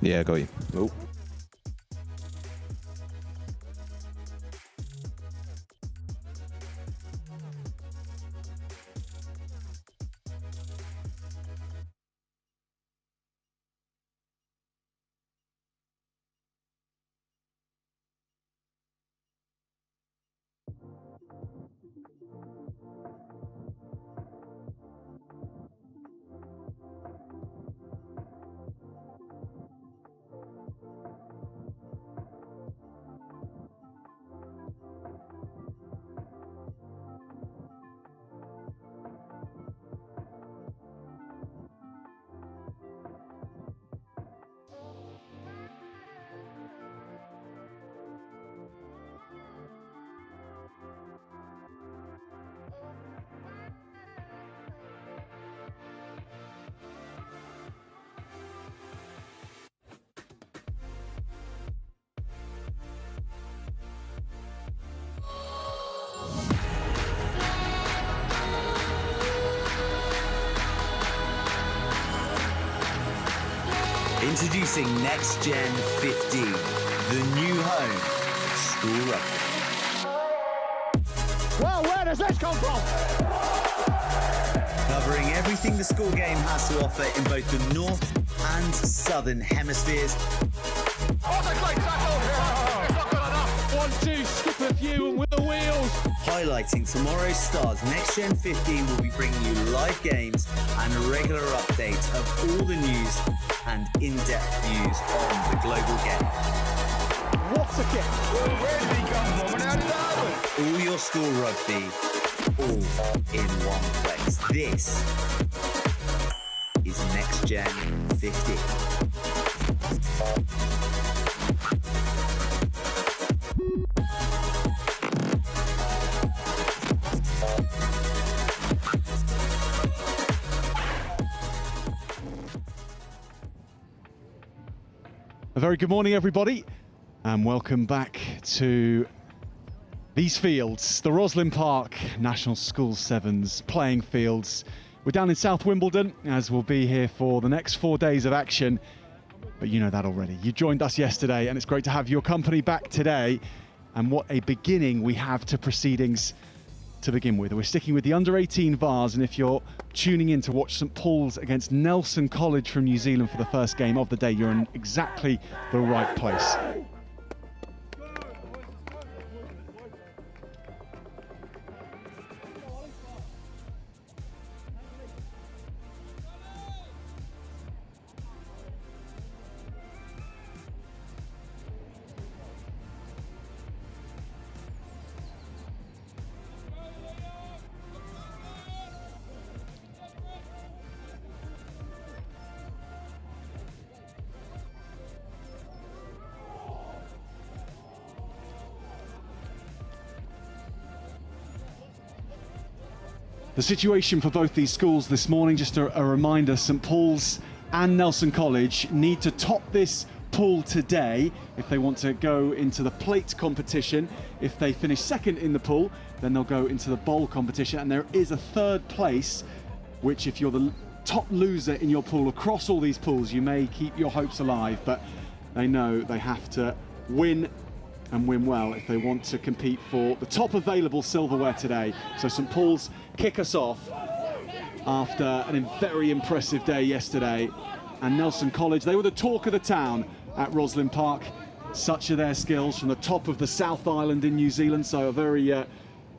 Yeah, got you. Oh. Introducing Next Gen 15, the new home of school rugby. Well, where does this come from? Covering everything the school game has to offer in both the north and southern hemispheres. Oh, the great tackle! It's not good enough. 1-2, skip a few and with the wheels. Highlighting tomorrow's stars, Next Gen 15 will be bringing you live games and a regular update of all the news and in-depth views on the global game. What a kick! Where did he come from and how did that happen? All your school rugby, all in one place. This is Next Gen 15. A very good morning, everybody, and welcome back to these fields, the ROSSLYN Park National School Sevens playing fields. We're down in South Wimbledon, as we'll be here for the next 4 days of action, but you know that already. You joined us yesterday, and it's great to have your company back today, and what a beginning we have to proceedings to begin with. We're sticking with the under-18 Vase, and if you're tuning in to watch St Paul's against Nelson College from New Zealand for the first game of the day, you're in exactly the right place. The situation for both these schools this morning, just a reminder, St Paul's and Nelson College need to top this pool today if they want to go into the plate competition. If they finish second in the pool, then they'll go into the bowl competition, and there is a third place, which if you're the top loser in your pool across all these pools, you may keep your hopes alive, but they know they have to win and win well if they want to compete for the top available silverware today. So St Paul's kick us off after a very impressive day yesterday, and Nelson College, they were the talk of the town at ROSSLYN Park. Such are their skills from the top of the South Island in New Zealand. So a very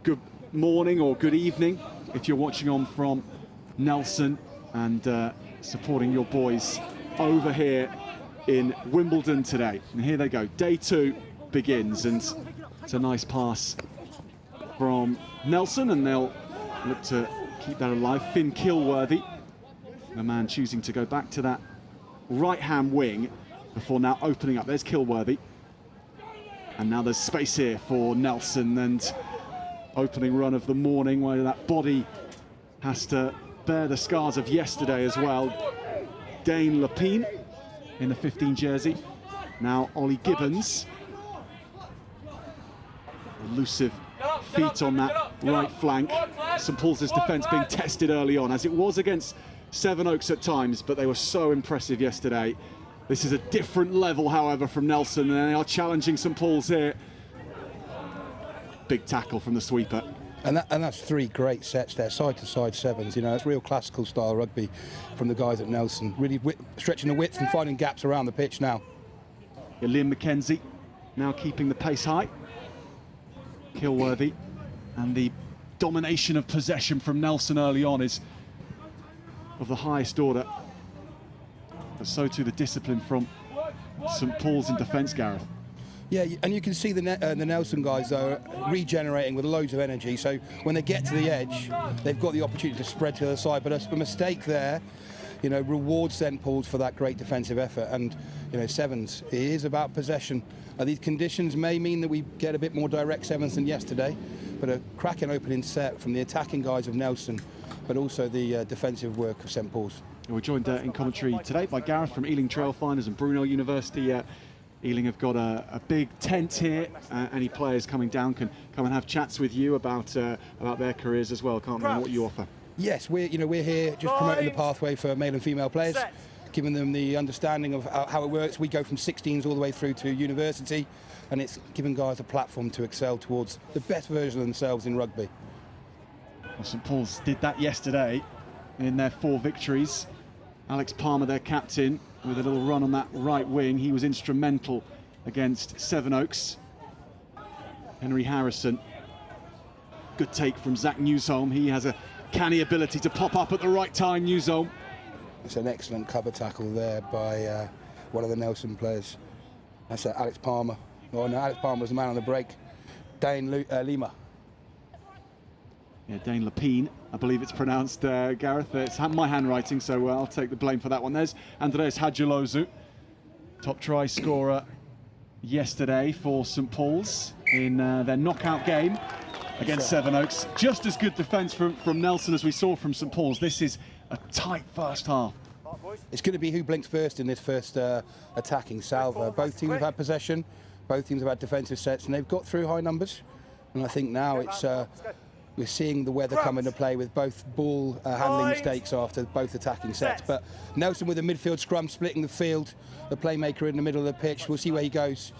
good morning or good evening if you're watching on from Nelson and supporting your boys over here in Wimbledon today. And here they go, day two begins, and it's a nice pass from Nelson, and they'll look to keep that alive. Finn Kilworthy, the man choosing to go back to that right-hand wing before now opening up. There's Kilworthy, and now there's space here for Nelson, and opening run of the morning where that body has to bear the scars of yesterday as well. Dane Lapine in the 15 jersey. Now Ollie Gibbons. Elusive feet on that right flank. St Paul's defence being tested early on, as it was against Sevenoaks at times, but they were so impressive yesterday. This is a different level, however, from Nelson, and they are challenging St Paul's here. Big tackle from the sweeper. And that's 3 great sets there, side-to-side sevens. You know, it's real classical style rugby from the guys at Nelson. Really stretching the width and finding gaps around the pitch now. Yeah, Liam McKenzie now keeping the pace high. Kilworthy, and the domination of possession from Nelson early on is of the highest order. But so too the discipline from St Paul's in defence, Gareth. Yeah, and you can see the Nelson guys, though, regenerating with loads of energy. So when they get to the edge, they've got the opportunity to spread to the side. But a mistake there, you know, rewards St Paul's for that great defensive effort. And, you know, sevens, it is about possession. These conditions may mean that we get a bit more direct sevens than yesterday, but a cracking opening set from the attacking guys of Nelson, but also the defensive work of St Paul's. We're joined in commentary today by Gareth from Ealing Trailfinders and Brunel University. Ealing have got a big tent here. Any players coming down can come and have chats with you about their careers as well, can't they, and what you offer? Yes, we're here just promoting the pathway for male and female players, giving them the understanding of how it works. We go from 16s all the way through to university, and it's giving guys a platform to excel towards the best version of themselves in rugby. Well, St Paul's did that yesterday in their 4 victories. Alex Palmer, their captain, with a little run on that right wing. He was instrumental against Sevenoaks. Henry Harrison. Good take from Zach Newsholm. He has a canny ability to pop up at the right time, Newsholm. It's an excellent cover tackle there by one of the Nelson players. That's Alex Palmer. Oh no, Alex Palmer was the man on the break. Dane Lima. Yeah, Dane Lapine, I believe it's pronounced, Gareth. It's my handwriting, so I'll take the blame for that one. There's Andreas Hadjilozu, top try scorer yesterday for St Paul's in their knockout game against Sevenoaks. Just as good defence from Nelson as we saw from St Paul's. This is a tight first half. It's going to be who blinks first in this first attacking salvo. Both teams have had possession, both teams have had defensive sets, and they've got through high numbers. And I think now it's we're seeing the weather come into play with both ball handling mistakes after both attacking sets. But Nelson with a midfield scrum splitting the field, the playmaker in the middle of the pitch. We'll see where he goes.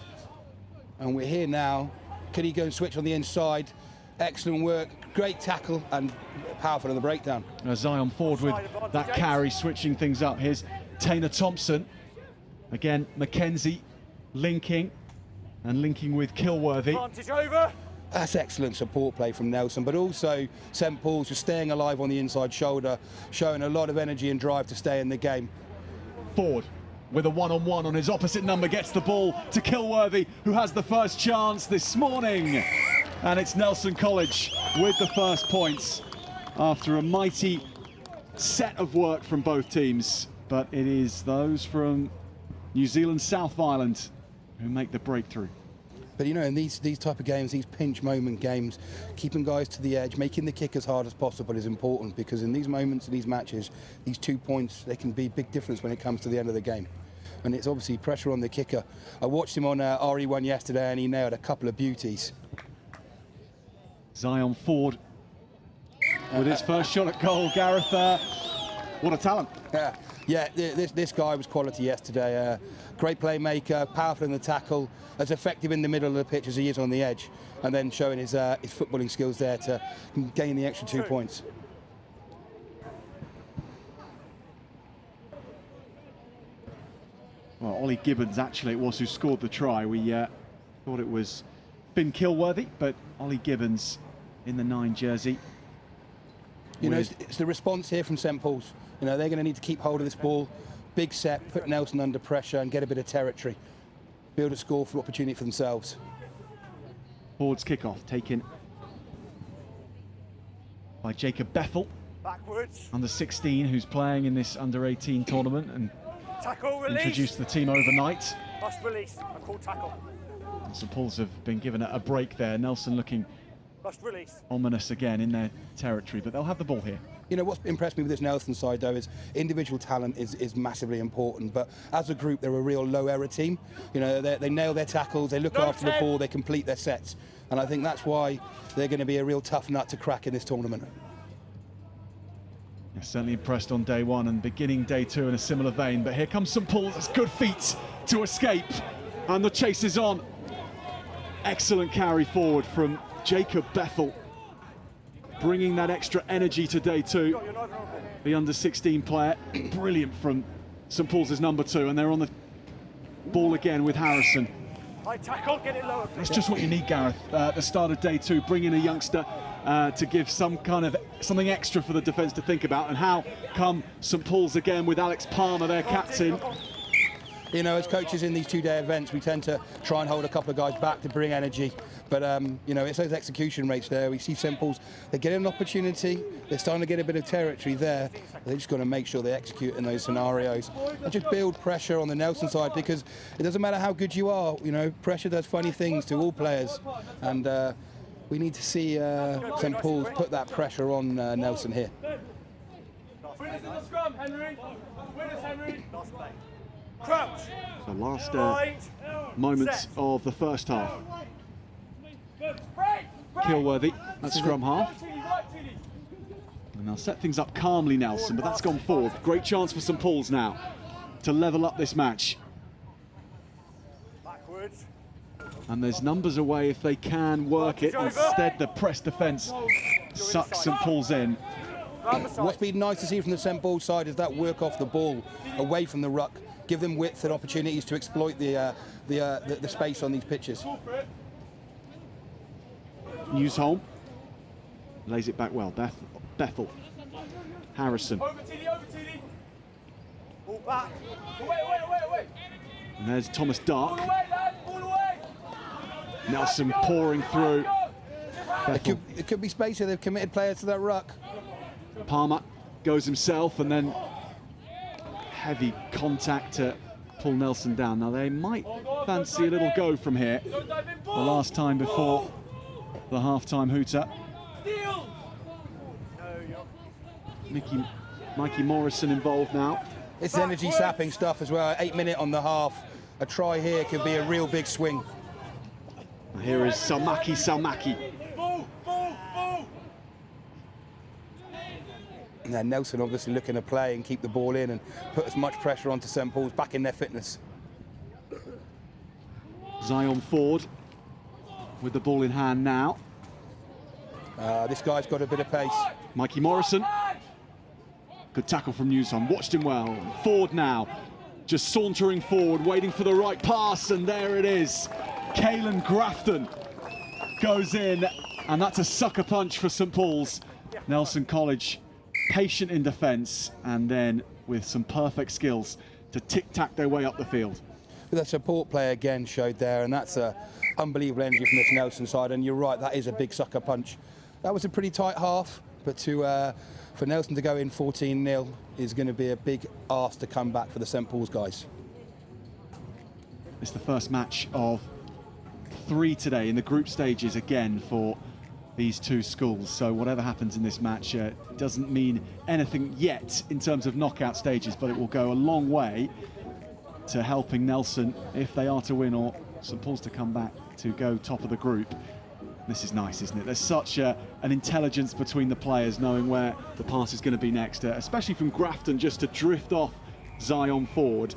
And we're here now. Can he go and switch on the inside? Excellent work, great tackle, and powerful on the breakdown. Zion Ford with that carry, switching things up. Here's Taylor Thompson. Again, McKenzie linking with Kilworthy. That's excellent support play from Nelson, but also St Paul's just staying alive on the inside shoulder, showing a lot of energy and drive to stay in the game. Ford with a one-on-one on his opposite number, gets the ball to Kilworthy, who has the first chance this morning. And it's Nelson College with the first points after a mighty set of work from both teams. But it is those from New Zealand South Island who make the breakthrough. But you know, in these type of games, these pinch moment games, keeping guys to the edge, making the kick as hard as possible is important, because in these moments, in these matches, these 2 points, they can be a big difference when it comes to the end of the game. And it's obviously pressure on the kicker. I watched him on RE1 yesterday, and he nailed a couple of beauties. Zion Ford with his first shot at goal. Gareth, what a talent. Yeah, this guy was quality yesterday. Great playmaker, powerful in the tackle, as effective in the middle of the pitch as he is on the edge, and then showing his footballing skills there to gain the extra 2 points. Well, Ollie Gibbons, actually, it was who scored the try. We thought it was Finn Kilworthy, but Ollie Gibbons in the 9 jersey. You know, it's the response here from St Paul's. You know, they're going to need to keep hold of this ball, big set, put Nelson under pressure and get a bit of territory, build a score for opportunity for themselves. Ford's kickoff taken by Jacob Bethel, under 16, who's playing in this under 18 tournament and introduced the team overnight. Must release. A call tackle. St Paul's have been given a break there. Nelson looking ominous again in their territory, but they'll have the ball here. You know, what's impressed me with this Nelson side, though, is individual talent is massively important, but as a group, they're a real low-error team. You know, they nail their tackles, they look after the ball, they complete their sets, and I think that's why they're going to be a real tough nut to crack in this tournament. Certainly impressed on day one and beginning day two in a similar vein, but here comes St Paul's. It's good feet to escape, and the chase is on. Excellent carry forward from Jacob Bethel, bringing that extra energy to day two. The under-16 player, brilliant from St Paul's number 2, and they're on the ball again with Harrison. High tackle, get it lower. That's just what you need, Gareth. At the start of day two, bring in a youngster to give some kind of something extra for the defence to think about. And how come St Paul's again with Alex Palmer, their captain? You know, as coaches in these two-day events, we tend to try and hold a couple of guys back to bring energy. But, you know, it's those execution rates there. We see St Paul's, they get an opportunity. They're starting to get a bit of territory there. They're just got to make sure they execute in those scenarios and just build pressure on the Nelson side, because it doesn't matter how good you are. You know, pressure does funny things to all players. And we need to see St Paul's put that pressure on Nelson here. Winners in the scrum, Henry. Winners, Henry. Crouch. The last moments of the first half. Kilworthy, that's scrum half. And they'll set things up calmly, Nelson, but that's gone forward. Great chance for St Paul's now to level up this match. Backwards. And there's numbers away if they can work it. Instead, the press defence sucks St Paul's in. What's been nice to see from the St Paul's side is that work off the ball, away from the ruck, give them width and opportunities to exploit the space on these pitches. Newsholm lays it back well. Bethel, Harrison. Over Tilly, over Tilly. Ball back. Away. And there's Thomas Dark. All away, lad, all away. Nelson pouring through. Bethel. It could be space here. They've committed players to that ruck. Palmer goes himself, and then heavy contact to pull Nelson down. Now they might fancy a little go from here. The last time before the half-time hooter. Mikey Morrison involved now. It's energy sapping stuff as well. 8 minutes on the half. A try here could be a real big swing. Here is Salmaki. And then Nelson obviously looking to play and keep the ball in and put as much pressure onto St Paul's, back in their fitness. Zion Ford with the ball in hand now. This guy's got a bit of pace. Mikey Morrison. Good tackle from Newsom, watched him well. Ford now, just sauntering forward, waiting for the right pass, and there it is. Caelan Grafton goes in, and that's a sucker punch for St Paul's. Nelson College patient in defence, and then with some perfect skills to tic-tac their way up the field. The support play again showed there, and that's unbelievable energy from this Nelson side, and you're right, that is a big sucker punch. That was a pretty tight half, but for Nelson to go in 14-0 is going to be a big ask to come back for the St Paul's guys. It's the first match of 3 today in the group stages again for these two schools, so whatever happens in this match doesn't mean anything yet in terms of knockout stages, but it will go a long way to helping Nelson, if they are to win, or St Paul's to come back to go top of the group. This is nice, isn't it? There's such an intelligence between the players, knowing where the pass is going to be next, especially from Grafton, just to drift off Zion Ford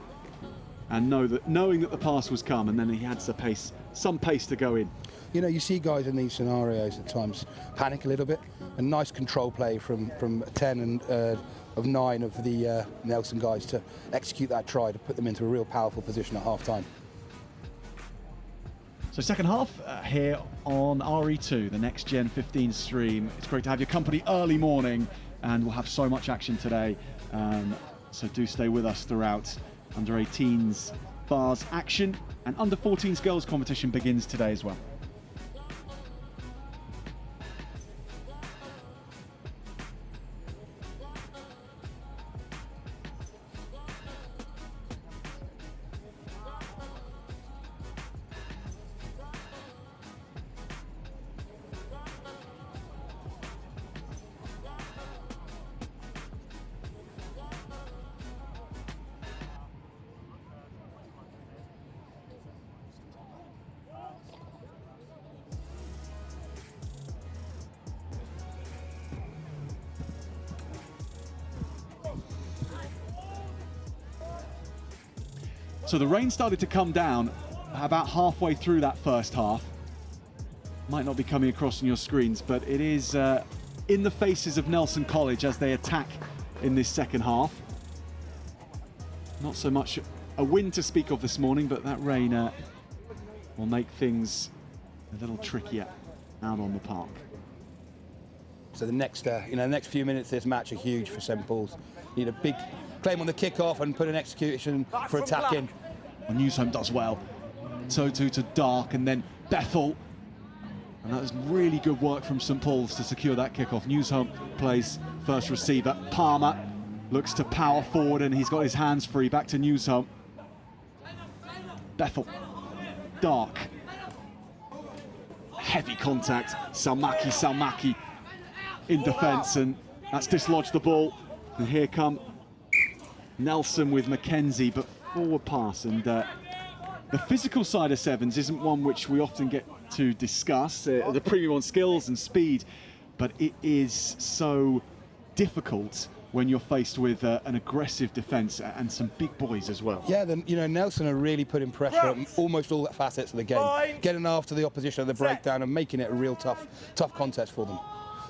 and knowing that the pass was come, and then he had some pace to go in. You know, you see guys in these scenarios at times panic a little bit. A nice control play from 10 and of 9 of the Nelson guys to execute that try to put them into a real powerful position at half-time. So second half here on RE2, the Next Gen 15 stream. It's great to have your company early morning, and we'll have so much action today. So do stay with us throughout. Under 18s bars action, and under 14s girls competition begins today as well. So the rain started to come down about halfway through that first half. Might not be coming across on your screens, but it is in the faces of Nelson College as they attack in this second half. Not so much a wind to speak of this morning, but that rain will make things a little trickier out on the park. So the next, the next few minutes of this match are huge for St Paul's. Need a big claim on the kick-off and put an execution for attacking. And Newsham does well. So too to Dark and then Bethel. And that was really good work from St Paul's to secure that kick-off. Newsham plays first receiver. Palmer looks to power forward and he's got his hands free. Back to Newsham. Bethel. Dark. Heavy contact. Salmaki in defence, and that's dislodged the ball. And here come Nelson with Mackenzie, but forward pass. And the physical side of Sevens isn't one which we often get to discuss, the premium on skills and speed, but it is so difficult when you're faced with an aggressive defence and some big boys as well. Yeah, then Nelson are really putting pressure on almost all the facets of the game, getting after the opposition at the breakdown and making it a real tough contest for them.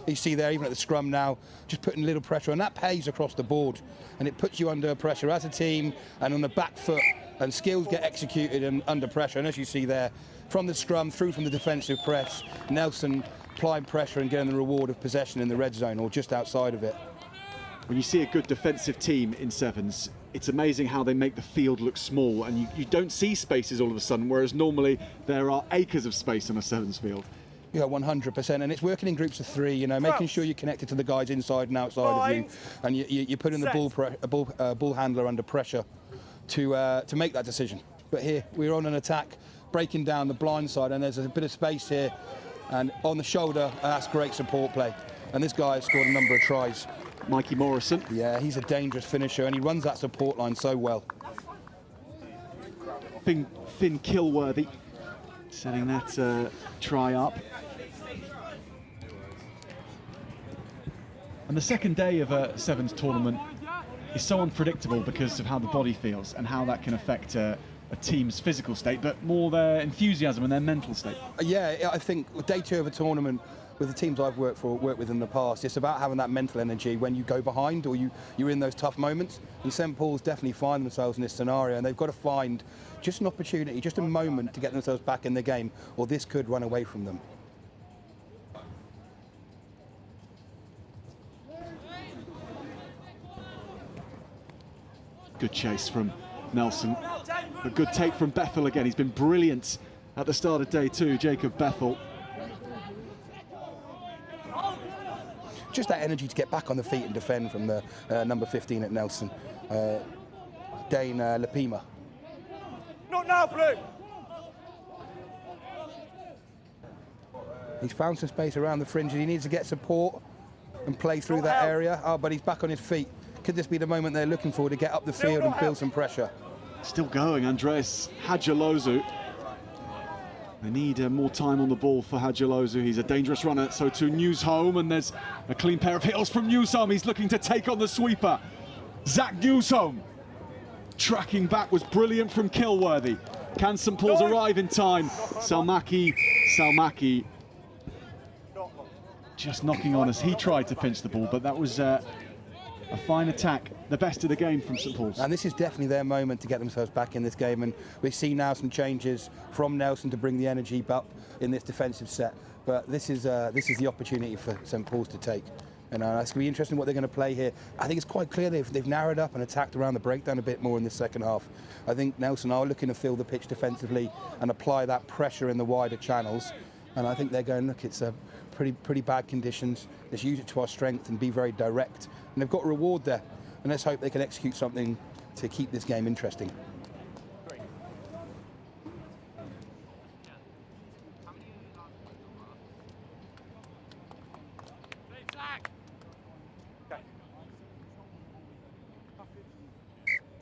You see there, even at the scrum now, just putting a little pressure, and that pays across the board, and it puts you under pressure as a team and on the back foot, and skills get executed and under pressure. And as you see there, from the scrum through from the defensive press, Nelson applying pressure and getting the reward of possession in the red zone or just outside of it. When you see a good defensive team in Sevens, it's amazing how they make the field look small, and you don't see spaces all of a sudden, whereas normally there are acres of space on a Sevens field. Yeah, 100%, and it's working in groups of three. Making sure you're connected to the guys inside and outside of you, and you're putting the ball handler under pressure to make that decision. But here we're on an attack, breaking down the blind side, and there's a bit of space here, and on the shoulder, that's great support play. And this guy has scored a number of tries. Mikey Morrison. Yeah, he's a dangerous finisher, and he runs that support line so well. Finn Kilworthy setting that try up. And the second day of a Sevens tournament is so unpredictable because of how the body feels and how that can affect a team's physical state, but more their enthusiasm and their mental state. Yeah, I think day two of a tournament with the teams I've worked with in the past, it's about having that mental energy when you go behind or you're in those tough moments. And St Paul's definitely find themselves in this scenario, and they've got to find just an opportunity, just a moment to get themselves back in the game, or this could run away from them. Good chase from Nelson. A good take from Bethel again. He's been brilliant at the start of day two, Jacob Bethel. Just that energy to get back on the feet and defend from the number 15 at Nelson, Dane Lapima. Not now, Blue! He's found some space around the fringes. He needs to get support and play through that area. Oh, but he's back on his feet. Could this be the moment they're looking for to get up the field and feel some pressure? Still going, Andres Hadjalozu. They need more time on the ball for Hadjalozu. He's a dangerous runner, so to Newsham, and there's a clean pair of heels from Newsham. He's looking to take on the sweeper. Zach Newsham. Tracking back was brilliant from Kilworthy. Can St Paul's arrive in time? Salmaki just knocking on as he tried to pinch the ball, but that was a fine attack, the best of the game from St Paul's. And this is definitely their moment to get themselves back in this game, and we see now some changes from Nelson to bring the energy up in this defensive set. But this is the opportunity for St Paul's to take. And it's going to be interesting what they're going to play here. I think it's quite clear they've narrowed up and attacked around the breakdown a bit more in the second half. I think Nelson are looking to fill the pitch defensively and apply that pressure in the wider channels. And I think they're going, look, it's pretty bad conditions. Let's use it to our strength and be very direct. And they've got a reward there. And let's hope they can execute something to keep this game interesting.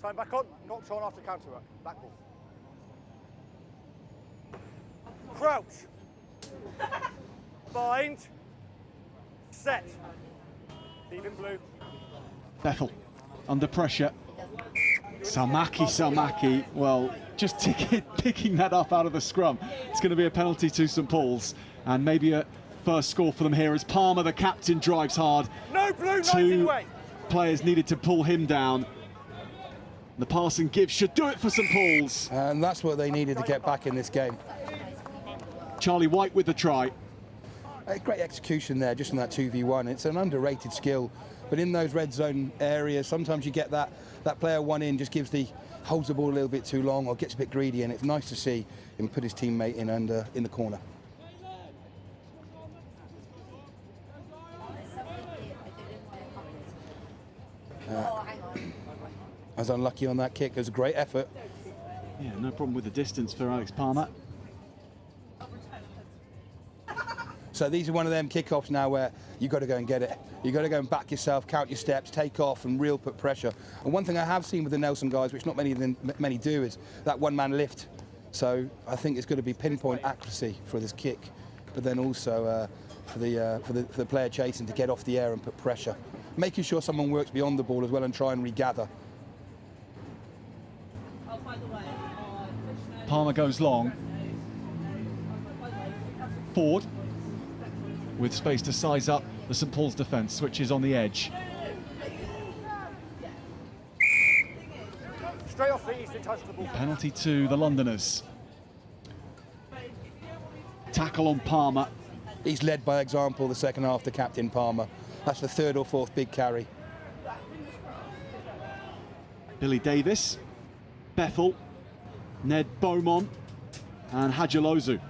Time back on, knocked on after counter work. Back ball. Crouch. Bind. Set. Leave in blue. Bethel under pressure. Salmaki, well, just picking that up out of the scrum. It's going to be a penalty to St Paul's, and maybe a first score for them here as Palmer, the captain, drives hard. No blue, 2 players needed to pull him down. The pass and give should do it for St Paul's. And that's what they needed to get back in this game. Charlie White with the try. A great execution there, just on that 2v1. It's an underrated skill, but in those red zone areas, sometimes you get that player one in, just holds the ball a little bit too long or gets a bit greedy, and it's nice to see him put his teammate in the corner. I was unlucky on that kick. It was a great effort. Yeah, no problem with the distance for Alex Palmer. So these are one of them kickoffs now where you've got to go and get it. You've got to go and back yourself, count your steps, take off, and real put pressure. And one thing I have seen with the Nelson guys, which not many do, is that one-man lift. So I think it's going to be pinpoint accuracy for this kick, but then also for the player chasing to get off the air and put pressure, making sure someone works beyond the ball as well and try and regather. Palmer goes long. Ford, with space to size up the St Paul's defence, switches on the edge. Straight off the eastern touch of the ball. Penalty to the Londoners. Tackle on Palmer. He's led by example the second half, the captain Palmer. That's the 3rd or 4th big carry. Billy Davis, Bethel, Ned Beaumont and Hajalozu.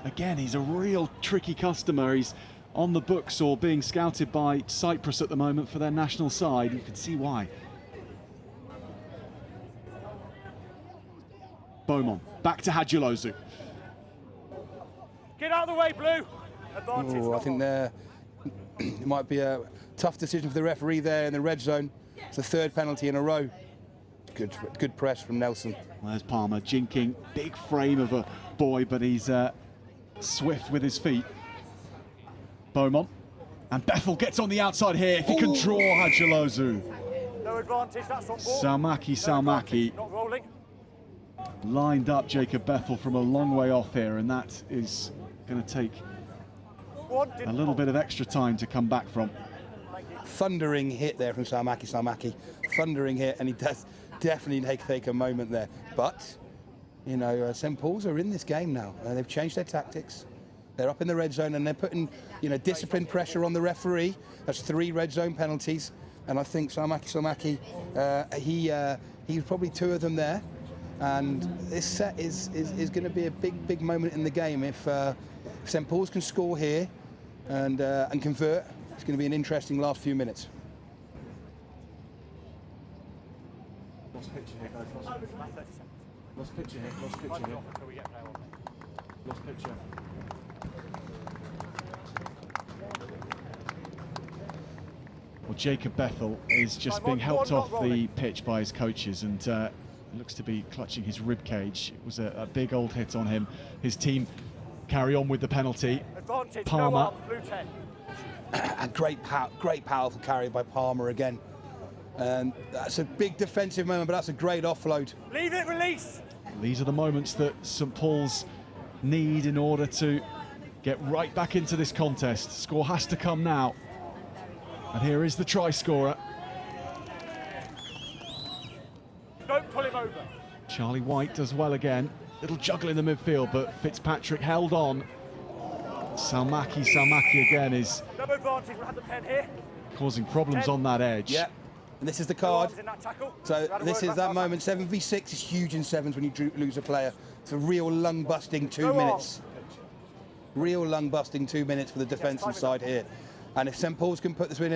Again, he's a real tricky customer. He's on the books or being scouted by Cyprus at the moment for their national side. You can see why. Beaumont, back to Hajalozu. Get out of the way, Blue. Advantage. I think it might be a tough decision for the referee there in the red zone. It's the 3rd penalty in a row. Good press from Nelson. There's Palmer, jinking, big frame of a boy, but he's swift with his feet. Beaumont, and Bethel gets on the outside here. If he can draw Hajalozu. No advantage, that's on ball. Salmaki. Not rolling. Lined up Jacob Bethel from a long way off here, and that is going to take a little bit of extra time to come back from. Thundering hit there from Salmaki. Thundering hit, and he does definitely take a moment there. But, you know, St Paul's are in this game now. They've changed their tactics. They're up in the red zone, and they're putting, you know, disciplined pressure on the referee. That's 3 red zone penalties, and I think Salmaki, he's probably 2 of them there. And this set is going to be a big moment in the game. If St Paul's can score here and convert, it's going to be an interesting last few minutes. Lost picture here, guys. Lost picture here. Lost picture. Well, Jacob Bethel is just being helped off the pitch by his coaches, and looks to be clutching his rib cage. It was a big old hit on him. His team carry on with the penalty. Advantage, Palmer. no arms, blue 10. A great powerful carry by Palmer again. And that's a big defensive moment, but that's a great offload. Leave it, release. These are the moments that St Paul's need in order to get right back into this contest. Score has to come now. And here is the try scorer. Don't pull him over. Charlie White does well again. Little juggle in the midfield, but Fitzpatrick held on. Salmaki again is No advantage, we'll have the pen here. causing problems on that edge. Yeah, and this is the card. In that tackle. So this is that moment. 7v6 is huge in sevens when you lose a player. It's a real lung-busting 2 minutes. Real lung-busting 2 minutes for the defensive side here. And if St Paul's can put this one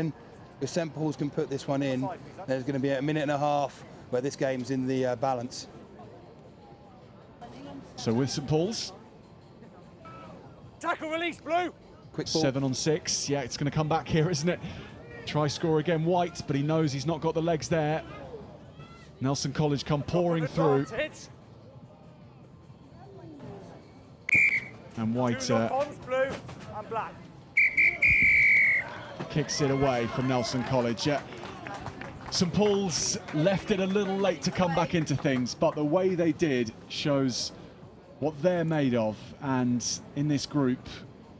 in, there's going to be a minute and a half where this game's in the balance. So with St Paul's, Tackle, release, Blue. Quick ball. 7 on 6. Yeah, it's going to come back here, isn't it? Try score again, White, but he knows he's not got the legs there. Nelson College come pouring through. And White Blue and black. kicks it away from Nelson College. Yeah. St Paul's left it a little late to come back into things, but the way they did shows what they're made of. And in this group,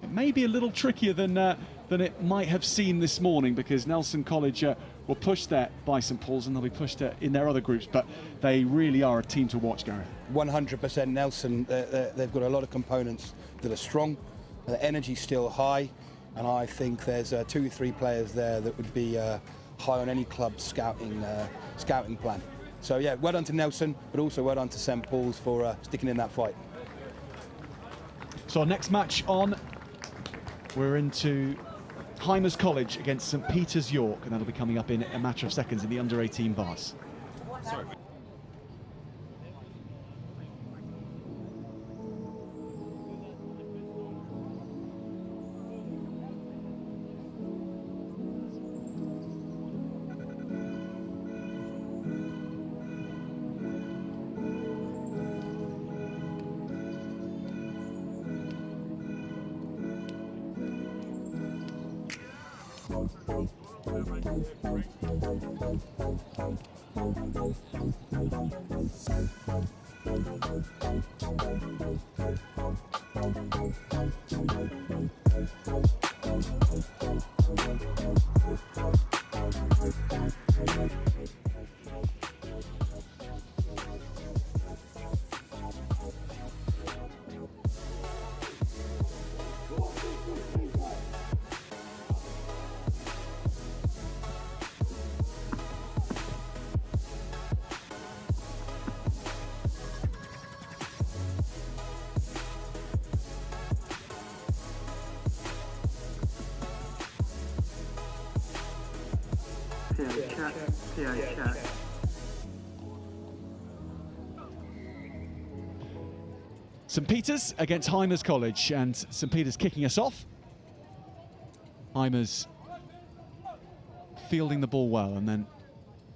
it may be a little trickier than it might have seemed this morning, because Nelson College were pushed there by St Paul's, and they'll be pushed in their other groups, but they really are a team to watch, Gareth. 100% Nelson. They've got a lot of components that are strong. The energy's still high, and I think there's 2 or 3 players there that would be high on any club's scouting plan. So yeah, well done to Nelson, but also well done to St Paul's for sticking in that fight. So our next match on, we're into Hymers College against St Peter's York, and that'll be coming up in a matter of seconds in the under-18 Vase. St Peter's against Hymers College, and St Peter's kicking us off. Hymers fielding the ball well and then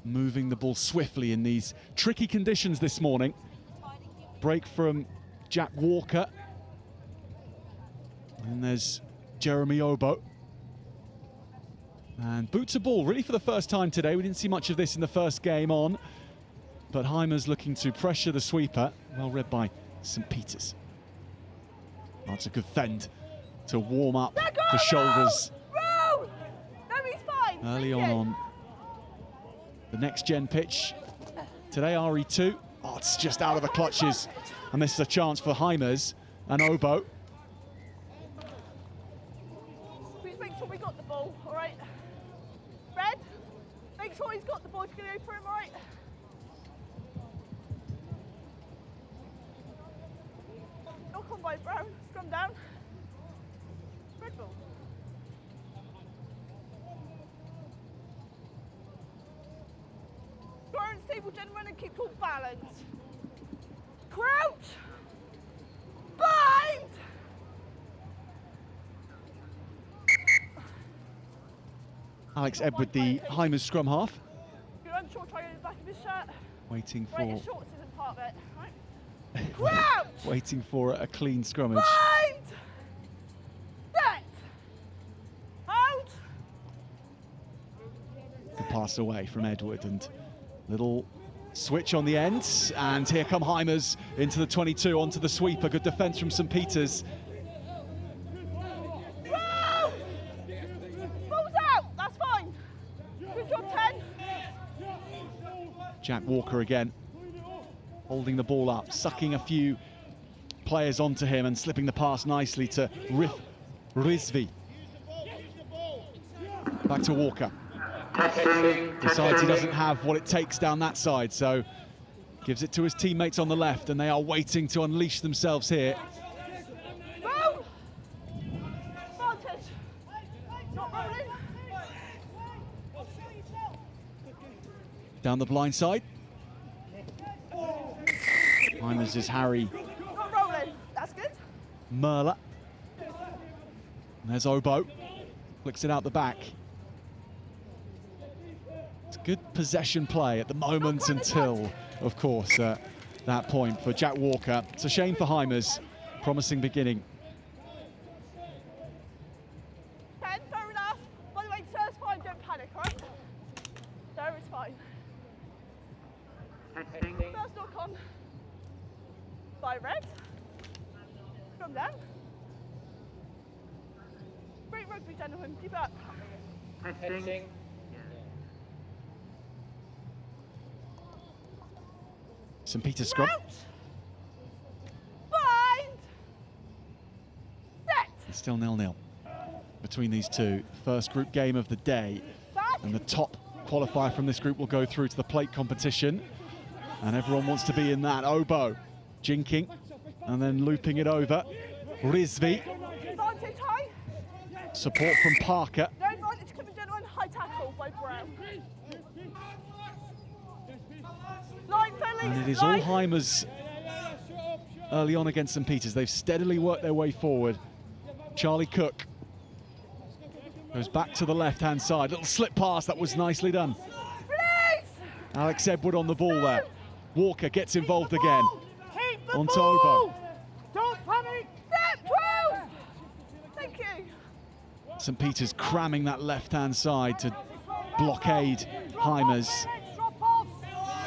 moving the ball swiftly in these tricky conditions this morning. Break from Jack Walker. And there's Jeremy Obo. And boots a ball really for the first time today. We didn't see much of this in the first game on, but Hymers looking to pressure the sweeper. Well read by St Peter's. That's a good fend to warm up the shoulders early on the next gen pitch. Today RE2. Oh, it's just out of the clutches, and this is a chance for Hymers and Obo. Please make sure we got the ball, all right? Red, make sure he's got the ball. He's going to go for him, all right? Knock on by Brown, scrum down. Red ball. Square and stable, gentlemen, and keep your balance. Crouch! Bind! Alex Edward, the Hymers scrum half. If you're unsure, try in the back of his shirt. Waiting Right, for his shorts isn't part of it, right? Crouch! waiting for a clean scrummage. Bind! Set! Out! Good pass away from Edward, and little switch on the end, and here come Hymers into the 22 onto the sweeper. Good defence from St Peter's. Ball's out! That's fine. Good job, 10. Jack Walker again, holding the ball up, sucking a few players onto him and slipping the pass nicely to Rizvi. Back to Walker. Decides he doesn't have what it takes down that side, so gives it to his teammates on the left, and they are waiting to unleash themselves here. Roll! Advantage. Not rolling. Down the blind side. Hymers is Harry Not rolling. That's good. Merla. And there's Obo. Flicks it out the back. It's good possession play at the moment until, of course, that point for Jack Walker. It's a shame for Hymers. Promising beginning. 10, fair enough. By the way, sir's fine, don't panic, all right? Sir is fine. First knock on by red. From them. Great rugby, gentlemen. Keep up. St Peter's scrum. Bind. Set. It's still 0-0 between these two. First group game of the day. Back. And the top qualifier from this group will go through to the plate competition. And everyone wants to be in that. Obo jinking and then looping it over. Rizvi. Advantage high. Support from Parker. No advantage coming, gentlemen. High tackle by Brown. Line, fellas. And it is all Hymers early on against St Peter's. They've steadily worked their way forward. Charlie Cook goes back to the left-hand side. Little slip pass, that was nicely done. Release. Alex Edward on the ball there. Walker gets involved Keep the again. ball. Keep the Onto ball. Obo. Don't panic. Step 12. Thank you. St Peter's cramming that left-hand side to blockade Hymers.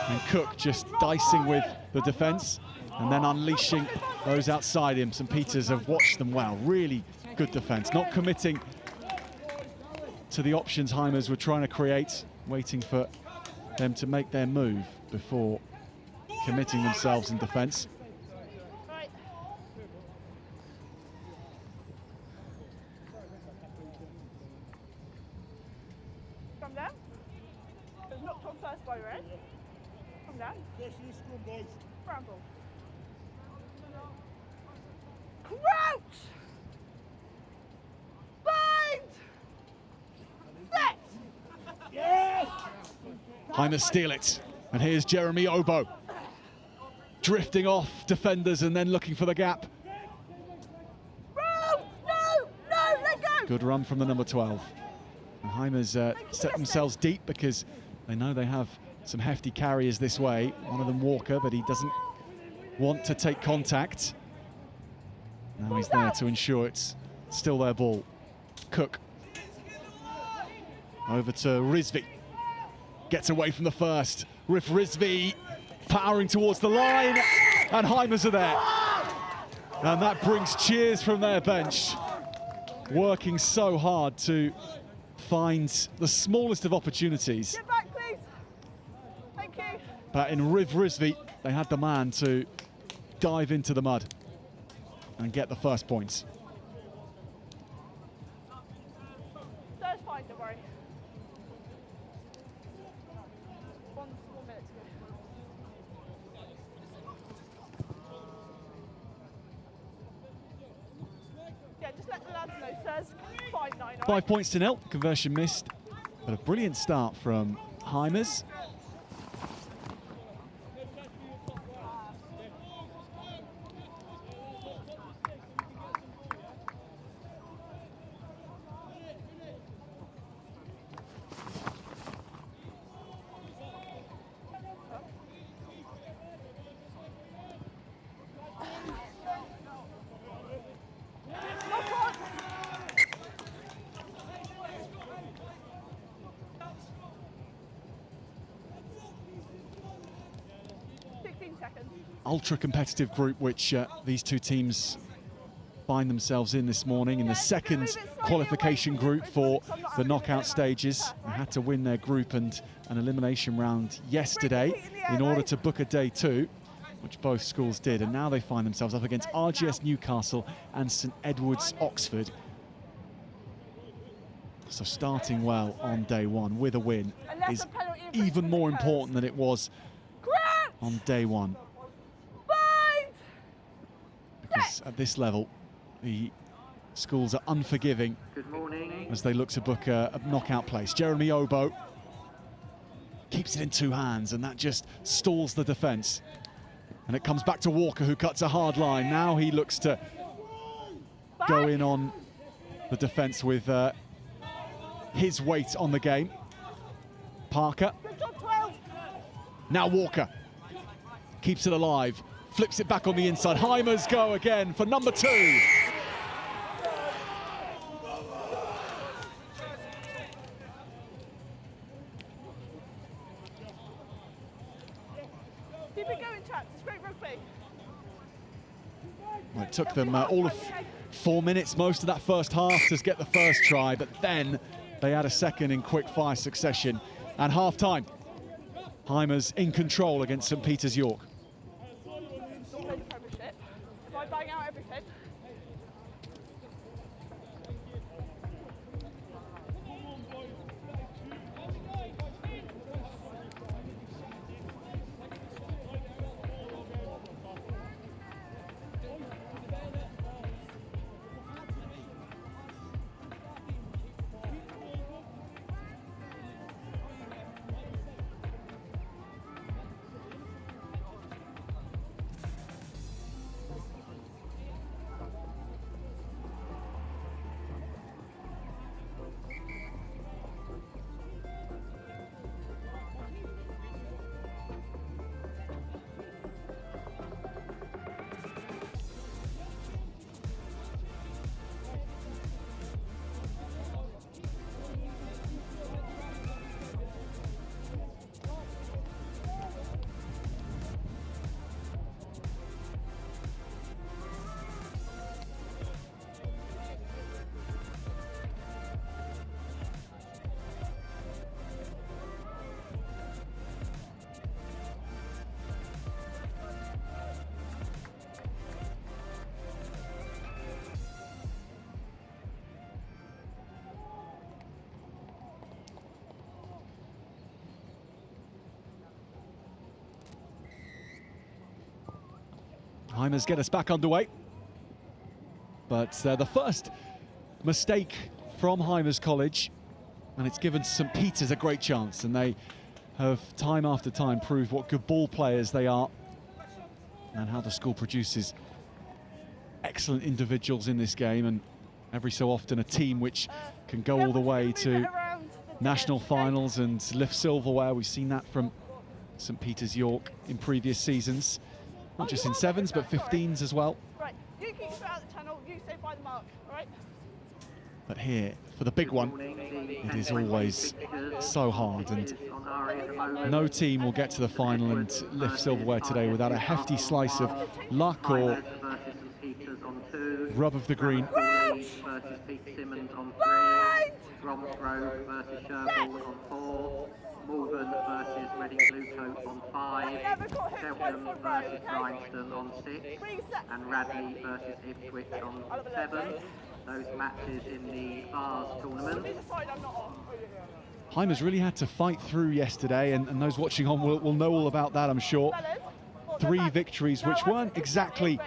And Cook just dicing with the defence and then unleashing those outside him. St Peter's have watched them well. Really good defence. Not committing to the options Hymers were trying to create, waiting for them to make their move before committing themselves in defence. Right. Come down. It's knocked on first by red. Come down. Bramble. Crouch! Bind! Set! Yes! Hymers steal it. And here's Jeremy Obo. Drifting off defenders and then looking for the gap. Bro! No! No! Let go! Good run from the number 12. And Hymers set themselves deep because they know they have some hefty carriers this way. One of them Walker, but he doesn't want to take contact. Now he's there to ensure it's still their ball. Cook. Over to Rizvi. Gets away from the first. Rif Rizvi powering towards the line. And Hymers are there. And that brings cheers from their bench. Working so hard to find the smallest of opportunities. Get back, please. Thank you. But in Riv Rizvi, they had the man to dive into the mud and get the first points. That's fine, don't worry. 1 minute to go. Yeah, just let the lads know, sirs. 5-9. 5 points to 0, conversion missed, but a brilliant start from Hymers. Ultra competitive group which these two teams find themselves in this morning in the second qualification group for the knockout stages. They had to win their group and an elimination round yesterday in order to book a day 2, which both schools did, and now they find themselves up against RGS Newcastle and St Edward's Oxford. So starting well on day 1 with a win is even more important than it was on day 1. Because at this level, the schools are unforgiving as they look to book a knockout place. Jeremy Obo keeps it in 2 hands, and that just stalls the defence. And it comes back to Walker, who cuts a hard line. Now he looks to go in on the defence with his weight on the game. Parker. Now Walker keeps it alive. Flips it back on the inside. Hymers go again for number 2. Keep it going, chaps. It's great rugby. Well, it took them all of 4 minutes, most of that first half, to get the first try, but then they had a second in quick fire succession. And half time, Hymers in control against St Peter's York. Play the Premiership. If I bang out everything. Hymers get us back underway. But the first mistake from Hymers College, and it's given St Peter's a great chance, and they have time after time proved what good ball players they are and how the school produces excellent individuals in this game, and every so often a team which can go all the way to national finals and lift silverware. We've seen that from St Peter's York in previous seasons. Not just in sevens, but 15s as well. Right, you keep it out of the channel, you stay by the mark, all right? But here, for the big one, it is always so hard, and no team will get to the final and lift silverware today without a hefty slice of luck or rub of the green. versus Symonds on 3, Bromsgrove versus Sherborne on 4, Malvern versus Reading Bluecoat on 5, Cheltenham versus Bryanston on 6, and Radley versus Ipswich on 7. Those matches in the Vase tournament. Hymers really had to fight through yesterday, and those watching on will know all about that, I'm sure. 3 victories which weren't exactly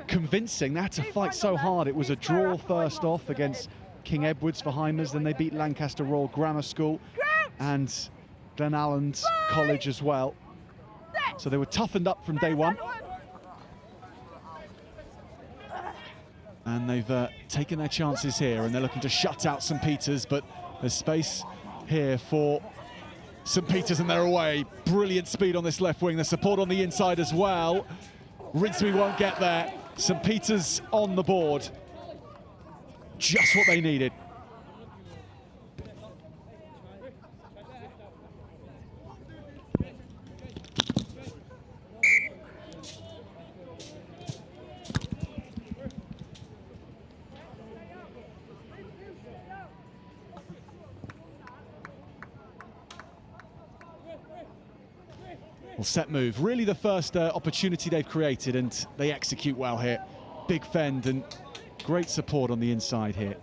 convincing. They had to fight so hard. It was a draw first off against King Edward's for Hymers, then they beat Lancaster Royal Grammar School and Glenallan's College as well. So they were toughened up from day one. And they've taken their chances here, and they're looking to shut out St Peter's, but there's space here for St Peter's and they're away. Brilliant speed on this left wing, the support on the inside as well. Ridsby won't get there. St Peter's on the board. Just what they needed. Well, set move, really the first opportunity they've created, and they execute well here. Big fend and great support on the inside here.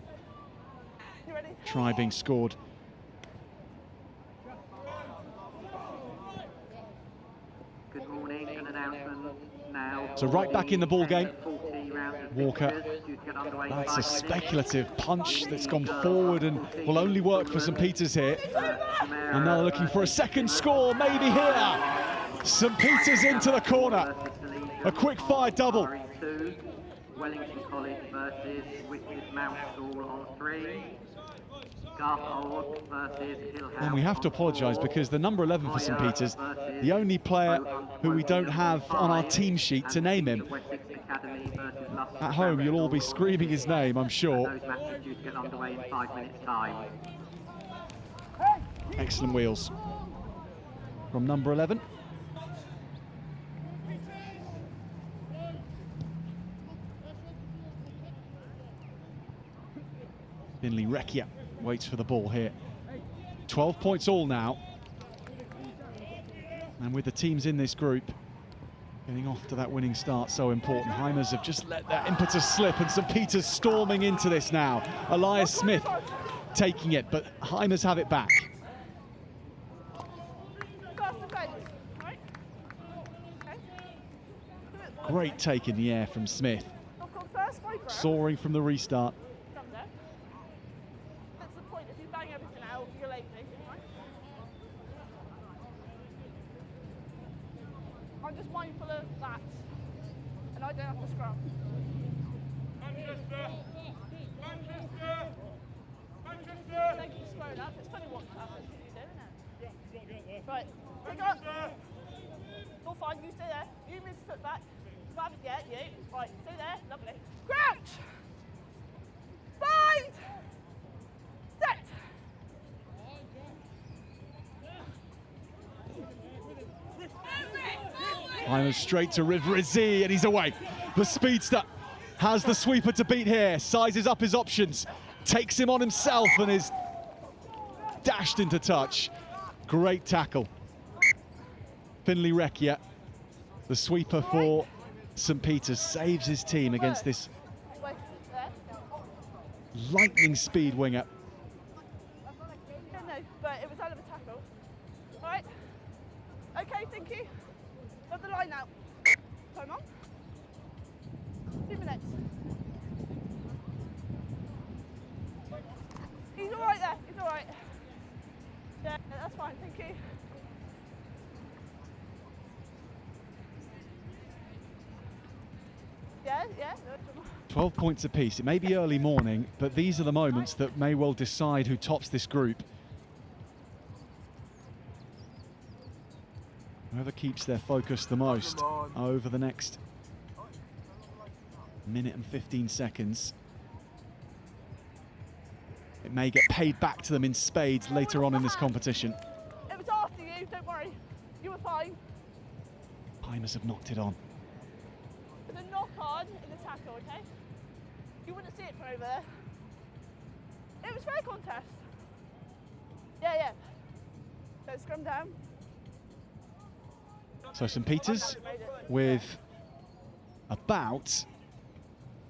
Try being scored. Good morning, an announcement now. So right back in the ball game. Walker, that's a speculative punch that's gone forward and will only work for St Peter's here. And now they're looking for a second score, maybe here. St Peter's into the corner. A quick fire double. RE2, Wellington College versus Whitcliffe Mount School on 3. And we have to apologise because the number 11 for St Peter's, the only player who we don't have on our team sheet to name him. At home, you'll all be screaming his name, I'm sure. Excellent wheels from number 11. Reigate waits for the ball here. 12 points all now. And with the teams in this group getting off to that winning start so important, Hymers have just let that impetus slip, and St Peter's storming into this now. Elias Smith taking it, but Hymers have it back. Great take in the air from Smith. Soaring from the restart. That's the point. If you bang everything out, you're late, right? I'm just mindful of that, and I don't have to scrum. Manchester! Manchester! Manchester! Thank you for squaring up. It's funny what happens when you do, isn't it? Right, pick up. All fine, you stay there. You move your foot back. You haven't yet, you. Right, stay there. Lovely. Crouch! Bind! Set! Hymers straight to Rivrizzi, and he's away. The speedster has the sweeper to beat here, sizes up his options, takes him on himself and is dashed into touch. Great tackle. Reigate, the sweeper for St Peter's, saves his team against this lightning speed winger. No, but it was out of a tackle. All right. Okay, thank you. Got the line out. Time on. 2 minutes. He's all right there. He's all right. Yeah, that's fine. Thank you. Yeah. 12 points apiece. It may be early morning, but these are the moments that may well decide who tops this group. Whoever keeps their focus the most over the next minute and 15 seconds. It may get paid back to them in spades later on in this competition. It was after you, don't worry. You were fine. Hymers have knocked it on. There's a knock on in the tackle, okay? You wouldn't see it from over there. It was fair contest. Yeah. So scrum down. So St Peter's with about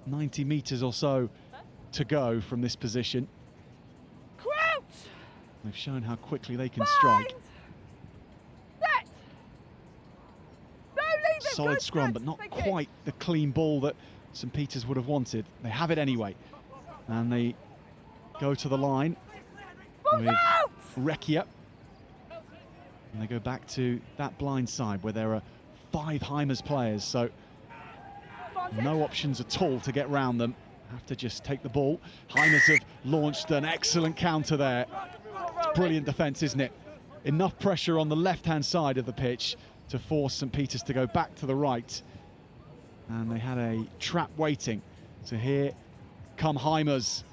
90 metres or so to go from this position. Crouch! They've shown how quickly they can strike. Set! No, leave it. Solid Good, scrum, good. but not Thank you. quite the clean ball that St Peter's would have wanted. They have it anyway. And they go to the line with Reigate. And they go back to that blind side where there are 5 Hymers players, so no options at all to get round them. Have to just take the ball. Hymers have launched an excellent counter there. It's brilliant defence, isn't it? Enough pressure on the left-hand side of the pitch to force St Peter's to go back to the right. And they had a trap waiting. So here come Hymers.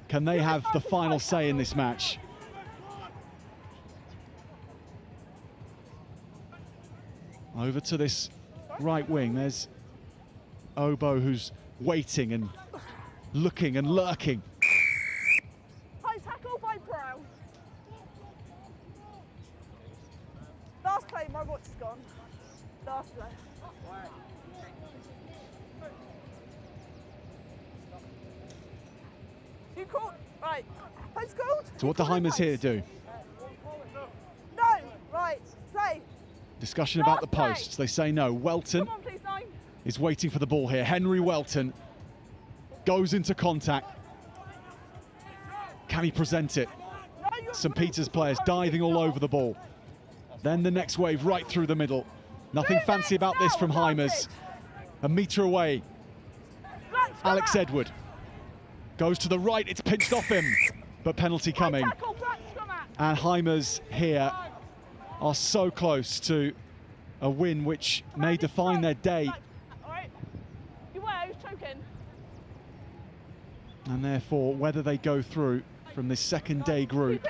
Can they have the final say in this match? Over to this right wing, there's Obo, who's waiting and looking and lurking. High tackle by Brown. Last play, my watch is gone. Last play. You caught, right, post called. So what the Hymers here do? No, right, play. Discussion about the posts. They say no. Welton Come on, please, 9. is waiting for the ball here. Henry Welton goes into contact. Can he present it? St Peter's players diving all over the ball. Then the next wave right through the middle. Nothing fancy about this from Hymers. A metre away. Alex Edward goes to the right. It's pinched off him, but penalty coming. And Hymers here are so close to a win which may define their day. And therefore, whether they go through from this second day group.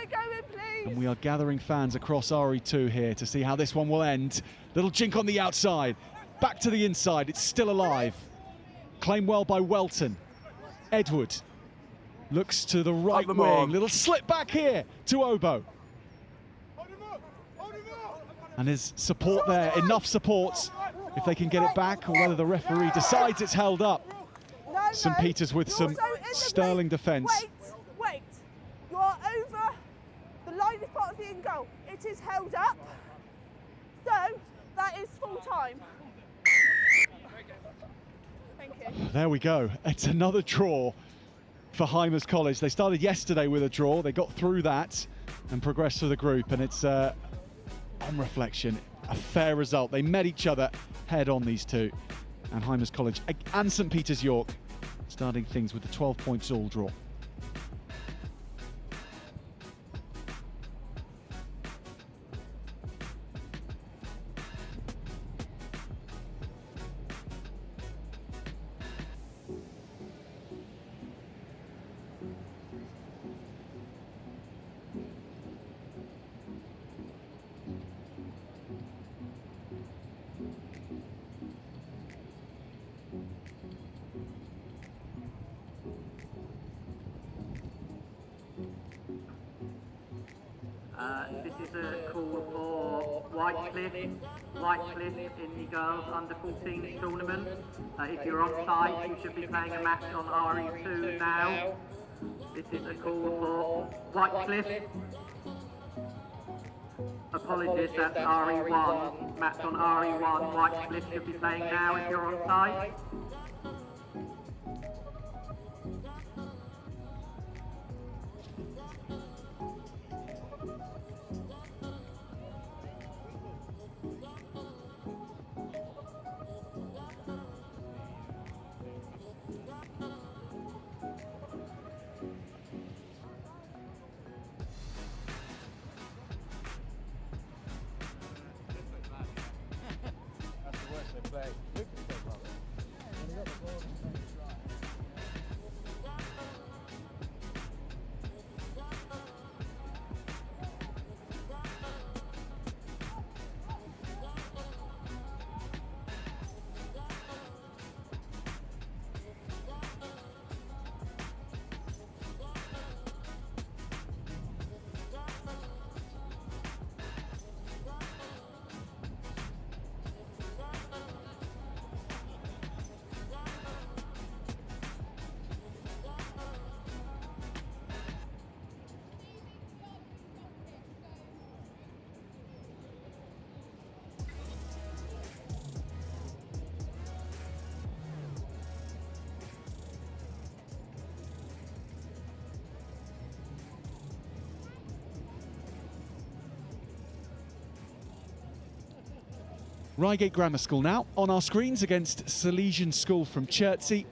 And we are gathering fans across RE2 here to see how this one will end. Little jink on the outside, back to the inside, it's still alive. Claimed well by Welton. Edward looks to the right wing. Little slip back here to Obo. And his support there, enough support if they can get it back, or whether the referee decides it's held up. St Peter's with some sterling defence. Wait. You are over the lightest part of the in goal. It is held up. So, that is full time. Thank you. There we go. It's another draw for Hymers College. They started yesterday with a draw. They got through that and progressed through the group. And it's, on reflection, a fair result. They met each other head on, these two. And Hymers College and St Peter's York starting things with the 12 points all draw. This is a call for Whitcliffe in the girls under 14s tournament. If you're on site, you should be playing a match on RE2 now. This is a call for Whitcliffe. Apologies, that's RE1. Match on RE1. Whitcliffe should be playing now if you're on site. Reigate Grammar School now on our screens against Salesian School from Chertsey.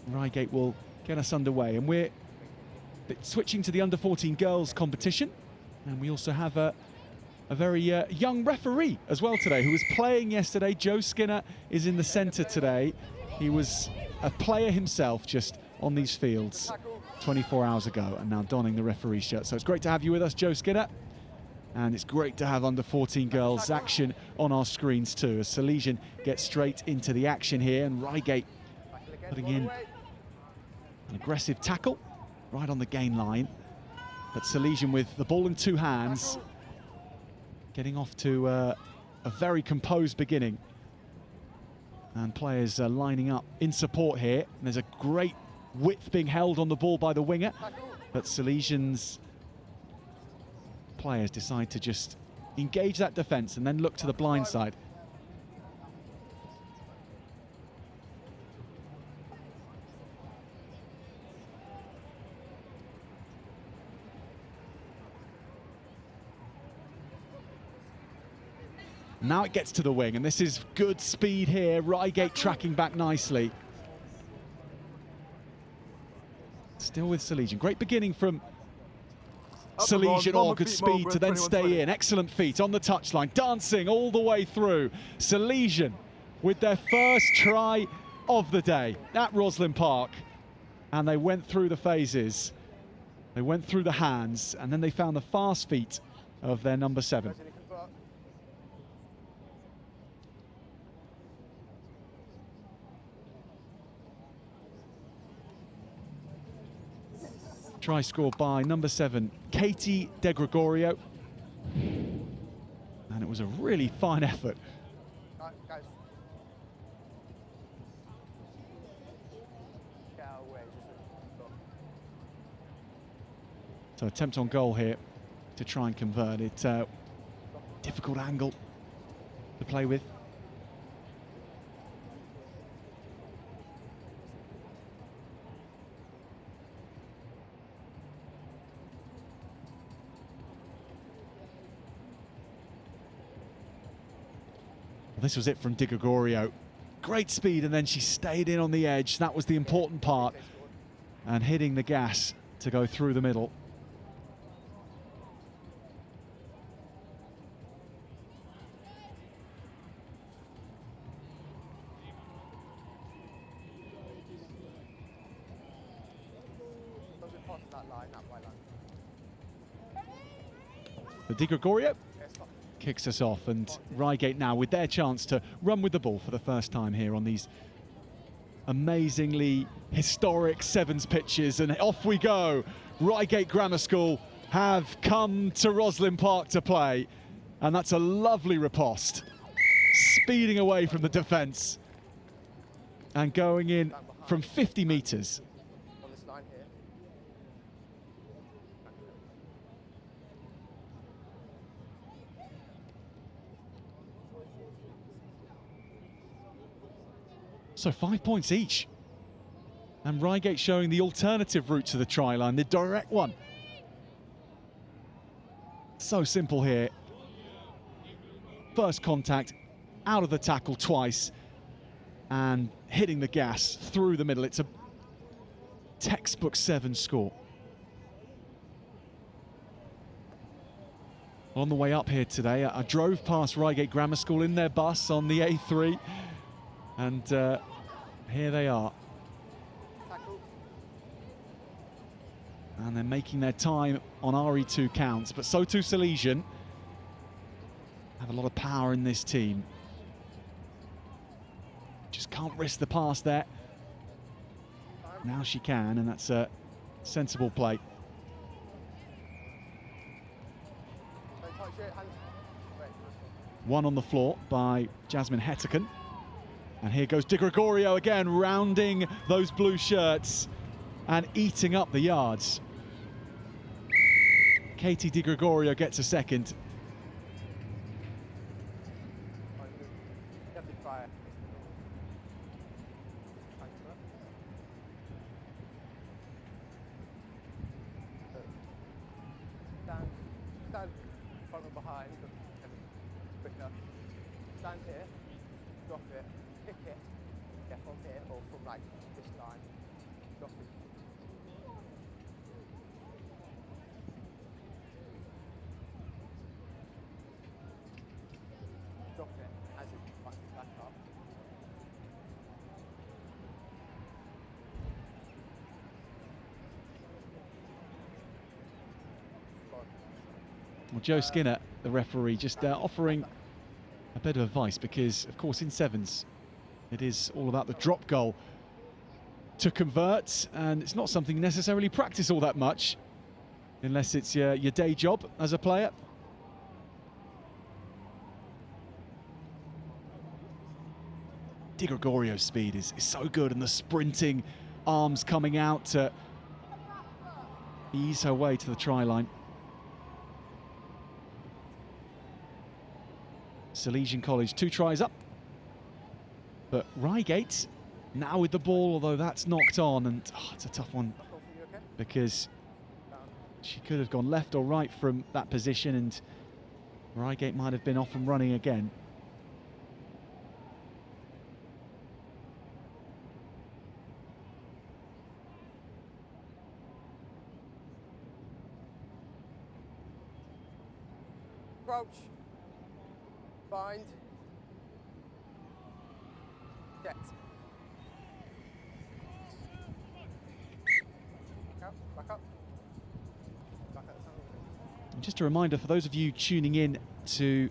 Reigate will get us underway, and we're switching to the under-14 girls competition, and we also have a very young referee as well today, who was playing yesterday. Joe Skinner is in the centre today. He was a player himself just on these fields 24 hours ago, and now donning the referee shirt. So it's great to have you with us, Joe Skinner. And it's great to have under-14 girls action on our screens too, as Salesian gets straight into the action here, and Reigate putting in an aggressive tackle right on the gain line. But Salesian with the ball in two hands, getting off to a very composed beginning. And players lining up in support here. And there's a great width being held on the ball by the winger, but Salesian's players decide to just engage that defence and then look to the blind side. Now it gets to the wing, and this is good speed here. Reigate tracking back nicely. Still with Salesian. Great beginning from Salesian. Oh, good speed to then stay in. Excellent feet on the touchline, dancing all the way through. Salesian with their first try of the day at ROSSLYN Park. And they went through the phases. They went through the hands, and then they found the fast feet of their number 7. Try scored by number 7, Katie De Gregorio. And it was a really fine effort. So attempt on goal here to try and convert it. Difficult angle to play with. Well, this was it from De Gregorio. Great speed, and then she stayed in on the edge. That was the important part. And hitting the gas to go through the middle. The De Gregorio kicks us off, and Reigate now with their chance to run with the ball for the first time here on these amazingly historic Sevens pitches, and off we go. Reigate Grammar School have come to ROSSLYN Park to play, and that's a lovely riposte. Speeding away from the defence and going in from 50 metres. So 5 points each. And Reigate showing the alternative route to the try line, the direct one. So simple here. First contact, out of the tackle twice, and hitting the gas through the middle. It's a textbook 7 score. On the way up here today, I drove past Reigate Grammar School in their bus on the A3. And here they are. And they're making their time on RE2 counts, but so too Salesian. Have a lot of power in this team. Just can't risk the pass there. Now she can, and that's a sensible play. One on the floor by Jasmine Hettican. And here goes De Gregorio again, rounding those blue shirts and eating up the yards. Katie De Gregorio gets a second. Stand front and behind, quicker. Stand here, drop it. Kick it, yeah, from here or from like this line, drop it. Drop it as it backs back up. Well, Joe Skinner, the referee, just offering a bit of advice, because of course in Sevens it is all about the drop goal to convert, and it's not something you necessarily practice all that much unless it's your day job as a player. De Gregorio's speed is so good, and the sprinting arms coming out to ease her way to the try line. Salesian College 2 tries up, but Reigate now with the ball, although that's knocked on, and it's a tough one because she could have gone left or right from that position, and Reigate might have been off and running again. Approach. Bind. Get. Back up, back up. Back up. And just a reminder for those of you tuning in to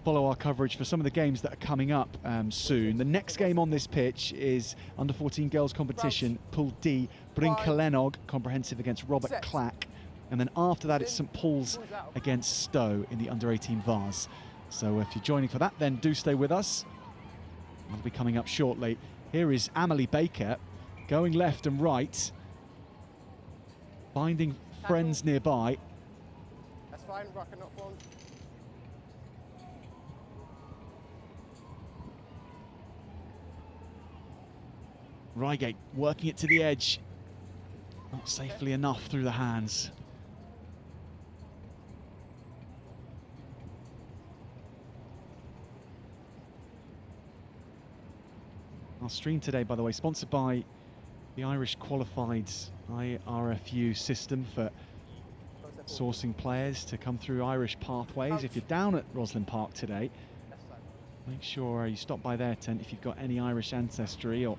follow our coverage for some of the games that are coming up soon. The next game on this pitch is under 14 girls competition, Pool D, Bryn Celynnog, comprehensive against Robert Clack. And then after that, it's St Paul's against Stowe in the under 18 Vase. So if you're joining for that, then do stay with us. That'll be coming up shortly. Here is Amelie Baker going left and right, finding friends nearby. That's fine, rocker not formed. Reigate working it to the edge. Not safely enough through the hands. Our stream today, by the way, sponsored by the Irish Qualified IRFU system for sourcing players to come through Irish pathways. If you're down at ROSSLYN Park today, make sure you stop by their tent if you've got any Irish ancestry or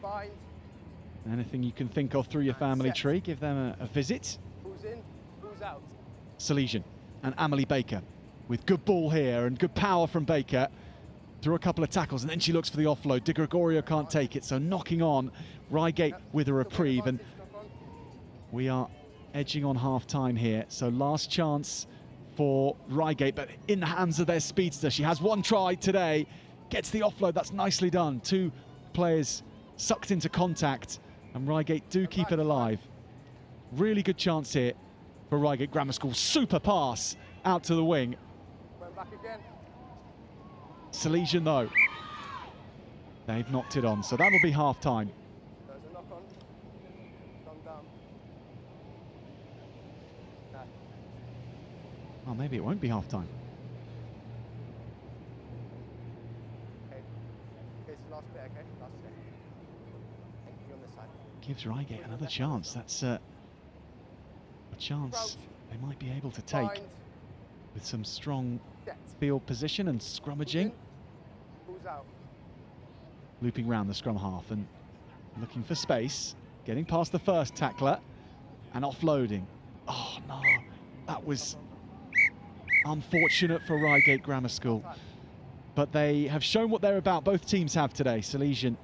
anything you can think of through your family tree. Give them a visit. Who's in? Who's out? Salesian and Amelie Baker with good ball here and good power from Baker. Through a couple of tackles, and then she looks for the offload. De Gregorio can't take it, so knocking on. Reigate with a reprieve, and we are edging on half-time here. So last chance for Reigate, but in the hands of their speedster. She has one try today, gets the offload. That's nicely done. Two players sucked into contact, and Reigate do keep it alive. Really good chance here for Reigate Grammar School. Super pass out to the wing. Went back again. Salesian though, they've knocked it on, so that'll be half-time. There's a knock on. Gone down. No. Well, maybe it won't be half-time. Okay. Here's the last bit, okay? Last bit. Thank you on this side. Gives Reigate another chance. That's a chance they might be able to take with some strong field position and scrummaging. Who's out? Looping round the scrum half and looking for space, getting past the first tackler and offloading. Oh no, that was unfortunate for Reigate Grammar School, but they have shown what they're about. Both teams have today. Salesian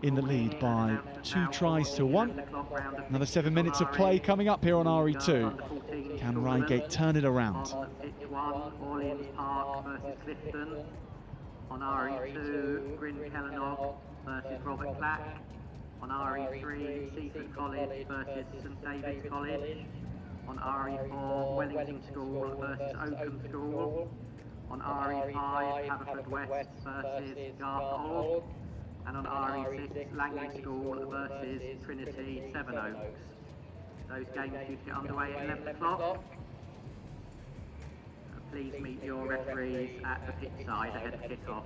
in the lead by 2 tries to 1. Another 7 minutes of play coming up here on RE2. Can Reigate turn it around? Orleans Park versus Clifton. On RE2, Bryn Celynnog versus Robert Clack. On RE3, Seaford College versus St David's College. On RE4, Wellington School versus Oakham School. On RE5, Haverfordwest versus Garth. And on RE6, Langley School versus Trinity Sevenoaks. Those games should get underway at 11 o'clock. Please meet your referees at the pitch side ahead of kick-off.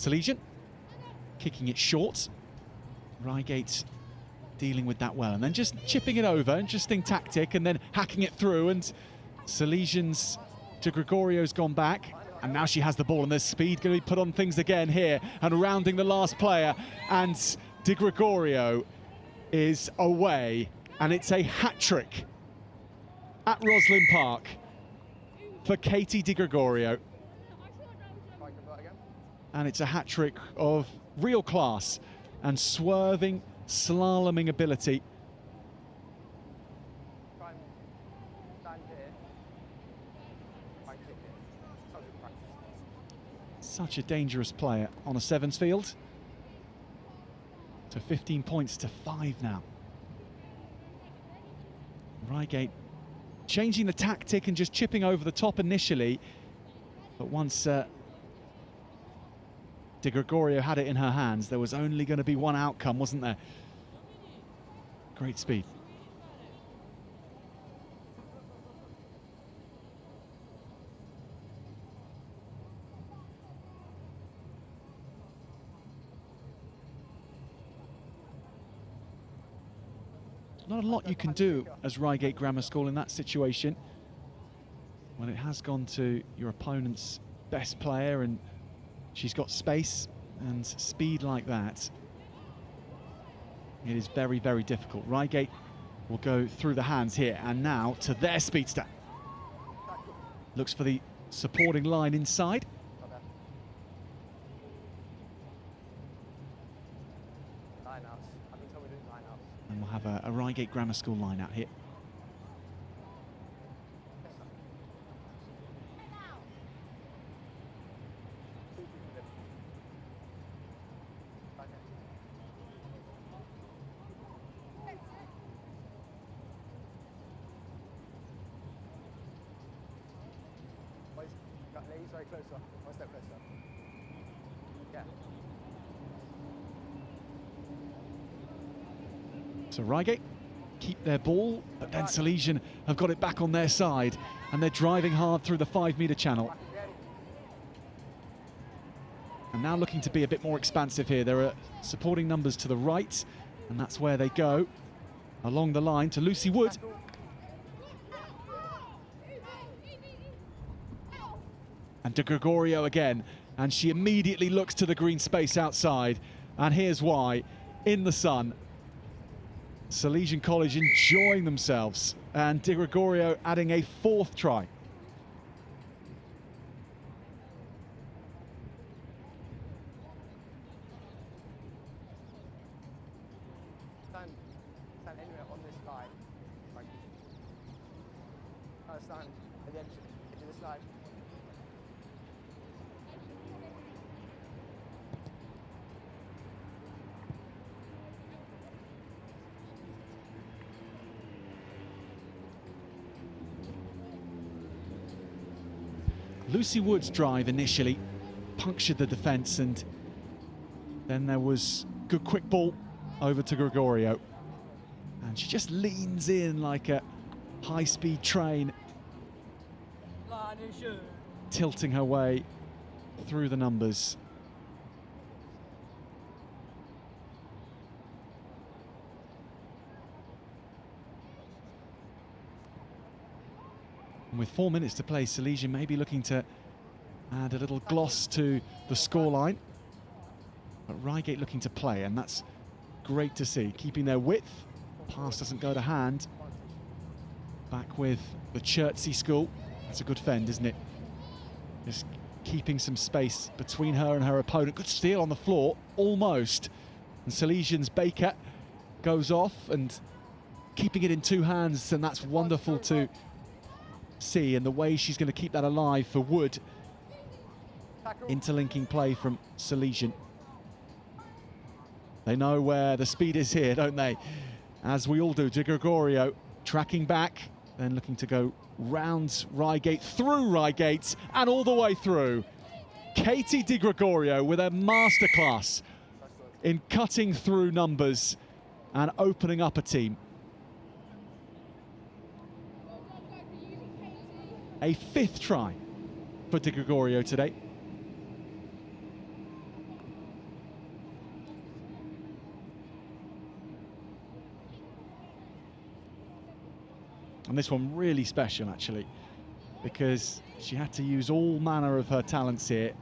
Salesian kicking it short. Reigate dealing with that well, and then just chipping it over. Interesting tactic, and then hacking it through. And Salesian's De Gregorio's gone back, and now she has the ball, and there's speed going to be put on things again here, and rounding the last player, and De Gregorio is away, and it's a hat-trick at ROSSLYN Park for Katie De Gregorio. And it's a hat-trick of real class and swerving, slaloming ability. Such a dangerous player on a sevens field. So 15 points to 5 now. Reigate changing the tactic and just chipping over the top initially, but once De Gregorio had it in her hands, there was only going to be one outcome, wasn't there? Great speed. Not a lot you can do as Reigate Grammar School in that situation, when it has gone to your opponent's best player and she's got space and speed like that. It is very, very difficult. Reigate will go through the hands here, and now to their speedster. Looks for the supporting line inside. And we'll have a Reigate Grammar School line out here. Very closer, one step closer. Yeah. So Reigate keep their ball, but then Salesian have got it back on their side, and they're driving hard through the 5-metre channel. And now looking to be a bit more expansive here. There are supporting numbers to the right, and that's where they go. Along the line to Lucy Wood. And De Gregorio again, and she immediately looks to the green space outside, and here's why. In the sun, Salesian College enjoying themselves, and De Gregorio adding a 4th try. Stand anywhere on this line. Stand at the edge of this line. Lucy Wood's drive initially punctured the defence, and then there was good quick ball over to Gregorio. And she just leans in like a high-speed train, tilting her way through the numbers. And with 4 minutes to play, Salesian may be looking to add a little gloss to the scoreline. But Reigate looking to play, and that's great to see. Keeping their width. Pass doesn't go to hand. Back with the Chertsey school. That's a good fend, isn't it? Just keeping some space between her and her opponent. Good steal on the floor, almost. And Salesian's Baker goes off and keeping it in 2 hands, and that's wonderful to see, and the way she's going to keep that alive for Wood. Interlinking play from Salesian. They know where the speed is here, don't they? As we all do. De Gregorio tracking back, then looking to go round Reigate, through Reigate, and all the way through. Katie De Gregorio with a masterclass in cutting through numbers and opening up a team. A 5th try for De Gregorio today. And this one really special, actually, because she had to use all manner of her talents here.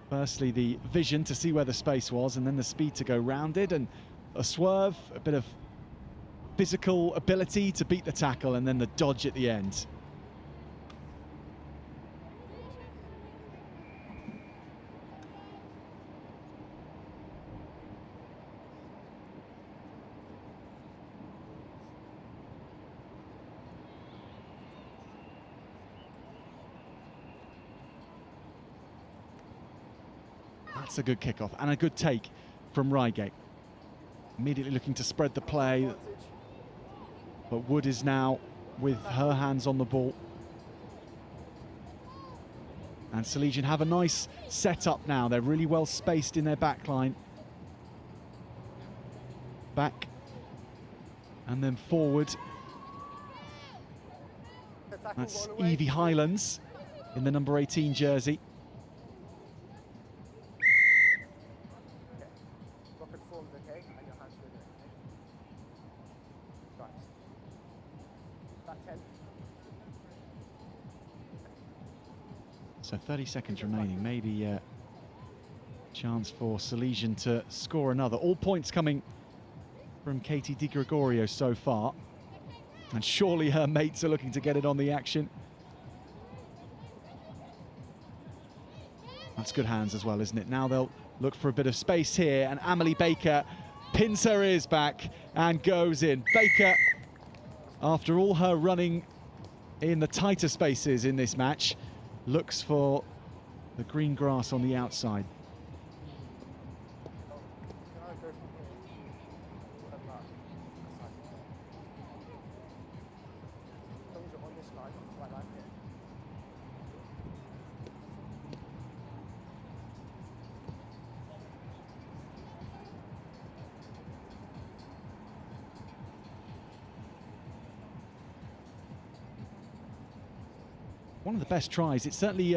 Firstly, the vision to see where the space was, and then the speed to go round it, and a swerve, a bit of physical ability to beat the tackle, and then the dodge at the end. That's a good kickoff and a good take from Reigate. Immediately looking to spread the play, but Wood is now with her hands on the ball. And Salesian have a nice setup now. They're really well spaced in their back line. Back and then forward. That's Evie Highlands in the number 18 jersey. So 30 seconds remaining, maybe a chance for Salesian to score another. All points coming from Katie Di Gregorio so far. And surely her mates are looking to get it on the action. That's good hands as well, isn't it? Now they'll look for a bit of space here, and Amelie Baker pins her ears back and goes in. Baker, after all her running in the tighter spaces in this match, looks for the green grass on the outside. One of the best tries. It's certainly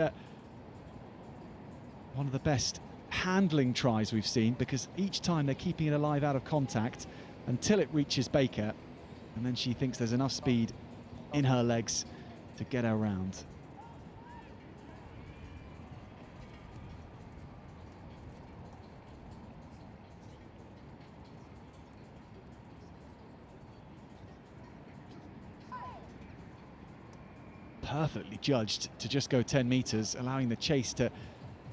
one of the best handling tries we've seen, because each time they're keeping it alive out of contact until it reaches Baker, and then she thinks there's enough speed in her legs to get her round. Perfectly judged to just go 10 metres, allowing the chase to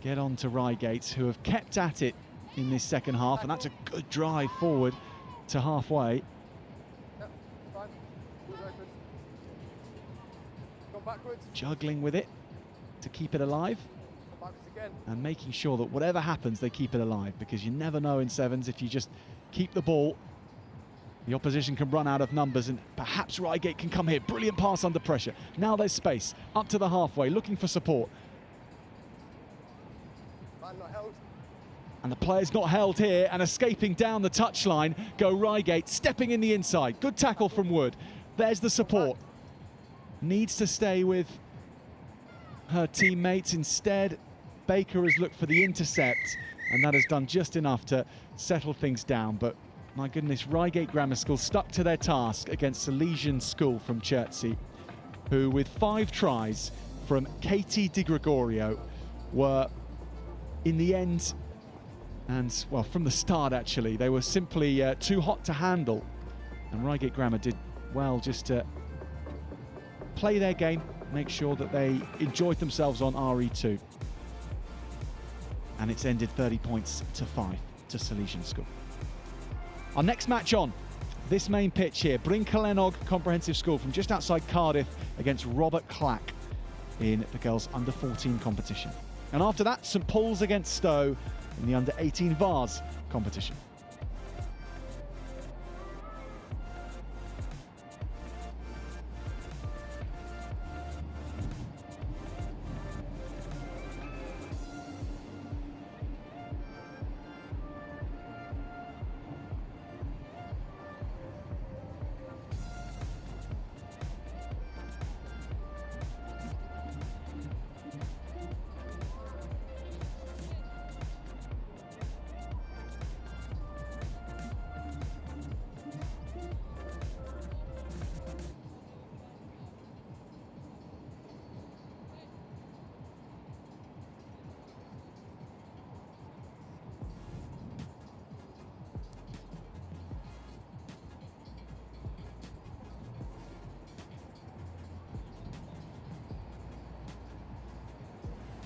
get on to Reigate, who have kept at it in this second half, and that's a good drive forward to halfway. Juggling with it to keep it alive, and making sure that whatever happens, they keep it alive, because you never know in sevens, if you just keep the ball, the opposition can run out of numbers, and perhaps Reigate can come here. Brilliant pass under pressure. Now there's space up to the halfway, looking for support. And the player's not held here, and escaping down the touchline go Reigate, stepping in the inside. Good tackle from Wood. There's the support. Needs to stay with her teammates. Instead, Baker has looked for the intercept, and that has done just enough to settle things down. But my goodness, Reigate Grammar School stuck to their task against Salesian School from Chertsey, who with 5 tries from Katie Di Gregorio were, in the end, and well, from the start actually, they were simply too hot to handle. And Reigate Grammar did well just to play their game, make sure that they enjoyed themselves on RE2. And it's ended 30 points to 5 to Salesian School. Our next match on this main pitch here, Bryn Celynnog Comprehensive School from just outside Cardiff against Robert Clack in the girls under 14 competition. And after that, St Paul's against Stowe in the under 18 Vase competition.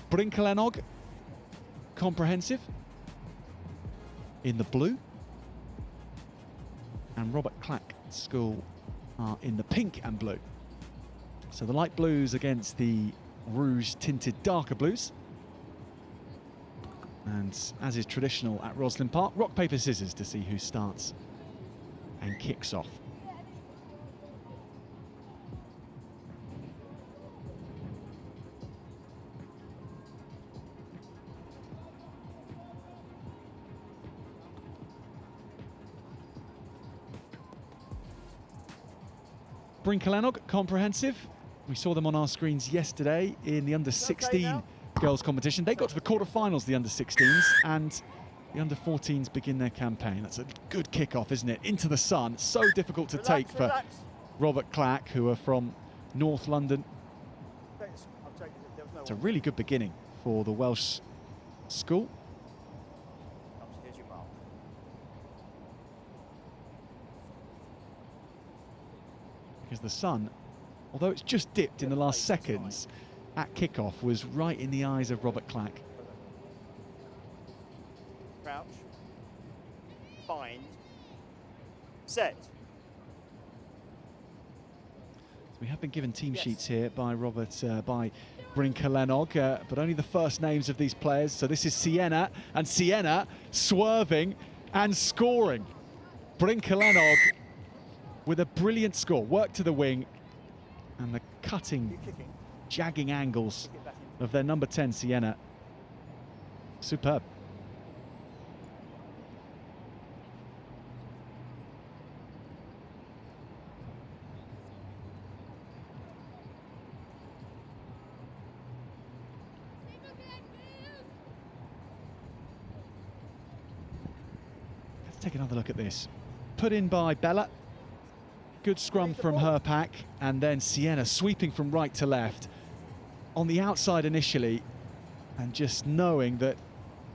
Bryn Celynnog, comprehensive, in the blue. And Robert Clack School are in the pink and blue. So the light blues against the rouge tinted darker blues. And as is traditional at ROSSLYN Park, rock, paper, scissors to see who starts and kicks off. Bryn Celynnog, comprehensive. We saw them on our screens yesterday in the under-16 girls competition. They got to the quarterfinals, the under-16s, and the under-14s begin their campaign. That's a good kickoff, isn't it? Into the sun. So difficult to take for Robert Clack, who are from North London. It's a really good beginning for the Welsh school. Because the sun, although it's just dipped in the last seconds, at kickoff was right in the eyes of Robert Clack. Crouch, bind, set. So we have been given team sheets here by by Bryn Celynnog, but only the first names of these players. So this is Sienna, and Sienna swerving and scoring. Bryn Celynnog with a brilliant score, work to the wing, and the cutting, jagging angles of their number 10, Sienna. Superb. Let's take another look at this. Put in by Bella. Good scrum from her pack, and then Sienna sweeping from right to left on the outside initially, and just knowing that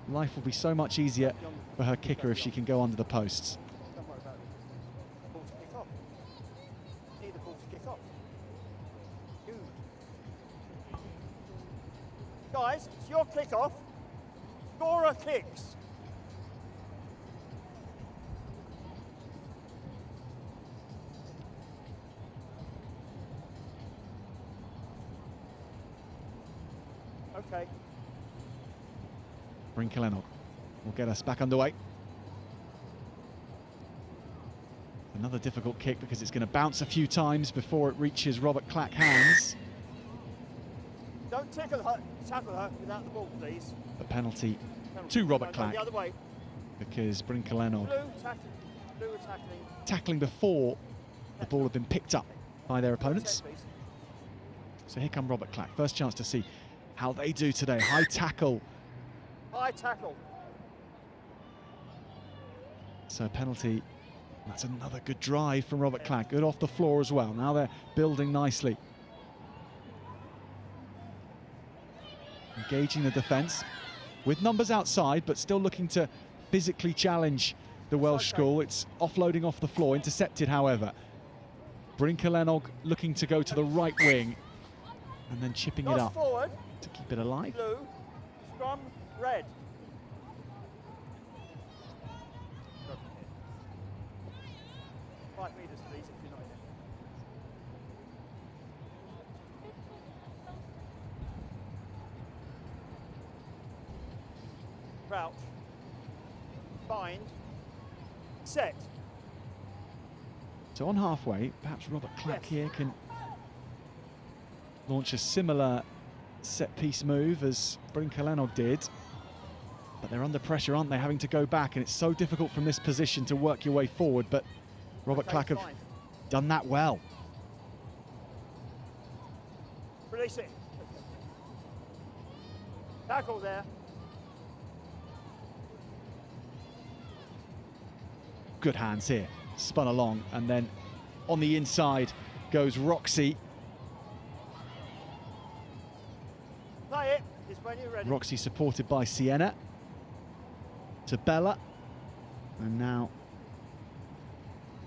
life will be so much easier for her kicker if she can go under the posts. Don't worry about it. Ball to kick off. Need the ball to kick off. Guys, it's your kick off. Scorer kicks. Okay. Bryn Celynnog will get us back underway. Another difficult kick because it's going to bounce a few times before it reaches Robert Clack hands. Don't tackle her without the ball, please. The penalty to Robert Clack, the other way. because Bryn Celynnog Blue tackling before the ball had been picked up by their opponents. So here come Robert Clack. First chance to see how they do today. High tackle. High tackle. So penalty. That's another good drive from Robert Clack. Good off the floor as well. Now they're building nicely. Engaging the defence with numbers outside, but still looking to physically challenge the Welsh school. It's offloading off the floor, intercepted however. Bryn Celynnog looking to go to the right wing and then chipping it up forward to keep it alive. Blue, scrum red. 5 metres, please, if you're not in. Crouch, bind, set. So on halfway, perhaps Robert Clack here can launch a similar set-piece move as Bryn Celynnog did. But they're under pressure, aren't they, having to go back, and it's so difficult from this position to work your way forward, but Robert Clack have done that well. Release it. Tackle there. Good hands here, spun along, and then on the inside goes Roxy. Play it, just when you're ready. Roxy supported by Sienna. To Bella, and now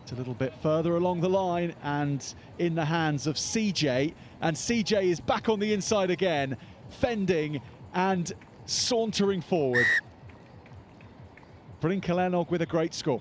it's a little bit further along the line and in the hands of CJ, and CJ is back on the inside again, fending and sauntering forward. Bryn Celynnog with a great score.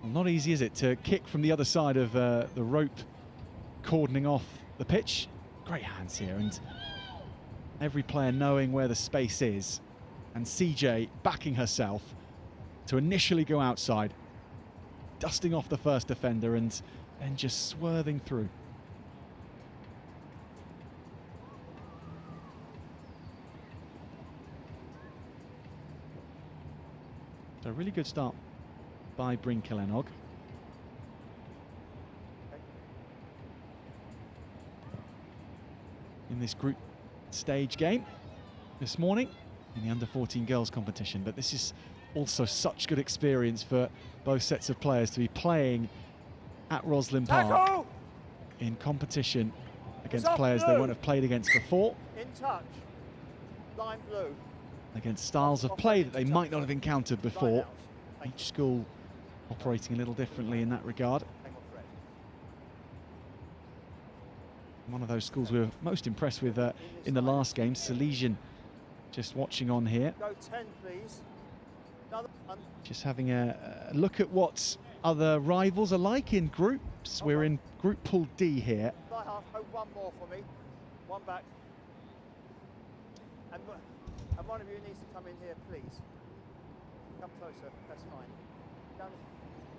Not easy, is it, to kick from the other side of the rope cordoning off the pitch. Great hands here, and every player knowing where the space is, and CJ backing herself to initially go outside, dusting off the first defender and then just swerving through. So a really good start by Bryn Celynnog. In this group stage game this morning in the under-14 girls competition, but this is also such good experience for both sets of players to be playing at ROSSLYN Park in competition against players they won't have played against before, In touch. Line blue. against styles of play that they might not have encountered before. Each school operating a little differently in that regard. One of those schools we were most impressed with in the last game, Salesian, just watching on here. Go 10, please. Just having a look at what other rivals are like in groups. We're in Group Pool D here. Fly half, hope one more for me. One back. And one of you needs to come in here, please. Come closer, that's fine. Down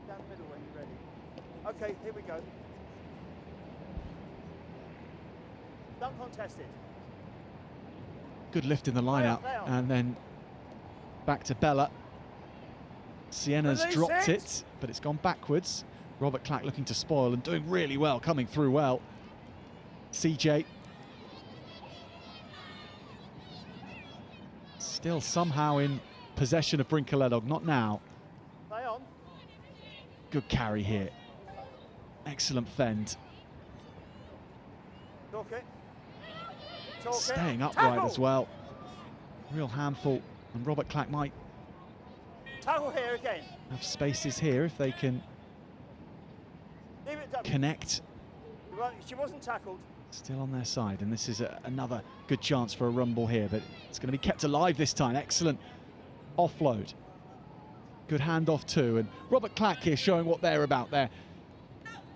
the middle when you're ready. Okay, here we go. Uncontested. Good lift in the line out, and then back to Bella. Sienna's dropped it, but it's gone backwards. Robert Clack looking to spoil and doing really well, coming through well. CJ. Still somehow in possession of Bryn Celynnog, not now. Play on. Good carry here. Excellent fend. Talk it. Staying upright as well. Real handful, and Robert Clack might tackle here again. Have spaces here if they can connect. She wasn't tackled. Still on their side, and this is another good chance for a rumble here, but it's going to be kept alive this time. Excellent offload. Good handoff too, and Robert Clack here showing what they're about. They're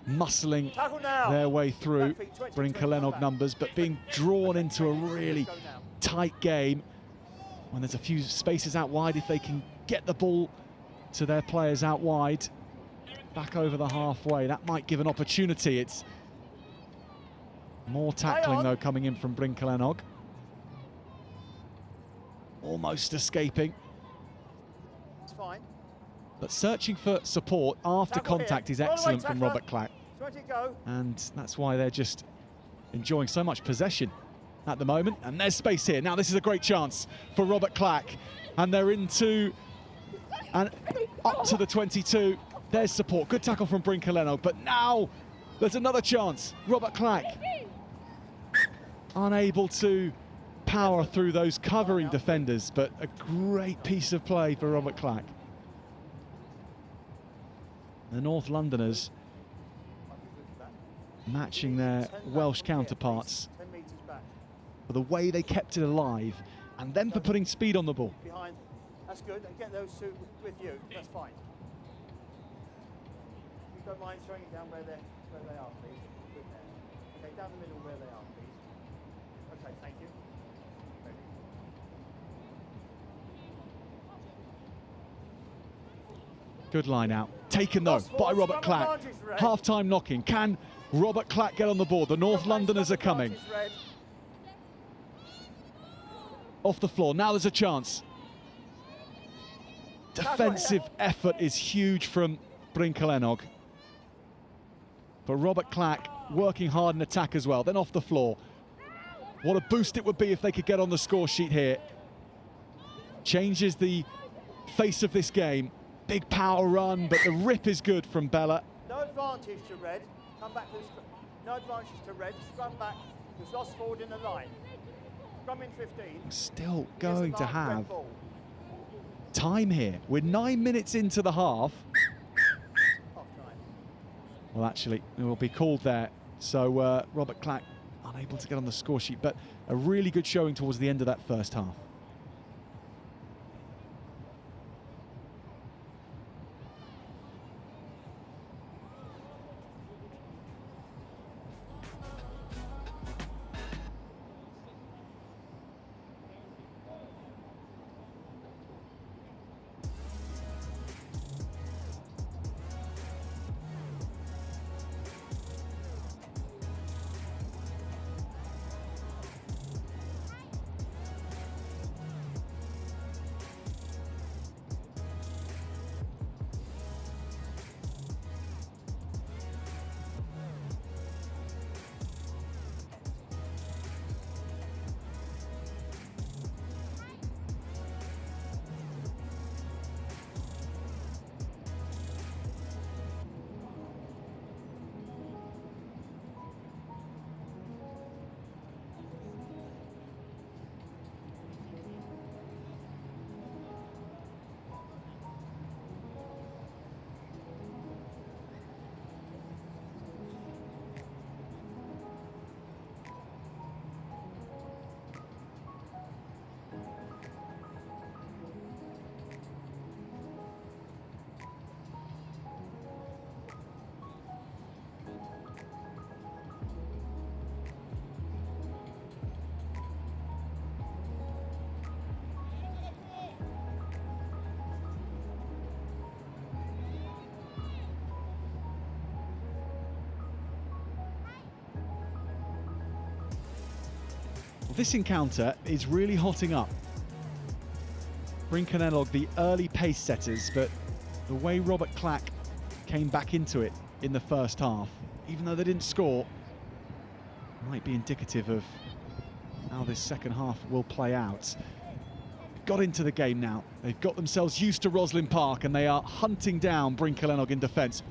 muscling their way through Bryn Celynnog numbers, but being drawn into a really tight game when there's a few spaces out wide. If they can get the ball to their players out wide, back over the halfway, that might give an opportunity. It's more tackling though coming in from Bryn Celynnog. Almost escaping. It's fine. But searching for support after contact is excellent from Robert Clack. And that's why they're just enjoying so much possession at the moment. And there's space here. Now this is a great chance for Robert Clack. And they're into and up to the 22. There's support. Good tackle from Bryn Celynnog. But now there's another chance. Robert Clack unable to power through those covering defenders, but a great piece of play for Robert Clack. The North Londoners matching their Welsh counterparts for the way they kept it alive, and then for putting speed on the ball. Behind, that's good, and get those two with you, that's fine. You don't mind throwing it down where they are, please. Good there. Okay, down the middle where they are, please. Okay, thank you. Good line out. Taken though by Robert Clack. Half-time knocking. Can Robert Clack get on the board? The North Londoners are coming. Off the floor. Now there's a chance. Defensive effort is huge from Bryn Celynnog. But Robert Clack working hard in attack as well. Then off the floor. What a boost it would be if they could get on the score sheet here. Changes the face of this game. Big power run, but the rip is good from Bella. No advantage to red. Come back to the scrum. No advantage to red. Scrum back. Who's lost forward in the line. Scrum in 15. Still going to Red have ball. time here. We're 9 minutes into the half. Half time. Well, actually, it will be called there. So Robert Clack unable to get on the score sheet, but a really good showing towards the end of that first half. This encounter is really hotting up. Bryn, Celynnog, the early pace setters, but the way Robert Clack came back into it in the first half, even though they didn't score, might be indicative of how this second half will play out. Got into the game now. They've got themselves used to ROSSLYN Park and they are hunting down Bryn, Celynnog in defence.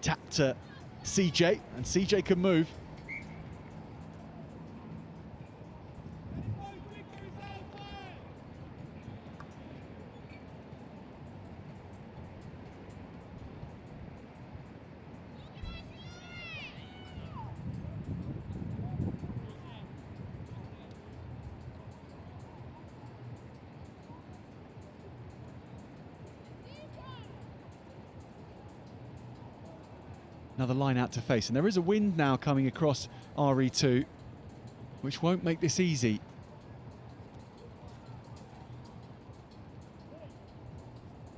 Tap to CJ, and CJ can move. Another line out to face, and there is a wind now coming across RE2, which won't make this easy.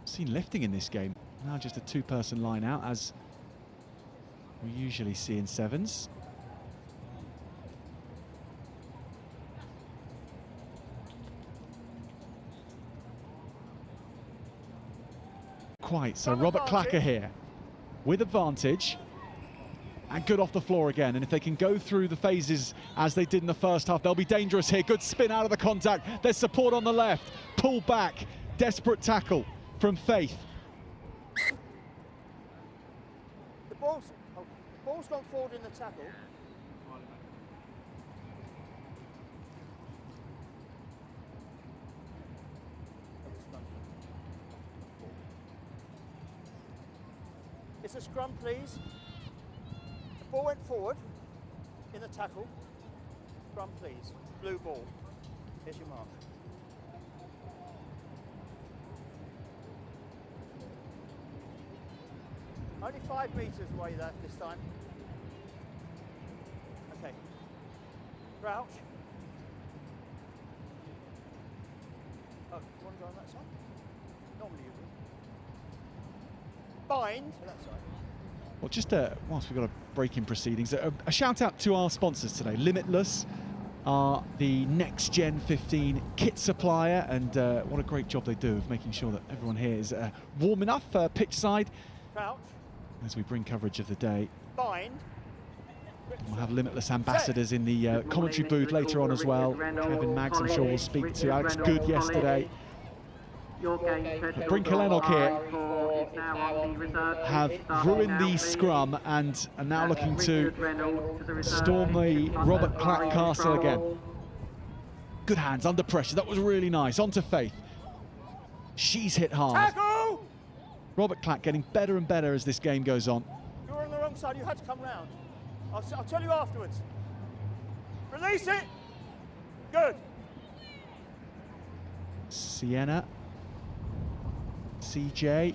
Seen lifting in this game. Now just a two-person line out, as we usually see in sevens. Quite, so Robert Clacker here with advantage. And good off the floor again, and if they can go through the phases as they did in the first half, they'll be dangerous here. Good spin out of the contact. There's support on the left. Pull back. Desperate tackle from Faith. The ball's gone forward in the tackle. It's a scrum, please. Ball went forward in the tackle. Scrum, please. Blue ball. Here's your mark. Only 5 metres away that this time. Okay. Crouch. Oh, you want to go on that side? Normally you would. Bind. To that side. Well, just whilst we've got a break in proceedings, a shout out to our sponsors today. Limitless are the Next Gen 15 kit supplier, and what a great job they do of making sure that everyone here is warm enough pitch side. Crouch. As we bring coverage of the day. Bind. We'll have limitless ambassadors in the commentary booth later on as well. Kevin Maggs, I'm sure, will speak to Alex Good yesterday. Bryn Celynnog here have ruined the scrum and are now looking to storm the Robert Clack castle again. Good hands under pressure, that was really nice. On to Faith. She's hit hard. Tackle! Robert Clack getting better and better as this game goes on. You were on the wrong side, you had to come round. I'll tell you afterwards. Release it! Good. Sienna. CJ.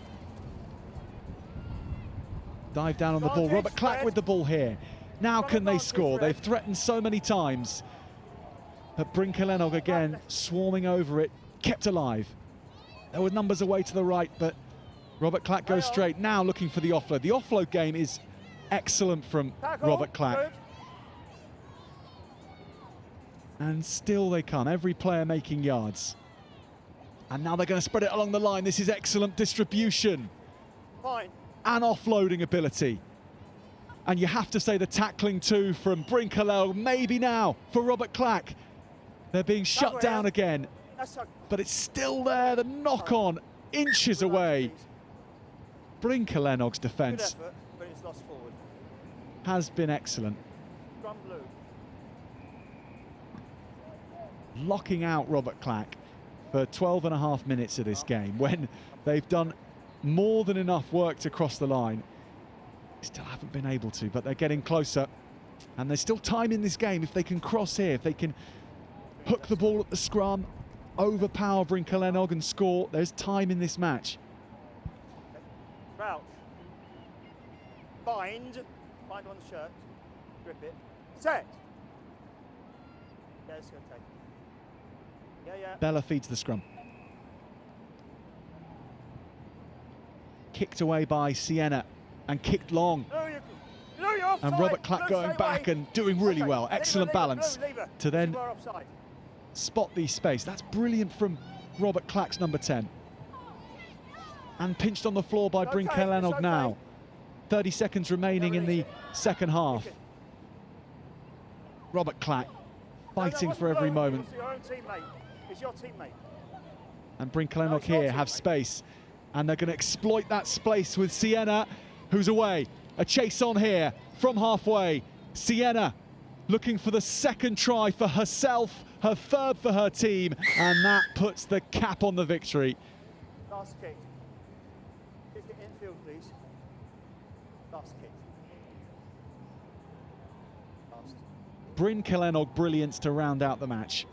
Dive down on the ball. Robert Clack with the ball here. Now can they score? They've threatened so many times. But Bryn Celynnog again swarming over it, kept alive. There were numbers away to the right, but Robert Clack goes straight. Now looking for the offload. The offload game is excellent from Robert Clack. And still they come. Every player making yards. And now they're going to spread it along the line. This is excellent distribution. Fine. And offloading ability. And you have to say the tackling too from Bryn Celynnog. Maybe now for Robert Clack. They're being shut down again. But it's still there. The knock-on inches away. Bryn Celynog's defence has been excellent. Locking out Robert Clack for 12.5 minutes of this game when they've done more than enough work to cross the line. Still haven't been able to, but they're getting closer. And there's still time in this game if they can cross here, if they can hook the ball at the scrum, overpower Bryn Celynnog and score. There's time in this match. Crouch. Bind on the shirt. Grip it. Set. Yeah, it's going to take it. Yeah. Bella feeds the scrum. Kicked away by Sienna and kicked long. And Robert Clack going back and doing really well. Excellent balance to then spot the space. That's brilliant from Robert Clack's number 10. And pinched on the floor by Bryn Celynnog now. 30 seconds remaining in the second half. Robert Clack fighting for every moment. It's your teammate. And Bryn Celynnog here have space. And they're going to exploit that space with Sienna, who's away. A chase on here from halfway. Sienna looking for the second try for herself, her third for her team, and that puts the cap on the victory. Last kick. Kick it infield, please. Last kick. Last. Bryn Celynnog brilliance to round out the match.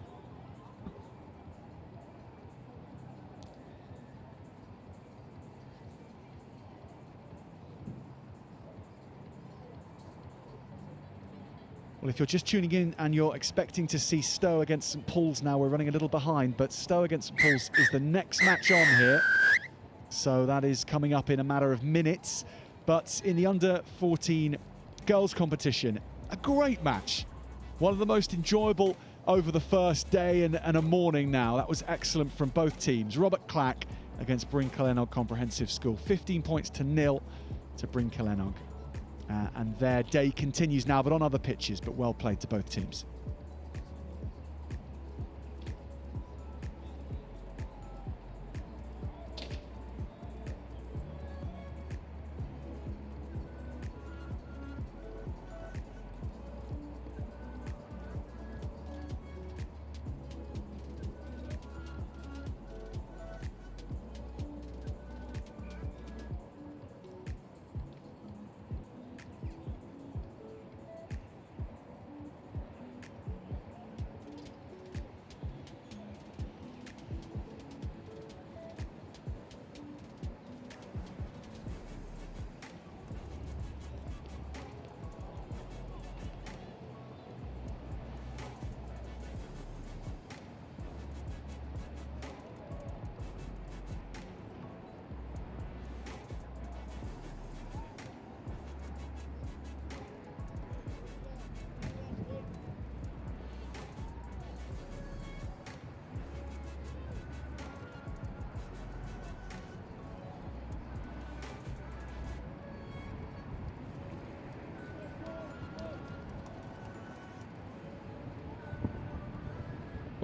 Well, if you're just tuning in and you're expecting to see Stowe against St Paul's now, we're running a little behind, but Stowe against St Paul's is the next match on here. So that is coming up in a matter of minutes. But in the under-14 girls competition, a great match. One of the most enjoyable over the first day and a morning now. That was excellent from both teams. Robert Clack against Bryn Celynnog Comprehensive School. 15 points to 0 to Bryn Celynnog. And their day continues now, but on other pitches, but well played to both teams.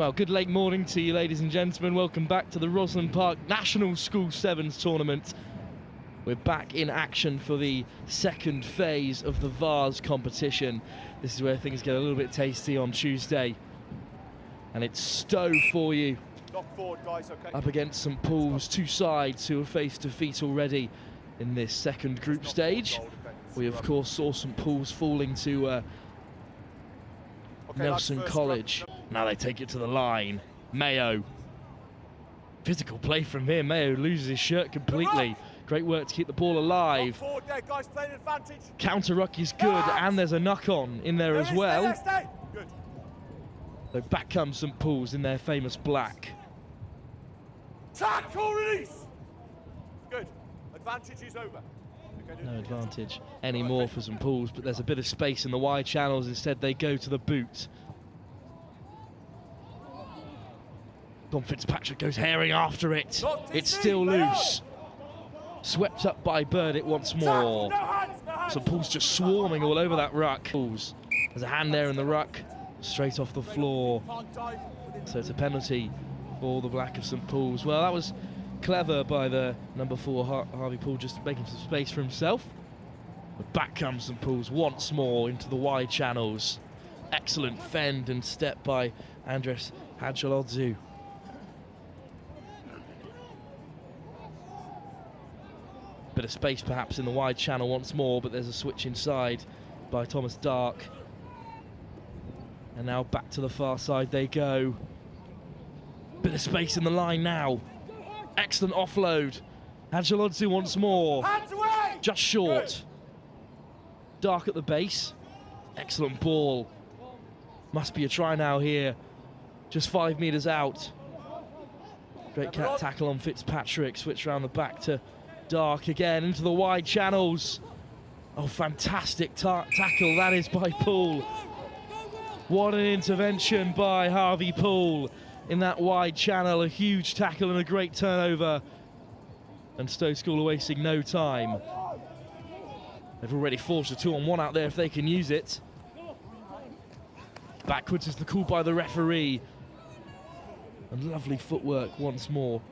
Well, good late morning to you, ladies and gentlemen. Welcome back to the ROSSLYN Park National School Sevens tournament. We're back in action for the second phase of the Vase competition. This is where things get a little bit tasty on Tuesday. And it's Stowe for you. Knock forward, guys, okay. Up against St Paul's, two sides who are face to feet already in this second group stage. We, of course, saw St Paul's falling to Nelson College. Now they take it to the line. Mayo. Physical play from here. Mayo loses his shirt completely. Great work to keep the ball alive. There, guys, playing advantage. Counter ruck is good, and there's a knock-on in there as well. Good. So back comes St Paul's in their famous black. Tackle release. Good. Advantage is over. No advantage anymore for St Paul's, but there's a bit of space in the wide channels. Instead, they go to the boot. Don Fitzpatrick goes herring after it. It's still loose. Swept up by Burdett once more. St Paul's just swarming all over that ruck. There's a hand there in the ruck, straight off the floor. So it's a penalty for the black of St Paul's. Well, that was clever by the number 4 Harvey Poole, just making some space for himself. But back comes St Paul's once more into the wide channels. Excellent fend and step by Andres Hadjalodzu. Bit of space perhaps in the wide channel once more, but there's a switch inside by Thomas Dark. And now back to the far side they go. Bit of space in the line now. Excellent offload. Hadjalodzu once more. Just short. Dark at the base. Excellent ball. Must be a try now here. Just 5 metres out. Great cat tackle on Fitzpatrick. Switch around the back to Dark again into the wide channels. Oh, fantastic tackle that is by Poole. What an intervention by Harvey Poole in that wide channel. A huge tackle and a great turnover. And Stowe School are wasting no time. They've already forced a 2-on-1 out there if they can use it. Backwards is the call by the referee. And lovely footwork once more.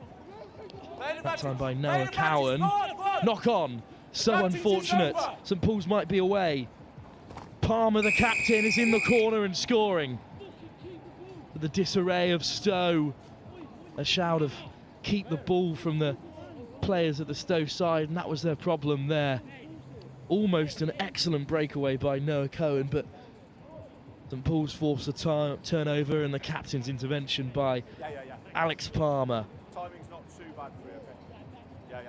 That time by Noah Cowan. Knock on. So unfortunate. St Paul's might be away. Palmer, the captain, is in the corner and scoring. But the disarray of Stowe. A shout of keep the ball from the players at the Stowe side, and that was their problem there. Almost an excellent breakaway by Noah Cowan, but St Paul's forced a turnover and the captain's intervention by Alex Palmer. Timing's not too bad for you, okay?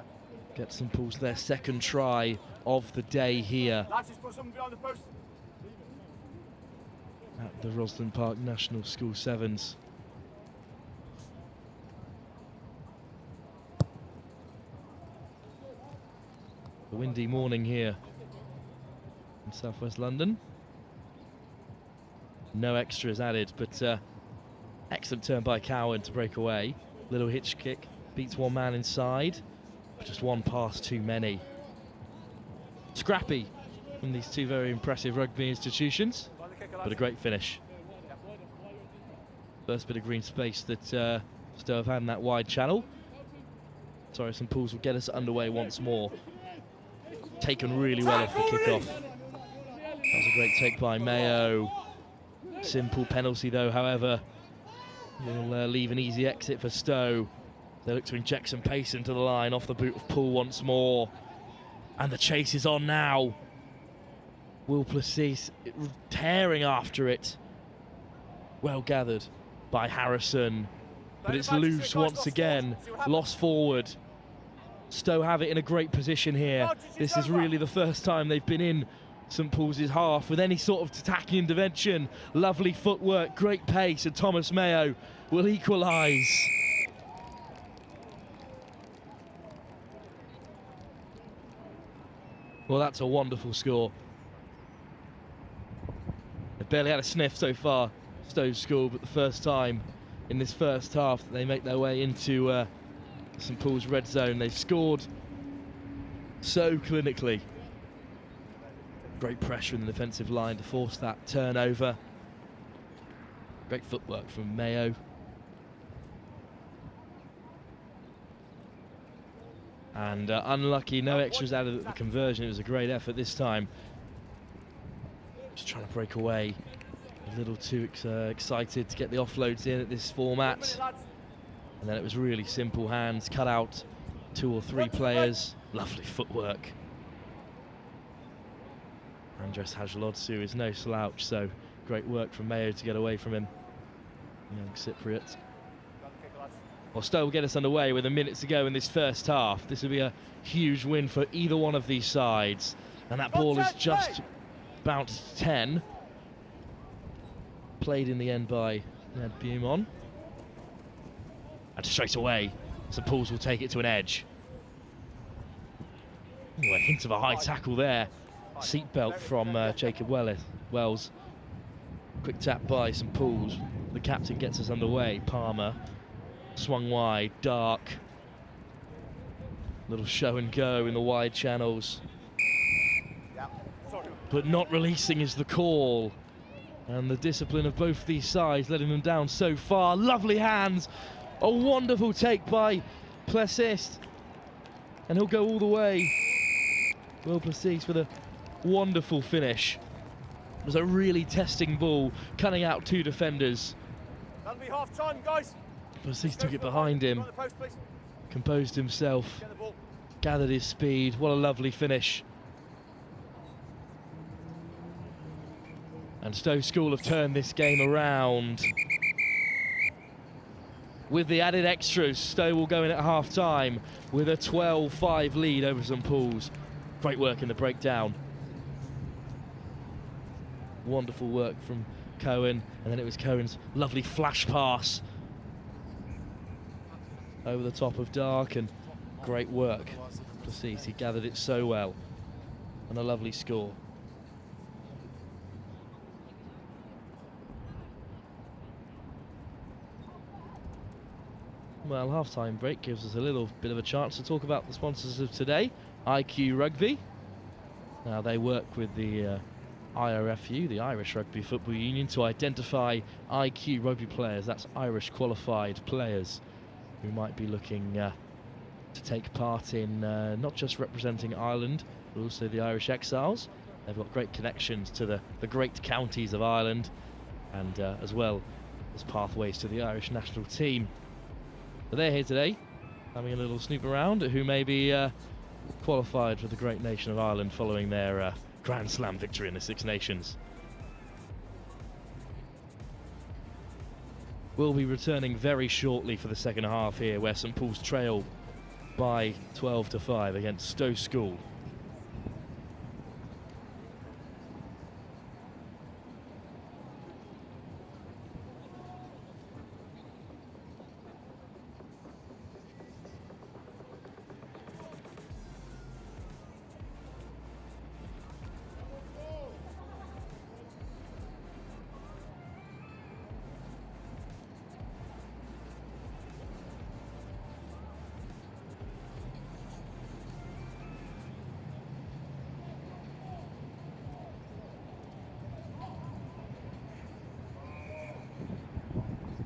Gets St Paul's their second try of the day here Lads, just put something behind the post. at the ROSSLYN Park National School Sevens. A windy morning here in southwest London. No extras added, but excellent turn by Cowan to break away. Little hitch kick, beats one man inside. Just one pass too many. Scrappy from these two very impressive rugby institutions, but a great finish. First bit of green space that Stowe have had in that wide channel. Sorry, St Paul's will get us underway once more. Taken really well off the kickoff. That was a great take by Mayo. Simple penalty though, however, will leave an easy exit for Stowe. They look to inject some pace into the line, off the boot of Poole once more. And the chase is on now. Will Plessis tearing after it. Well gathered by Harrison. But it's loose once again, lost forward. Stowe have it in a great position here. This is really the first time they've been in St Paul's half with any sort of attacking intervention. Lovely footwork, great pace, and Thomas Mayo will equalise. Well, that's a wonderful score. They've barely had a sniff so far, Stowe School, but the first time in this first half that they make their way into St Paul's red zone. They've scored so clinically. Great pressure in the defensive line to force that turnover. Great footwork from Mayo. And unlucky, no extras added at the conversion. It was a great effort this time. Just trying to break away. A little too excited to get the offloads in at this format. And then it was really simple hands, cut out 2 or 3 players. Lovely footwork. Andres Hajlodsu is no slouch, so great work from Mayo to get away from him. Young Cypriot. Well, Stowe will get us underway with a minute to go in this first half. This will be a huge win for either one of these sides. And that ball is just bounced 10. Played in the end by Ned Beaumont. And straight away, St Paul's will take it to an edge. Ooh, a hint of a high tackle there. Seatbelt from Jacob Wells. Quick tap by St Paul's. The captain gets us underway. Palmer swung wide, dark. Little show and go in the wide channels. But not releasing is the call. And the discipline of both these sides letting them down so far. Lovely hands. A wonderful take by Plessis. And he'll go all the way. Will Plessis with a wonderful finish. It was a really testing ball, cutting out 2 defenders. That'll be half time, guys. Plessis took it behind him, composed himself, gathered his speed. What a lovely finish. And Stowe School have turned this game around. With the added extras, Stowe will go in at half time with a 12-5 lead over St Paul's. Great work in the breakdown. Wonderful work from Cohen, and then it was Cohen's lovely flash pass over the top of Dark, and great work. Plessis, he gathered it so well, and a lovely score. Well, half-time break gives us a little bit of a chance to talk about the sponsors of today. IQ Rugby. Now they work with the IRFU, the Irish Rugby Football Union, to identify IQ rugby players. That's Irish qualified players who might be looking to take part in not just representing Ireland, but also the Irish Exiles. They've got great connections to the great counties of Ireland, and as well as pathways to the Irish national team. But they're here today, having a little snoop around at who may be qualified for the great nation of Ireland following their Grand Slam victory in the Six Nations. We'll be returning very shortly for the second half here, where St Paul's trail by 12-5 against Stowe School.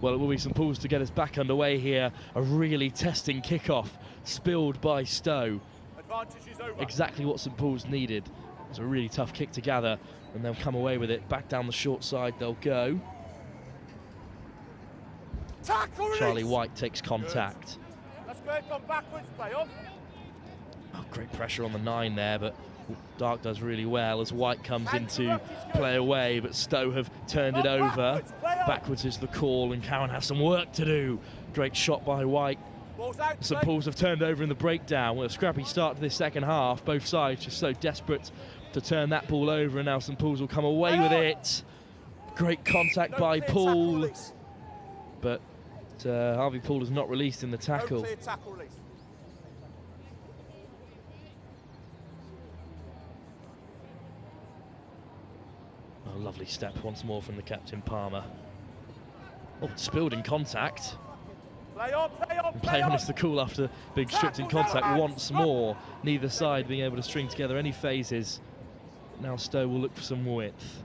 Well, it will be St Paul's to get us back underway here. A really testing kickoff spilled by Stowe. Exactly what St Paul's needed. It was a really tough kick to gather, and they'll come away with it. Back down the short side they'll go. Charlie White takes contact. That's great, gone backwards, play on. Oh, great pressure on the 9 there, but Dark does really well as White comes into play away, but Stowe have turned it over. Backwards is the call, and Cowan has some work to do. Great shot by White. St Paul's have turned over in the breakdown. Well, a scrappy start to this second half. Both sides just so desperate to turn that ball over, and now St Paul's will come away with it. Great contact by Poole, but Harvey Poole is not released in the tackle. Oh, lovely step once more from the captain, Palmer. Oh, spilled in contact. Play on is the call after being stripped in contact once more. Neither side being able to string together any phases. Now Stowe will look for some width.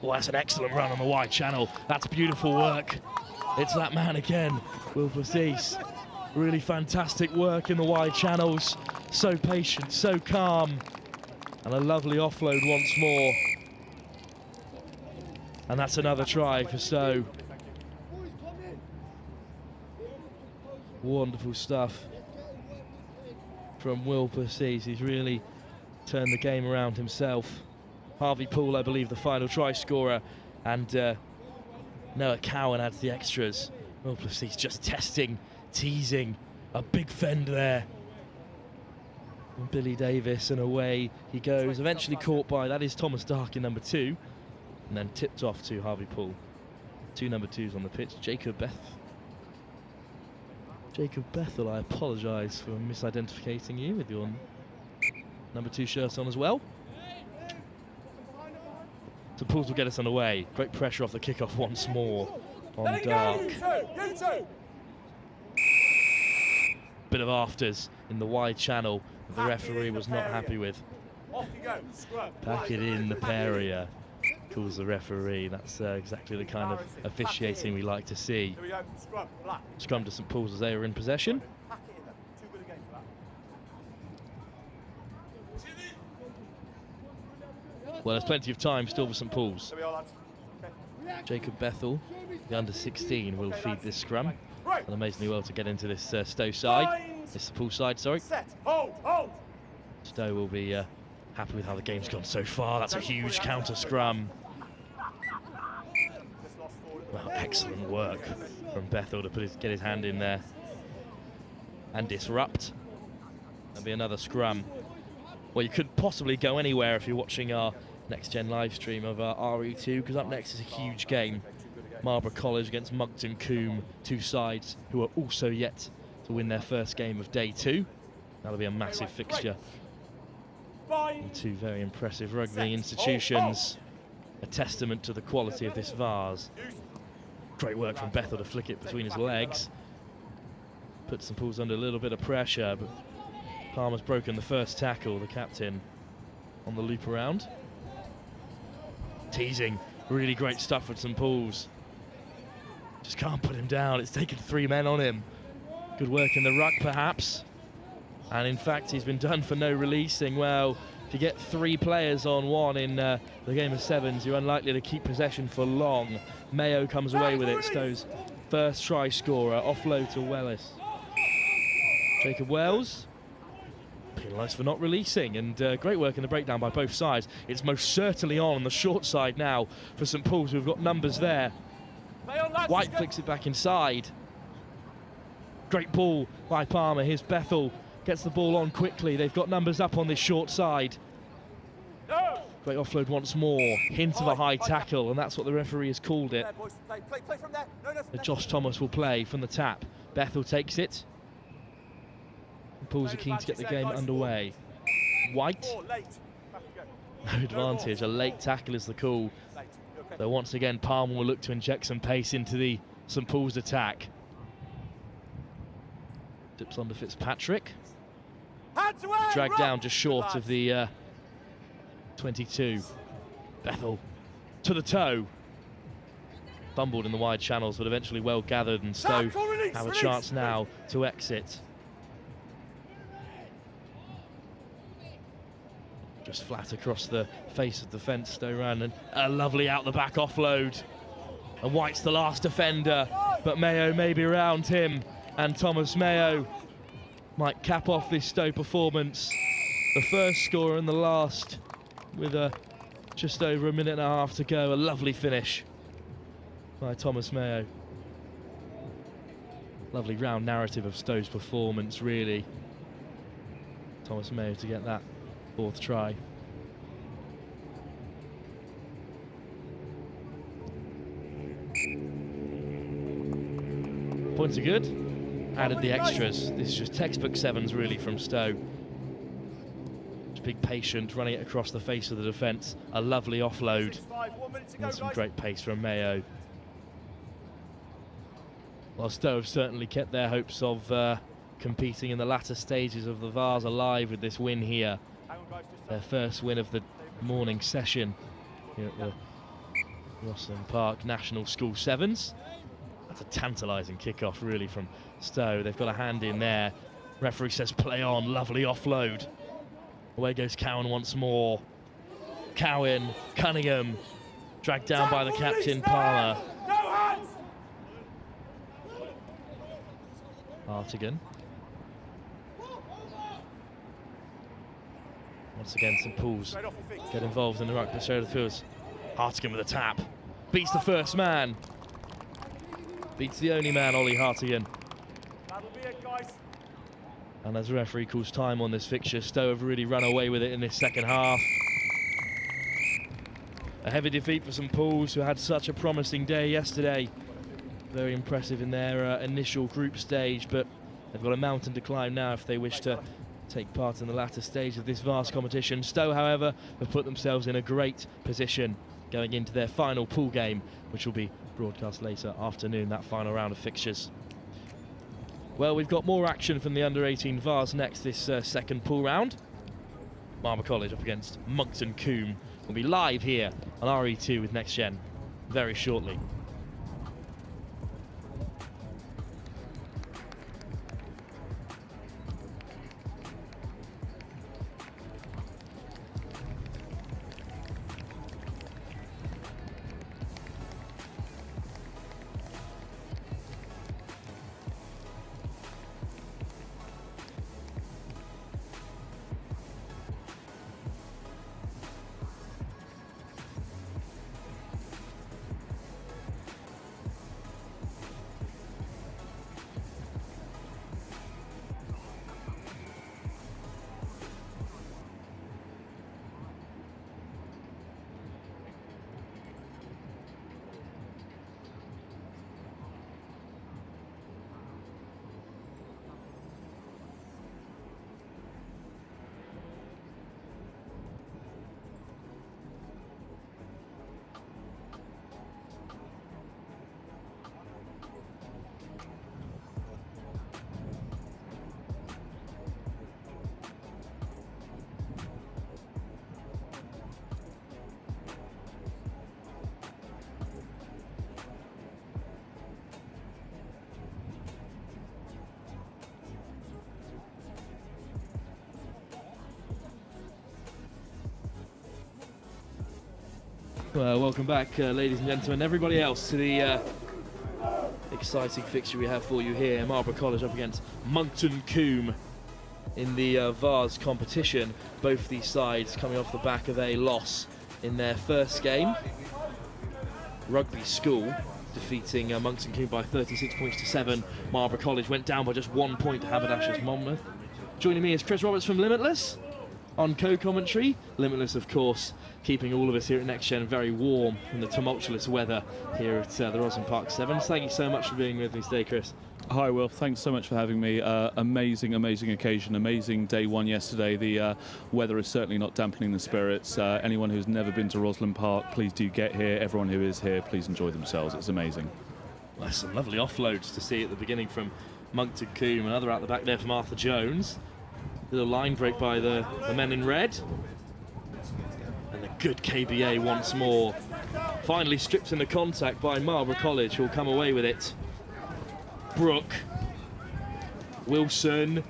Oh, that's an excellent run on the wide channel. That's beautiful work. It's that man again, Wellington. Really fantastic work in the wide channels. So patient, so calm. And a lovely offload once more. And that's another try for Stowe. Wonderful stuff from Wellington. He's really turned the game around himself. Harvey Poole, I believe, the final try scorer, and Noah Cowan adds the extras. Wellington just testing, teasing, a big fend there. And Billy Davis, and away he goes, eventually caught by, that is Thomas Dark in number 2, and then tipped off to Harvey Poole. 2 number 2s on the pitch. Jacob Bethel, I apologise for misidentificating you with your number 2 shirt on as well. So Pools will get us underway. Great pressure off the kickoff once more on Dark. Bit of afters in the wide channel that the referee was not happy with. Pack it in the area, calls the referee. That's exactly the kind of officiating we like to see. Scrum to St Paul's as they are in possession. Well, there's plenty of time still for St Paul's. Jacob Bethel, the under-16, will feed this scrum. And amazingly well to get into this Stowe side. This St Paul's side, sorry. Stowe will be happy with how the game's gone so far. That's a huge counter scrum. Well, excellent work from Bethel to get his hand in there and disrupt. There'll be another scrum. Well, you could possibly go anywhere if you're watching our Next Gen live stream of our RE2, because up next is a huge game. Marlborough College against Moncton Coombe, 2 sides who are also yet to win their first game of day 2. That'll be a massive fixture. And 2 very impressive rugby institutions. A testament to the quality of this Vase. Great work from Bethel to flick it between his legs. Puts St Paul's under a little bit of pressure, but Palmer's broken the first tackle, the captain, on the loop around. Teasing, really great stuff from St Paul's. Just can't put him down. It's taken 3 men on him. Good work in the ruck, perhaps. And in fact, he's been done for no releasing. Well, if you get 3 players on 1 in the game of 7s, you're unlikely to keep possession for long. Mayo comes away with it. Stowe's first try scorer. Offload to Wellis. Jacob Wells penalised for not releasing, and great work in the breakdown by both sides. It's most certainly on the short side now for St Paul's, who've got numbers there. White flicks it back inside. Great ball by Palmer. Here's Bethel, gets the ball on quickly. They've got numbers up on this short side. Great offload once more. Hint of a high tackle, and that's what the referee has called it. Josh Thomas will play from the tap. Bethel takes it. Pools are keen to get the game underway. White, no advantage. A late tackle is the call. So once again, Palmer will look to inject some pace into the St Paul's attack. Dips onto Fitzpatrick. Dragged down just short of the 22. Bethel to the toe. Bumbled in the wide channels, but eventually well gathered, and Stowe have a chance now to exit. Just flat across the face of the fence, Stowe ran, and a lovely out the back offload. And White's the last defender, but Mayo may be around him, and Thomas Mayo might cap off this Stowe performance. The first scorer and the last, with just over a minute and a half to go. A lovely finish by Thomas Mayo. Lovely round narrative of Stowe's performance, really. Thomas Mayo to get that 4th try. Points are good. Added the extras. This is just textbook 7s really from Stowe. Just big patient, running it across the face of the defence. A lovely offload. And some great pace from Mayo. Well, Stowe have certainly kept their hopes of competing in the latter stages of the Vase alive with this win here. Their first win of the morning session here at the ROSSLYN Park National School Sevens. That's a tantalising kick-off, really, from Stowe. They've got a hand in there. Referee says play on, lovely offload. Away goes Cowan once more. Cowan, Cunningham, dragged down by the captain, Palmer. Hartigan. Once again, St Paul's get involved in the ruck, straight of the fields. Hartigan with a tap. Beats the first man. Beats the only man, Ollie Hartigan. That'll be it, guys. And as the referee calls time on this fixture, Stowe have really run away with it in this second half. A heavy defeat for St Paul's, who had such a promising day yesterday. Very impressive in their initial group stage, but they've got a mountain to climb now if they wish to take part in the latter stage of this vast competition. Stowe, however, have put themselves in a great position going into their final pool game, which will be broadcast later afternoon, that final round of fixtures. Well, we've got more action from the under-18 Vase next this second pool round. Marlborough College up against Moncton Coombe. We'll be live here on RE2 with Next Gen very shortly. Well, welcome back, ladies and gentlemen, everybody else, to the exciting fixture we have for you here. Marlborough College up against Moncton Coombe in the Vase competition. Both these sides coming off the back of a loss in their first game. Rugby School defeating Moncton Coombe by 36 points to 7. Marlborough College went down by just 1 point to Haberdashers Monmouth. Joining me is Chris Roberts from Limitless on co-commentary. Limitless, of course, keeping all of us here at Next Gen very warm in the tumultuous weather here at the ROSSLYN Park Sevens. Thank you so much for being with me today, Chris. Hi, Will. Thanks so much for having me. Amazing occasion. Amazing day one yesterday. The weather is certainly not dampening the spirits. Anyone who's never been to ROSSLYN Park, please do get here. Everyone who is here, please enjoy themselves. It's amazing. Well, some lovely offloads to see at the beginning from Moncton Coombe. Another out the back there from Arthur Jones. Little line break by the men in red. And a good KBA once more. Finally stripped into contact by Marlborough College, who will come away with it. Brooke, Wilson,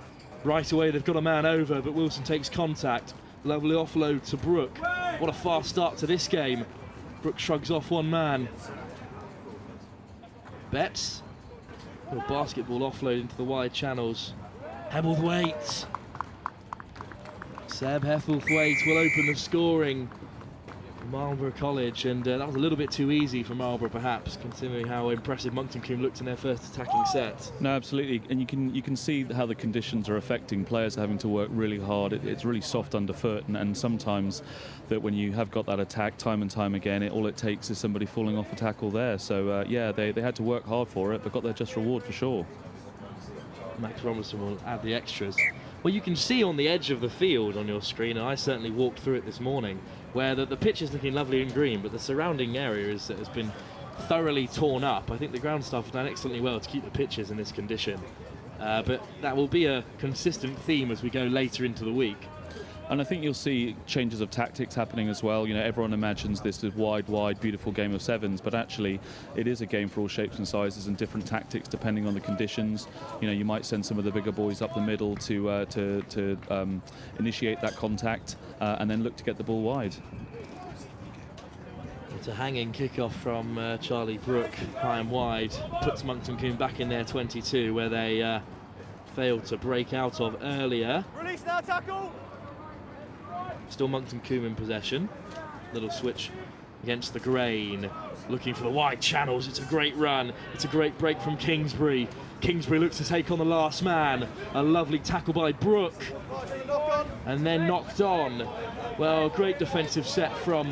right away they've got a man over, but Wilson takes contact. Lovely offload to Brooke. What a fast start to this game. Brooke shrugs off one man. Betts, a basketball offload into the wide channels. Hebblethwaite. Seb Heffelthwaite will open the scoring for Marlborough College, and that was a little bit too easy for Marlborough, perhaps, considering how impressive Moncton Coombe looked in their first attacking set. No, absolutely, and you can see how the conditions are affecting players having to work really hard. It's really soft underfoot, and sometimes that when you have got that attack time and time again, all it takes is somebody falling off a tackle there. So yeah, they had to work hard for it, but got their just reward for sure. Max Robinson will add the extras. Well, you can see on the edge of the field on your screen, and I certainly walked through it this morning, where the pitch is looking lovely and green, but the surrounding area has been thoroughly torn up. I think the ground staff have done excellently well to keep the pitches in this condition. But that will be a consistent theme as we go later into the week. And I think you'll see changes of tactics happening as well. You know, everyone imagines this is wide, beautiful game of sevens, but actually it is a game for all shapes and sizes and different tactics depending on the conditions. You know, you might send some of the bigger boys up the middle to initiate that contact and then look to get the ball wide. It's a hanging kickoff from Charlie Brook, high and wide, puts Moncton Coombe back in their 22 where they failed to break out of earlier. Release now, tackle! Still Moncton Coombe in possession. Little switch against the grain, looking for the wide channels. It's a great run. It's a great break from Kingsbury. Kingsbury looks to take on the last man. A lovely tackle by Brook. And then knocked on. Well, great defensive set from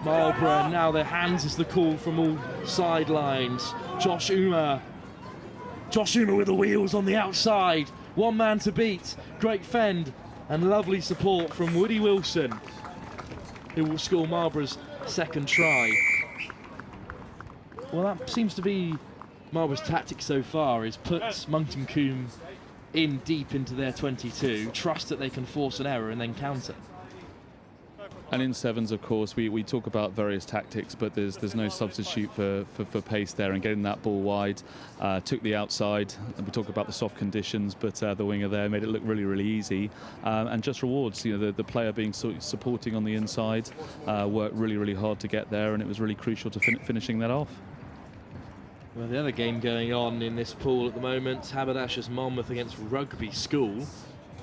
Marlborough, and now their hands is the call from all sidelines. Josh Uma with the wheels on the outside. One man to beat. Great fend and lovely support from Woody Wilson, who will score Marlborough's second try. Well, that seems to be Marlborough's tactic so far, is put Moncton Coombe in deep into their 22, trust that they can force an error and then counter. And in sevens, of course, we talk about various tactics, but there's no substitute for pace there, and getting that ball wide. Took the outside, and we talk about the soft conditions, but the winger there made it look really easy, and just rewards, you know, the player being supporting on the inside, worked really hard to get there, and it was really crucial to finishing that off. Well, the other game going on in this pool at the moment, Haberdashers Monmouth against Rugby School.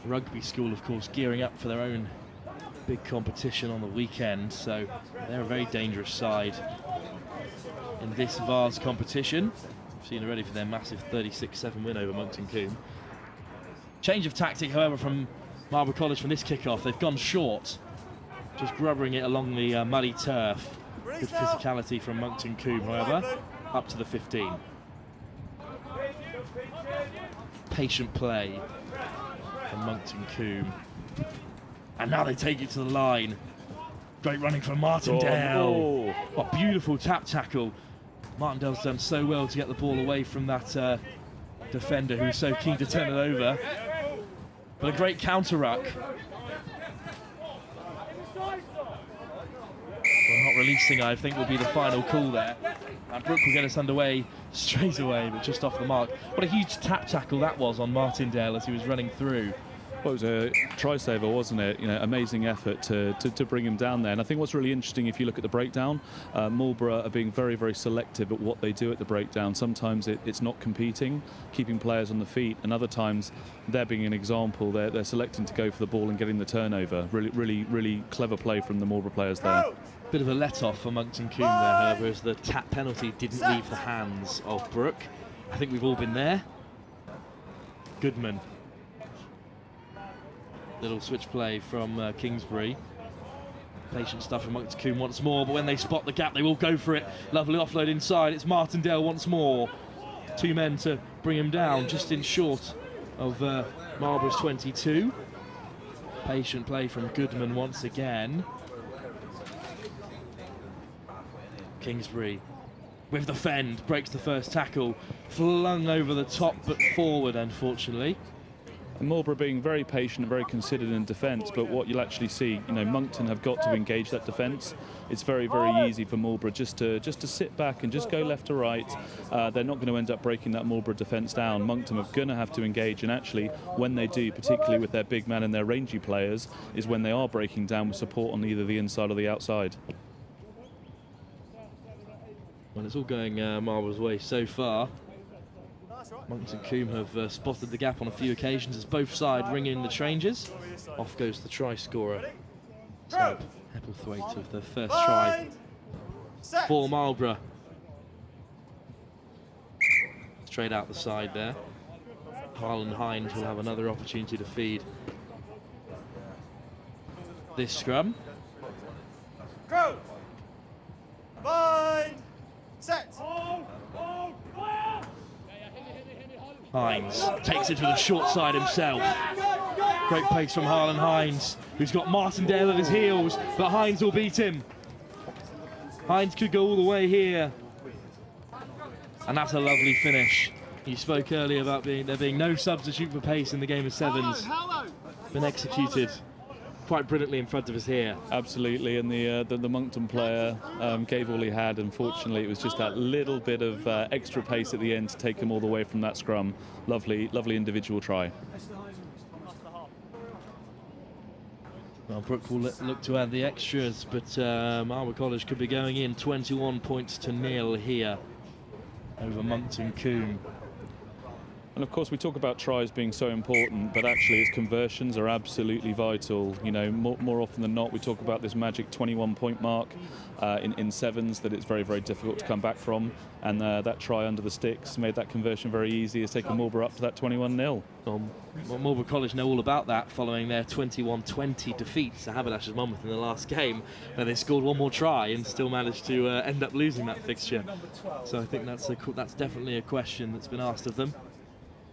Rugby School, of course, gearing up for their own big competition on the weekend, so they're a very dangerous side in this Vase competition. We've seen already for their massive 36-7 win over Moncton Coombe. Change of tactic, however, from Marlborough College from this kickoff. They've gone short, just grubbering it along the muddy turf. Good physicality from Moncton Coombe, however, up to the 15. Patient play from Moncton Coombe. And now they take it to the line. Great running from Martindale. Oh, a beautiful tap tackle. Martindale's done so well to get the ball away from that defender who's so keen to turn it over. But a great counter ruck. Well, not releasing, I think, will be the final call there. And Brook will get us underway straight away, but just off the mark. What a huge tap tackle that was on Martindale as he was running through. Well, it was a try saver, wasn't it? You know, amazing effort to bring him down there. And I think what's really interesting, if you look at the breakdown, Marlborough are being very selective at what they do at the breakdown. Sometimes it's not competing, keeping players on the feet, and other times they're being an example. They're selecting to go for the ball and getting the turnover. Really clever play from the Marlborough players there. Bit of a let-off for Moncton Coombe there, however, as the tap penalty didn't leave the hands of Brook. I think we've all been there. Goodman. Little switch play from Kingsbury. Patient stuff from Moncton Coombe once more, but when they spot the gap, they will go for it. Lovely offload inside. It's Martindale once more. Two men to bring him down, just in short of Marlborough's 22. Patient play from Goodman once again. Kingsbury with the fend, breaks the first tackle, flung over the top but forward, unfortunately. And Marlborough being very patient and very considered in defence, but what you'll actually see, you know, Moncton have got to engage that defence. It's very easy for Marlborough just to sit back and just go left to right. They're not going to end up breaking that Marlborough defence down. Moncton are going to have to engage, and actually when they do, particularly with their big man and their rangy players, is when they are breaking down with support on either the inside or the outside. Well, it's all going Marlborough's way so far. Moncton Coombe have spotted the gap on a few occasions as both sides ring in the changes. Off goes the try scorer. So Hepplethwaite with the first try for Marlborough. Straight out the side there. Harlan Hines will have another opportunity to feed this scrum. Go! Bind! Set! Hines takes it to the short side himself. Great pace from Harlan Hines, who's got Martindale at his heels, but Hines will beat him. Hines could go all the way here. And that's a lovely finish. You spoke earlier about there being no substitute for pace in the game of sevens. Been executed. quite brilliantly in front of us here. Absolutely, and the Moncton player gave all he had. Unfortunately, it was just that little bit of extra pace at the end to take him all the way from that scrum. Lovely individual try. Well, Brook will look to add the extras, but Marlborough College could be going in 21 points to 0 here over Moncton Coombe. And of course, we talk about tries being so important, but actually its conversions are absolutely vital. You know, more often than not, we talk about this magic 21-point mark in sevens that it's very, very difficult to come back from. And that try under the sticks made that conversion very easy. It's taken Marlborough up to that 21-0. Well, Marlborough College know all about that following their 21-20 defeat to Haberdashers Monmouth in the last game, where they scored one more try and still managed to end up losing that fixture. So I think that's definitely a question that's been asked of them.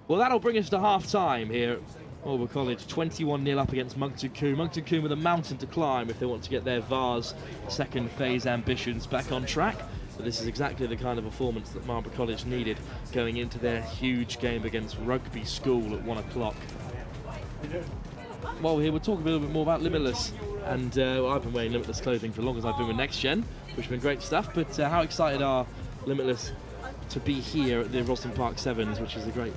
Well, that'll bring us to half-time here at Marlborough College. 21-0 up against Moncton Coombe. Moncton Coombe with a mountain to climb if they want to get their Vase second phase ambitions back on track. But this is exactly the kind of performance that Marlborough College needed going into their huge game against Rugby School at 1 o'clock. While we're here, we'll talk a little bit more about Limitless. And I've been wearing Limitless clothing for as long as I've been with Next Gen, which has been great stuff. But how excited are Limitless to be here at the ROSSLYN Park Sevens, which is a great...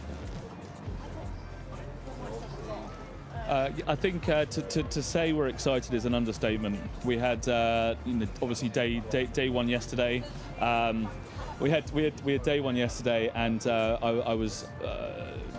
I think to say we're excited is an understatement. We had obviously day one yesterday. We had day one yesterday, and I was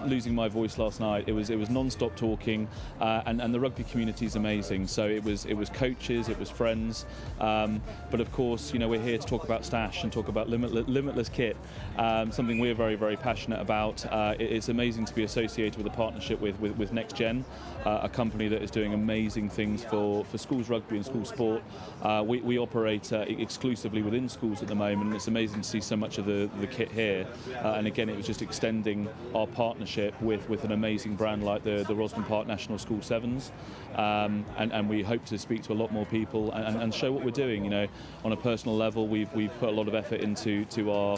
losing my voice last night. It was non-stop talking, and the rugby community is amazing. So it was coaches, it was friends, but of course, you know, we're here to talk about Stash and talk about limitless kit, something we're very, very passionate about. It's amazing to be associated with a partnership with Next Gen, a company that is doing amazing things for schools rugby and school sport. We operate exclusively within schools at the moment, and it's amazing to see so much of the kit here. And again, it was just extending our partnership with an amazing brand like the ROSSLYN Park National School Sevens, and we hope to speak to a lot more people and show what we're doing. You know, on a personal level, we've put a lot of effort into our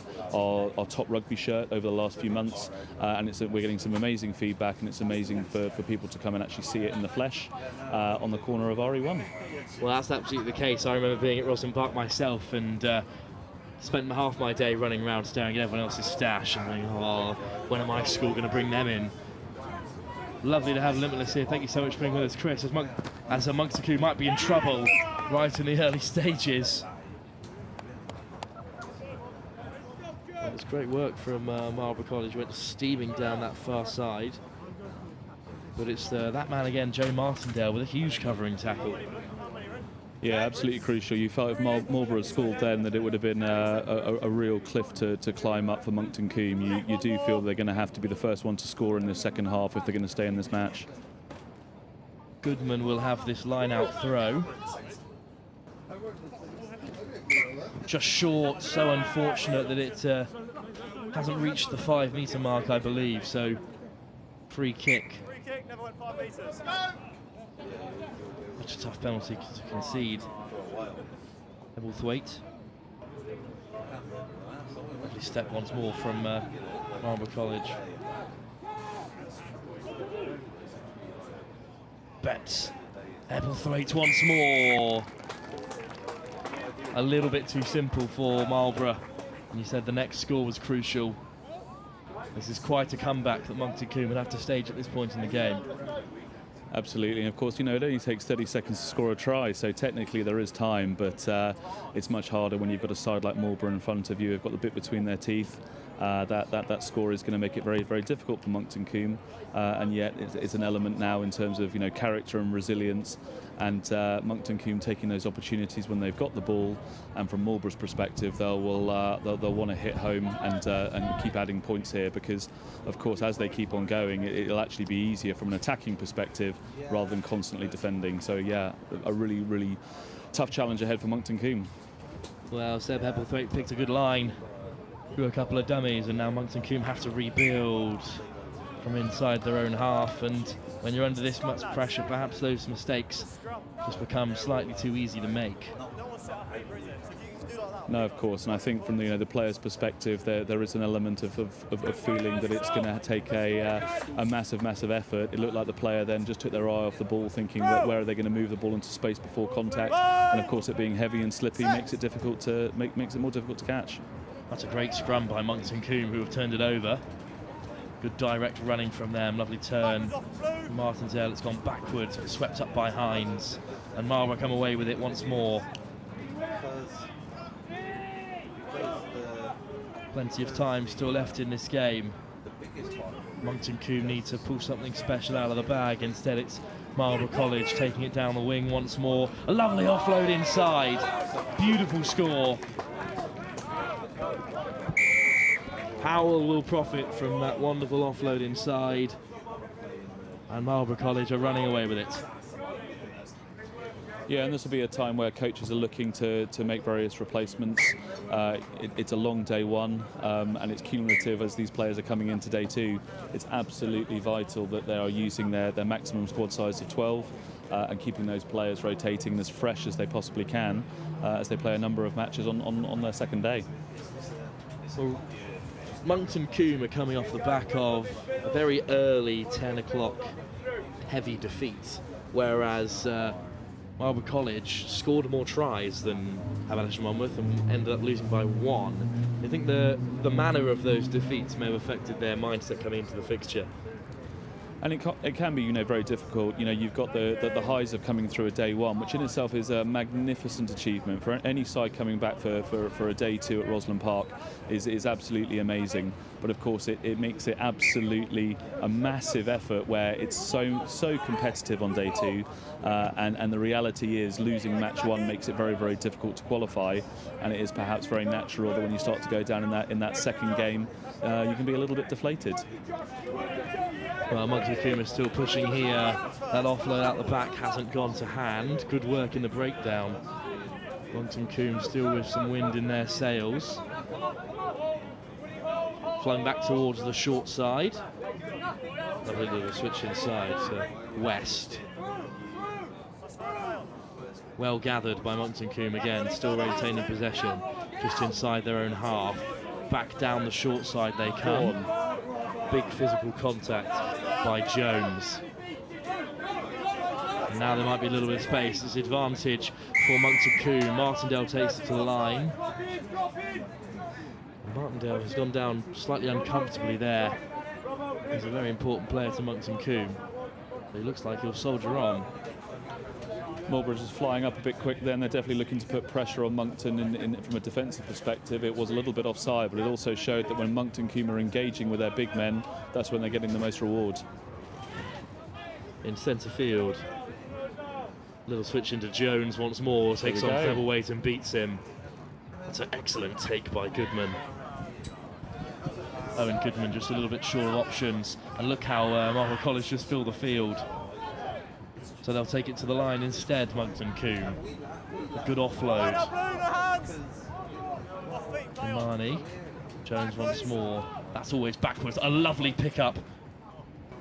top rugby shirt over the last few months, and we're getting some amazing feedback, and it's amazing for people to come and actually see it in the flesh on the corner of RE1. Well, that's absolutely the case. I remember being at ROSSLYN Park myself and spent half my day running around staring at everyone else's stash and thinking, oh, when am I school going to bring them in? Lovely to have Limitless here. Thank you so much for being with us, Chris. As Moncton Coombe might be in trouble right in the early stages. It was great work from Marlborough College. Went steaming down that far side. But it's that man again, Joe Martindale, with a huge covering tackle. Yeah, absolutely crucial. You felt if Marlborough had scored then that it would have been a real cliff to climb up for Moncton Coombe. You do feel they're going to have to be the first one to score in the second half if they're going to stay in this match. Goodman will have this line-out throw. Just short, so unfortunate that it hasn't reached the 5-metre mark, I believe, so free kick. Free kick, never went 5 metres. Such a tough penalty to concede. Ebblethwaite. Lovely step once more from Marlborough College. Betts. Ebblethwaite once more. A little bit too simple for Marlborough. And you said the next score was crucial. This is quite a comeback that Moncton Coombe would have to stage at this point in the game. Absolutely, and of course, you know, it only takes 30 seconds to score a try, so technically there is time, but it's much harder when you've got a side like Marlborough in front of you. They've got the bit between their teeth. That score is going to make it very, very difficult for Moncton Coombe, and yet it's an element now in terms of, you know, character and resilience, and Moncton Coombe taking those opportunities when they've got the ball, and from Marlborough's perspective, they'll want to hit home and keep adding points here, because of course as they keep on going, it'll actually be easier from an attacking perspective rather than constantly defending. So yeah, a really, really tough challenge ahead for Moncton Coombe. Well, Seb Hebblethwaite picked a good line through a couple of dummies, and now Moncton Coombe have to rebuild from inside their own half, and when you're under this much pressure, perhaps those mistakes just become slightly too easy to make. No one set up paper, is it? So if you do like that No, of course, and I think from the player's perspective, there is an element of feeling that it's going to take a massive effort. It looked like the player then just took their eye off the ball, thinking where are they going to move the ball into space before contact, and of course it being heavy and slippy makes it difficult to makes it more difficult to catch. That's a great scrum by Moncton Coombe, who have turned it over. Good direct running from them, lovely turn. Martindale, it's gone backwards, but swept up by Hines, and Marlborough come away with it once more. Plenty of time still left in this game. Moncton Coombe need to pull something special out of the bag. Instead, it's Marlborough College taking it down the wing once more. A lovely offload inside. Beautiful score. Howell will profit from that wonderful offload inside, and Marlborough College are running away with it. Yeah, and this will be a time where coaches are looking to make various replacements. It's a long day one, and it's cumulative as these players are coming into day two. It's absolutely vital that they are using their maximum squad size of 12 and keeping those players rotating as fresh as they possibly can as they play a number of matches on their second day. Well, Moncton Coombe are coming off the back of a very early 10 o'clock heavy defeat, whereas Marlborough College scored more tries than Monmouth and ended up losing by 1. I think the manner of those defeats may have affected their mindset coming into the fixture. And it can be, very difficult. You've got the highs of coming through a day one, which in itself is a magnificent achievement for any side coming back for a day two at ROSSLYN Park is absolutely amazing. But of course, it makes it absolutely a massive effort where it's so competitive on day two, and the reality is losing match one makes it very, very difficult to qualify, and it is perhaps very natural that when you start to go down in that second game, you can be a little bit deflated. Well, Moncton Coombe is still pushing here. That offload out the back hasn't gone to hand. Good work in the breakdown. Moncton Coombe still with some wind in their sails. Flung back towards the short side. Lovely little switch inside to West. Well gathered by Moncton Coombe again, still retaining possession. Just inside their own half. Back down the short side they come. Big physical contact by Jones. And now there might be a little bit of space. There's advantage for Moncton Coombe. Martindale takes it to the line. Martindale has gone down slightly uncomfortably there. He's a very important player to Moncton Coombe. But he looks like he'll soldier on. Marlborough is flying up a bit quick then. They're definitely looking to put pressure on Moncton from a defensive perspective. It was a little bit offside, but it also showed that when Moncton Coombe are engaging with their big men, that's when they're getting the most reward. In centre field. Little switch into Jones once more. Takes on featherweight and beats him. That's an excellent take by Goodman. Owen Goodman just a little bit short of options. And look how Marlborough College just fill the field. So they'll take it to the line instead, Moncton Coombe. A good offload. Imani. Jones once more. That's always backwards. A lovely pickup.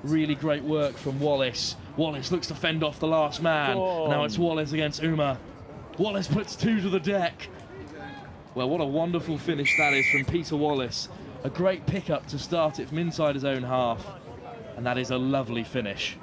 Really great work from Wallace. Wallace looks to fend off the last man. And now it's Wallace against Uma. Wallace puts 2 to the deck. Well, what a wonderful finish that is from Peter Wallace. A great pickup to start it from inside his own half. And that is a lovely finish.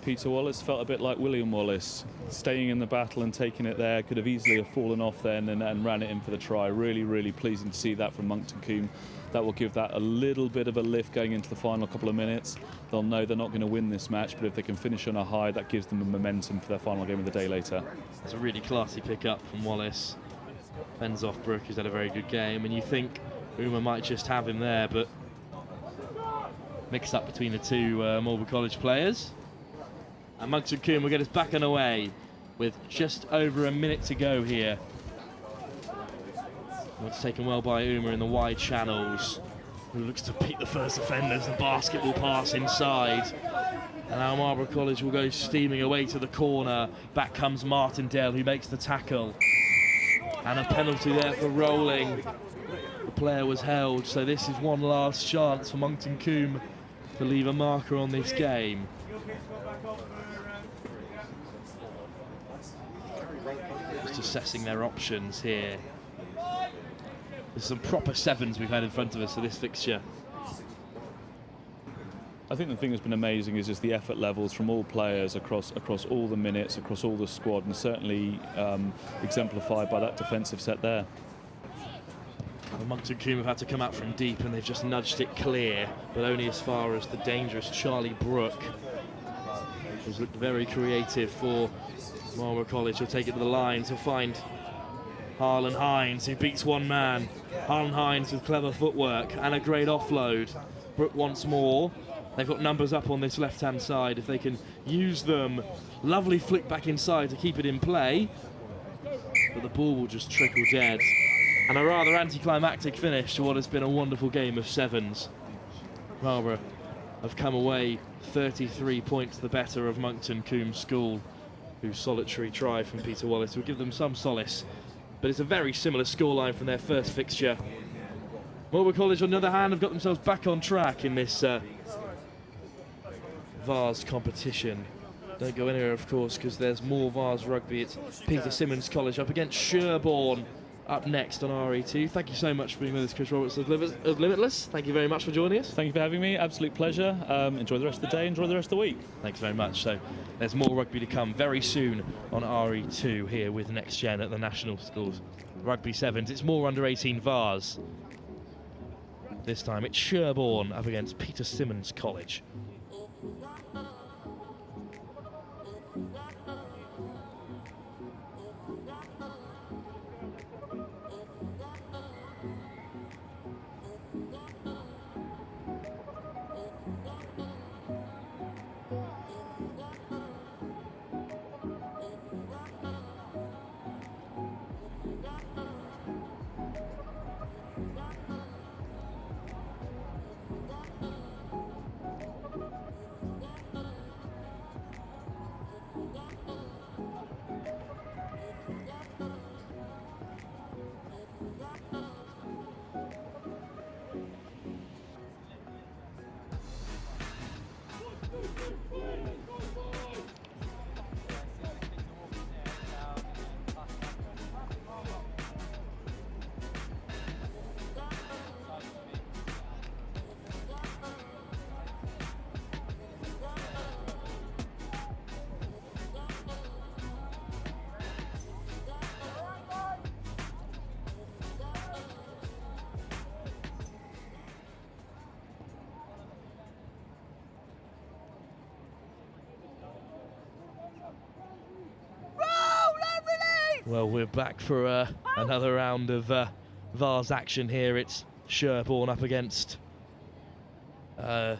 Peter Wallace felt a bit like William Wallace, staying in the battle and taking it there. Could have easily have fallen off then and ran it in for the try. Really, really pleasing to see that from Moncton Coombe. That will give that a little bit of a lift going into the final couple of minutes. They'll know they're not going to win this match, but if they can finish on a high, that gives them a momentum for their final game of the day later. It's a really classy pick-up from Wallace. Fends off Brook, who's had a very good game, and you think Uma might just have him there, but mix up between the two Marlborough College players. And Moncton Coombe will get us back and away with just over a minute to go here. It's taken well by Uma in the wide channels, who looks to beat the first offenders. The basket will pass inside. And now Marlborough College will go steaming away to the corner. Back comes Martindale, who makes the tackle. And a penalty there for rolling. The player was held, so this is one last chance for Moncton Coombe to leave a marker on this game. just assessing their options here. There's some proper sevens we've had in front of us for this fixture. I think the thing that's been amazing is just the effort levels from all players across all the minutes, across all the squad, and certainly exemplified by that defensive set there. Well, Moncton Coombe have had to come out from deep and they've just nudged it clear, but only as far as the dangerous Charlie Brook, who's looked very creative for Marlborough College. He'll take it to the lines, he'll find Harlan Hines, who beats one man. Harlan Hines with clever footwork and a great offload. Brook once more. They've got numbers up on this left-hand side if they can use them. Lovely flick back inside to keep it in play, but the ball will just trickle dead. And a rather anticlimactic finish to what has been a wonderful game of sevens. Marlborough have come away 33 points the better of Moncton Coombe School, whose solitary try from Peter Wallace will give them some solace. But it's a very similar scoreline from their first fixture. Marlborough College, on the other hand, have got themselves back on track in this Vase competition. Don't go anywhere, of course, because there's more Vase rugby. It's Peter Symonds College up against Sherborne up next on RE2. Thank you so much for being with us, Chris Roberts of Limitless. Thank you very much for joining us. Thank you for having me. Absolute pleasure. Enjoy the rest of the day. Enjoy the rest of the week. Thanks very much. So there's more rugby to come very soon on RE2 here with Next Gen at the National Schools Rugby Sevens. It's more under 18 Vase. This time it's Sherborne up against Peter Symonds College. Well, we're back for another round of Vase action here. It's Sherborne up against the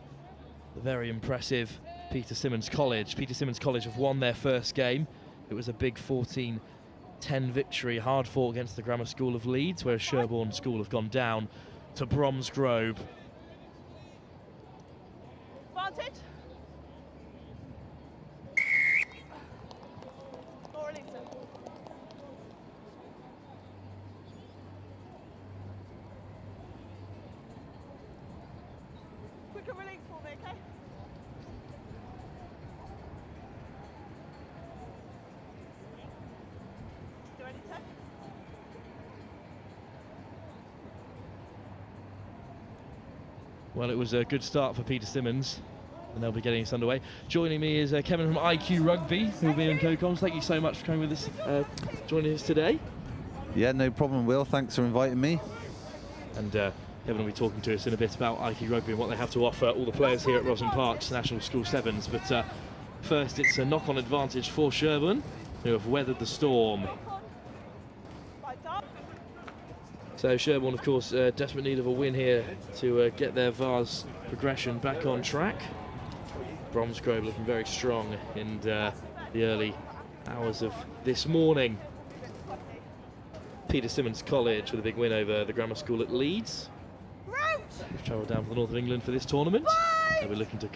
very impressive Peter Symonds College. Peter Symonds College have won their first game. It was a big 14-10 victory, hard fought against the Grammar School of Leeds, whereas Sherborne School have gone down to Bromsgrove. Advantage. Quicker release for me, okay? You ready, Ted? Well, it was a good start for Peter Symonds, and they'll be getting us underway. Joining me is Kevin from IQ Rugby, who'll be in co-coms. Thank you so much for coming with us, joining us today. Yeah, no problem, Will. Thanks for inviting me. And Kevin will be talking to us in a bit about IQ Rugby and what they have to offer all the players here at ROSSLYN Park's National School Sevens. But first, it's a knock-on advantage for Sherborne, who have weathered the storm. So Sherborne, of course, desperate need of a win here to get their Vase progression back on track. Bromsgrove looking very strong in the early hours of this morning. Peter Symonds College with a big win over the Grammar School at Leeds. We've travelled down from the north of England for this tournament. They'll be looking to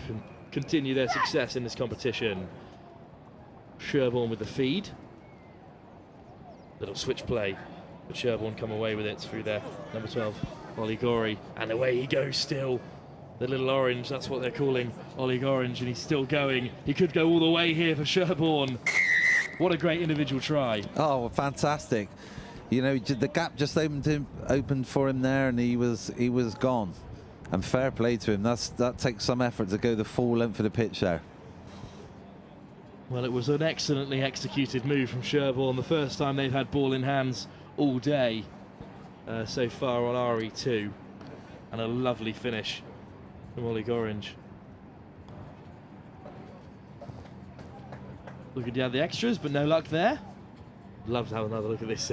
continue their success in this competition. Sherborne with the feed. Little switch play, but Sherborne come away with it through their number 12, Ollie Gorey. And away he goes still. The little orange, that's what they're calling Ollie Orange, and he's still going. He could go all the way here for Sherborne. What a great individual try. Oh, fantastic. You know, the gap just opened for him there, and he was gone. And fair play to him. That takes some effort to go the full length of the pitch there. Well, it was an excellently executed move from Sherborne. The first time they've had ball in hands all day so far on RE2. And a lovely finish from Ollie Gorringe. Looking to have the extras, but no luck there. Love to have another look at this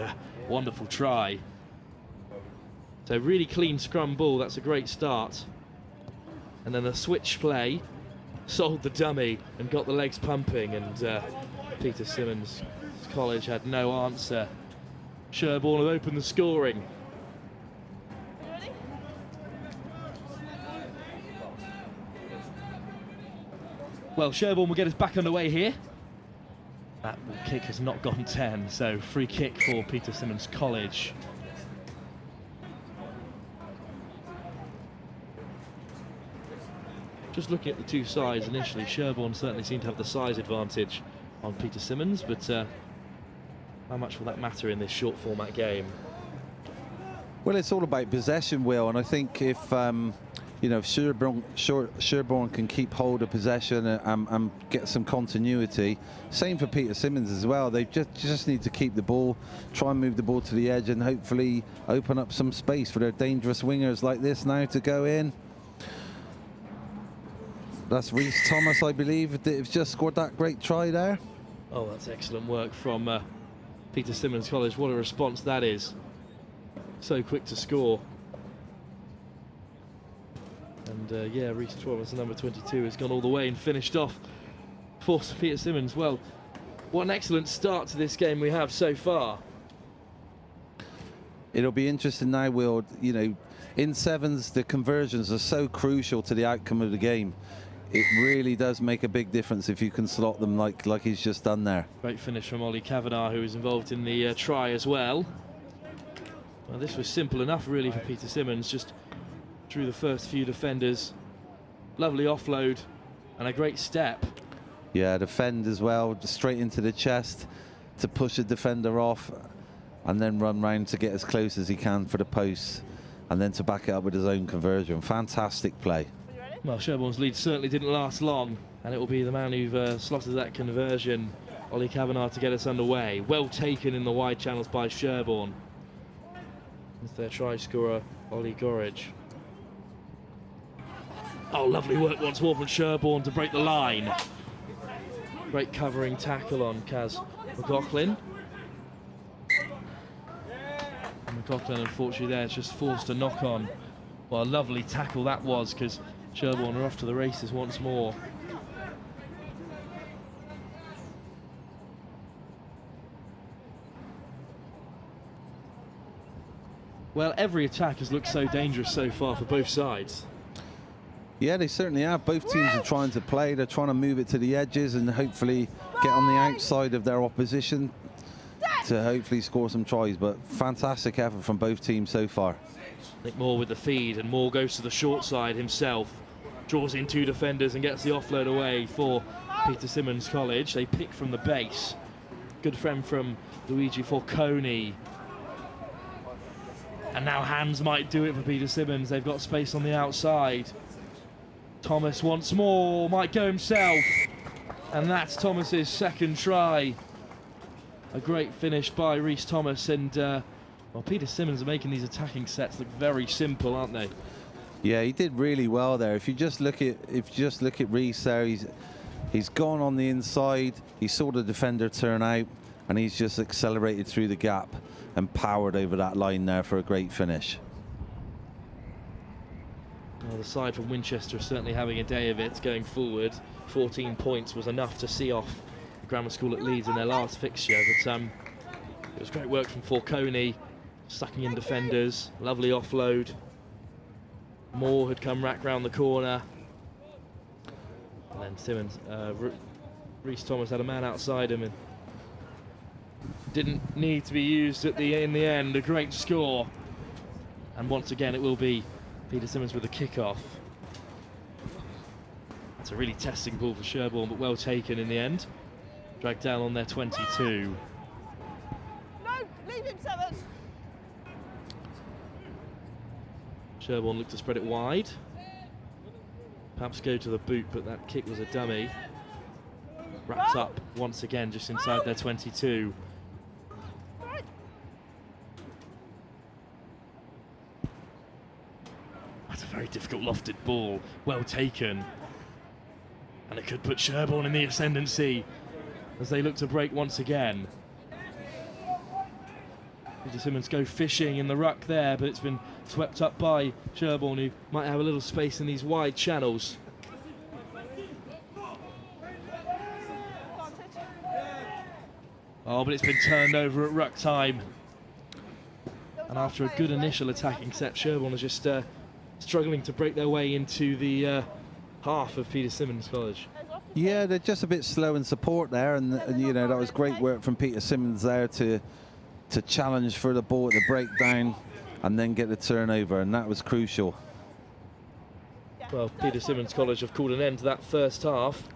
wonderful try. So really clean scrum ball, that's a great start. And then a switch play, sold the dummy and got the legs pumping, and Peter Symonds College had no answer. Sherborne have opened the scoring. Well, Sherborne will get us back underway here. That kick has not gone 10, so free kick for Peter Symonds College. Just looking at the two sides initially, Sherborne certainly seemed to have the size advantage on Peter Symonds, but how much will that matter in this short format game? Well, it's all about possession, Will, and I think if you know, if Sherborne can keep hold of possession and get some continuity. Same for Peter Symonds as well. They just need to keep the ball, try and move the ball to the edge, and hopefully open up some space for their dangerous wingers like this now to go in. That's Rhys Thomas, I believe, that just scored that great try there. Oh, that's excellent work from Peter Symonds College. What a response that is. So quick to score. And yeah, Rhys Thomas, number 22, has gone all the way and finished off for Peter Symonds. Well, what an excellent start to this game we have so far. It'll be interesting now, Will. You know, in sevens, the conversions are so crucial to the outcome of the game. It really does make a big difference if you can slot them like he's just done there. Great finish from Ollie Kavanagh, who was involved in the try as well. Well, this was simple enough, really, for Peter Symonds. Just drew the first few defenders. Lovely offload and a great step. Yeah, defend as well, straight into the chest to push the defender off, and then run round to get as close as he can for the post, and then to back it up with his own conversion. Fantastic play. Well, Sherborne's lead certainly didn't last long, and it will be the man who slotted that conversion, Ollie Kavanagh, to get us underway. Well taken in the wide channels by Sherborne. It's their try scorer, Ollie Gorringe. Oh, lovely work once more from Sherborne to break the line. Great covering tackle on Kaz McLaughlin. And McLaughlin, unfortunately, there just forced a knock on. Well, a lovely tackle that was, because Sherborne are off to the races once more. Well, every attack has looked so dangerous so far for both sides. Yeah, they certainly have. Both teams are trying to play. They're trying to move it to the edges and hopefully get on the outside of their opposition to hopefully score some tries. But fantastic effort from both teams so far. Nick Moore with the feed, and Moore goes to the short side himself. Draws in two defenders and gets the offload away for Peter Symonds College. They pick from the base. Good friend from Luigi Falcone. And now hands might do it for Peter Symonds. They've got space on the outside. Thomas once more, might go himself. And that's Thomas's second try. A great finish by Rhys Thomas, and well, Peter Symonds are making these attacking sets look very simple, aren't they? Yeah, he did really well there. If you just look at Rhys there, he's gone on the inside. He saw the defender turn out, and he's just accelerated through the gap and powered over that line there for a great finish. Well, the side from Winchester are certainly having a day of it going forward. 14 points was enough to see off the grammar school at Leeds in their last fixture, but it was great work from Falcone, sucking in defenders, lovely offload. Moore had come rack round the corner, and then Symonds, Rhys Thomas had a man outside him and didn't need to be used in the end. A great score, and once again it will be Peter Symonds with a kick-off. It's a really testing ball for Sherborne, but well taken in the end. dragged down on their 22. No, leave him, Seven. Sherborne looked to spread it wide. Perhaps go to the boot, but that kick was a dummy. Wraps up once again just inside their 22. That's a very difficult lofted ball. Well taken. And it could put Sherborne in the ascendancy as they look to break once again. Peter Symonds go fishing in the ruck there, but it's been swept up by Sherborne, who might have a little space in these wide channels. Oh, but it's been turned over at ruck time. And after a good initial attacking set, Sherborne is just struggling to break their way into the half of Peter Symonds College. Yeah, they're just a bit slow in support there, and you know, that was great work from Peter Symonds there to challenge for the ball at the breakdown and then get the turnover, and that was crucial. Well, Peter Symonds College have called an end to that first half.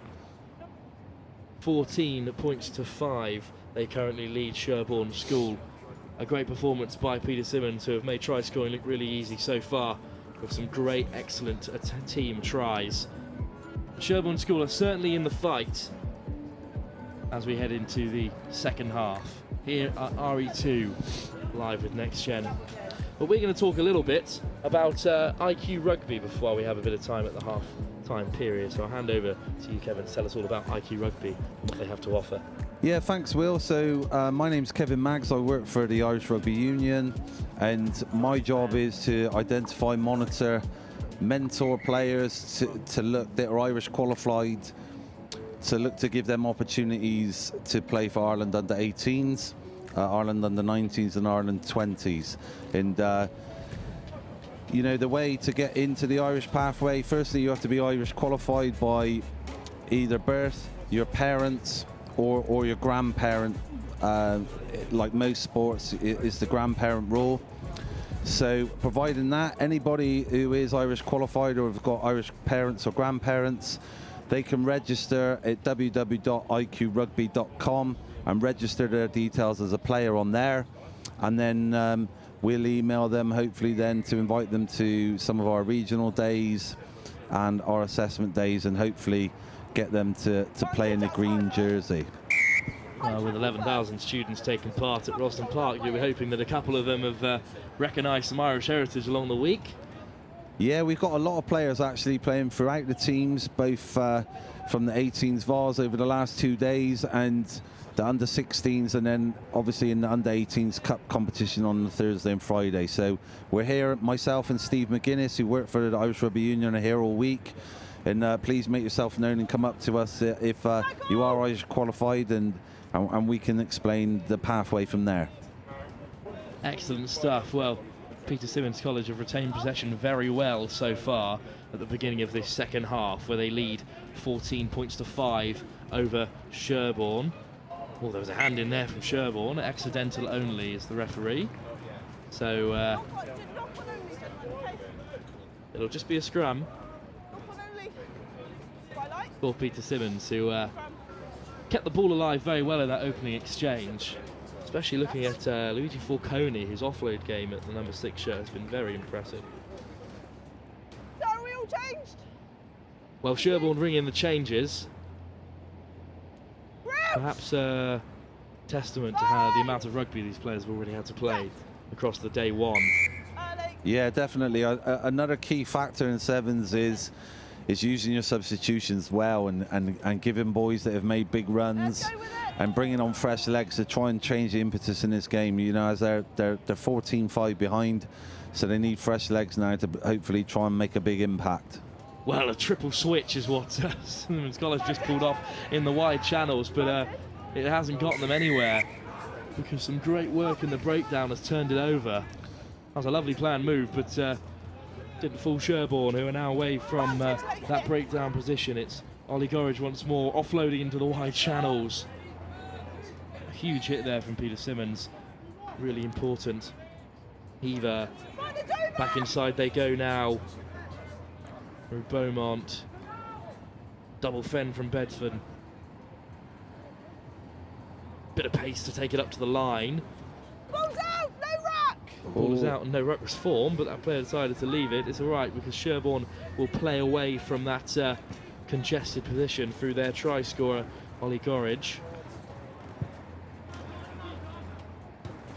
14 points to 5. They currently lead Sherborne School. A great performance by Peter Symonds, who have made try scoring look really easy so far, with some great, excellent team tries. Sherborne School are certainly in the fight as we head into the second half. Here at RE2, live with Next Gen. But we're going to talk a little bit about IQ Rugby before we have a bit of time at the half-time period. So I'll hand over to you, Kevin, to tell us all about IQ Rugby and what they have to offer. Yeah, thanks, Will. So my name's Kevin Maggs. I work for the Irish Rugby Union, and my job is to identify, monitor, mentor players to look that are Irish qualified, to look to give them opportunities to play for Ireland under 18s, Ireland under 19s and Ireland 20s. And you know, the way to get into the Irish pathway, firstly you have to be Irish qualified by either birth, your parents, or your grandparent. Like most sports, is the grandparent rule. So providing that, anybody who is Irish qualified or have got Irish parents or grandparents, they can register at www.iqrugby.com and register their details as a player on there. And then we'll email them, hopefully then, to invite them to some of our regional days and our assessment days, and hopefully get them to play in the green jersey. With 11,000 students taking part at ROSSLYN Park, you'll be hoping that a couple of them have recognised some Irish heritage along the week. Yeah, we've got a lot of players actually playing throughout the teams, both from the 18s Vase over the last 2 days and the under 16s, and then obviously in the under 18s Cup competition on the Thursday and Friday. So we're here, myself and Steve McGuinness, who work for the Irish Rugby Union, are here all week. And please make yourself known and come up to us if you are Irish qualified, and we can explain the pathway from there. Excellent stuff. Well, Peter Symonds College have retained possession very well so far at the beginning of this second half, where they lead 14 points to 5 over Sherborne. Oh, there was a hand in there from Sherborne. Accidental only is the referee. So it'll just be a scrum for Peter Symonds, who kept the ball alive very well in that opening exchange. Especially looking at Luigi Falcone, his offload game at the number 6 shirt has been very impressive. Are we all changed? Well, Sherborne ring in the changes. Perhaps a testament to how the amount of rugby these players have already had to play across the day one. Yeah, definitely. Another key factor in sevens is using your substitutions well, and giving boys that have made big runs and bringing on fresh legs to try and change the impetus in this game. You know, as they're 14-5 behind, so they need fresh legs now to hopefully try and make a big impact. Well, a triple switch is what Symonds College just pulled off in the wide channels, but it hasn't gotten them anywhere because some great work in the breakdown has turned it over. That was a lovely planned move, but didn't fool Sherborne, who are now away from that breakdown position. It's Ollie Gorridge once more, offloading into the wide channels. A huge hit there from Peter Symonds, really important. Heaver, back inside they go now. Through Beaumont, double fend from Bedford. bit of pace to take it up to the line. Ball's out, no ruck! Ball is out and no ruck was formed, but that player decided to leave it. It's all right because Sherborne will play away from that congested position through their try scorer, Ollie Gorridge.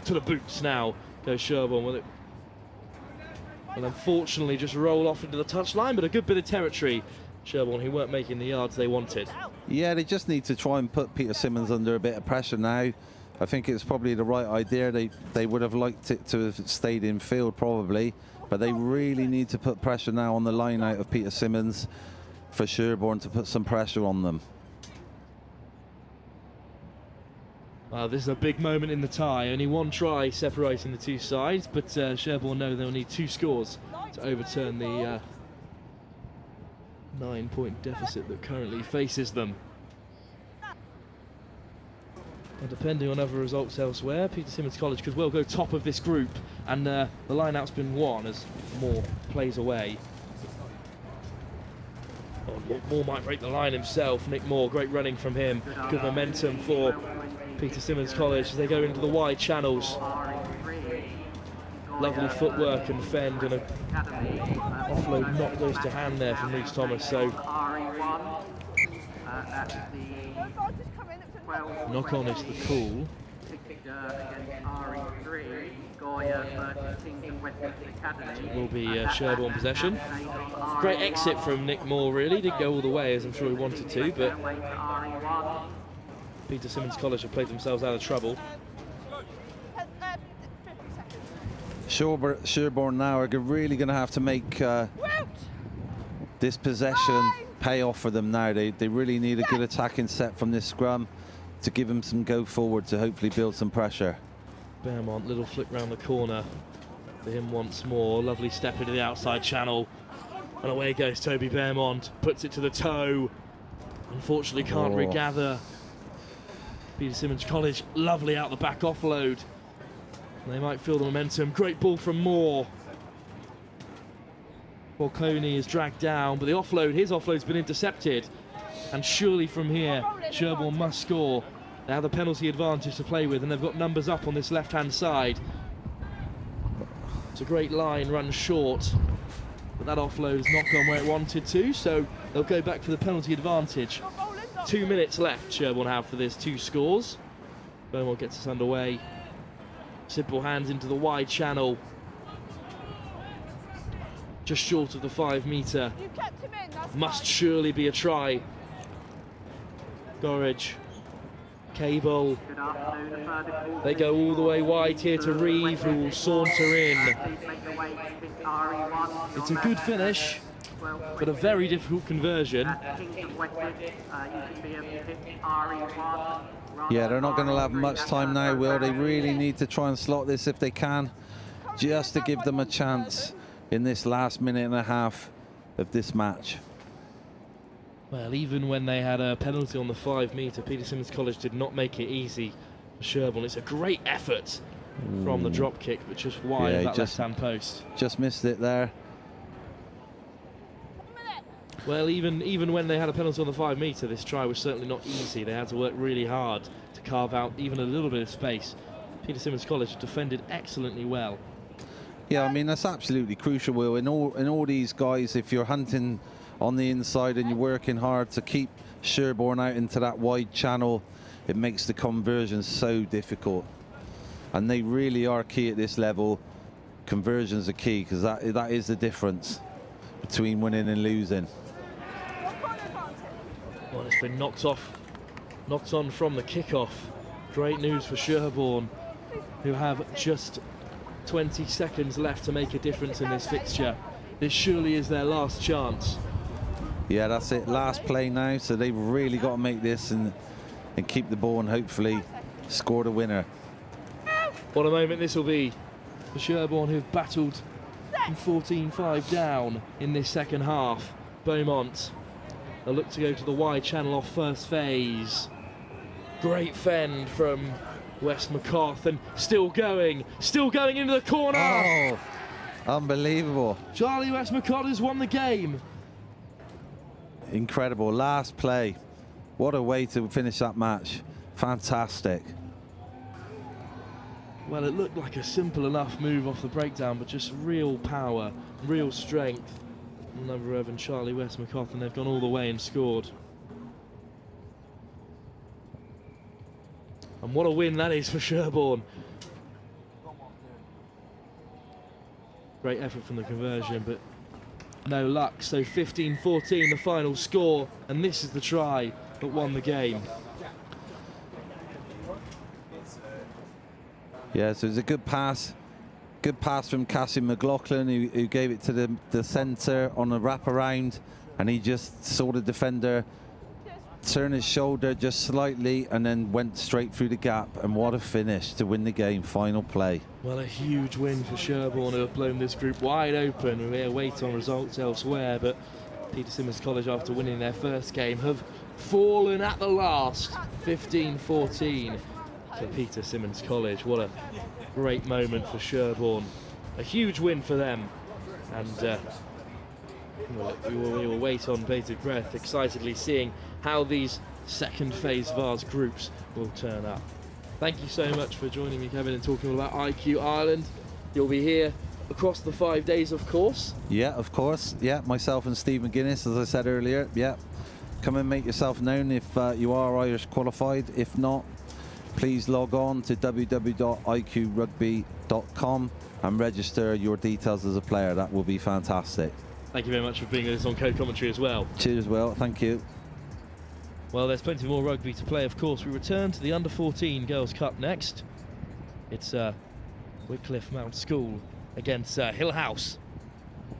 To the boots now goes Sherborne with it. And unfortunately just roll off into the touchline, but a good bit of territory. Sherborne, who weren't making the yards they wanted. Yeah, they just need to try and put Peter Symonds under a bit of pressure now. I think it's probably the right idea. They would have liked it to have stayed in field probably, but they really need to put pressure now on the line out of Peter Symonds for Sherborne to put some pressure on them. Well, this is a big moment in the tie. Only one try separating the two sides, but Sherborne know they'll need 2 scores to overturn the 9-point deficit that currently faces them. And depending on other results elsewhere, Peter Symonds College could well go top of this group, and the line-out's been won as Moore plays away. Oh, Moore might break the line himself. Nick Moore, great running from him. Good momentum for Peter Symonds College as they go into the wide channels. Lovely footwork and fend, and a offload knock goes to hand there from Reece Thomas. So knock on is the call. It will be Sherborne possession. Great exit from Nick Moore, really. Didn't go all the way as I'm sure he wanted to, but Peter Symonds College have played themselves out of trouble. Sherborne now are really going to have to make this possession pay off for them now. They really need a good attacking set from this scrum to give them some go forward to hopefully build some pressure. Beaumont, little flick round the corner for him once more. Lovely step into the outside channel. And away goes Toby Beaumont, puts it to the toe. Unfortunately can't regather. Peter Symonds College, lovely out the back offload. They might feel the momentum. Great ball from Moore. Falcone is dragged down, but the offload, his offload's been intercepted. And surely from here, Sherborne must score. They have the penalty advantage to play with, and they've got numbers up on this left-hand side. It's a great line, run short, but that offload's not gone where it wanted to, so they'll go back for the penalty advantage. 2 minutes left Sherborne have for this 2 scores. Beaumont gets us underway. Simple hands into the wide channel. Just short of the 5 metre. Must surely be a try. Gorridge. Cable. They go all the way wide here to Reeve, who will saunter in. It's a good finish, but a very difficult conversion. Yeah, they're not going to have much time now, Will. They really need to try and slot this if they can, just to give them a chance in this last minute and a half of this match. Well, even when they had a penalty on the 5 metre, Peter Symonds College did not make it easy for Sherborne. It's a great effort from the drop kick, but just wide of that left-hand post. Just missed it there. Well, even when they had a penalty on the 5 metre, this try was certainly not easy. They had to work really hard to carve out even a little bit of space. Peter Symonds College defended excellently well. Yeah, I mean, that's absolutely crucial, Will. In all these guys, if you're hunting on the inside and you're working hard to keep Sherborne out into that wide channel, it makes the conversion so difficult. And they really are key at this level. Conversions are key, because that is the difference between winning and losing. Well, it's been knocked on from the kickoff. Great news for Sherborne, who have just 20 seconds left to make a difference in this fixture. This surely is their last chance. Yeah, that's it. Last play now, so they've really got to make this and keep the ball and hopefully score the winner. What a moment this will be for Sherborne, who've battled from 14-5 down in this second half. Beaumont, they'll look to go to the wide channel off first phase. Great fend from Wes McCarth, and still going into the corner. Oh, unbelievable. Charlie Wes McCarth has won the game. Incredible. Last play. What a way to finish that match. Fantastic. well, it looked like a simple enough move off the breakdown, but just real power, real strength. Number 11, Charlie West McCoth, and they've gone all the way and scored. And what a win that is for Sherborne. Great effort from the conversion, but no luck. So 15-14 the final score, and this is the try that won the game. Yeah, so it was a good pass. Good pass from Cassie McLaughlin, who gave it to the centre on a wraparound, and he just saw the defender turn his shoulder just slightly and then went straight through the gap. And what a finish to win the game. Final play. Well, a huge win for Sherborne, who have blown this group wide open. We await on results elsewhere, but Peter Symonds College, after winning their first game, have fallen at the last. 15-14 for Peter Symonds College. What a great moment for Sherborne. A huge win for them. And we will wait on bated breath, excitedly seeing how these second phase Vase groups will turn up. Thank you so much for joining me, Kevin, and talking all about IQ Ireland. You'll be here across the 5 days, of course. Yeah, of course. Yeah, myself and Steve McGuinness, as I said earlier. Yeah, come and make yourself known if you are Irish qualified. If not, please log on to www.iqrugby.com and register your details as a player. That will be fantastic. Thank you very much for being with us on co-commentary as well. Cheers, Will. Thank you. Well, there's plenty more rugby to play, of course. We return to the Under-14 Girls' Cup next. It's Whitcliffe Mount School against Hill House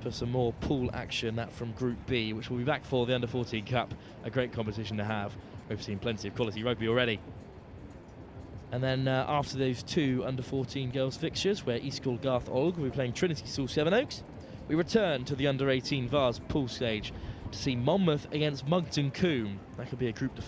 for some more pool action, that from Group B, which we'll be back for the Under-14 Cup. A great competition to have. We've seen plenty of quality rugby already. And then after those two Under-14 girls fixtures, where East School Garth Olg will be playing Trinity School Sevenoaks, we return to the Under-18 Vase pool stage to see Monmouth against Moncton Coombe. That could be a group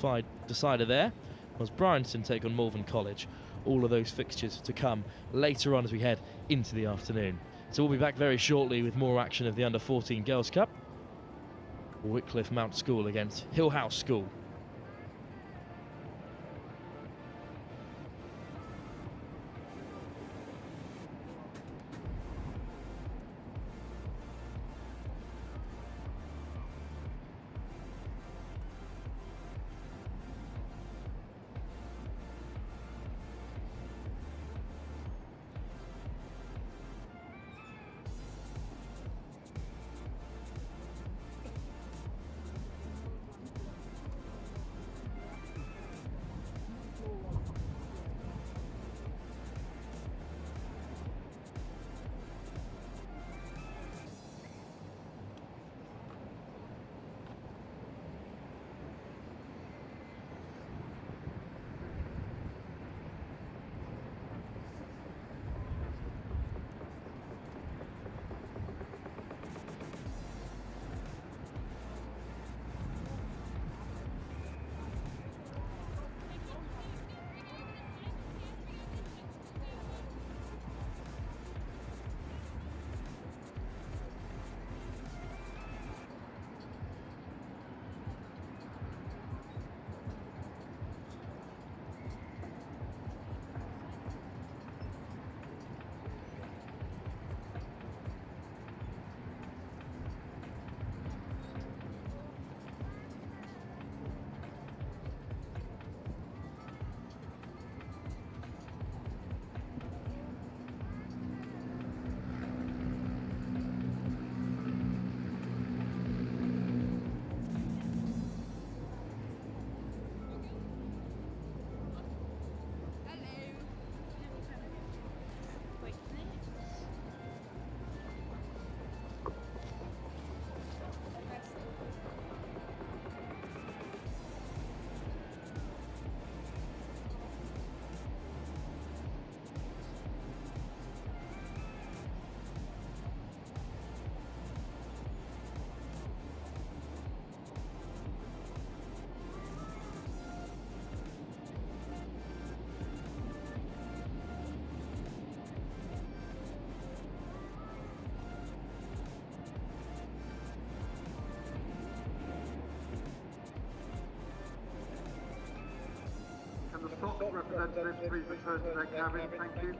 decider there, as Bryanston take on Malvern College. All of those fixtures to come later on as we head into the afternoon. So we'll be back very shortly with more action of the Under-14 Girls' Cup. Whitcliffe Mount School against Hill House School. top representatives, please return to their cabin. Thank you.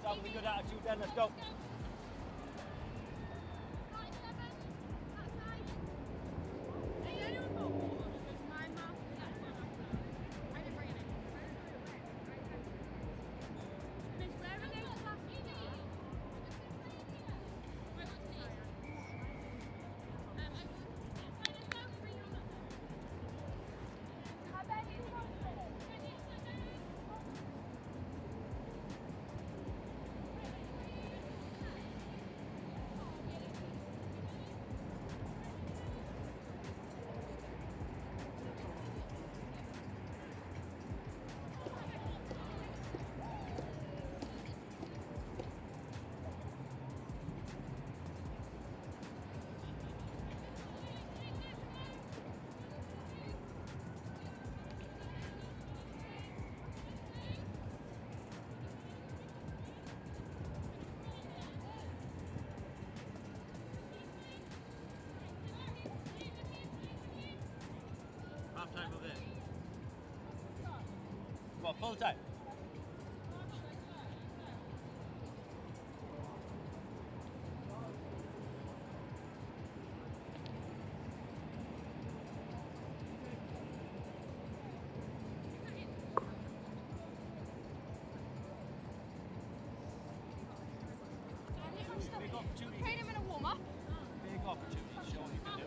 Start with a good attitude then, let's go. Time of it. Well, full time. Big opportunity. Train him in a warm-up. Big opportunity. Show what you can do.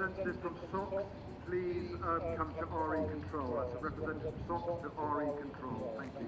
representative from SOX, please come to RE control. That's a representative from SOX to RE control. Thank you.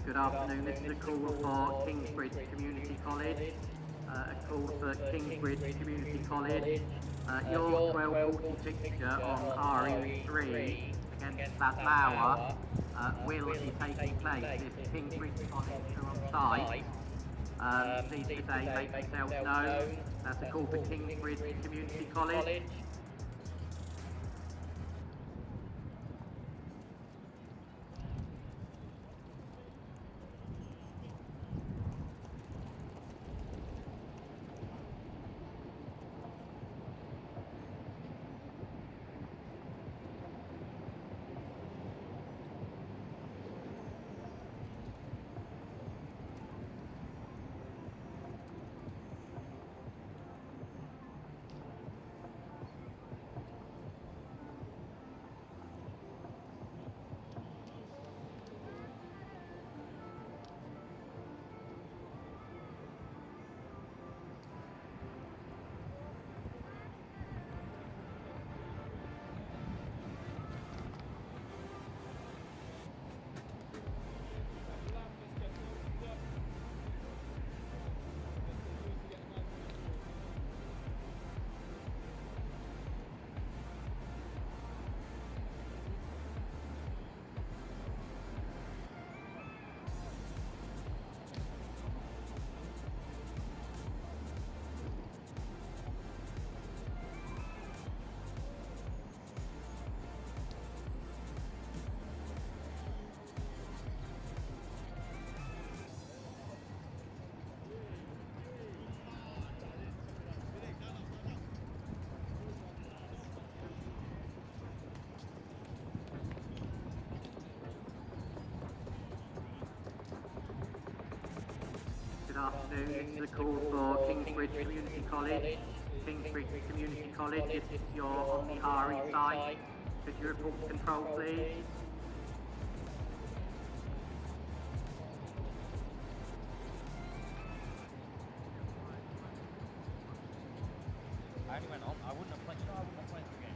Good afternoon, this is a call for Kingsbridge Community College. A call for Kingsbridge Community College. Your 12:40 fixture on RE3 against Badlower will be taking place if Kingsbridge College are on site. Please today make yourselves known. That's a call for Kingsbridge Community College. afternoon. This is a call for Kingsbridge Community College. Kingsbridge Community College, if you're on the RE side, could you report to control, please? I only went on. I wouldn't have played. No, I wouldn't have played the game.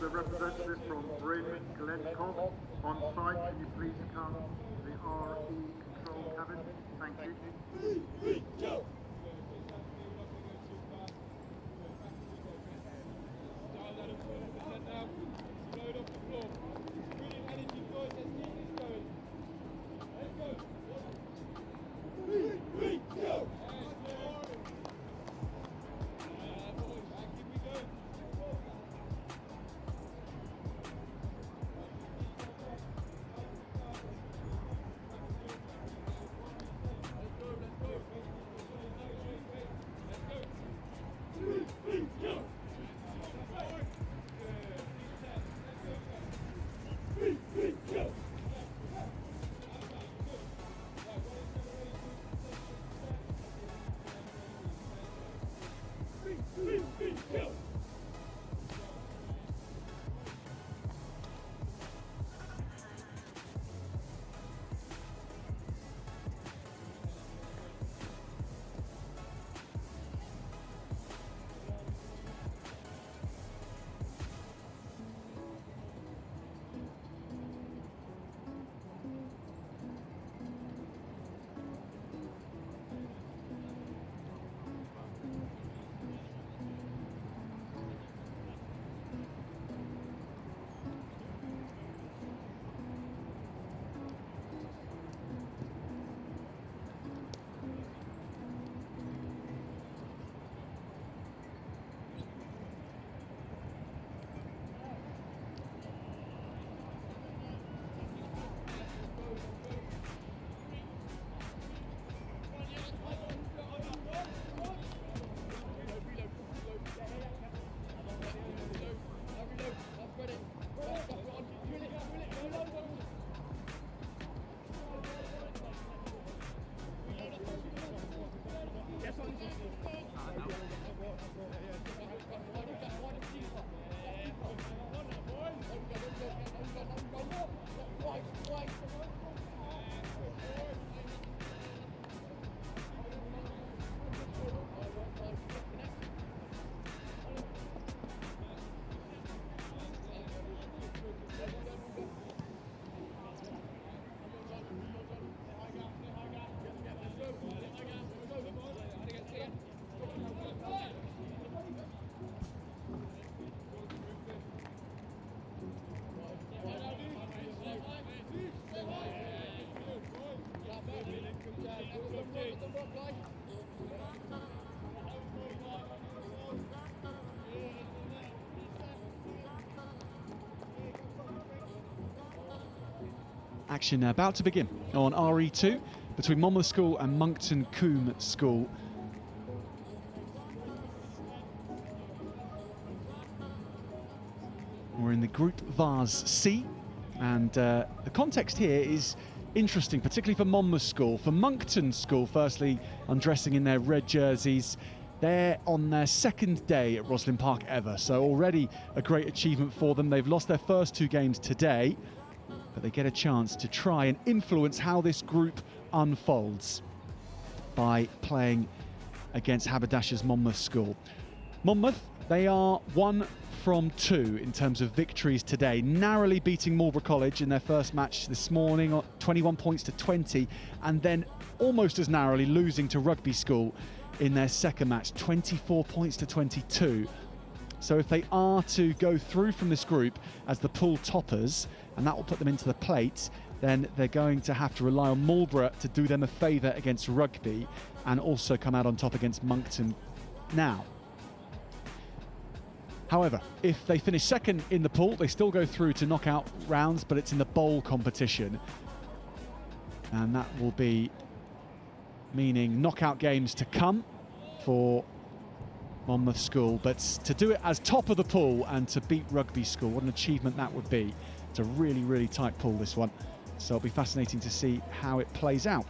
there's a representative from Bryn, Glencock. On site, can you please come to the RE control cabin? Thank you. Action about to begin on RE2 between Monmouth School and Moncton Coombe School. We're in the Group Vase C, and the context here is interesting, particularly for Monmouth School. For Moncton School, firstly, undressing in their red jerseys. They're on their second day at ROSSLYN Park ever, so already a great achievement for them. They've lost their first two games today, but they get a chance to try and influence how this group unfolds by playing against Haberdasher's Monmouth School. Monmouth, they are 1 from 2 in terms of victories today, narrowly beating Marlborough College in their first match this morning, 21 points to 20, and then almost as narrowly losing to Rugby School in their second match, 24 points to 22. So if they are to go through from this group as the pool toppers, and that will put them into the plate, then they're going to have to rely on Marlborough to do them a favour against Rugby and also come out on top against Moncton now. However, if they finish second in the pool, they still go through to knockout rounds, but it's in the bowl competition. And that will be meaning knockout games to come for Monmouth School. But to do it as top of the pool and to beat Rugby School, what an achievement that would be. It's a really, really tight pool, this one. So it'll be fascinating to see how it plays out.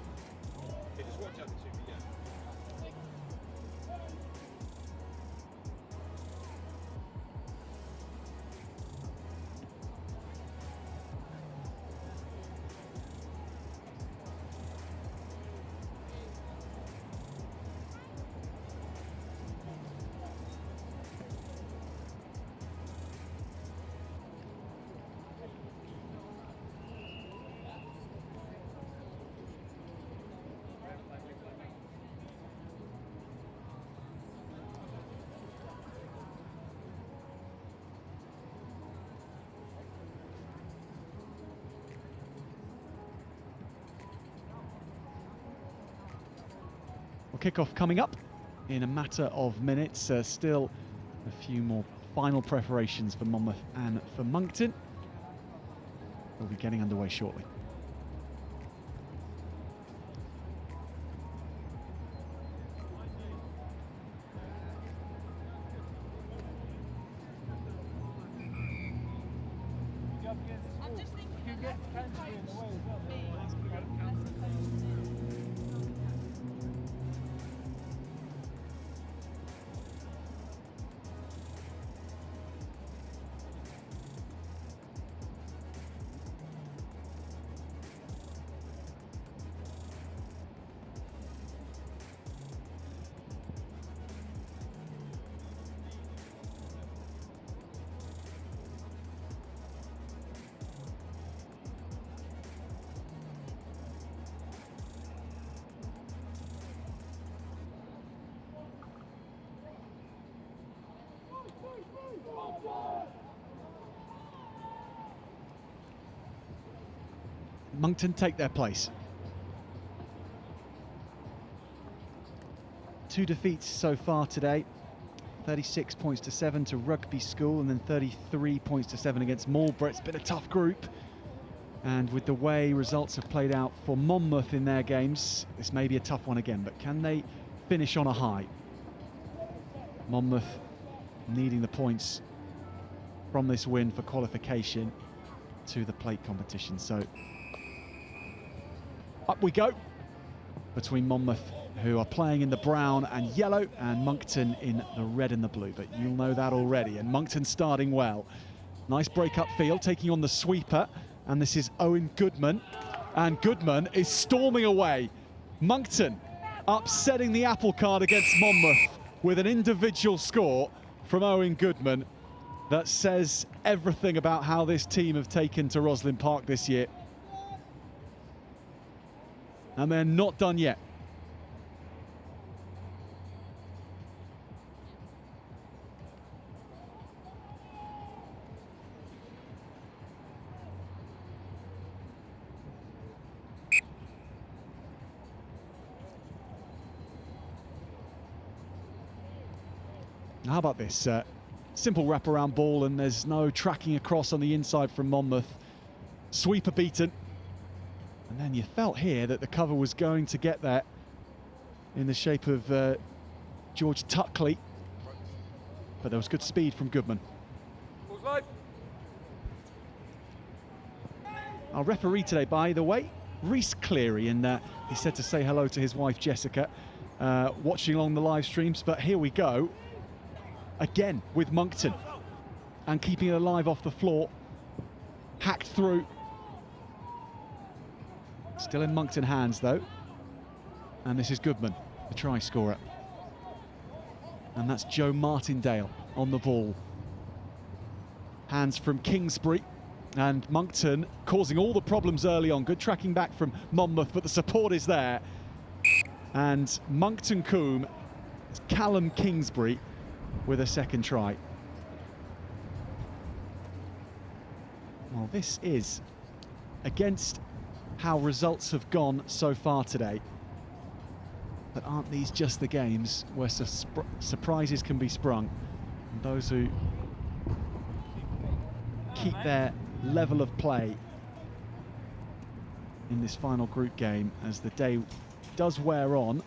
kickoff coming up in a matter of minutes. Still a few more final preparations for Monmouth and for Moncton. We'll be getting underway shortly. Moncton take their place. 2 defeats so far today. 36 points to 7 to Rugby School, and then 33 points to 7 against Marlborough. It's been a tough group, and with the way results have played out for Monmouth in their games, this may be a tough one again, but can they finish on a high? Monmouth needing the points from this win for qualification to the plate competition. So up we go between Monmouth, who are playing in the brown and yellow, and Moncton in the red and the blue, but you'll know that already. And Moncton starting well. Nice break up field, taking on the sweeper, and this is Owen Goodman, and Goodman is storming away. Moncton upsetting the apple cart against Monmouth with an individual score from Owen Goodman that says everything about how this team have taken to ROSSLYN Park this year. And they're not done yet. How about this? Simple wraparound ball, and there's no tracking across on the inside from Monmouth. Sweeper beaten. And then you felt here that the cover was going to get there in the shape of George Tuckley. But there was good speed from Goodman. Our referee today, by the way, Rhys Cleary, and he said to say hello to his wife Jessica, watching along the live streams. But here we go again with Moncton, and keeping it alive off the floor. Hacked through. Still in Moncton hands though. And this is Goodman, the try scorer. And that's Joe Martindale on the ball. Hands from Kingsbury, and Moncton causing all the problems early on. Good tracking back from Monmouth, but the support is there. And Moncton Coombe, it's Callum Kingsbury with a second try. Well, this is against how results have gone so far today. But aren't these just the games where surprises can be sprung? And those who keep their level of play in this final group game as the day does wear on.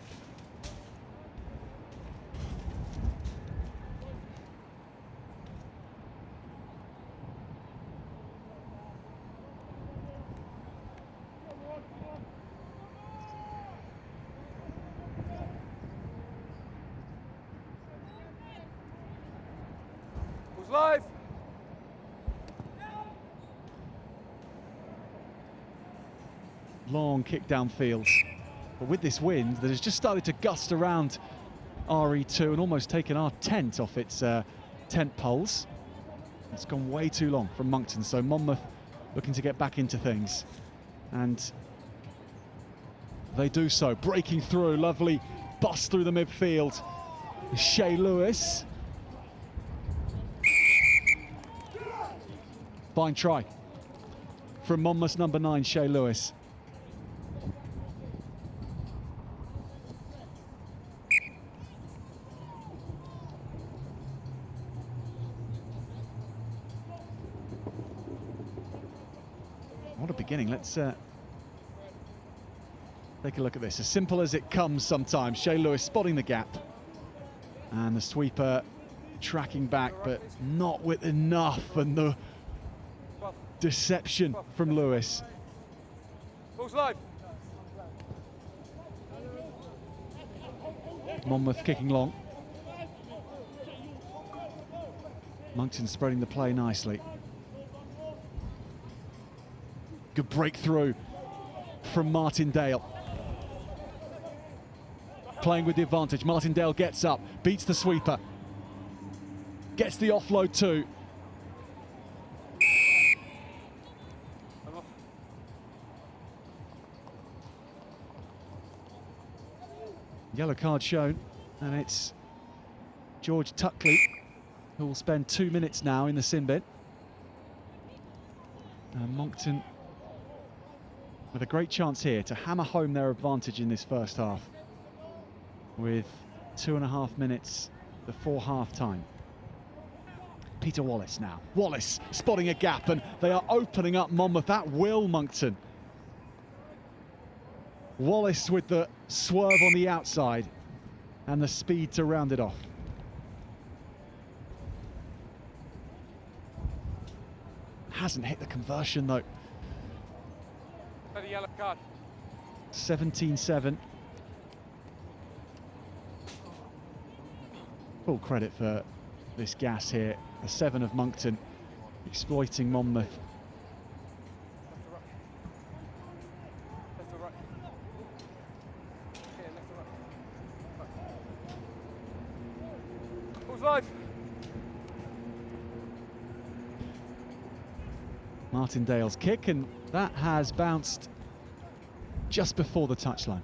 Live. Long kick downfield, but with this wind that has just started to gust around RE2 and almost taken our tent off its tent poles, it's gone way too long from Moncton. So Monmouth looking to get back into things, and they do so, breaking through. Lovely bust through the midfield. Shay Lewis. Fine try from Monmouth's number 9, Shay Lewis. What a beginning. Let's take a look at this. As simple as it comes sometimes. Shay Lewis spotting the gap. And the sweeper tracking back, but not with enough. And the deception from Lewis. Ball's live. Monmouth kicking long. Moncton spreading the play nicely. Good breakthrough from Martindale. Playing with the advantage. Martindale gets up, beats the sweeper. Gets the offload too. Yellow card shown, and it's George Tuckley who will spend 2 minutes now in the sin bin. And Moncton with a great chance here to hammer home their advantage in this first half with 2.5 minutes before half time. Peter Wallace now. Wallace spotting a gap, and they are opening up Monmouth at will, Moncton. Wallace with the swerve on the outside and the speed to round it off. Hasn't hit the conversion though. The yellow card. 17-7. Full credit for this gas here. The 7 of Moncton exploiting Monmouth. Martindale's kick, and that has bounced just before the touchline.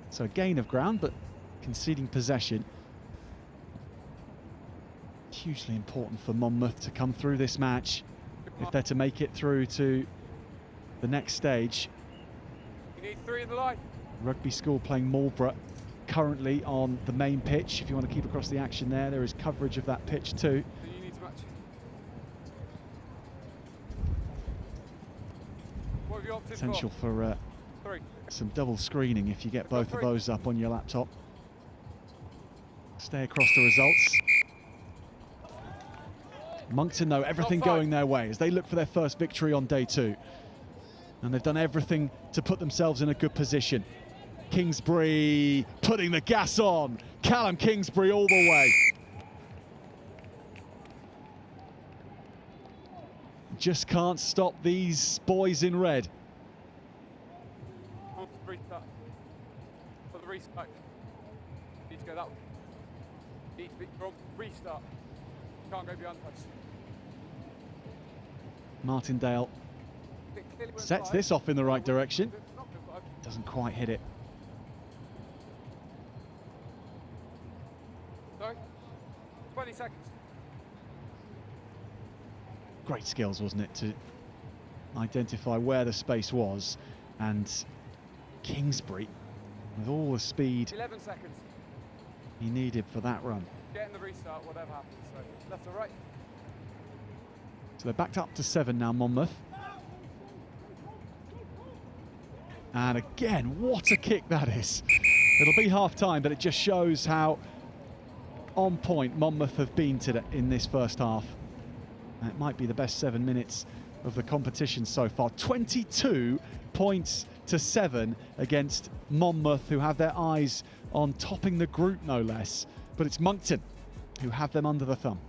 So a gain of ground, but conceding possession. Hugely important for Monmouth to come through this match if they're to make it through to the next stage. You need 3 in the line. Rugby School playing Marlborough currently on the main pitch. If you want to keep across the action there is coverage of that pitch too. You need to match. What have you opted Potential for some double screening if you get both of those up on your laptop. Stay across the results. Moncton, though, everything going their way as they look for their first victory on day 2. And they've done everything to put themselves in a good position. Kingsbury putting the gas on. Callum Kingsbury all the way. Just can't stop these boys in red. Restart. For the restart. Need to go that way. Need to be restart. Can't go beyond touch. Martindale sets this off in the right direction. Doesn't quite hit it. Sorry? 20 seconds. Great skills, wasn't it, to identify where the space was, and Kingsbury with all the speed 11 seconds. he needed for that run. Get in the restart, whatever happens. So left or right. So they're backed up to 7 now, Monmouth. And again, what a kick that is. It'll be half time, but it just shows how on point Monmouth have been today in this first half. And it might be the best 7 minutes of the competition so far. 22 points to 7 against Monmouth, who have their eyes on topping the group, no less. But it's Moncton who have them under the thumb.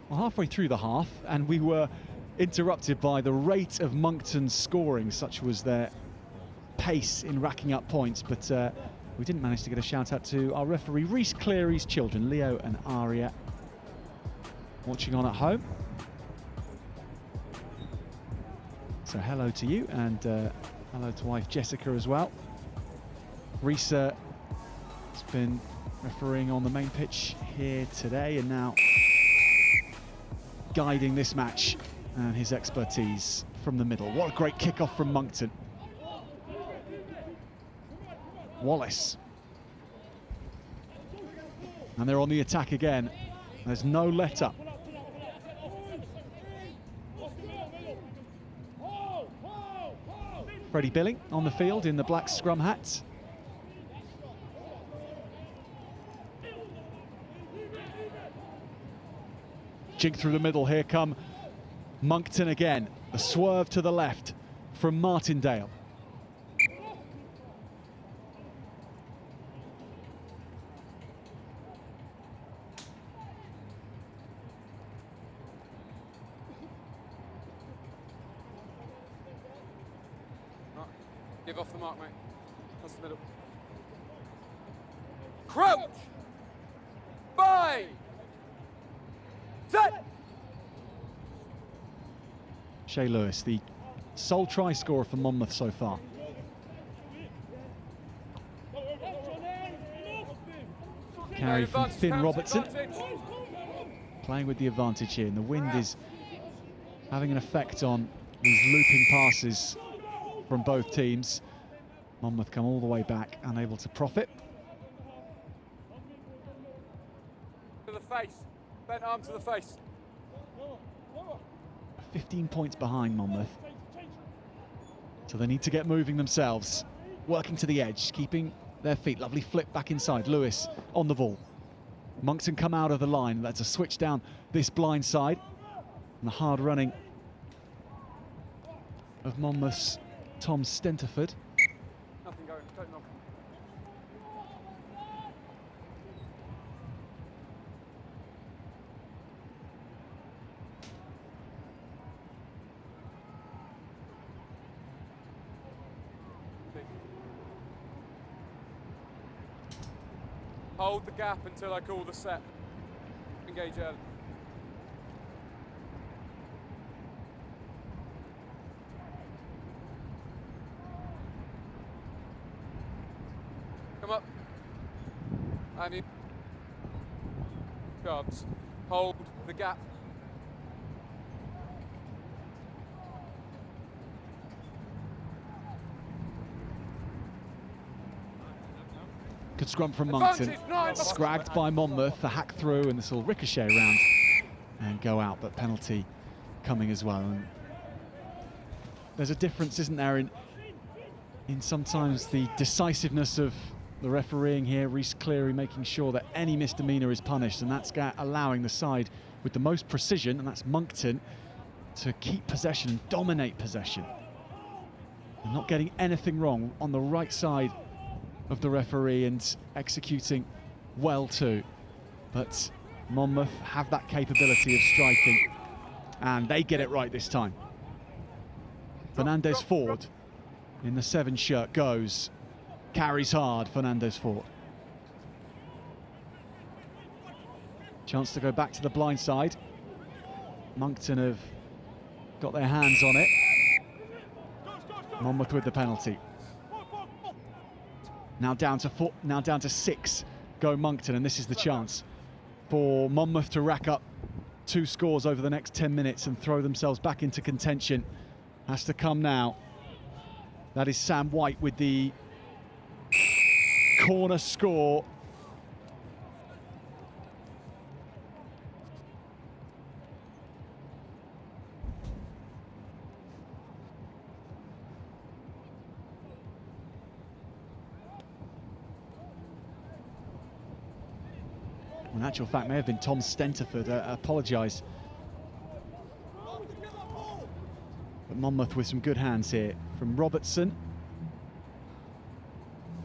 well, halfway through the half, and we were interrupted by the rate of Moncton's scoring. Such was their pace in racking up points, but we didn't manage to get a shout out to our referee Reese Cleary's children, Leo and Aria, watching on at home. So hello to you, and hello to wife Jessica as well. Reese has been refereeing on the main pitch here today, and now guiding this match and his expertise from the middle. What a great kickoff from Moncton. Wallace. And they're on the attack again. There's no let up. Freddie Billing on the field in the black scrum hat. Jig through the middle, here come Moncton again. A swerve to the left from Martindale. Give off the mark, mate. That's the middle. Crouch! Bye! Set! Shay Lewis, the sole try scorer for Monmouth so far. Carry from Finn Robertson. Playing with the advantage here, and the wind is having an effect on these looping passes from both teams. Monmouth come all the way back, unable to profit. To the face. Bent arm to the face. 15 points behind Monmouth. So they need to get moving themselves. Working to the edge, keeping their feet. Lovely flip back inside. Lewis on the ball. Moncton come out of the line. That's a switch down this blind side. And the hard running of Monmouth's Tom Stenterford. Nothing going, don't knock. Hold the gap until I call the set. Engage early. Come up. I need chance. Hold the gap. Good scrum from Moncton. Scragged by Monmouth. The hack through, and this will ricochet around and go out, but penalty coming as well. And there's a difference, isn't there, in sometimes the decisiveness of the refereeing here. Reese Cleary making sure that any misdemeanor is punished, and that's allowing the side with the most precision, and that's Moncton, to keep possession and dominate possession. And not getting anything wrong on the right side of the referee, and executing well too. But Monmouth have that capability of striking, and they get it right this time. Fernandez Ford in the 7 shirt goes, carries hard. Fernandez Ford. Chance to go back to the blind side. Moncton have got their hands on it. Monmouth with the penalty. Now down to 6 go Moncton, and this is the chance for Monmouth to rack up 2 scores over the next 10 minutes and throw themselves back into contention. Has to come now. That is Sam White with the corner score. In actual fact, may have been Tom Stenterford. Apologise. But Monmouth with some good hands here from Robertson.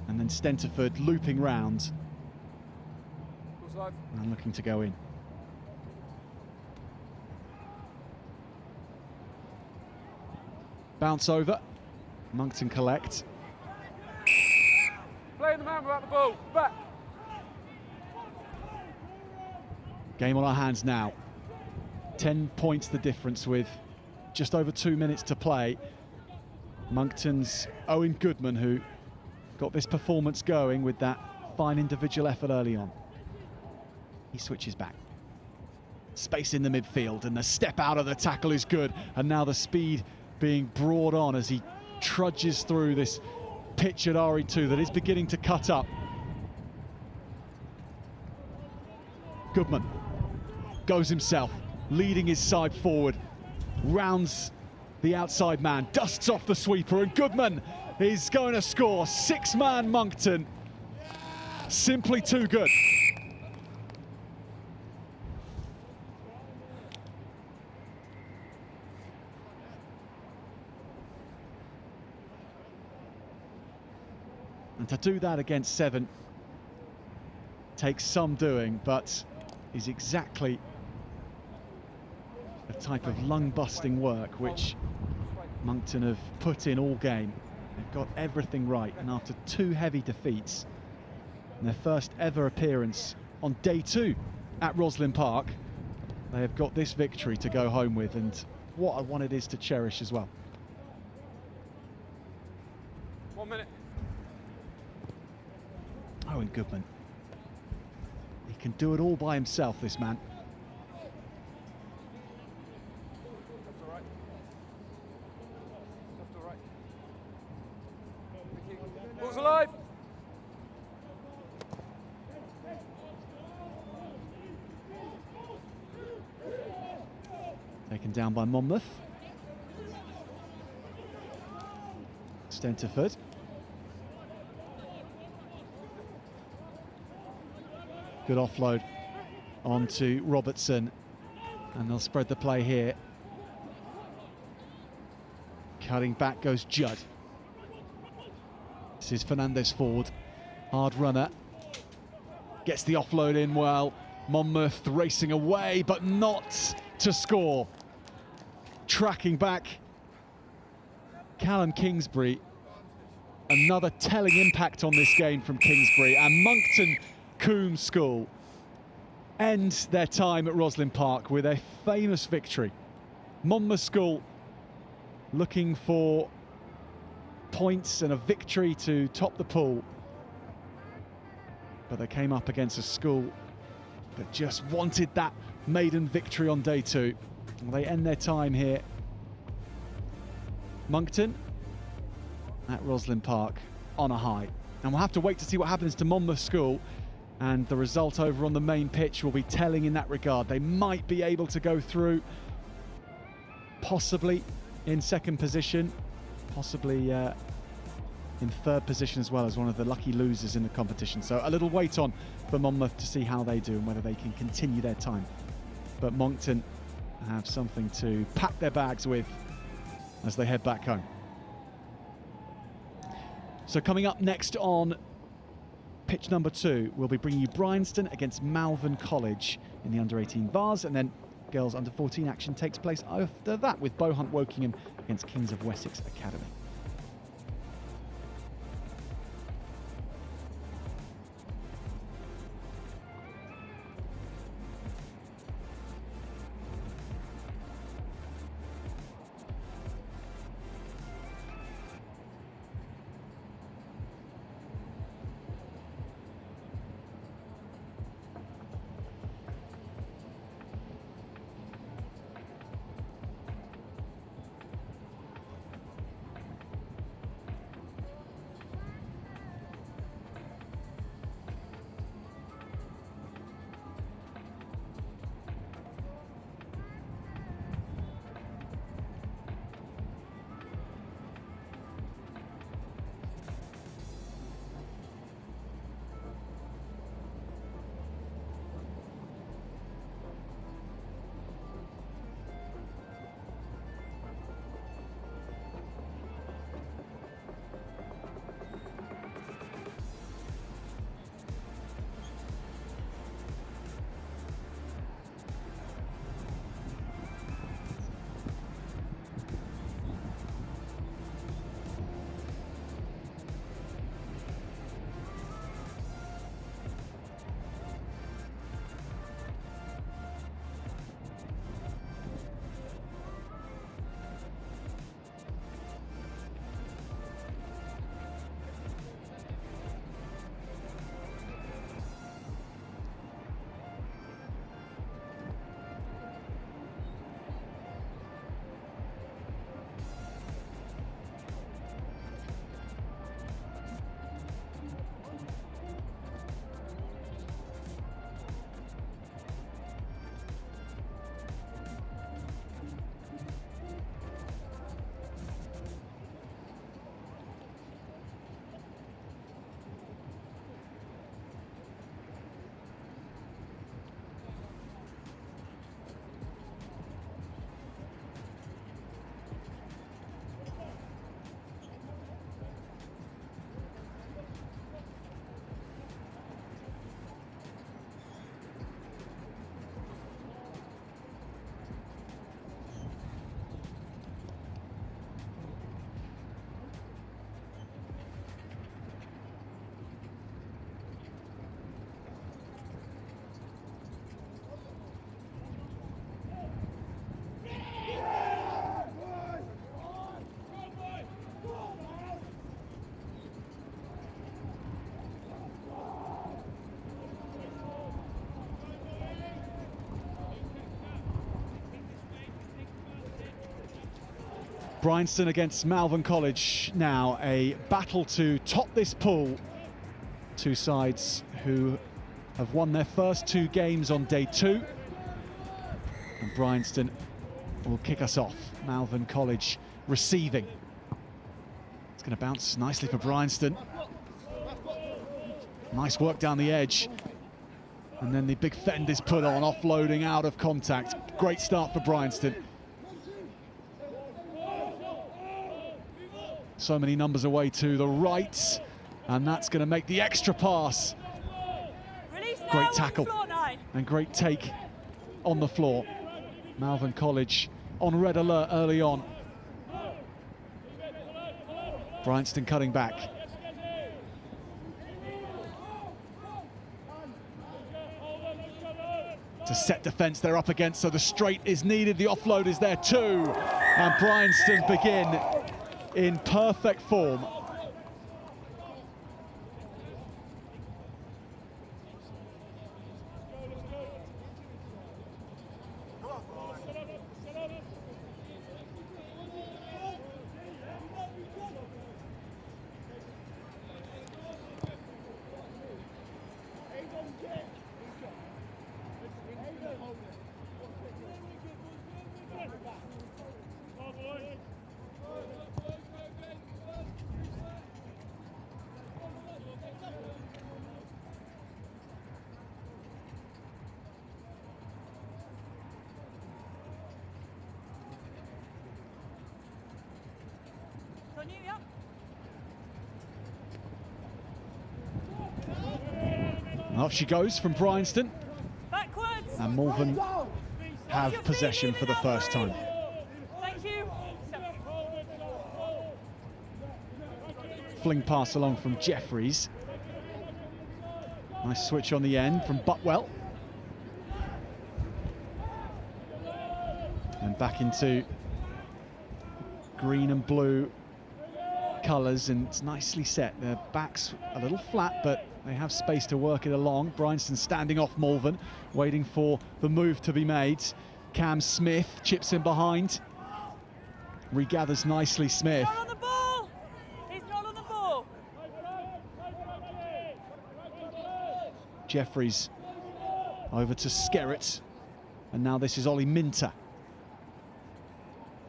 And then Stenterford looping round and looking to go in. Bounce over. Moncton collect. Playing the man without the ball. Back. Game on our hands now. 10 points the difference with just over 2 minutes to play. Moncton's Owen Goodman, who got this performance going with that fine individual effort early on. He switches back. Space in the midfield, and the step out of the tackle is good. And now the speed being brought on as he trudges through this pitch at RE2 that is beginning to cut up. Goodman goes himself, leading his side forward, rounds the outside man, dusts off the sweeper, and Goodman is going to score. 6-man Moncton. Simply too good. And to do that against 7 takes some doing, but is exactly the type of lung-busting work which Moncton have put in all game. They've got everything right, and after 2 heavy defeats, in their first ever appearance on day 2 at ROSSLYN Park, they have got this victory to go home with, and what a one it is to cherish as well. 1 minute. Owen Goodman. He can do it all by himself, this man. Left or right. Left or right. Thank you. Ball's alive. Taken down by Monmouth. Stenterford. Good offload onto Robertson, and they'll spread the play here. Cutting back goes Judd. This is Fernandez Ford, hard runner. Gets the offload in well. Monmouth racing away, but not to score. Tracking back Callum Kingsbury. Another telling impact on this game from Kingsbury, and Moncton Coombe School end their time at ROSSLYN Park with a famous victory. Monmouth School looking for points and a victory to top the pool, but they came up against a school that just wanted that maiden victory on day 2. Well, they end their time here. Moncton at ROSSLYN Park on a high, and we'll have to wait to see what happens to Monmouth School. And the result over on the main pitch will be telling in that regard. They might be able to go through, possibly in 2nd position, possibly in 3rd position as well, as one of the lucky losers in the competition. So a little wait on for Monmouth to see how they do and whether they can continue their time. But Moncton have something to pack their bags with as they head back home. So coming up next on pitch number 2, we'll be bringing you Bryanston against Malvern College in the under-18 Vase, and then girls under-14 action takes place after that with Bohunt Wokingham against Kings of Wessex Academy. Bryanston against Malvern College now, a battle to top this pool. Two sides who have won their first 2 games on day 2. And Bryanston will kick us off. Malvern College receiving. It's going to bounce nicely for Bryanston. Nice work down the edge. And then the big fend is put on, offloading out of contact. Great start for Bryanston. So many numbers away to the right, and that's going to make the extra pass. Great tackle and great take on the floor. Malvern College on red alert early on. Bryanston cutting back. To set defence they're up against, so the straight is needed, the offload is there too. And Bryanston begin in perfect form. Up she goes from Bryanston. Backwards. And Malvern have possession for the first time. Thank you. Fling pass along from Jeffries. Nice switch on the end from Butwell. And back into green and blue colours, and it's nicely set. Their backs a little flat, but they have space to work it along. Bryanston standing off Malvern, waiting for the move to be made. Cam Smith chips in behind. Regathers nicely, Smith. He's not on the ball. He's not on the ball. Jeffries over to Skerritt. And now this is Ollie Minter.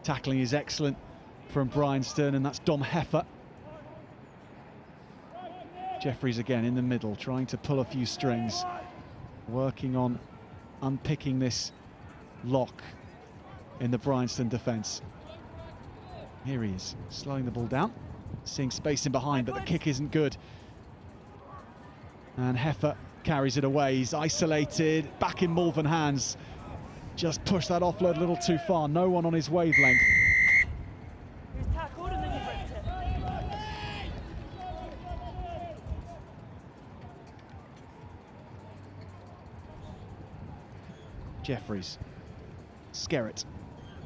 Tackling is excellent from Bryanston, and that's Dom Heffer. Jeffries again in the middle, trying to pull a few strings, working on unpicking this lock in the Bryanston defence. Here he is, slowing the ball down, seeing space in behind, but the kick isn't good. And Heffer carries it away, he's isolated, back in Malvern hands. Just pushed that offload a little too far, no one on his wavelength. He's tackled and then he ripped it. Jeffries, Skerritt,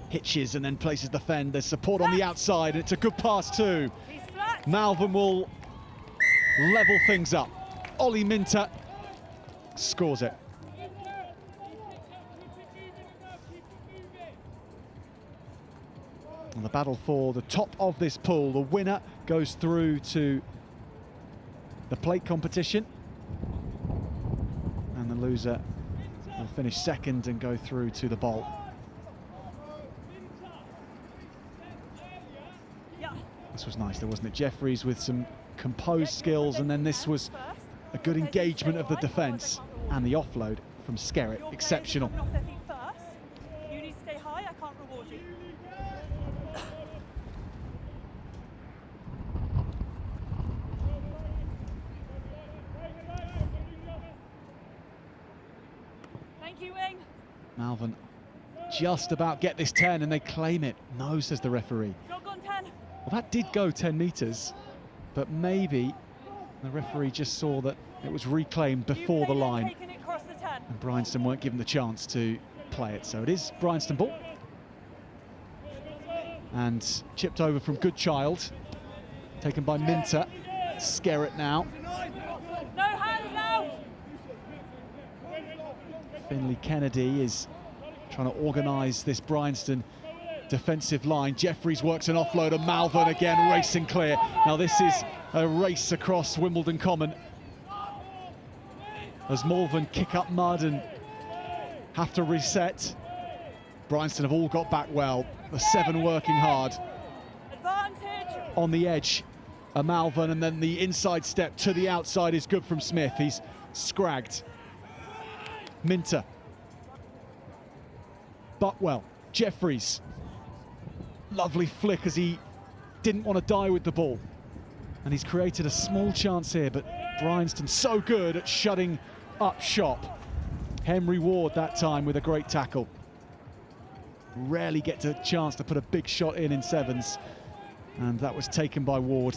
hitches and then places the fend. There's support on the outside, and it's a good pass too. Malvern will level things up. Ollie Minter scores it. And the battle for the top of this pool, the winner goes through to the plate competition, and the loser will finish second and go through to the bowl. This was nice, though, wasn't it? Jeffries with some composed skills, and then this was a good engagement of the defence, and the offload from Skerritt, exceptional. You need to stay high, I can't reward you. Thank you, Wing. Malvern just about get this 10, and they claim it. No, says the referee. Not gone 10. Well, that did go 10 metres, but maybe the referee just saw that it was reclaimed before the line. And Bryanston weren't given the chance to play it, so it is Bryanston ball. And chipped over from Goodchild, taken by Minter. Skerritt now. No hands now. Finlay Kennedy is trying to organise this Bryanston defensive line. Jeffries works an offload and Malvern again racing clear. Now this is a race across Wimbledon Common as Malvern kick up mud and have to reset. Bryanston have all got back well. The 7 working hard. Advantage. On the edge, a Malvern, and then the inside step to the outside is good from Smith. He's scragged. Minter. Butwell. Jeffries. Lovely flick as he didn't want to die with the ball. And he's created a small chance here, but Bryanston so good at shutting up shop. Henry Ward that time with a great tackle. Rarely get a chance to put a big shot in sevens, and that was taken by Ward.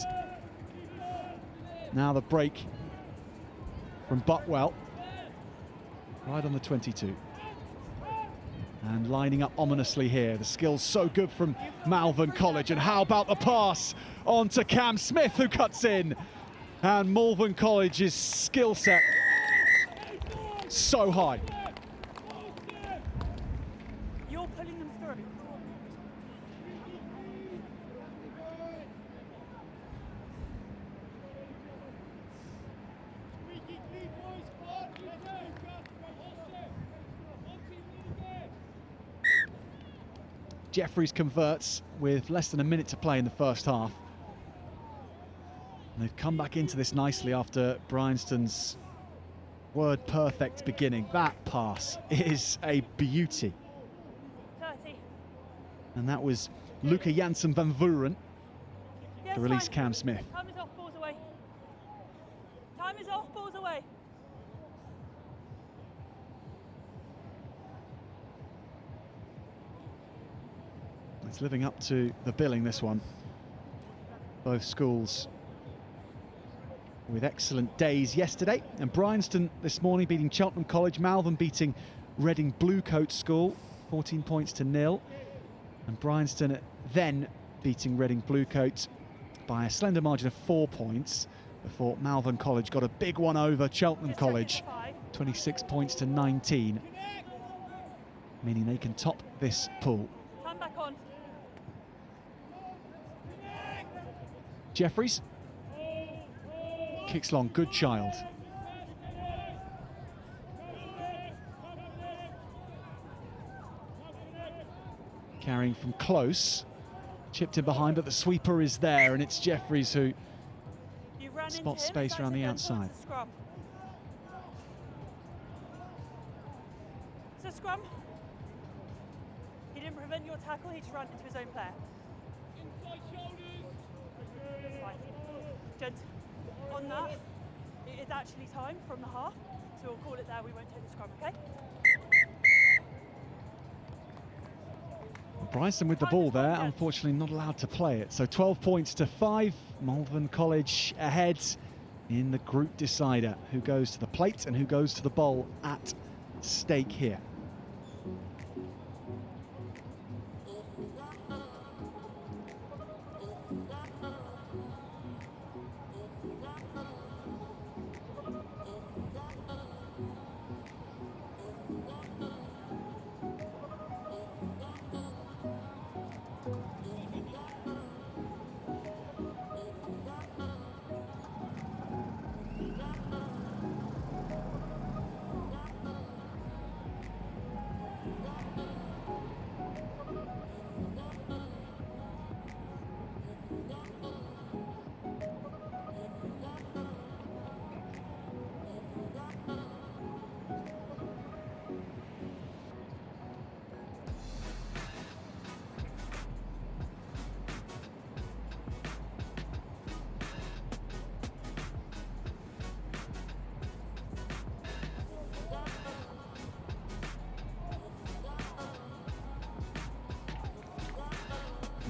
Now the break from Butwell, right on the 22. And lining up ominously here. The skill's so good from Malvern College, and how about the pass on to Cam Smith, who cuts in. And Malvern College's skill set so high. You're pulling them through. Jeffries converts with less than a minute to play in the first half. And they've come back into this nicely after Bryanston's word perfect beginning. That pass is a beauty. 30. And that was Luca Janssen van Vuren Yes, to release fine. Cam Smith. Time is off, balls away. Time is off, balls away. It's living up to the billing, this one. Both schools with excellent days yesterday, and Bryanston this morning beating Cheltenham College, Malvern beating Reading Bluecoat School 14 points to 0, and Bryanston then beating Reading Bluecoat by a slender margin of 4 points before Malvern College got a big one over Cheltenham College, 26 points to 19, meaning they can top this pool. Time back on. Jeffries kicks long, good child. Carrying from close, chipped in behind, but the sweeper is there, and it's Jeffries who spots space around the outside. It's a scrum. He didn't prevent your tackle, he just ran into his own player. Fine. Gent, on that, it is actually time from the half, so we'll call it there, we won't take the scrum, okay? Bryanston with the ball there, unfortunately not allowed to play it. So 12 points to 5, Malvern College ahead in the group decider. Who goes to the plate and who goes to the bowl at stake here.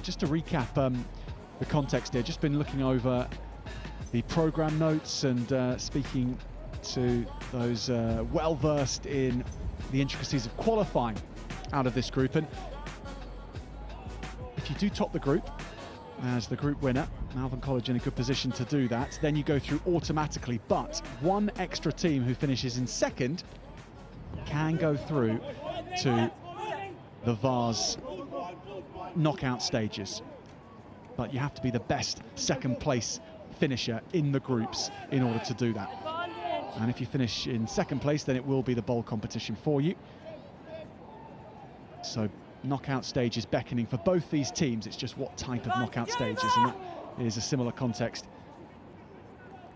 Just to recap the context here, just been looking over the programme notes and speaking to those well-versed in the intricacies of qualifying out of this group. And if you do top the group as the group winner, Malvern College in a good position to do that, then you go through automatically, but one extra team who finishes in second can go through to the Vase knockout stages. But you have to be the best second place finisher in the groups in order to do that. And if you finish in second place, then it will be the bowl competition for you. So knockout stage is beckoning for both these teams. It's just what type of knockout stages, and that is a similar context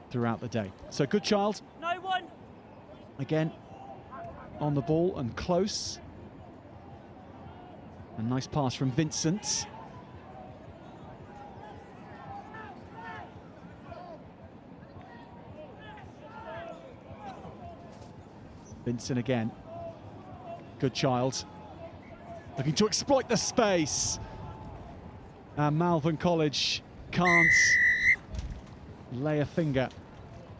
throughout the day. So good child. No one. Again, on the ball and close. A nice pass from Vincent. Vincent again. Good child. Looking to exploit the space. And Malvern College can't lay a finger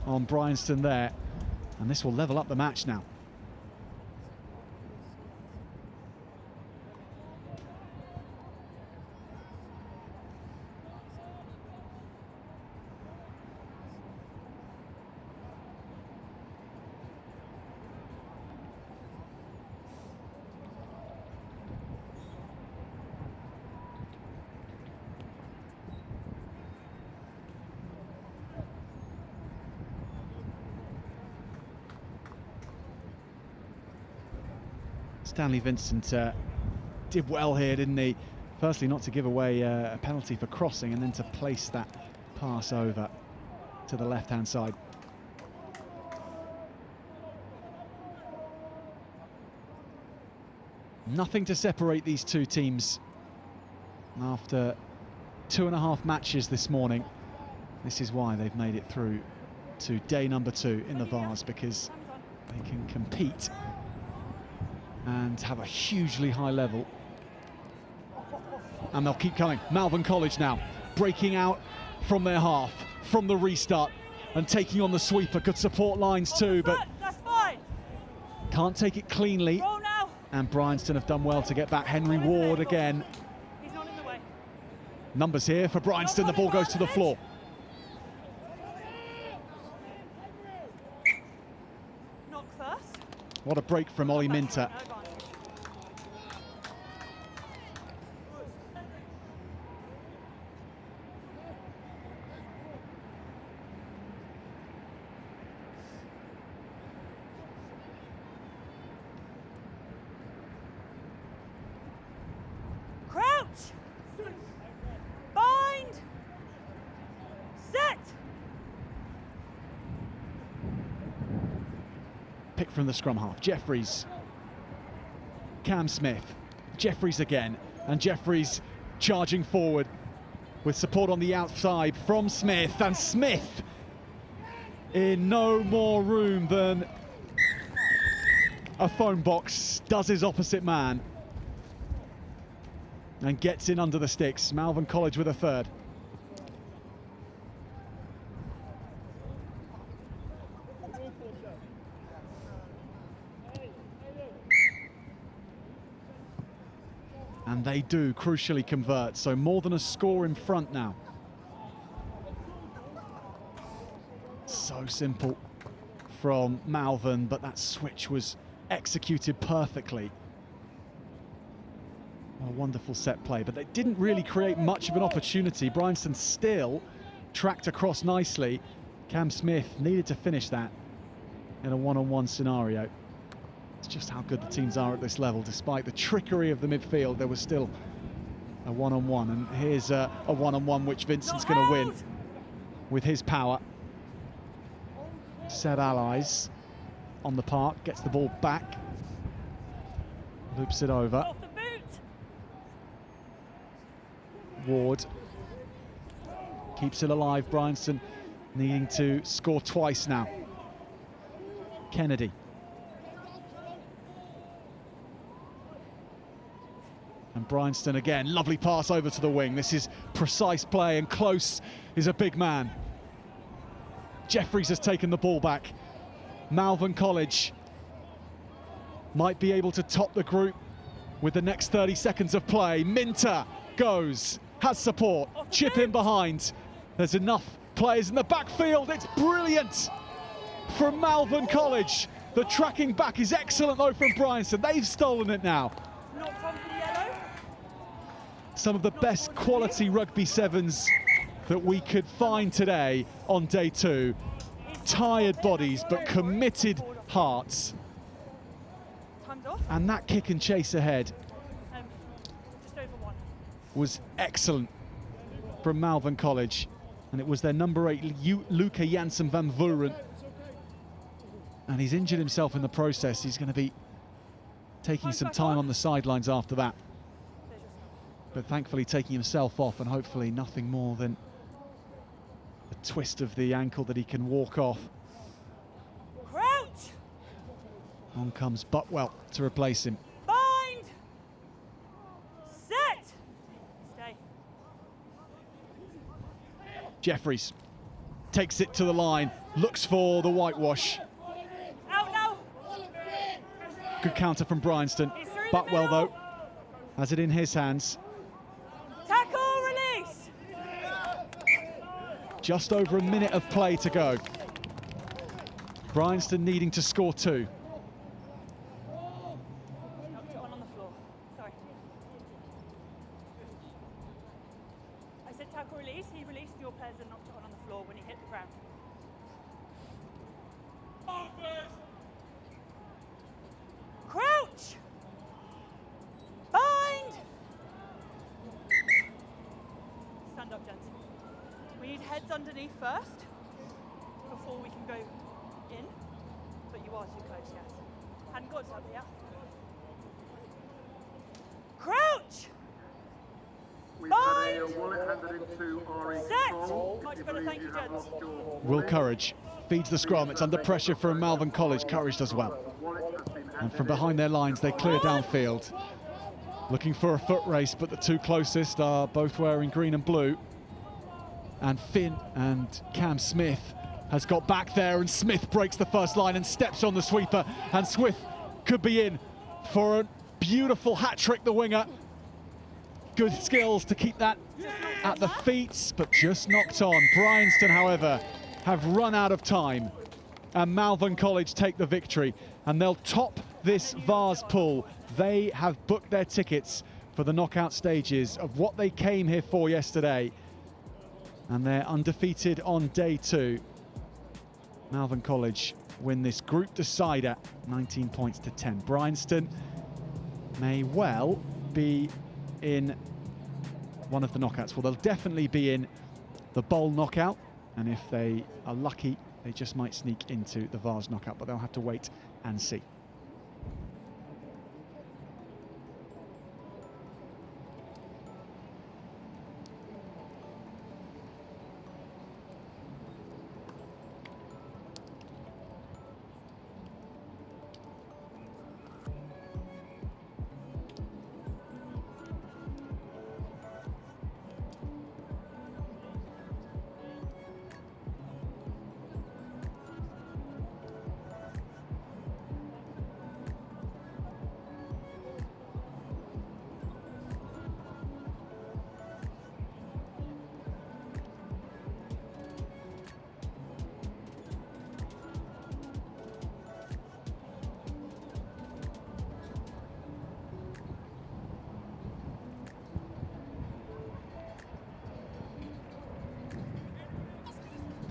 on Bryanston there. And this will level up the match now. Stanley Vincent did well here, didn't he? Firstly, not to give away a penalty for crossing, and then to place that pass over to the left-hand side. Nothing to separate these two teams after 2.5 matches this morning. This is why they've made it through to day number 2 in the Vase, because they can compete and have a hugely high level. And they'll keep coming. Malvern College now breaking out from their half, from the restart, and taking on the sweeper. Good support lines too, but can't take it cleanly. And Bryanston have done well to get back. Henry Ward again. He's not in the way. Numbers here for Bryanston. The ball goes to the floor. Knock first. What a break from Ollie Minter. Crouch. Bind. Set. Pick from the scrum half. Jeffries. Cam Smith. Jeffries again. And Jeffries charging forward with support on the outside from Smith. And Smith in no more room than a phone box. Does his opposite man. And gets in under the sticks. Malvern College with a third. And they do crucially convert, so more than a score in front now. So simple from Malvern, but that switch was executed perfectly. A wonderful set play, but they didn't really create much of an opportunity. Bryanston still tracked across nicely. Cam Smith needed to finish that in a one-on-one scenario. It's just how good the teams are at this level. Despite the trickery of the midfield, there was still a one-on-one. And here's a one-on-one which Vincent's going to win with his power. Seb Allies on the park, gets the ball back. Loops it over. Ward keeps it alive. Bryanston needing to score twice now. Kennedy. And Bryanston again, lovely pass over to the wing. This is precise play, and close is a big man. Jeffries has taken the ball back. Malvern College might be able to top the group with the next 30 seconds of play. Minter goes, has support, chip in behind. There's enough players in the backfield. It's brilliant from Malvern College. The tracking back is excellent though from Bryanston. They've stolen it now. some of the best quality rugby sevens that we could find today on day 2. Tired bodies, but committed hearts. And that kick and chase ahead Just over 1. was excellent from Malvern College. And it was their number 8, Luca Janssen van Vuren. And he's injured himself in the process. He's going to be taking some time on the sidelines after that. But thankfully taking himself off, and hopefully nothing more than a twist of the ankle that he can walk off. Crouch! On comes Butwell to replace him. Bind! Set! Stay. Jeffries takes it to the line, looks for the whitewash. Out now! Good counter from Bryanston. Butwell, though, has it in his hands. Tackle, release! Just over a minute of play to go. Bryanston needing to score 2. Knocked it on the floor. Sorry. I said tackle, release. He released, your players and knocked it on the floor when he hit the ground. Crouch! Bind! Stand up, gents. We need heads underneath first before we can go in. But you are too close, yes. Hadn't got up yet. Crouch! Bind! Set! Much better, thank you, gents. Will Courage feeds the scrum. It's under pressure from Malvern College. Courage does well. And from behind their lines, they clear downfield. Looking for a foot race, but the 2 closest are both wearing green and blue. And Finn and Cam Smith has got back there, and Smith breaks the first line and steps on the sweeper. And Swift could be in for a beautiful hat-trick, the winger. Good skills to keep that at the feet, but just knocked on. Bryanston, however, have run out of time. And Malvern College take the victory. And they'll top this Vase pool. They have booked their tickets for the knockout stages of what they came here for yesterday. And they're undefeated on day 2. Malvern College win this group decider, 19 points to 10. Bryanston may well be in one of the knockouts. Well, they'll definitely be in the bowl knockout. And if they are lucky, they just might sneak into the Vase knockout, but they'll have to wait and see.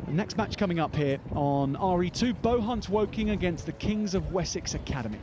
Next match coming up here on RE2, Bohunt Woking against the Kings of Wessex Academy.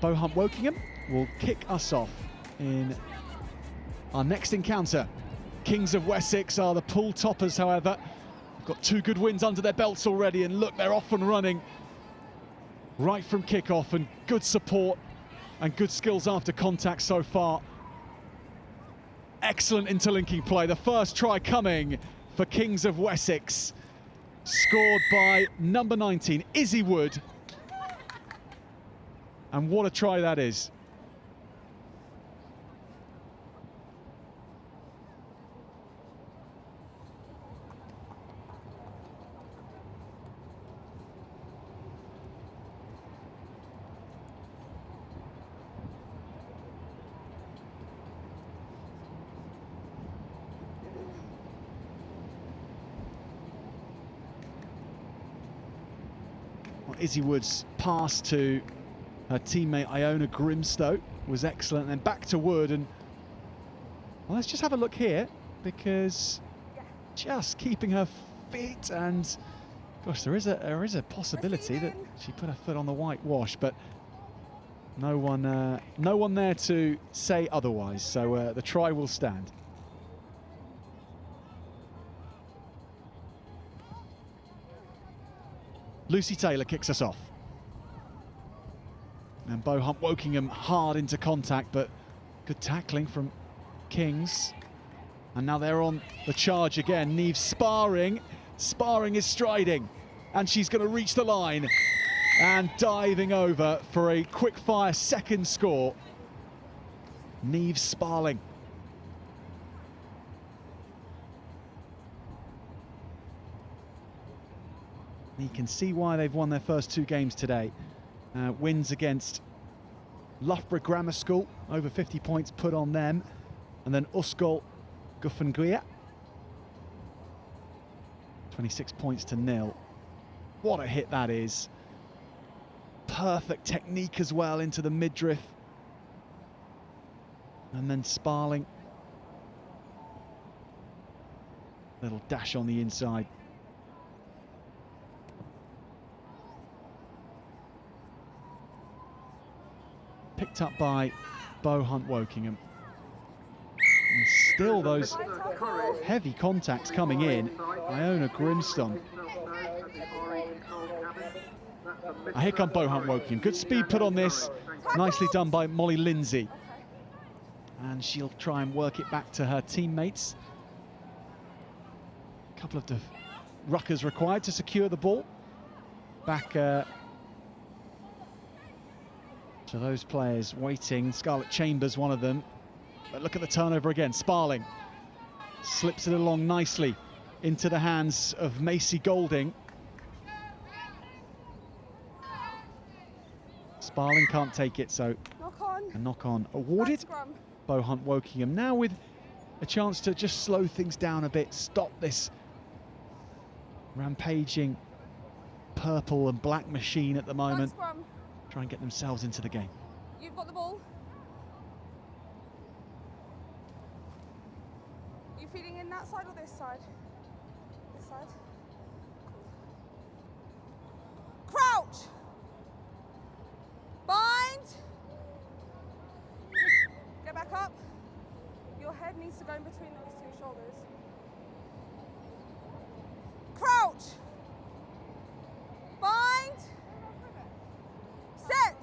Bohunt Wokingham will kick us off in our next encounter. Kings of Wessex are the pool toppers, however. They've got 2 good wins under their belts already, and look, they're off and running right from kickoff, and good support and good skills after contact so far. Excellent interlinking play. The first try coming for Kings of Wessex, scored by number 19, Izzy Wood. And what a try that is. Izzy Wood's pass to her teammate Iona Grimstow was excellent, and then back to Wood. And well, let's just have a look here, because just keeping her feet, and gosh, there is a possibility that she put her foot on the whitewash, but no one there to say otherwise. So the try will stand. Lucy Taylor kicks us off. And Bohunt Wokingham hard into contact, but good tackling from Kings. And now they're on the charge again. Neve sparring. Sparring is striding. And she's going to reach the line. And diving over for a quick-fire second score. Neve Sparling. You can see why they've won their first 2 games today. Wins against Loughborough Grammar School, over 50 points put on them. And then Ysgol Guffenguia, 26 points to 0. What a hit that is. Perfect technique as well into the midriff. And then Sparling. Little dash on the inside. Picked up by Bohunt Wokingham. And still those heavy contacts coming in. Iona Grimstone. Here come Bohunt Wokingham. Good speed put on this. Nicely done by Molly Lindsay. And she'll try and work it back to her teammates. A couple of ruckers required to secure the ball. Back to those players waiting. Scarlett Chambers, one of them. But look at the turnover again. Sparling slips it along nicely into the hands of Macy Golding. Sparling can't take it, so a knock on awarded. Bohunt Wokingham now with a chance to just slow things down a bit, stop this rampaging purple and black machine at the moment. Try and get themselves into the game. You've got the ball. You feeding in that side or this side? This side. Crouch. Bind. Get back up. Your head needs to go in between those 2 shoulders. Crouch. Bind. Set.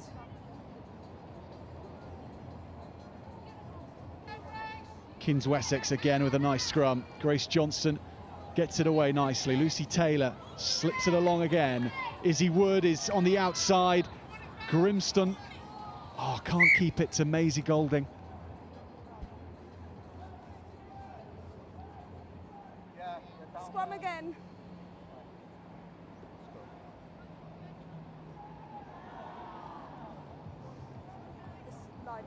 Kings Wessex again with a nice scrum. Grace Johnston gets it away nicely. Lucy Taylor slips it along again. Izzy Wood is on the outside. Grimston, can't keep it to Maisie Golding. Scrum again. This line.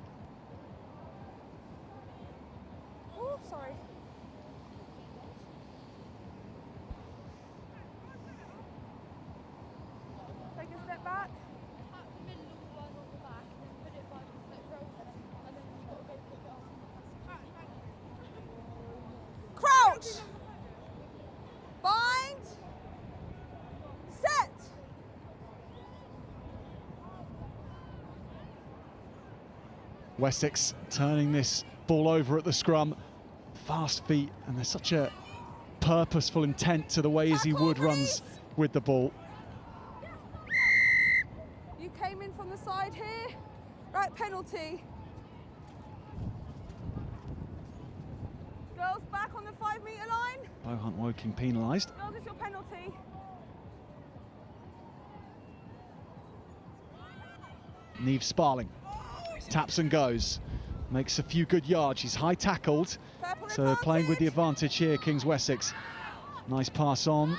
Oh, sorry. Take a step back. Crouch. Bind. Set. Wessex turning this ball over at the scrum. Fast feet, and there's such a purposeful intent to the way Izzy Wood runs with the ball. You came in from the side here. Right, penalty. Girls back on the 5 metre line. Bohunt Woking penalised. Girls, it's your penalty. Neve Sparling taps and goes, makes a few good yards. She's high tackled, so they're playing with the advantage here, Kings Wessex. Nice pass on,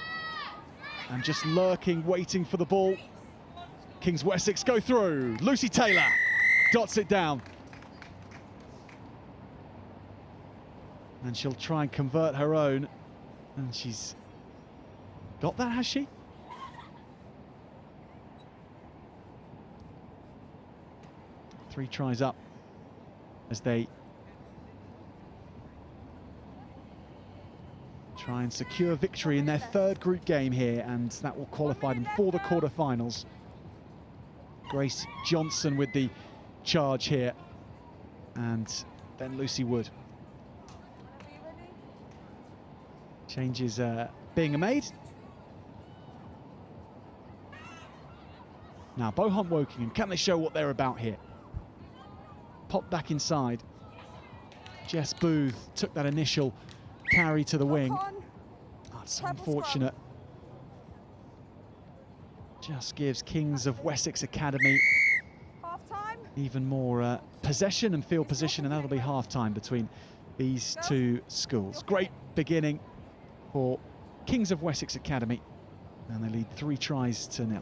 and just lurking, waiting for the ball. Kings Wessex go through. Lucy Taylor dots it down. And she'll try and convert her own, and she's got that, has she? Three tries up as they try and secure victory in their third group game here, and that will qualify them for the quarterfinals. Grace Johnson with the charge here, and then Lucy Wood. Changes being made. Now Bohunt Woking, can they show what they're about here? Pop back inside. Jess Booth took that initial carry to the wing. That's unfortunate. Just gives Kings of Wessex Academy even more possession and field position, and that'll be half-time between these two schools. Great beginning for Kings of Wessex Academy, and they lead 3-0.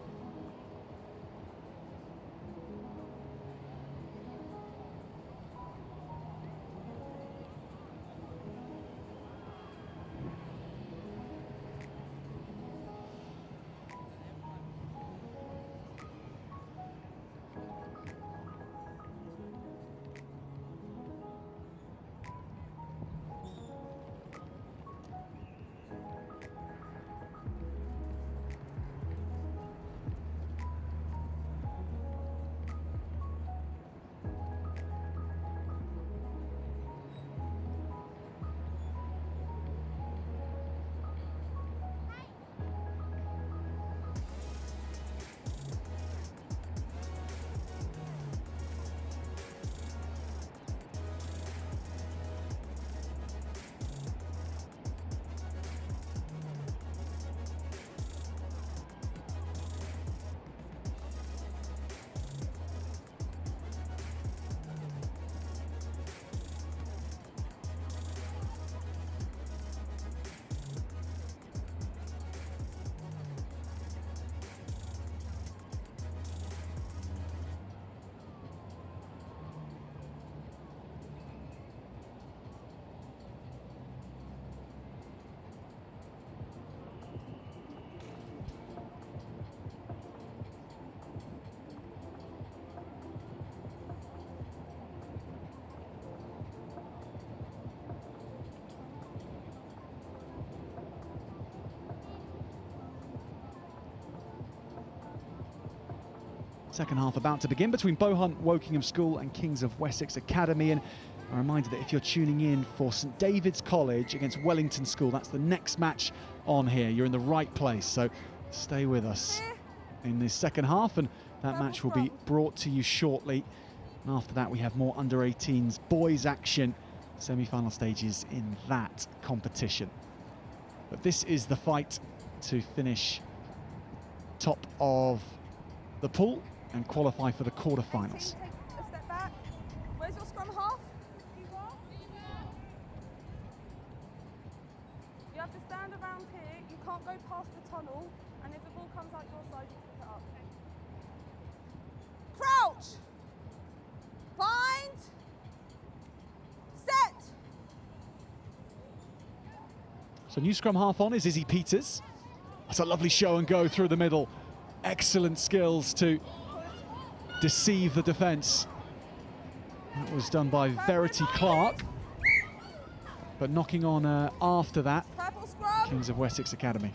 Second half about to begin between Bohunt Wokingham School and Kings of Wessex Academy. And a reminder that if you're tuning in for St David's College against Wellington School, that's the next match on here. You're in the right place, so stay with us in this second half, and that match will be brought to you shortly. And after that, we have more under-18s boys action, semi-final stages in that competition. But this is the fight to finish top of the pool and qualify for the quarterfinals. Take a step back. Where's your scrum half? You have to stand around here. You can't go past the tunnel. And if the ball comes out your side, you pick it up. Crouch. Bind. Set. So new scrum half on is Izzy Peters. That's a lovely show and go through the middle. Excellent skills to deceive the defence. That was done by Verity Clark. But knocking on after that, Kings of Wessex Academy.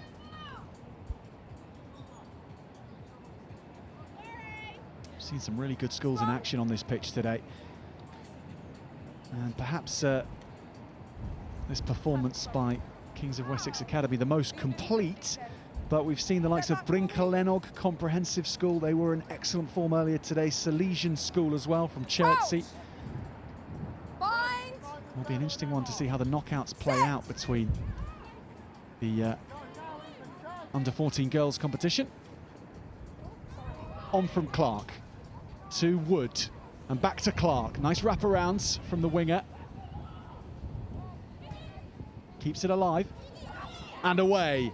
Seen some really good schools in action on this pitch today. And perhaps this performance by Kings of Wessex Academy the most complete, but we've seen the likes of Bryn Celynnog Comprehensive School. They were in excellent form earlier today. Salesian School as well from Chertsey. Will be an interesting one to see how the knockouts play out between the under-14 girls competition. On from Clark to Wood and back to Clark. Nice wraparounds from the winger. Keeps it alive and away.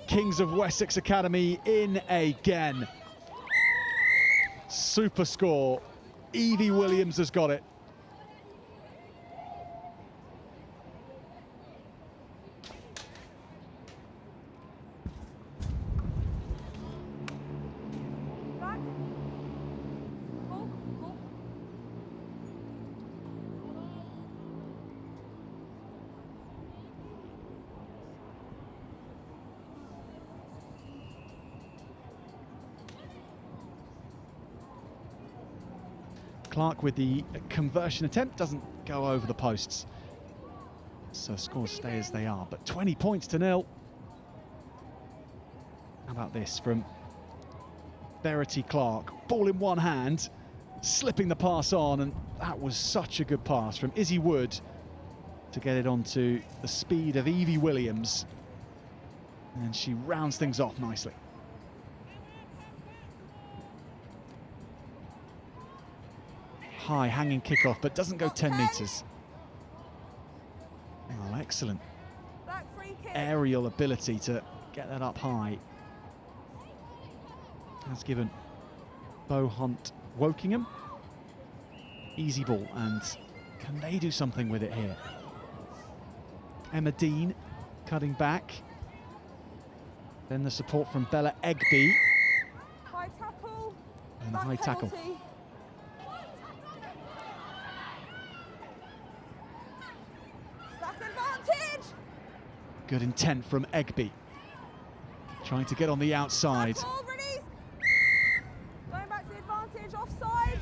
Kings of Wessex Academy in again. Super score. Evie Williams has got it. Clark with the conversion attempt, doesn't go over the posts. So scores stay as they are, but 20 points to 0. How about this from Verity Clark? Ball in one hand, slipping the pass on, and that was such a good pass from Izzy Wood to get it onto the speed of Evie Williams. And she rounds things off nicely. High hanging kickoff, but doesn't go 10 metres. Oh, excellent aerial ability to get that up high. Has given Bohunt Wokingham easy ball, and can they do something with it here? Emma Dean cutting back. Then the support from Bella Egby. High tackle. And the high tackle. Good intent from Egby. Trying to get on the outside. Going back to the advantage, offside.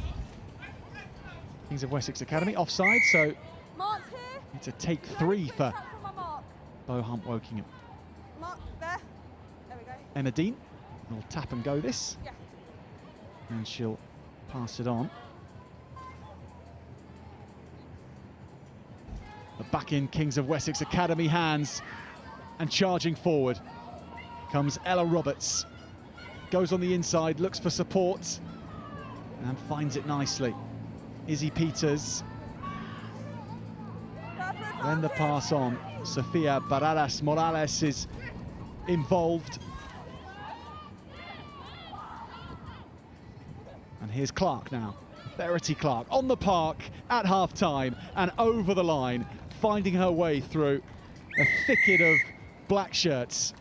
Kings of Wessex Academy offside, so Mark's here. it's a take 3 for Bohunt Wokingham. Mark there. There we go. Emma Dean will tap and go this. Yeah. And she'll pass it on. But back in Kings of Wessex Academy hands. And charging forward comes Ella Roberts. Goes on the inside, looks for support, and finds it nicely. Izzy Peters. Then the pass on. Sofia Baradas Morales is involved. And here's Clark now. Verity Clark on the park at half-time and over the line, finding her way through a thicket of black shirts.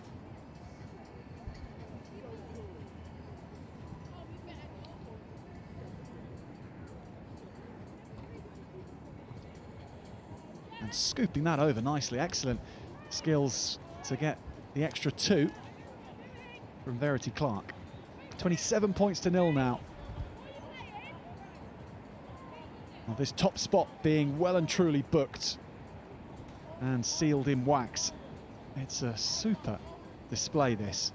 And scooping that over nicely. Excellent skills to get the extra 2 from Verity Clark. 27 points to 0 now. Well, this top spot being well and truly booked and sealed in wax. It's a super display, this.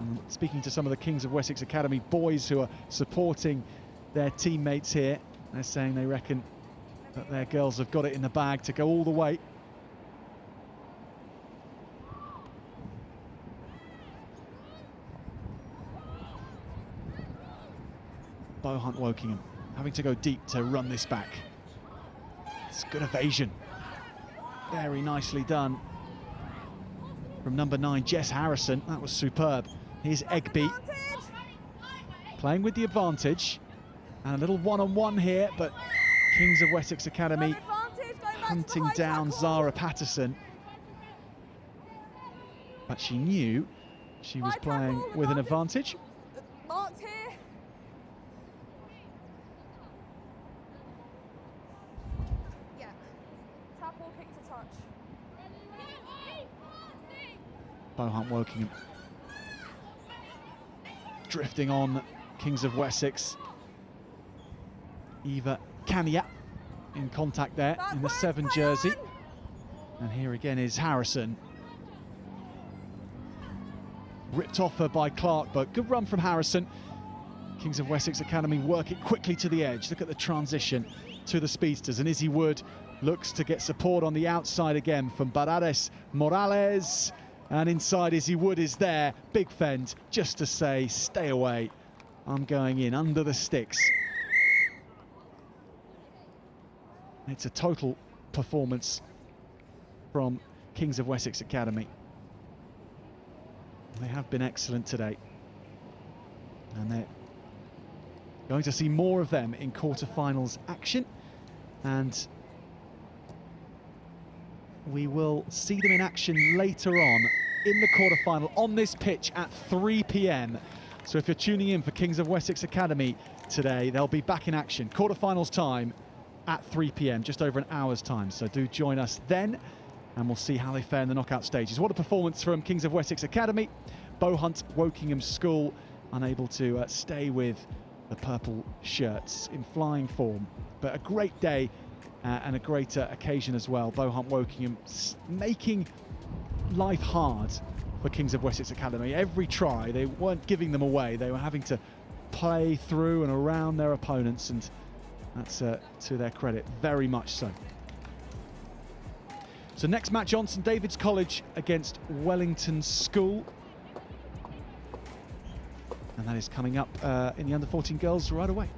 And speaking to some of the Kings of Wessex Academy boys who are supporting their teammates here, they're saying they reckon that their girls have got it in the bag to go all the way. Bohunt Wokingham having to go deep to run this back. It's good evasion. Very nicely done from number 9, Jess Harrison. That was superb. Here's Egby playing with the advantage. And a little one-on-one here, but Kings of Wessex Academy hunting down Zara Patterson. But she knew she was playing with an advantage. Mark's here. Yeah. Tackle, kick to touch. Bohunt Wokingham drifting on Kings of Wessex. Eva Kania in contact there in the 7 jersey. And here again is Harrison. Ripped off her by Clark, but good run from Harrison. Kings of Wessex Academy work it quickly to the edge. Look at the transition to the speedsters, and Izzy Wood looks to get support on the outside again from Barades Morales. And inside, Izzy Wood is there. Big fend just to say, stay away. I'm going in under the sticks. It's a total performance from Kings of Wessex Academy. They have been excellent today. And they're going to see more of them in quarterfinals action. And we will see them in action later on in the quarterfinal on this pitch at 3 p.m. So if you're tuning in for Kings of Wessex Academy today, they'll be back in action. Quarterfinals time at 3 p.m, just over an hour's time. So do join us then, and we'll see how they fare in the knockout stages. What a performance from Kings of Wessex Academy. Bohunt Wokingham School unable to stay with the purple shirts in flying form. But a great day and a great occasion as well. Bohunt Wokingham making life hard for Kings of Wessex Academy. Every try, they weren't giving them away. They were having to play through and around their opponents, and that's to their credit, very much so. So next match on, St David's College against Wellington School. And that is coming up in the under-14 girls right away.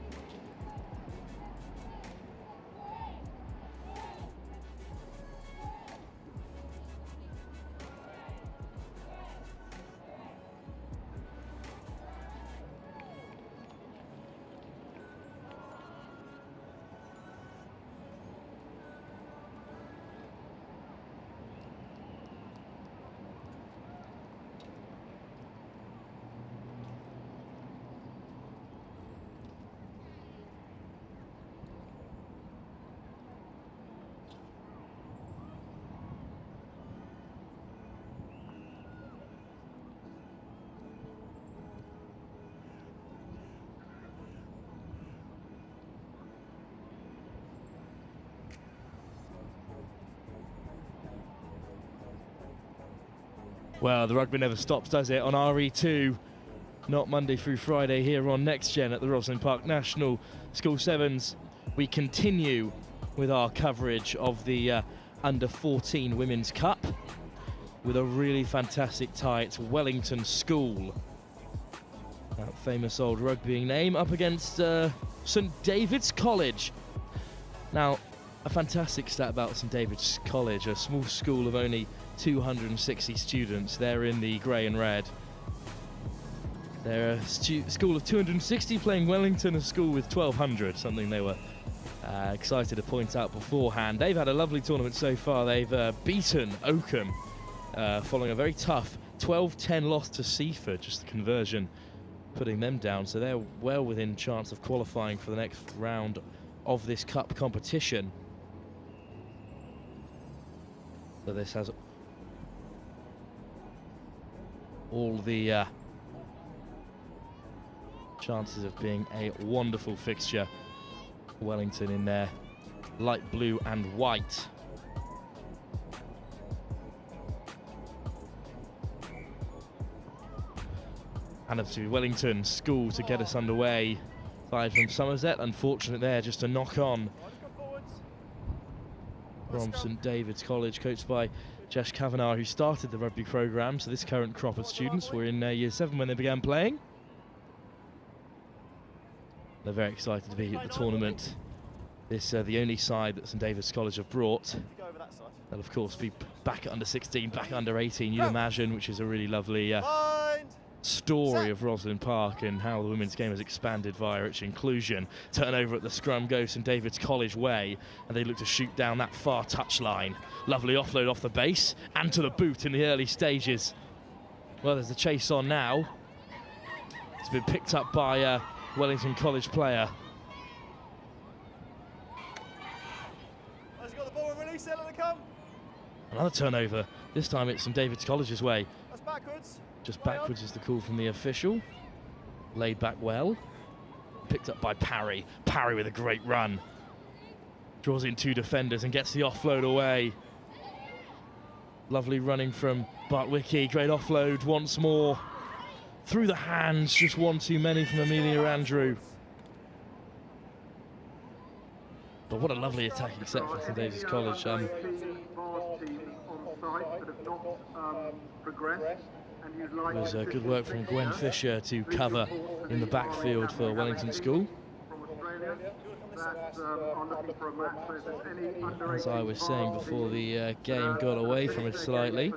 Well, the rugby never stops, does it, on RE2? Not Monday through Friday here on Next Gen at the ROSSLYN Park National. School Sevens, we continue with our coverage of the Under-14 Women's Cup with a really fantastic tie. It's Wellington School, that famous old rugbying name, up against St David's College. Now, a fantastic stat about St David's College, a small school of only 260 students. They're in the grey and red. They're a school of 260 playing Wellington, a school with 1,200, something they were excited to point out beforehand. They've had a lovely tournament so far. They've beaten Oakham following a very tough 12-10 loss to Seaford, just the conversion putting them down. So they're well within chance of qualifying for the next round of this cup competition. So this has all the chances of being a wonderful fixture. Wellington in their light blue and white. And up to Wellington School to get us underway. Side from Somerset, unfortunate there, just a knock on from St David's College, coached by Jesh Kavanagh, who started the rugby programme. So this current crop of students were in year 7 when they began playing. They're very excited to be at the tournament. This the only side that St David's College have brought. They'll of course be back at under 16, back under 18, you'd imagine, which is a really lovely story of ROSSLYN Park and how the women's game has expanded via its inclusion. Turnover at the scrum goes St David's College way, and they look to shoot down that far touchline. Lovely offload off the base and to the boot in the early stages. Well, there's the chase on now. It's been picked up by a Wellington College player. Has he got the ball and release it, let it come? Another turnover. This time it's St David's College's way. That's backwards. Just backwards is the call from the official. Laid back well. Picked up by Parry. Parry with a great run. Draws in 2 defenders and gets the offload away. Lovely running from Bartwicki. Great offload once more. Through the hands, just one too many from Amelia Andrew. But what a lovely attacking set for St David's College. Teams on site that have not progressed. It was good work from Gwen Fisher to cover in the backfield for Wellington School. As I was saying before the game got away from us slightly,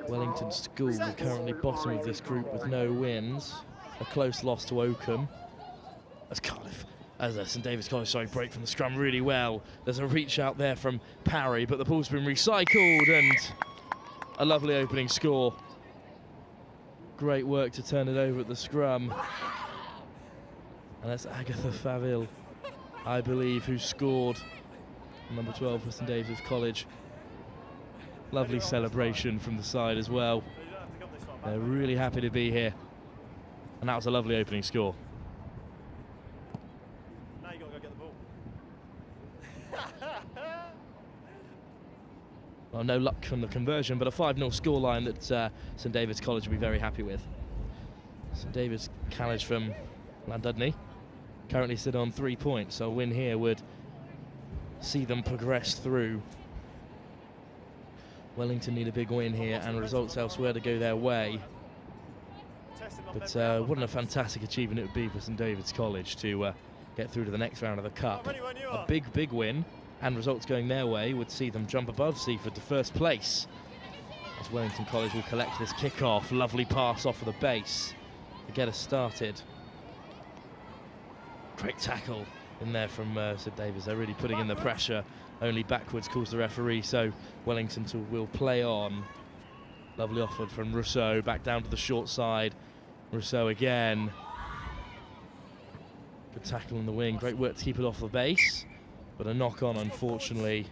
Wellington School are currently bottom of this group with no wins. A close loss to Oakham. As St David's College, break from the scrum really well. There's a reach out there from Parry, but the ball's been recycled and a lovely opening score. Great work to turn it over at the scrum. And that's Agatha Faville, I believe, who scored. Number 12 for St David's College. Lovely celebration from the side as well. They're really happy to be here. And that was a lovely opening score. Now you gotta go get the ball. Well, no luck from the conversion, but a 5-0 scoreline that St David's College will be very happy with. St David's College from Llandudno currently sit on 3 points, so a win here would see them progress through. Wellington need a big win here and results elsewhere to go their way. But what a fantastic achievement it would be for St David's College to get through to the next round of the Cup. A big win and results going their way would see them jump above Seaford to first place. As Wellington College will collect this kick-off. Lovely pass off of the base to get us started. Great tackle in there from St David's. They're really putting in the pressure. Only backwards calls the referee, so Wellington will play on. Lovely offer from Rousseau, back down to the short side. Rousseau again. Good tackle in the wing. Great work to keep it off the base, but a knock on, unfortunately.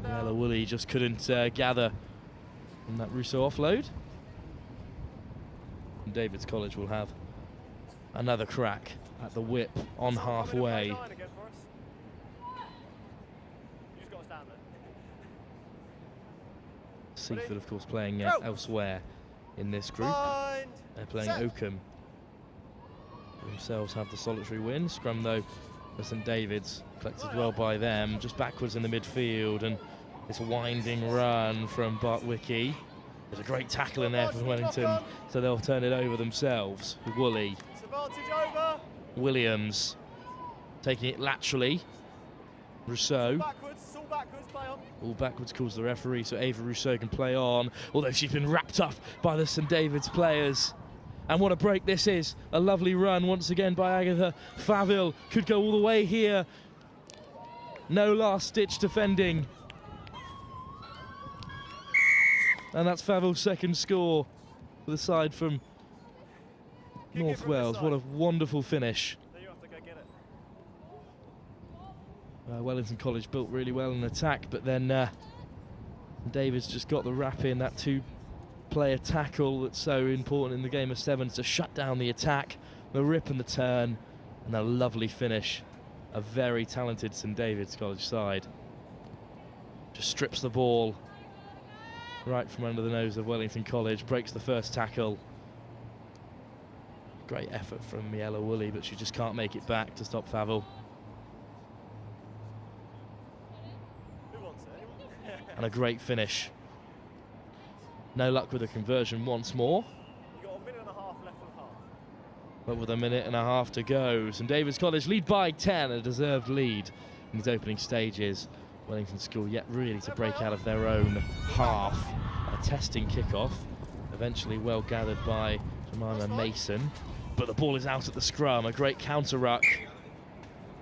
Ella Woolley just couldn't gather from that Rousseau offload. And David's College will have another crack at the whip on halfway. Seaford, of course, playing elsewhere in this group. They're playing Oakham. They themselves have the solitary win. Scrum, though, for St David's, collected well by them. Just backwards in the midfield, and this winding run from Bartwicki. There's a great tackle in there from Wellington, so they'll turn it over themselves. Woolley. Williams taking it laterally. Rousseau. All backwards calls the referee, so Ava Rousseau can play on, although she's been wrapped up by the St David's players. And what a break this is. A lovely run once again by Agatha Faville. Could go all the way here. No last-ditch defending. And that's Faville's second score for the side from North Wales. What a wonderful finish. Wellington College built really well in attack, but then David's just got the wrap in, that 2-player tackle that's so important in the game of sevens to shut down the attack, the rip and the turn, and a lovely finish. A very talented St David's College side. Just strips the ball right from under the nose of Wellington College, breaks the first tackle. Great effort from Miela Woolley, but she just can't make it back to stop Faville. And a great finish. No luck with the conversion once more. But with a minute and a half to go, St David's College lead by 10, a deserved lead in these opening stages. Wellington School yet really to break out of their own half. A testing kickoff, eventually well gathered by Jemima Mason. But the ball is out at the scrum, a great counter ruck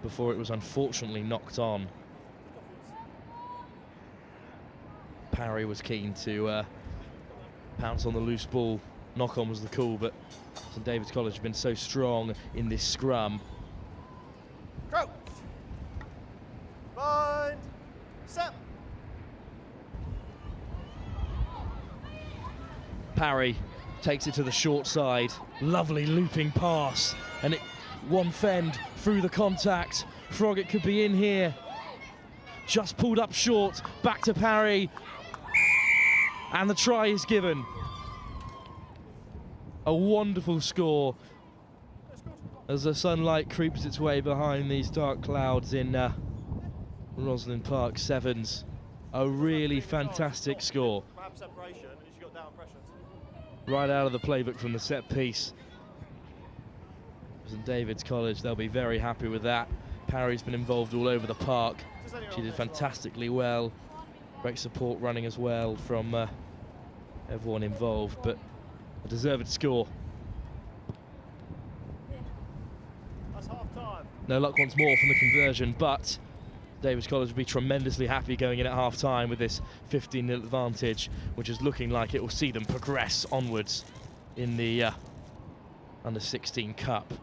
before it was unfortunately knocked on. Parry was keen to pounce on the loose ball. Knock on was the call, but St David's College have been so strong in this scrum. Go! Mind! Set! Parry takes it to the short side. Lovely looping pass, and it one fend through the contact. Froggatt could be in here. Just pulled up short, back to parry, and the try is given. A wonderful score as the sunlight creeps its way behind these dark clouds in ROSSLYN Park Sevens. A really fantastic score. Right out of the playbook from the set piece. St David's College, they'll be very happy with that. Parry's been involved all over the park. She did fantastically well. Great support running as well from everyone involved, but a deserved score. That's half time. No luck once more from the conversion, but David's College will be tremendously happy going in at half-time with this 15-0 advantage, which is looking like it will see them progress onwards in the Under-16 Cup.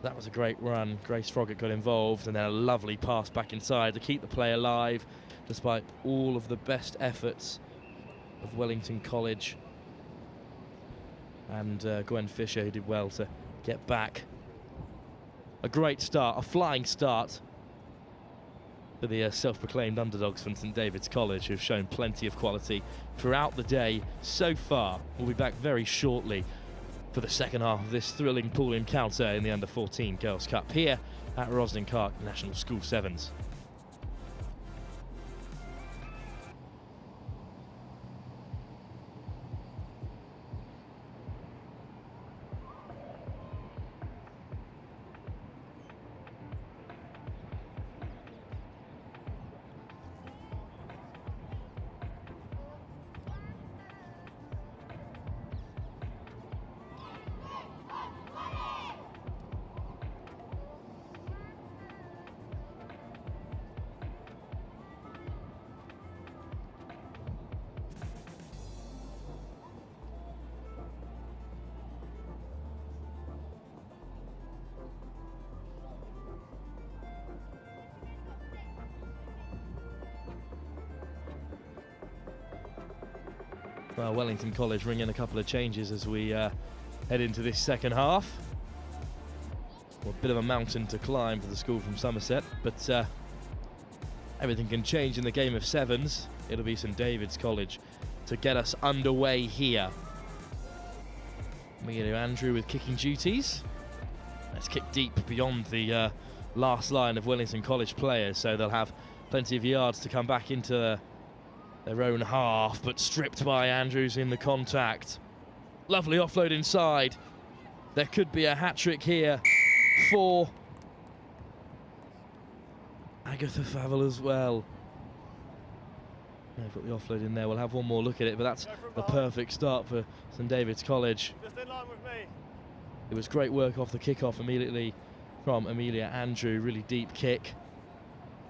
That was a great run. Grace Froggatt got involved, and then a lovely pass back inside to keep the play alive, despite all of the best efforts of Wellington College. And Gwen Fisher, who did well to get back. A great start, a flying start for the self-proclaimed underdogs from St David's College, who've shown plenty of quality throughout the day so far. We'll be back very shortly for the second half of this thrilling pool encounter in the Under-14 Girls' Cup here at ROSSLYN Park National School Sevens. Well, Wellington College ring in a couple of changes as we head into this second half. Well, a bit of a mountain to climb for the school from Somerset, but everything can change in the game of sevens. It'll be St David's College to get us underway here. We go to Andrew with kicking duties. Let's kick deep beyond the last line of Wellington College players, so they'll have plenty of yards to come back into their own half, but stripped by Andrews in the contact. Lovely offload inside. There could be a hat-trick here for Agatha Favell as well. They've got the offload in there. We'll have one more look at it, but that's the perfect start for St David's College. Just in line with me. It was great work off the kickoff immediately from Amelia Andrew. Really deep kick.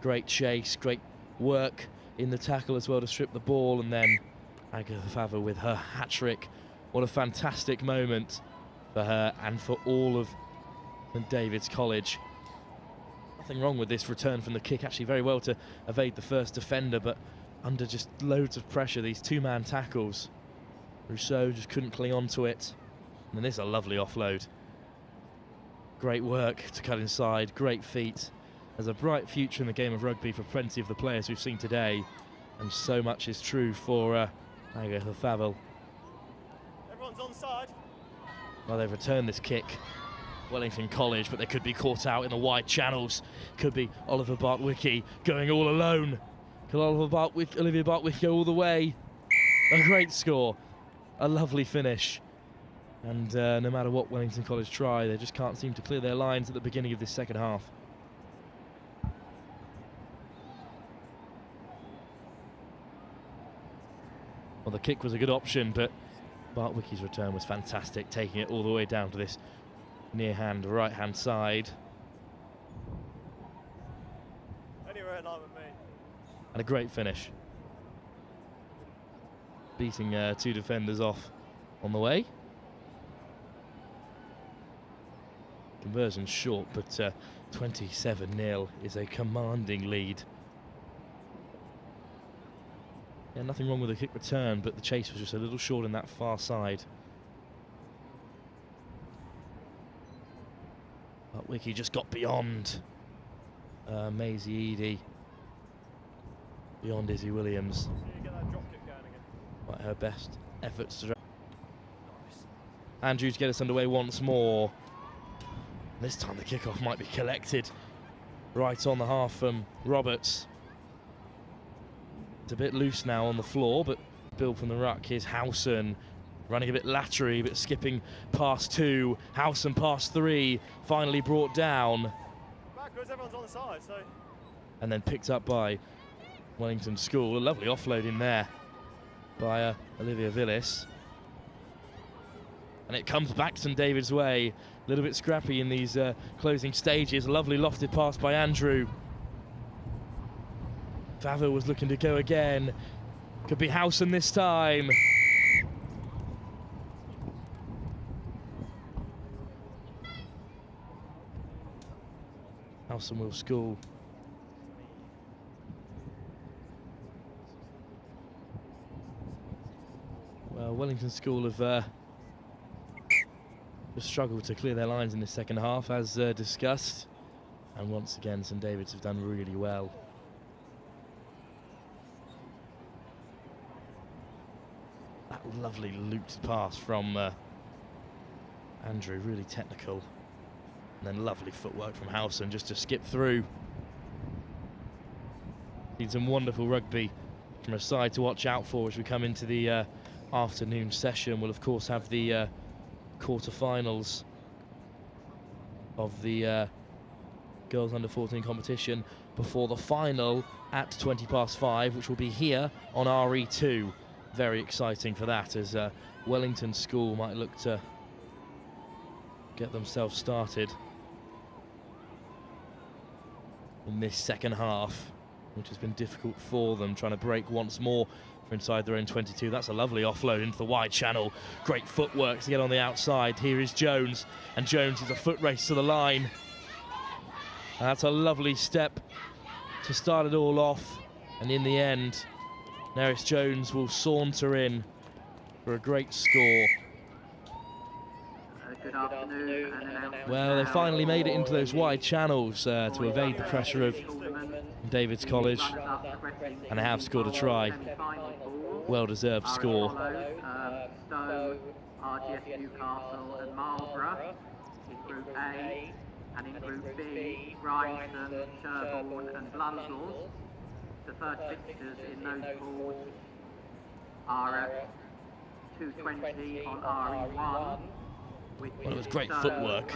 Great chase, great work in the tackle as well to strip the ball, and then Agatha Favell with her hat-trick. What a fantastic moment for her and for all of St David's College. Nothing wrong with this return from the kick, actually very well to evade the first defender, but under just loads of pressure, these two-man tackles. Rousseau just couldn't cling on to it. And then there's a lovely offload. Great work to cut inside, great feet. There's a bright future in the game of rugby for plenty of the players we've seen today, and so much is true for Agatha Favell. Everyone's on side. Well, they've returned this kick, Wellington College, but they could be caught out in the wide channels. Could be Oliver Bartwicki going all alone. Could Olivia Bartwicki go all the way? A great score, a lovely finish. And no matter what Wellington College try, they just can't seem to clear their lines at the beginning of this second half. Well, the kick was a good option, but Bartwicki's return was fantastic, taking it all the way down to this near hand, right-hand side. Anywhere in line with me. And a great finish. Beating two defenders off on the way. Conversion short, but 27-0 is a commanding lead. Yeah, nothing wrong with the kick return, but the chase was just a little short in that far side. But Wiki just got beyond Maisie Eadie, beyond Izzy Williams. Quite her best efforts to. Andrew to get us underway once more. This time the kickoff might be collected right on the half from Roberts. It's a bit loose now on the floor, but Bill from the ruck. Here's Howson running a bit laterally, but skipping past 2. Howson past 3, finally brought down. Backwards, everyone's on the side, so. And then picked up by Wellington School. A lovely offload in there by Olivia Villis. And it comes back St David's way. A little bit scrappy in these closing stages. A lovely lofted pass by Andrew. Favo was looking to go again. Could be Howson this time. Howson will School. Well, Wellington School have just struggled to clear their lines in the second half, as discussed. And once again, St David's have done really well. That lovely looped pass from Andrew, really technical. And then lovely footwork from Howson just to skip through. Need some wonderful rugby from a side to watch out for as we come into the afternoon session. We'll of course have the quarter-finals of the girls under 14 competition before the final at 5:20, which will be here on RE2. Very exciting for that, as Wellington School might look to get themselves started in this second half, which has been difficult for them, trying to break once more for inside their own 22. That's a lovely offload into the wide channel. Great footwork to get on the outside. Here is Jones, and Jones is a foot race to the line. And that's a lovely step to start it all off, and in the end, Neris Jones will saunter in for a great score. Good afternoon. Well, they finally made it into those wide channels to evade the pressure of David's College, and they have scored a try. Well-deserved score. Stowe, RGS Newcastle and Marlborough in Group A, and in Group B, Bryanston, Sherborne and Blundell. The first fixtures in those pools are at 2:20 on RE1. Well, it was great footwork.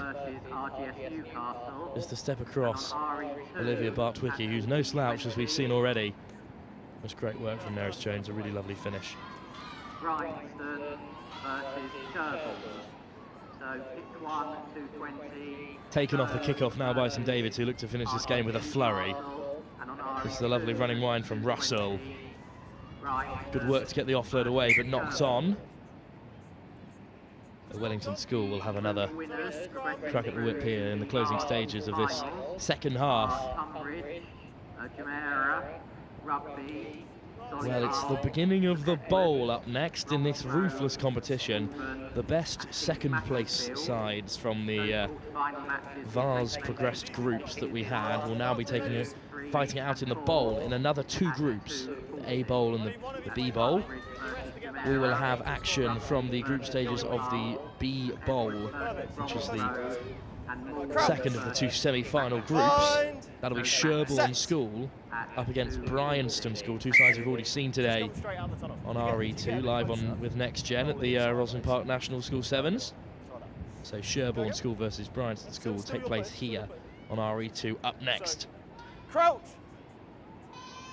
Just to step across Olivia Bartwicki, who's no slouch as we've seen already. It was great work from Neris Jones, a really lovely finish. Bryanston versus Sherborne. So pick 1, 2:20. Taken off the kickoff now by St David's, who look to finish this game with a flurry. This is a lovely running wind from Russell. Good work to get the offload away, but knocked on. The Wellington School will have another crack at the whip here in the closing stages of this second half. Jamira, Rugby, Well, it's the beginning of the bowl up next in this ruthless competition. The best second place sides from the Vase progressed groups that we had will now be fighting it out in the bowl in another 2 groups, the A bowl and the B bowl. We will have action from the group stages of the B bowl, which is the second of the 2 semi-final groups. That'll be Sherborne School up against Bryanston School, 2 sides we've already seen today on RE2, live on with Next Gen at the ROSSLYN Park National School Sevens. So Sherborne School versus Bryanston School will take place here on RE2 up next. Crouch.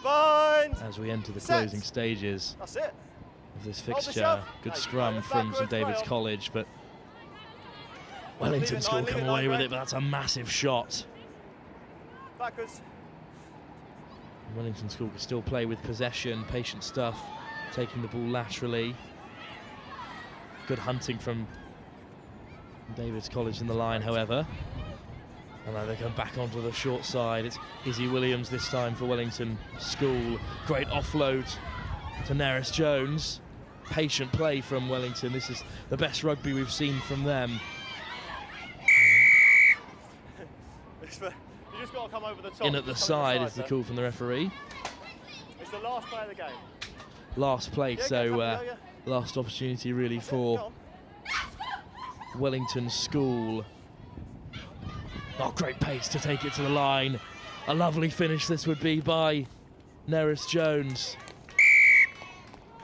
Bind. As we enter the closing stages of this fixture. Good scrum from St David's College, but Wellington School come away with it, but that's a massive shot. Backwards. Wellington School can still play with possession, patient stuff, taking the ball laterally. Good hunting from David's College in the line, however. And now they come back onto the short side. It's Izzy Williams this time for Wellington School. Great offload to Neris Jones. Patient play from Wellington. This is the best rugby we've seen from them. You just got to come over the top. In at the side is the call from the referee. It's the last play of the game. Last play, Yeah, so go, last opportunity really for Wellington School. Oh, great pace to take it to the line. A lovely finish this would be by Neris Jones.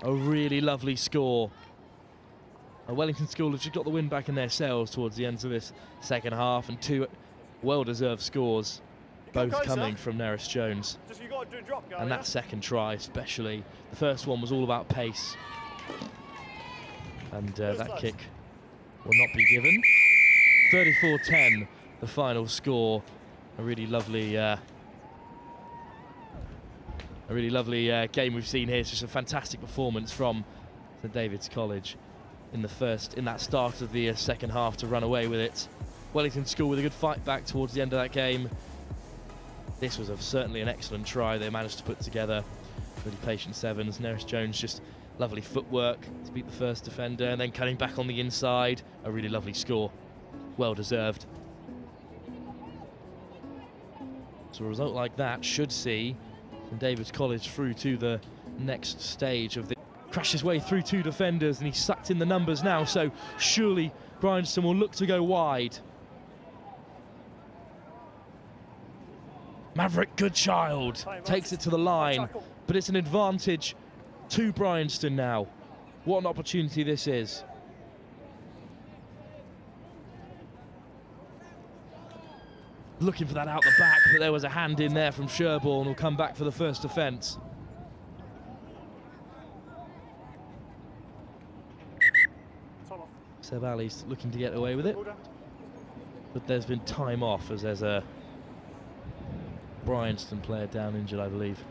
A really lovely score. Wellington School have just got the wind back in their sails towards the end of this second half, and two well-deserved scores, both coming from Neris Jones. Just you got to do a drop, And that second try especially. The first one was all about pace. And that kick will not be given. 34-10, the final score. A really lovely game we've seen here. It's just a fantastic performance from St David's College in that start of the second half to run away with it. Wellington School with a good fight back towards the end of that game. This was certainly an excellent try they managed to put together. Really patient sevens. Neris Jones just lovely footwork to beat the first defender, and then cutting back on the inside. A really lovely score. Well deserved. So a result like that should see St David's College through to the next stage of the... Crashed his way through two defenders and he sucked in the numbers now, so surely Bryanston will look to go wide. Maverick Goodchild takes it to the line, but it's an advantage to Bryanston now. What an opportunity this is. Looking for that out the back, but there was a hand in there from Sherborne, who'll come back for the first offence. Seb Ali's looking to get away with it, but there's been time off as there's a Bryanston player down injured, I believe.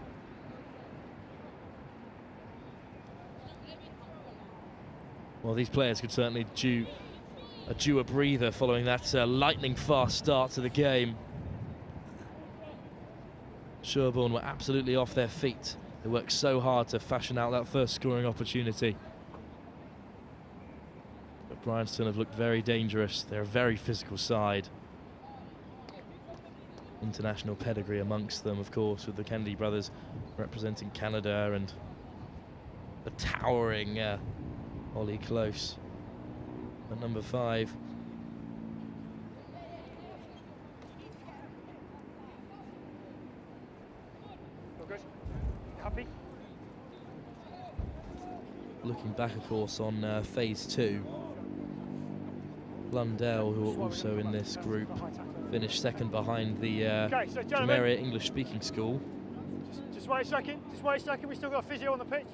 Well, these players could certainly do a breather following that lightning fast start to the game. Sherborne were absolutely off their feet. They worked so hard to fashion out that first scoring opportunity. But Bryanston have looked very dangerous. They're a very physical side. International pedigree amongst them, of course, with the Kennedy brothers representing Canada, and the towering Ollie Close at number 5. Happy? Looking back, of course, on phase 2, Blundell, who are also in this group, finished second behind the Jamira English-speaking school. Just wait a second. Just wait a second. We still got a physio on the pitch.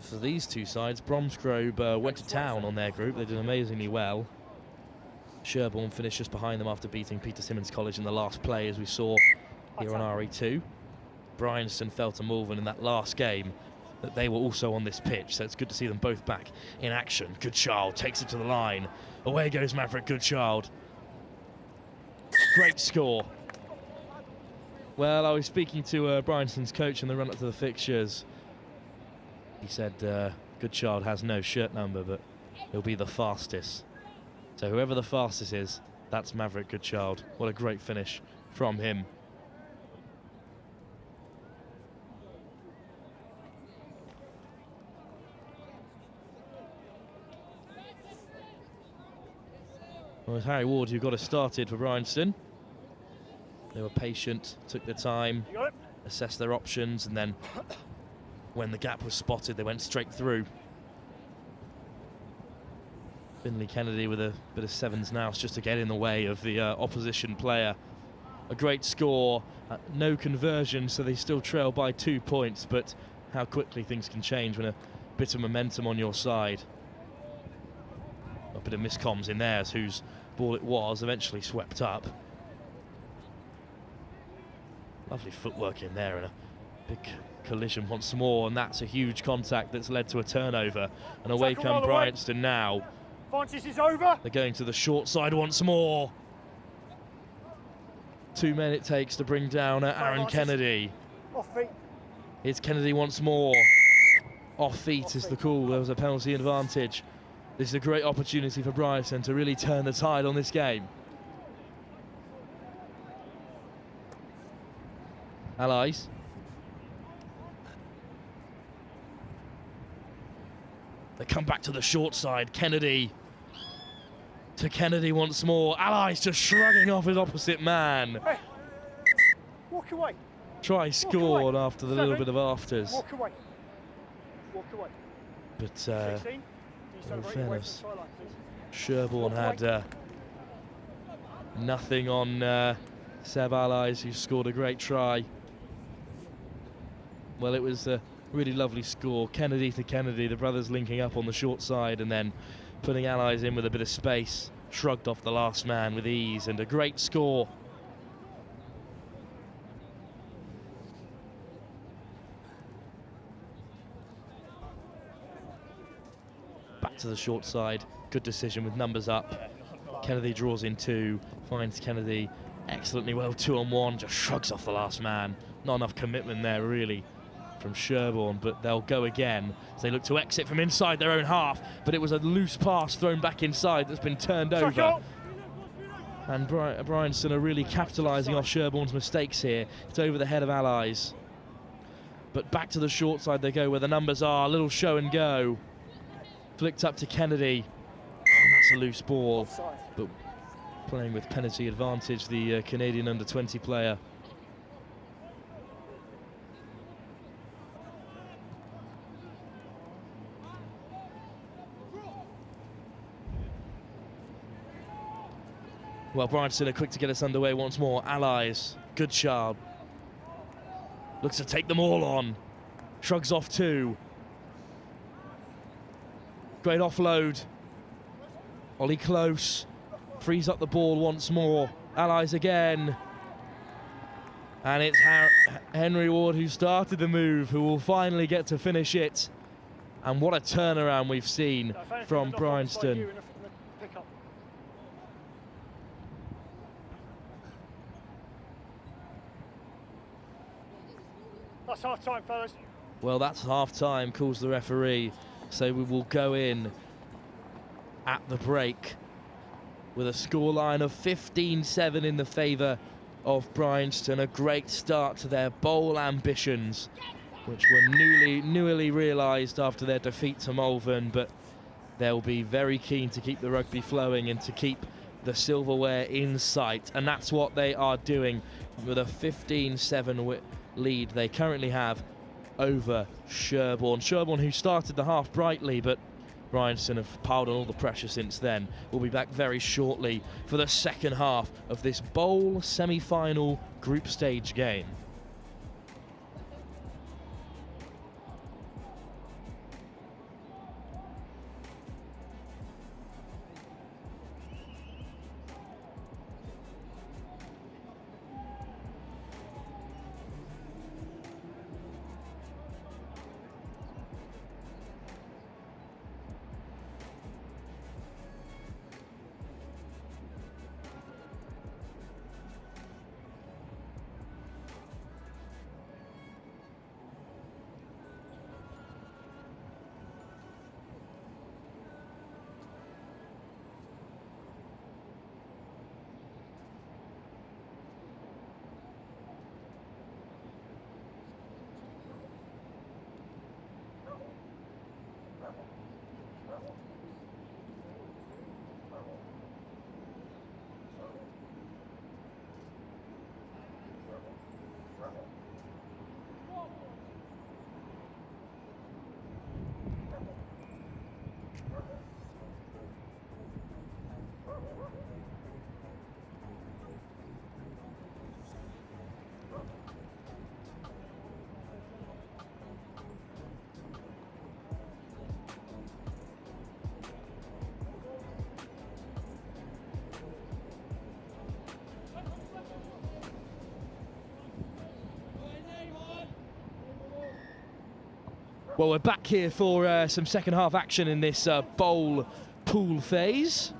For these two sides, Bromsgrove went to town on their group. They did amazingly well. Sherborne finished just behind them after beating Peter Symonds College in the last play, as we saw here on RE2. Bryanston fell to Malvern in that last game, that they were also on this pitch, so it's good to see them both back in action. Goodchild takes it to the line. Away goes Maverick Goodchild. Great score. Well, I was speaking to Bryanston's coach in the run-up to the fixtures. He said Goodchild has no shirt number, but he'll be the fastest. So whoever the fastest is, that's Maverick Goodchild. What a great finish from him. Well, it's Harry Ward who got us started for Bryanston. They were patient, took their time, assessed their options, and then when the gap was spotted, they went straight through. Finley Kennedy with a bit of sevens now, just to get in the way of the opposition player. A great score, no conversion, so they still trail by 2 points, but how quickly things can change when a bit of momentum on your side. A bit of miscomms in theirs, whose ball it was, eventually swept up. Lovely footwork in there, and a big collision once more, and that's a huge contact that's led to a turnover. And away come Bryanston now. Is over. They're going to the short side once more. 2 men it takes to bring down Aaron Kennedy. Off feet. Here's Kennedy once more. Off feet is the call. There was a penalty advantage. This is a great opportunity for Bryanston to really turn the tide on this game. Allies. They come back to the short side. Kennedy. To Kennedy once more. Allies just shrugging off his opposite man. Hey. Walk away. Try scored after the little bit of afters. Walk away. Walk away. But 16. in fairness, Sherborne had nothing on Seb Allies, who scored a great try. Well, it was a really lovely score. Kennedy to Kennedy, the brothers linking up on the short side and then putting Allies in with a bit of space. Shrugged off the last man with ease, and a great score. Back to the short side. Good decision with numbers up. Kennedy draws in 2, finds Kennedy excellently well 2-on-1, just shrugs off the last man. Not enough commitment there really from Sherborne, but they'll go again as they look to exit from inside their own half, but it was a loose pass thrown back inside that's been turned over. And Bryanston are really capitalising off Sherborne's mistakes here. It's over the head of Allies. But back to the short side they go where the numbers are, a little show and go. Flicked up to Kennedy. Oh, that's a loose ball, but playing with penalty advantage, the Canadian under-20 player. Well, Bryanston are quick to get us underway once more. Allies, good child. Looks to take them all on. Shrugs off 2. Great offload. Ollie close. Frees up the ball once more. Allies again. And it's Henry Ward who started the move, who will finally get to finish it. And what a turnaround we've seen from Bryanston. That's half time, fellas. Well, that's half time, calls the referee. So we will go in at the break with a scoreline of 15-7 in the favour of Bryanston. A great start to their bowl ambitions, which were newly realised after their defeat to Malvern, but they'll be very keen to keep the rugby flowing and to keep the silverware in sight, and that's what they are doing with a 15-7 lead they currently have over Sherborne. Sherborne, who started the half brightly, but Bryanston have piled on all the pressure since then. We'll be back very shortly for the second half of this bowl semi-final group stage game. Well, we're back here for some second half action in this bowl pool phase.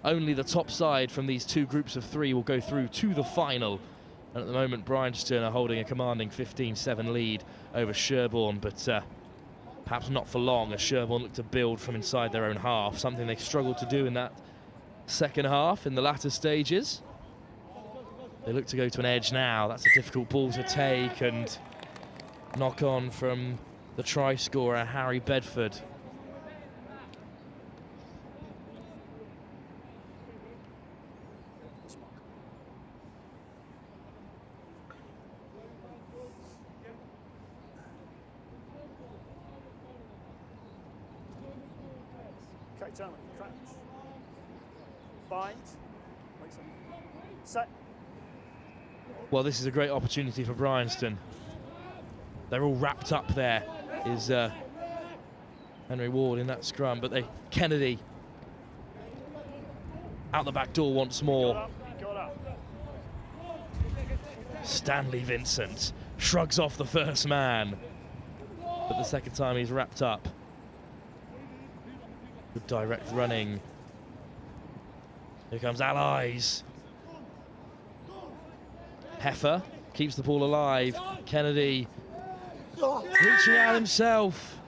Only the top side from these two groups of 3 will go through to the final And at the moment, Bryanston are holding a commanding 15-7 lead over Sherborne, but perhaps not for long as Sherborne look to build from inside their own half, something they struggled to do in that second half in the latter stages. They look to go to an edge now. That's a difficult ball to take, and knock on from the try scorer, Harry Bedford. Okay, gentlemen, crouch. Bind. Wait a second. Set. Well, this is a great opportunity for Bryanston. They're all wrapped up there, is Henry Ward in that scrum, but Kennedy out the back door once more. Got up. Stanley Vincent shrugs off the first man, but the second time he's wrapped up. Good direct running. Here comes Allies. Heffer keeps the ball alive. Kennedy reaching out himself.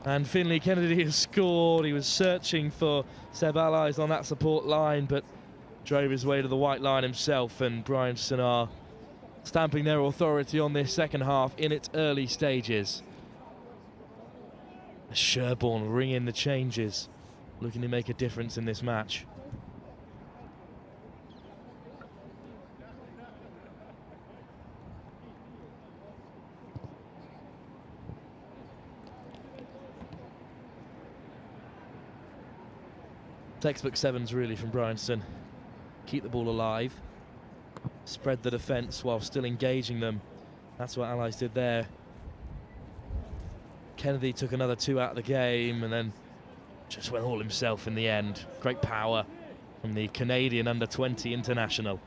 And Finlay Kennedy has scored. He was searching for Seb Allies on that support line, but drove his way to the white line himself. And Bryanston are stamping their authority on this second half in its early stages. Sherborne ring in the changes, looking to make a difference in this match. Textbook sevens really from Bryanston. Keep the ball alive, spread the defence while still engaging them. That's what Allies did there. Kennedy took another 2 out of the game and then just went all himself in the end. Great power from the Canadian under-20 international.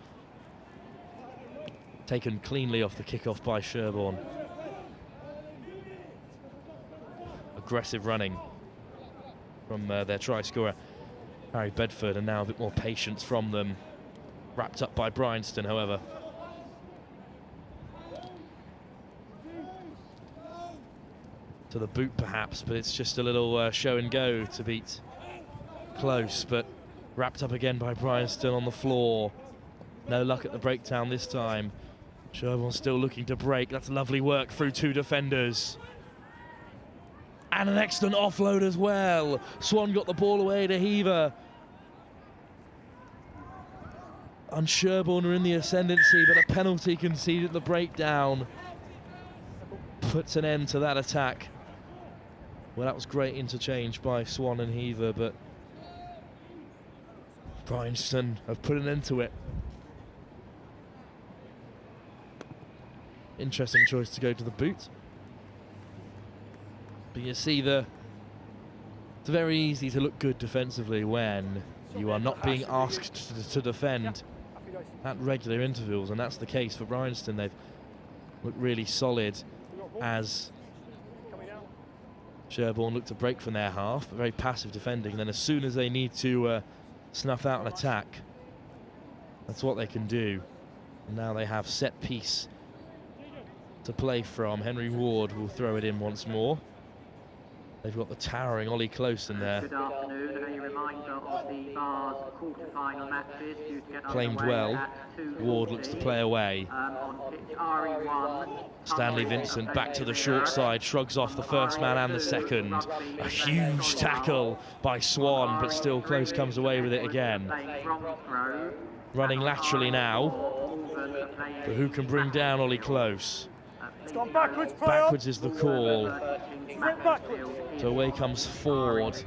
Taken cleanly off the kickoff by Sherborne. Aggressive running from their try scorer, Harry Bedford, and now a bit more patience from them. Wrapped up by Bryanston, however. To the boot perhaps, but it's just a little show and go to beat close, but wrapped up again by Bryanston on the floor. No luck at the breakdown this time. Sherborne still looking to break. That's lovely work through 2 defenders. And an excellent offload as well. Swan got the ball away to Heaver. And Sherborne are in the ascendancy, but a penalty conceded at the breakdown puts an end to that attack. Well, that was great interchange by Swan and Heaver, but Bryanston have put an end to it. Interesting choice to go to the boot. But you see, it's very easy to look good defensively when you are not being asked to defend at regular intervals, and that's the case for Bryanston. They've looked really solid as Sherborne look to break from their half, but very passive defending. And then as soon as they need to snuff out an attack, that's what they can do. And now they have set piece to play from. Henry Ward will throw it in once more. They've got the towering Ollie Close in there. Good afternoon. A reminder of the Vase quarter-final matches due to get Claimed underway well. at 2:40. Ward looks to play away. On pitch RE1. Stanley Vincent back to the short side, shrugs off the first man and the second. A huge tackle by Swan, but still Close comes away with it again. Running laterally now, but who can bring down Ollie Close? It's gone backwards, Backwards is the call. So away comes Ford,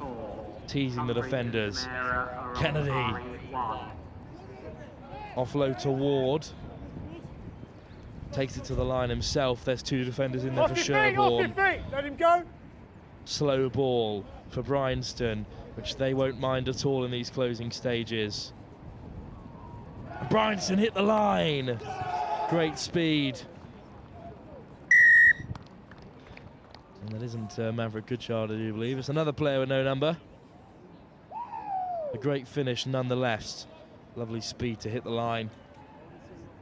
teasing the defenders. Kennedy. Offload to Ward. Takes it to the line himself. There's 2 defenders in there for Sherborne. Off your feet, let him go. Slow ball for Bryanston, which they won't mind at all in these closing stages. Bryanston hit the line. Great speed. And that isn't Maverick Goodchild, I do believe. It's another player with no number. A great finish nonetheless. Lovely speed to hit the line.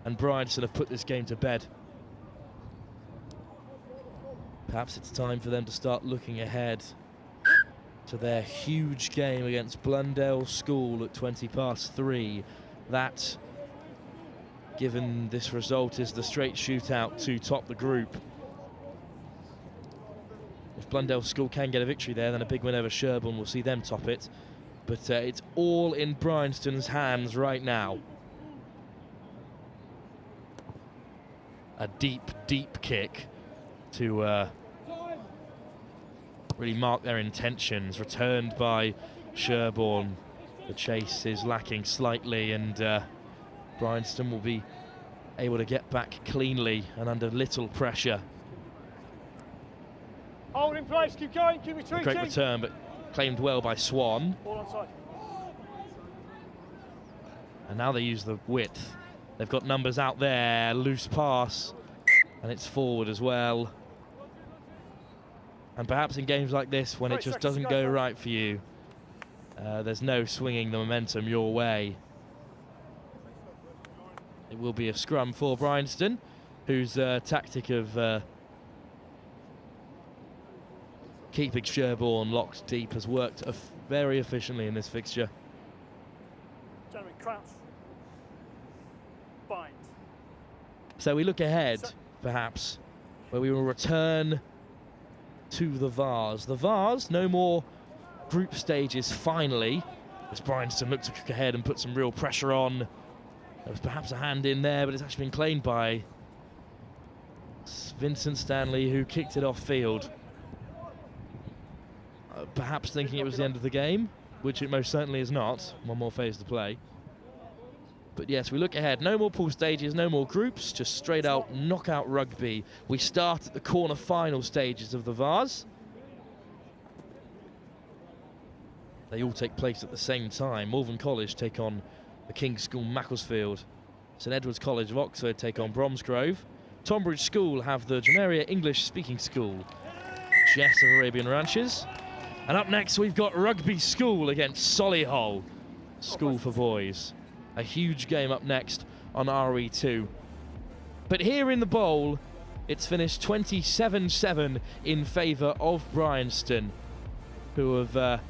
and Bryanston have put this game to bed. Perhaps it's time for them to start looking ahead to their huge game against Blundell School at 3:20. That, given this result, is the straight shootout to top the group. If Blundell School can get a victory there, then a big win over Sherborne will see them top it. But it's all in Bryanston's hands right now. A deep, deep kick to really mark their intentions. Returned by Sherborne. The chase is lacking slightly, and Bryanston will be able to get back cleanly and under little pressure. Hold in place, keep going, keep retreating. Great return, but claimed well by Swan. Ball onside. And now they use the width. They've got numbers out there, loose pass, and it's forward as well. And perhaps in games like this, when it just doesn't go right for you, there's no swinging the momentum your way. It will be a scrum for Bryanston, whose tactic of keeping Sherborne locked deep has worked very efficiently in this fixture. Gentlemen, crouch. Bind. So we look ahead, perhaps, where we will return to the Vase. The Vase, no more group stages finally, as Bryanston looked to kick ahead and put some real pressure on. There was perhaps a hand in there, but it's actually been claimed by Vincent Stanley, who kicked it off field. Perhaps thinking it was the end of the game, which it most certainly is not. One more phase to play. But yes, we look ahead. No more pool stages, no more groups, just straight out knockout rugby. We start at the quarter final stages of the Vase. They all take place at the same time. Malvern College take on the King's School Macclesfield. St Edward's College of Oxford take on Bromsgrove. Tonbridge School have the Jamira English Speaking School, Chess of Arabian Ranches. And up next we've got Rugby School against Solihull, School for Boys. A huge game up next on RE2. But here in the bowl, it's finished 27-7 in favour of Bryanston, who have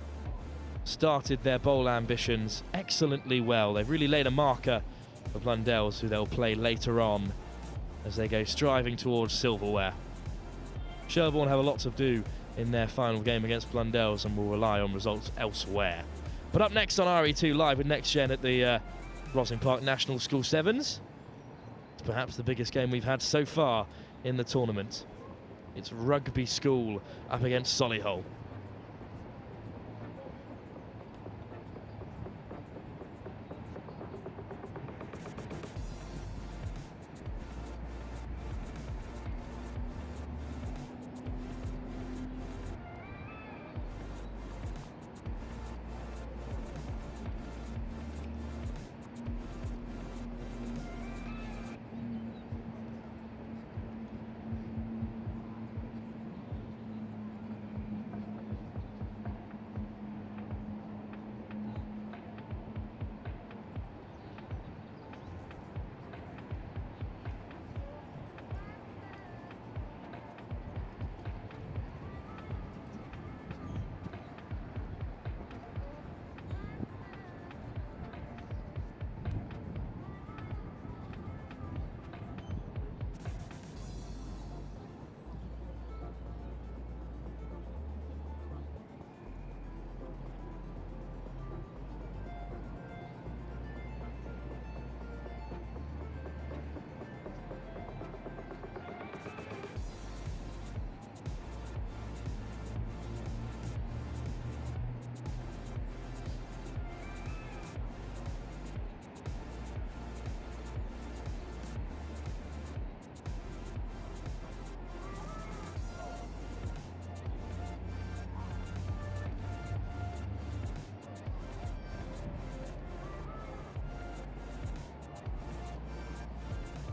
started their bowl ambitions excellently well. They've really laid a marker for Blundell's, who they'll play later on as they go striving towards silverware. Sherborne have a lot to do in their final game against Blundell's and will rely on results elsewhere. But up next on RE2 Live with Next Gen at the ROSSLYN Park National School Sevens. It's perhaps the biggest game we've had so far in the tournament. It's Rugby School up against Solihull.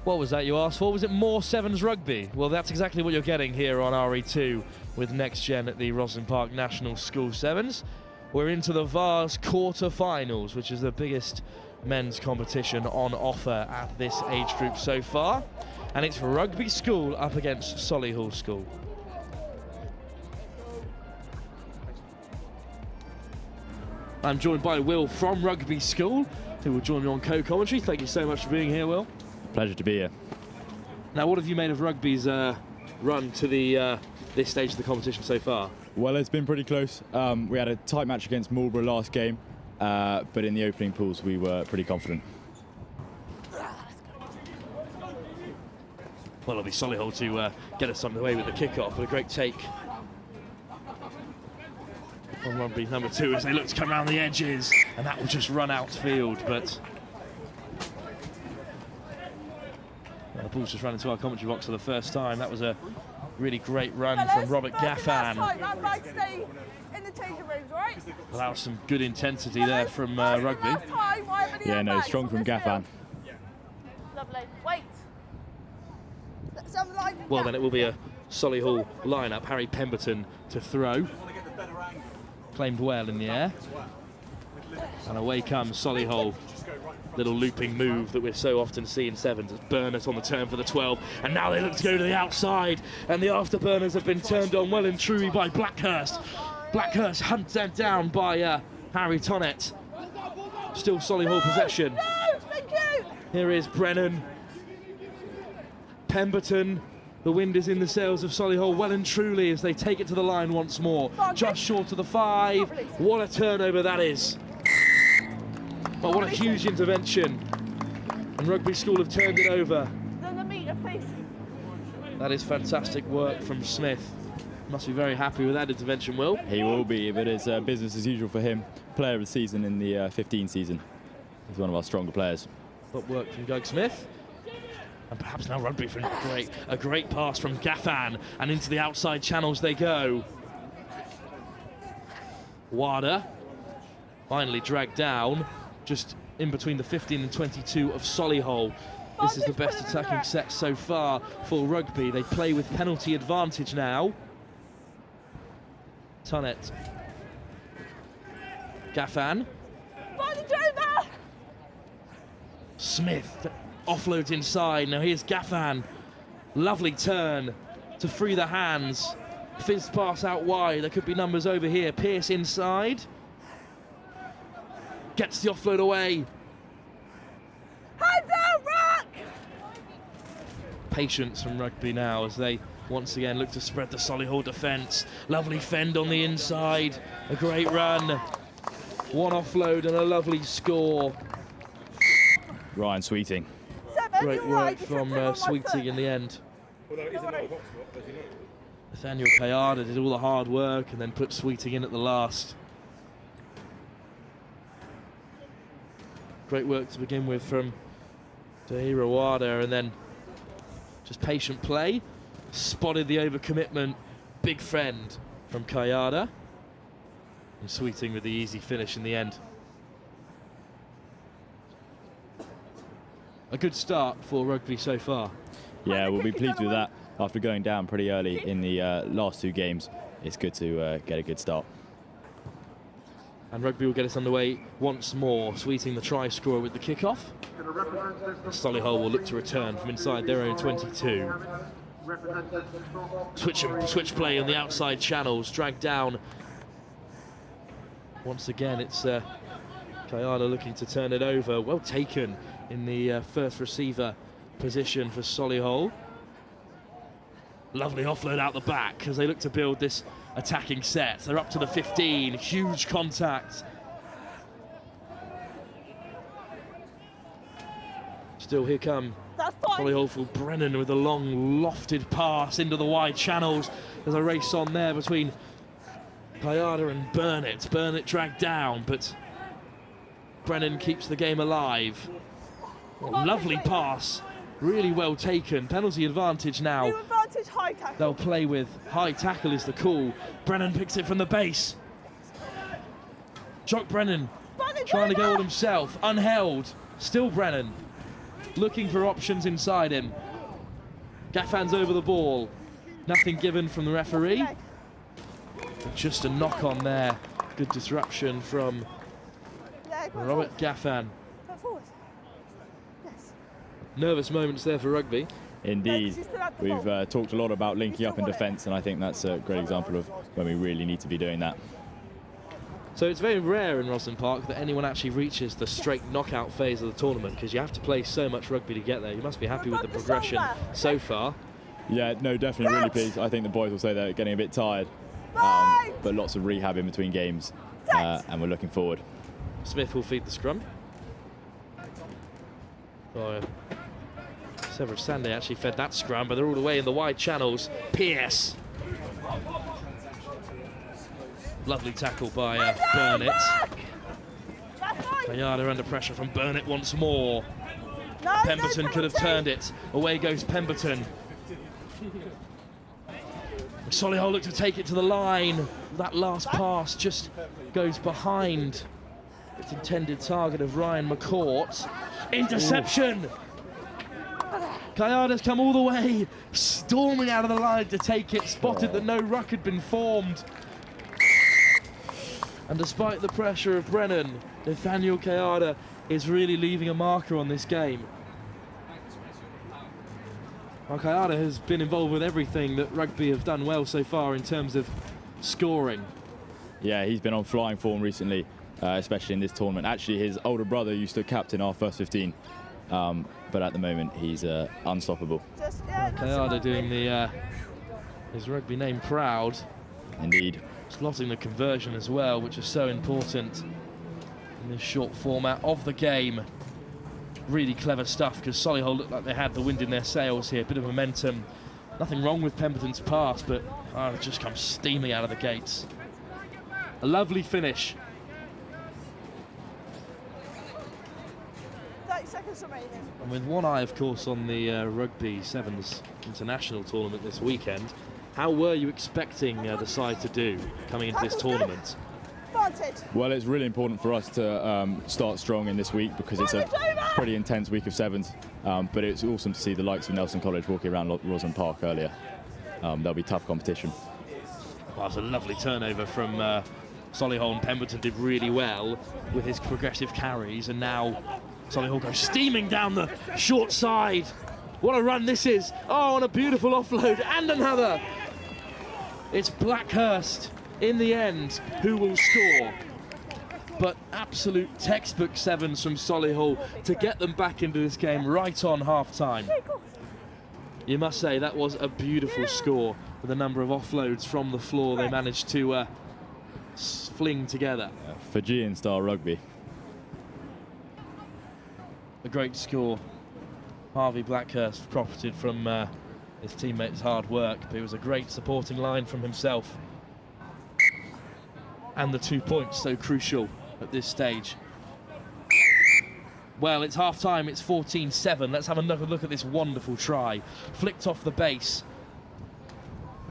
What was that you asked for? Was it more Sevens rugby? Well, that's exactly what you're getting here on RE2 with Next Gen at the ROSSLYN Park National School Sevens. We're into the Vase quarter-finals, which is the biggest men's competition on offer at this age group so far. And it's Rugby School up against Solihull School. I'm joined by Will from Rugby School, who will join me on co-commentary. Thank you so much for being here, Will. Pleasure to be here. Now, what have you made of Rugby's run to the this stage of the competition so far? Well, it's been pretty close. We had a tight match against Marlborough last game, but in the opening pools we were pretty confident. Well, it'll be Solihull to get us underway with the kick-off, but a great take from Rugby number 2 as they look to come around the edges, and that will just run outfield, but the ball's just run into our commentary box for the first time. That was a really great run from Robert Gaffan. Allows some good intensity there from Rugby. Yeah, no, strong from Gaffan. Lovely. Wait. Well, then it will be a Solihull lineup. Harry Pemberton to throw. Claimed well in the air. And away comes Solihull. Little looping move that we're so often see in sevens. It's Burnett on the turn for the 12. And now they look to go to the outside. And the afterburners have been turned on well and truly by Blackhurst. Blackhurst hunted down by Harry Tonnet. Still Solihull possession. Here is Brennan. Pemberton. The wind is in the sails of Solihull well and truly as they take it to the line once more. Just short of the 5. What a turnover that is. But what a huge intervention. And Rugby School have turned it over. That is fantastic work from Smith. Must be very happy with that intervention, Will. He will be, but it's business as usual for him. Player of the season in the 15 season. He's one of our stronger players. Good work from Doug Smith. And perhaps now Rugby for a great pass from Gaffan, and into the outside channels they go. Wada finally dragged down, just in between the 15 and 22 of Solihull. This is the best attacking set so far for Rugby. They play with penalty advantage now. Tonnet. Gaffan. Smith offloads inside. Now here's Gaffan. Lovely turn to free the hands. Fizz pass out wide. There could be numbers over here. Pearce inside. Gets the offload away. Hands out, Rock! Patience from Rugby now as they once again look to spread the Solihull defence. Lovely fend on the inside. A great run. One offload and a lovely score. Ryan Sweeting. Great work from Sweeting in the end. Nathaniel Kayada did all the hard work and then put Sweeting in at the last. Great work to begin with from Dahira Wada, and then just patient play. Spotted the overcommitment. Big friend from Kayada. And Sweeting with the easy finish in the end. A good start for Rugby so far. Yeah, we'll be pleased with that. After going down pretty early in the last 2 games, it's good to get a good start. And Rugby will get us underway once more, Sweeting the try scorer with the kickoff. Solihull will look to return from inside their own 22. Switch play on the outside channels, dragged down. Once again, it's Kayada looking to turn it over. Well taken in the first receiver position for Solihull. Lovely offload out the back as they look to build this attacking set. They're up to the 15, huge contact. Still here come Solihull for Brennan with a long lofted pass into the wide channels. There's a race on there between Kayada and Burnett. Burnett dragged down, but Brennan keeps the game alive. Lovely pass, really well taken. Penalty advantage now. New advantage, high tackle. They'll play with high tackle is the call. Brennan picks it from the base. Jock Brennan trying to go all himself, unheld. Still Brennan looking for options inside him. Gaffan's over the ball. Nothing given from the referee. Just a knock on there. Good disruption from Robert Gaffan. Forward. Nervous moments there for Rugby. Indeed. We've talked a lot about linking up in defence, and I think that's a great example of when we really need to be doing that. So it's very rare in ROSSLYN Park that anyone actually reaches the straight knockout phase of the tournament, because you have to play so much rugby to get there. You must be happy with the progression so far. Yeah, no, definitely really pleased. I think the boys will say they're getting a bit tired, but lots of rehab in between games, and we're looking forward. Smith will feed the scrum. Oh, Severus Sanday actually fed that scrum, but they're all the way in the wide channels. Pierce. Lovely tackle by Burnett. Kayada under pressure from Burnett once more. Pemberton could have turned it. Away goes Pemberton. Solihull look to take it to the line. That last pass just goes behind its intended target of Ryan McCourt. Interception! Kayada's come all the way, storming out of the line to take it, spotted that no ruck had been formed. And despite the pressure of Brennan, Nathaniel Kayada is really leaving a marker on this game. Well, Kayada has been involved with everything that Rugby have done well so far in terms of scoring. Yeah, he's been on flying form recently, especially in this tournament. Actually, his older brother used to captain our first 15. But at the moment he's unstoppable. Kayada doing the his rugby name proud. Indeed. Slotting the conversion as well, which is so important in this short format of the game. Really clever stuff, because Solihull looked like they had the wind in their sails here. Bit of momentum. Nothing wrong with Pemberton's pass, but it just comes steaming out of the gates. A lovely finish. 30 seconds remaining. And with one eye, of course, on the Rugby Sevens International Tournament this weekend, how were you expecting the side to do coming into this tournament? Well, it's really important for us to start strong in this week, because it's a pretty intense week of sevens. But it's awesome to see the likes of Nelson College walking around ROSSLYN Park earlier. There'll be tough competition. Well, it's a lovely turnover from Solihull, and Pemberton did really well with his progressive carries, and now Solihull goes steaming down the short side. What a run this is. Oh, and a beautiful offload, and another. It's Blackhurst in the end who will score. But absolute textbook sevens from Solihull to get them back into this game right on half-time. You must say that was a beautiful score with a number of offloads from the floor they managed to fling together. Fijian style rugby. A great score. Harvey Blackhurst profited from his teammates' hard work, but it was a great supporting line from himself. And the 2 points, so crucial at this stage. Well, it's half-time, it's 14-7. Let's have another look at this wonderful try. Flicked off the base.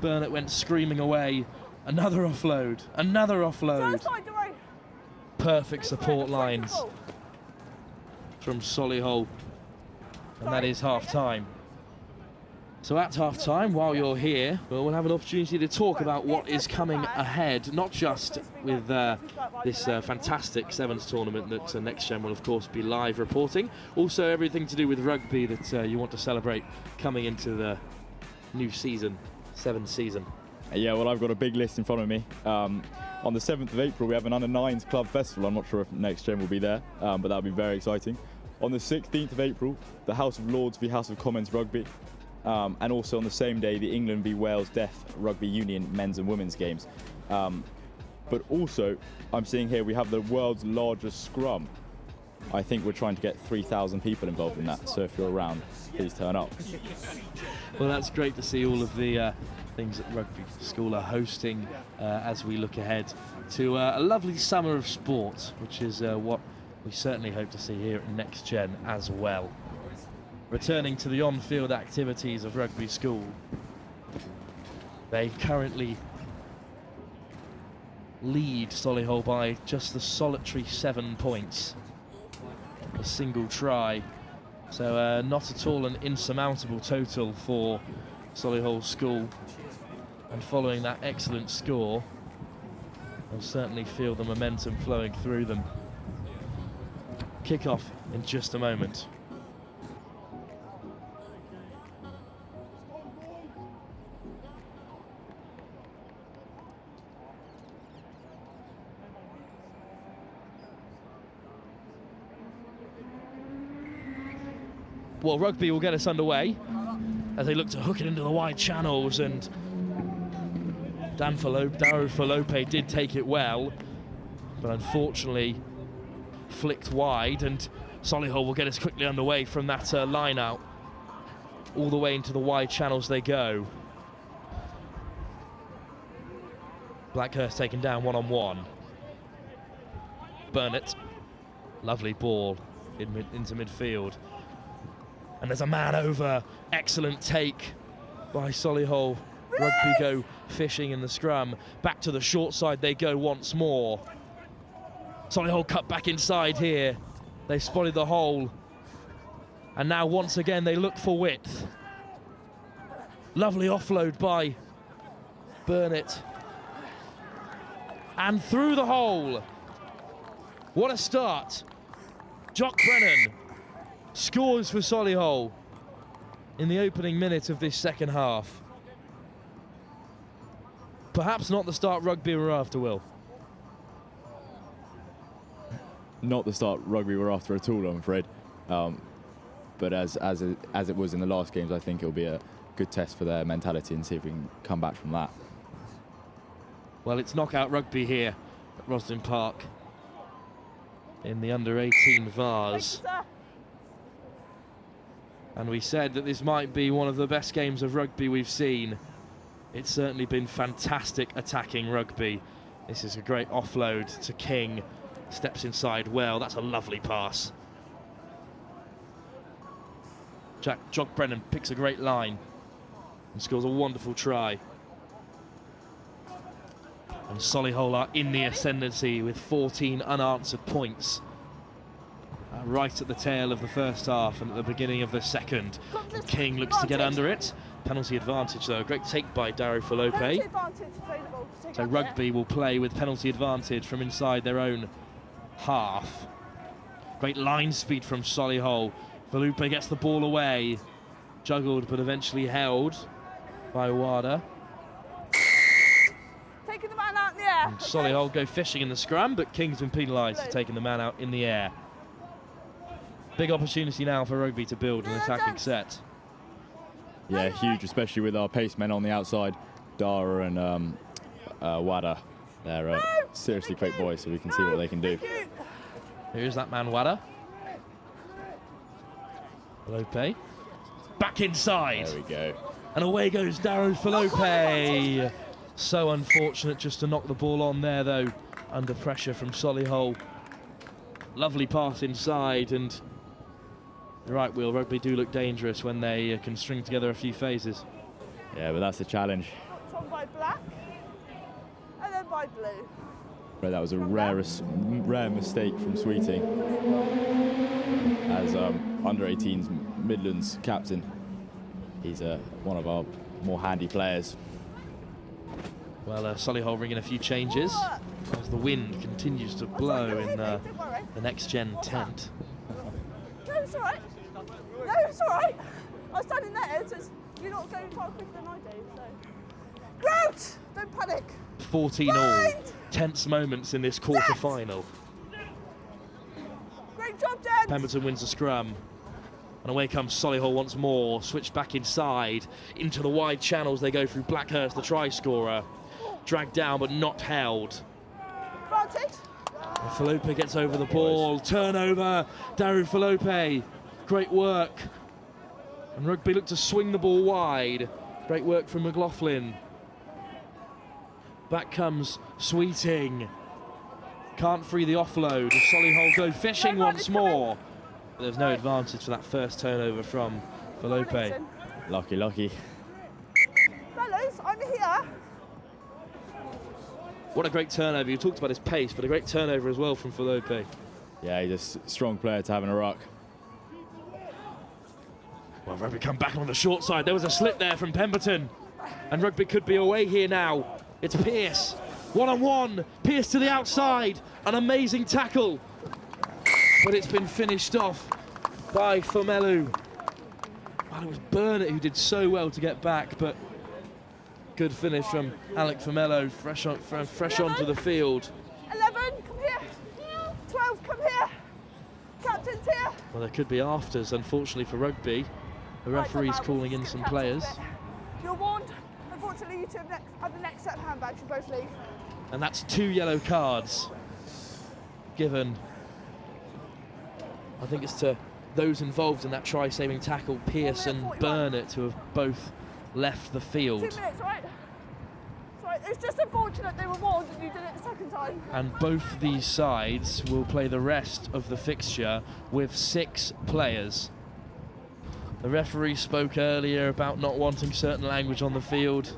Burnett went screaming away. Another offload, another offload. Perfect support lines from Solihull. And that is half-time. So at half-time, while you're here, we'll have an opportunity to talk about what is coming ahead, not just with this fantastic Sevens tournament that Next Gen will, of course, be live reporting, also everything to do with rugby that you want to celebrate coming into the new season, Sevens season. Yeah, well, I've got a big list in front of me. On the 7th of April, we have an Under-9s Club Festival. I'm not sure if Next Gen will be there, but that'll be very exciting. On the 16th of April, the House of Lords v House of Commons Rugby. And also on the same day, the England v Wales Deaf Rugby Union men's and women's games. But also, I'm seeing here we have the world's largest scrum. I think we're trying to get 3,000 people involved in that, so if you're around, please turn up. Well, that's great to see all of the things that Rugby School are hosting as we look ahead to a lovely summer of sport, which is what we certainly hope to see here at Next Gen as well. Returning to the on-field activities of Rugby School, they currently lead Solihull by just the solitary 7 points. A single try, so not at all an insurmountable total for Solihull School. And following that excellent score, they'll certainly feel the momentum flowing through them. Kick-off in just a moment. well, Rugby will get us underway as they look to hook it into the wide channels, and Darrow Falope did take it well, but unfortunately flicked wide, and Solihull will get us quickly underway from that line out. All the way into the wide channels they go. Blackhurst taken down one-on-one. Burnett, lovely ball into midfield. And there's a man over, excellent take by Solihull. Rugby go fishing in the scrum. Back to the short side they go once more. Solihull cut back inside here. They spotted the hole. And now once again they look for width. Lovely offload by Burnett. And through the hole. What a start. Jock Brennan scores for Solihull in the opening minute of this second half. Perhaps not the start Rugby were after, Will. Not the start Rugby were after at all, I'm afraid. But as it was in the last games, I think it'll be a good test for their mentality and see if we can come back from that. Well, it's knockout rugby here at ROSSLYN Park in the under-18 Vase. And we said that this might be one of the best games of rugby we've seen. It's certainly been fantastic attacking rugby. This is a great offload to King. Steps inside well. That's a lovely pass. Jock Brennan picks a great line and scores a wonderful try. And Solihull are in the ascendancy with 14 unanswered points. Right at the tail of the first half and at the beginning of the second. And King looks to get under it. Penalty advantage though. Great take by Darrow Falope. So Rugby will play with penalty advantage from inside their own half. Great line speed from Solihull. Falope gets the ball away. Juggled but eventually held by Wada. Taking the man out in the air. And Solihull go fishing in the scrum, but King's been penalised for taking the man out in the air. Big opportunity now for Rugby to build an attacking set. Yeah, huge, especially with our pace men on the outside. Dara and Wada. They're seriously great boys, so we can see what they can do. Here's that man, Wada. Falope. Back inside. There we go. And away goes Darrow Falope. So unfortunate just to knock the ball on there, though, under pressure from Solihull. Lovely pass inside, and you're right, Will, Rugby do look dangerous when they can string together a few phases. Yeah, but that's the challenge. On by black, and then by blue. But that was a rare mistake from Sweeting as under-18's Midlands captain. He's one of our more handy players. Well, Solihull bringing a few changes as the wind continues to blow in the next-gen tent. No, it's all right. No, it's all right. I was standing there, so you're not going far quicker than I do, so. Grouch! Don't panic. 14 all. Tense moments in this quarter-final. Great job, Jen. Pemberton wins the scrum. And away comes Solihull once more. Switched back inside. Into the wide channels they go through Blackhurst, the try-scorer. Dragged down but not held. Advantage. Falope gets over the ball. Turnover. Darrow Falope. Great work. And Rugby look to swing the ball wide. Great work from McLaughlin. Back comes Sweeting. Can't free the offload. Solihull go fishing once more. But there's no advantage for that first turnover from Falope. Lucky, lucky. Fellas, I'm here. What a great turnover. You talked about his pace, but a great turnover as well from Falope. Yeah, he's a strong player to have in a ruck. Well, Rugby come back on the short side. There was a slip there from Pemberton. And Rugby could be away here now. It's Pearce. One-on-one. Pearce to the outside. An amazing tackle. But it's been finished off by Formelu. Well, it was Burnett who did so well to get back, but good finish from Alec Formelu, fresh onto the field. 11, come here. 12, come here. Captain's here. Well, there could be afters, unfortunately, for rugby. The referee's calling in some players. You're warned. Unfortunately, you two have the next set of handbags. You both leave. And that's 2 yellow cards given. I think it's to those involved in that try-saving tackle, Pearce and Burnett, who have both left the field. 2 minutes, right? Sorry, it's just unfortunate they were warned and you did it the second time. And both these sides will play the rest of the fixture with 6 players. The referee spoke earlier about not wanting certain language on the field.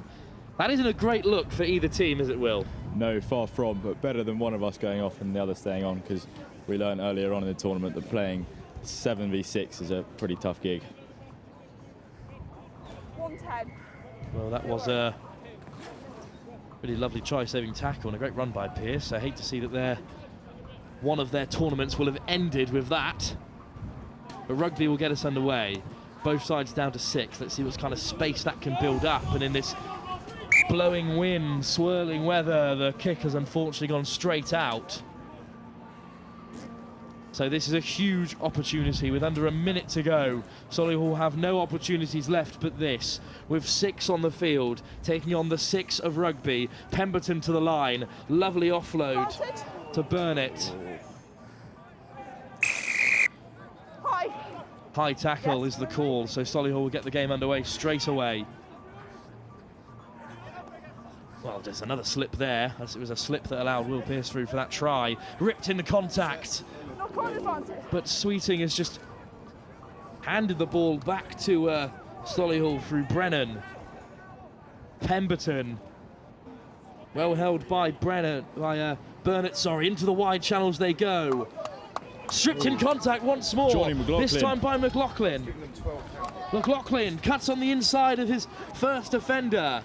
That isn't a great look for either team, is it, Will? No, far from, but better than one of us going off and the other staying on, because we learned earlier on in the tournament that playing 7v6 is a pretty tough gig. 110. Well, that was a really lovely try-saving tackle and a great run by Pearce. I hate to see that one of their tournaments will have ended with that. But rugby will get us underway. Both sides down to 6. Let's see what kind of space that can build up. And in this blowing wind, swirling weather, the kick has unfortunately gone straight out. So this is a huge opportunity with under a minute to go. Solihull have no opportunities left but this, with 6 on the field, taking on the 6 of rugby. Pemberton to the line, lovely offload to Burnett. High tackle is the call, so Solihull will get the game underway straight away. Well, there's another slip there, as it was a slip that allowed Will Pearce through for that try. Ripped into contact. But Sweeting has just handed the ball back to Solihull through Brennan. Pemberton, well held by Burnett, into the wide channels they go. Stripped in contact once more, this time by McLaughlin. McLaughlin cuts on the inside of his first defender.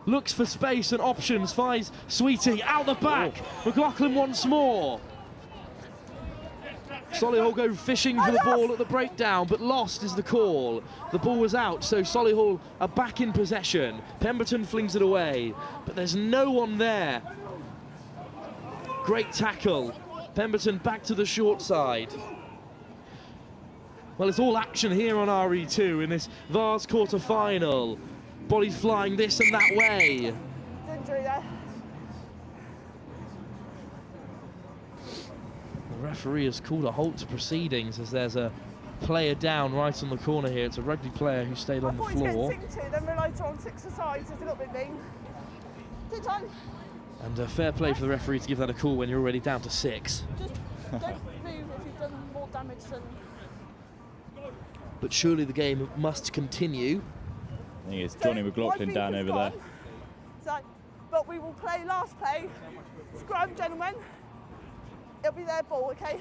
Looks for space and options, finds Sweeting out the back. McLaughlin once more. Solihull go fishing for the ball at the breakdown, but lost is the call. The ball was out, so Solihull are back in possession. Pemberton flings it away, but there's no one there. Great tackle. Pemberton back to the short side. Well, it's all action here on RE2 in this Vase quarter-final. Bodies flying this and that way. Injury there. The referee has called a halt to proceedings as there's a player down right on the corner here. It's a rugby player who stayed on the floor. Then realised on 6 asides. It's a little bit mean. Good time. And fair play for the referee to give that a call when you're already down to 6. Just don't move if you've done more damage than... But surely the game must continue. I think it's Johnny McLaughlin down over there. So, but we will play last play. Scrum, gentlemen. It'll be their ball, okay?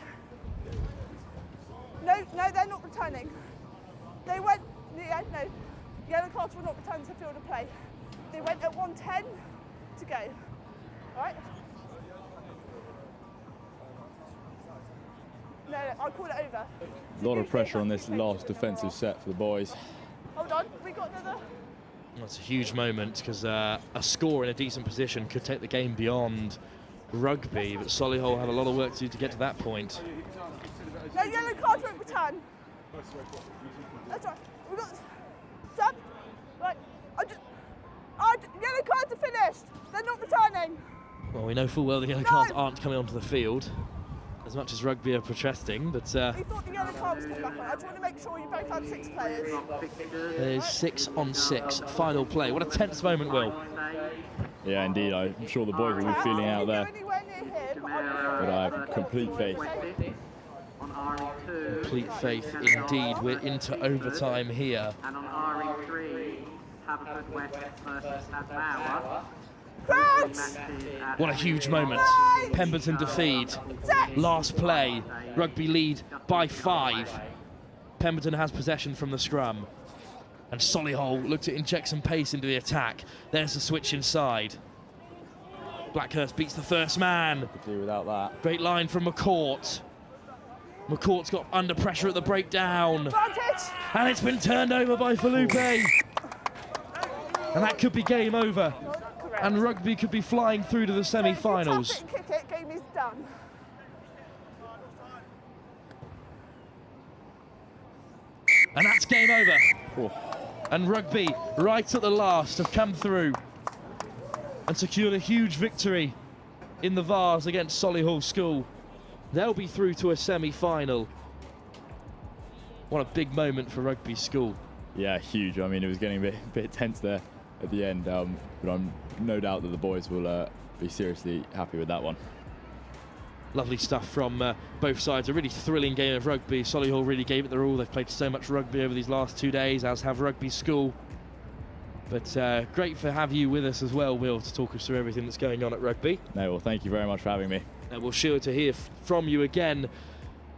No, they're not returning. They went, yeah, no. Yellow cards will not return to the field of play. They went at 1:10 to go. All right? No, I'll call it over. A lot of pressure on this last defensive set for the boys. Hold on, we got another. That's a huge moment because a score in a decent position could take the game beyond rugby, but Solihull have a lot of work to do to get to that point. No, yellow cards won't return. That's right. We got some. Right. Yellow cards are finished. They're not returning. Well, we know full well the yellow cards aren't coming onto the field, as much as rugby are protesting, but... we thought the yellow card was coming back on. I just want to make sure you both had 6 players. There's 6 on 6, final play. What a tense moment, Will. Yeah, indeed. I'm sure the boys will be feeling out there. But I have complete faith. Complete faith, indeed. We're into overtime here. And on RE3, Wessex versus Moncton. What a huge moment. Pemberton defeat. Last play. Rugby lead by 5. Pemberton has possession from the scrum. And Solihull look to inject some pace into the attack. There's the switch inside. Blackhurst beats the first man. Could do without that. Great line from McCourt. McCourt's got under pressure at the breakdown. And it's been turned over by Felipe. And that could be game over. And rugby could be flying through to the semi-finals. Kick it, game is done. And that's game over. Oh. And Rugby, right at the last, have come through and secured a huge victory in the Vase against Solihull School. They'll be through to a semi-final. What a big moment for Rugby School. Yeah, huge. I mean, it was getting a bit tense there at the end, but I'm no doubt that the boys will be seriously happy with that one. Lovely stuff from both sides. A really thrilling game of rugby. Solihull really gave it their all. They've played so much rugby over these last 2 days, as have Rugby School. But great to have you with us as well, Will, to talk us through everything that's going on at Rugby. No, well, thank you very much for having me. And we're sure to hear from you again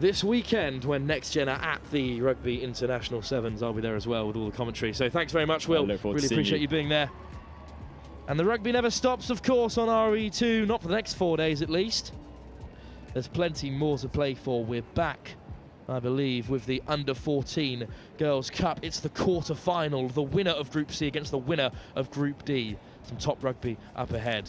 this weekend when Next Gen are at the Rugby International Sevens. I'll be there as well with all the commentary. So thanks very much, Will. Really appreciate you being there. And the rugby never stops, of course, on RE2, not for the next 4 days at least. There's plenty more to play for. We're back, I believe, with the Under-14 Girls' Cup. It's the quarter-final, the winner of Group C against the winner of Group D. Some top rugby up ahead.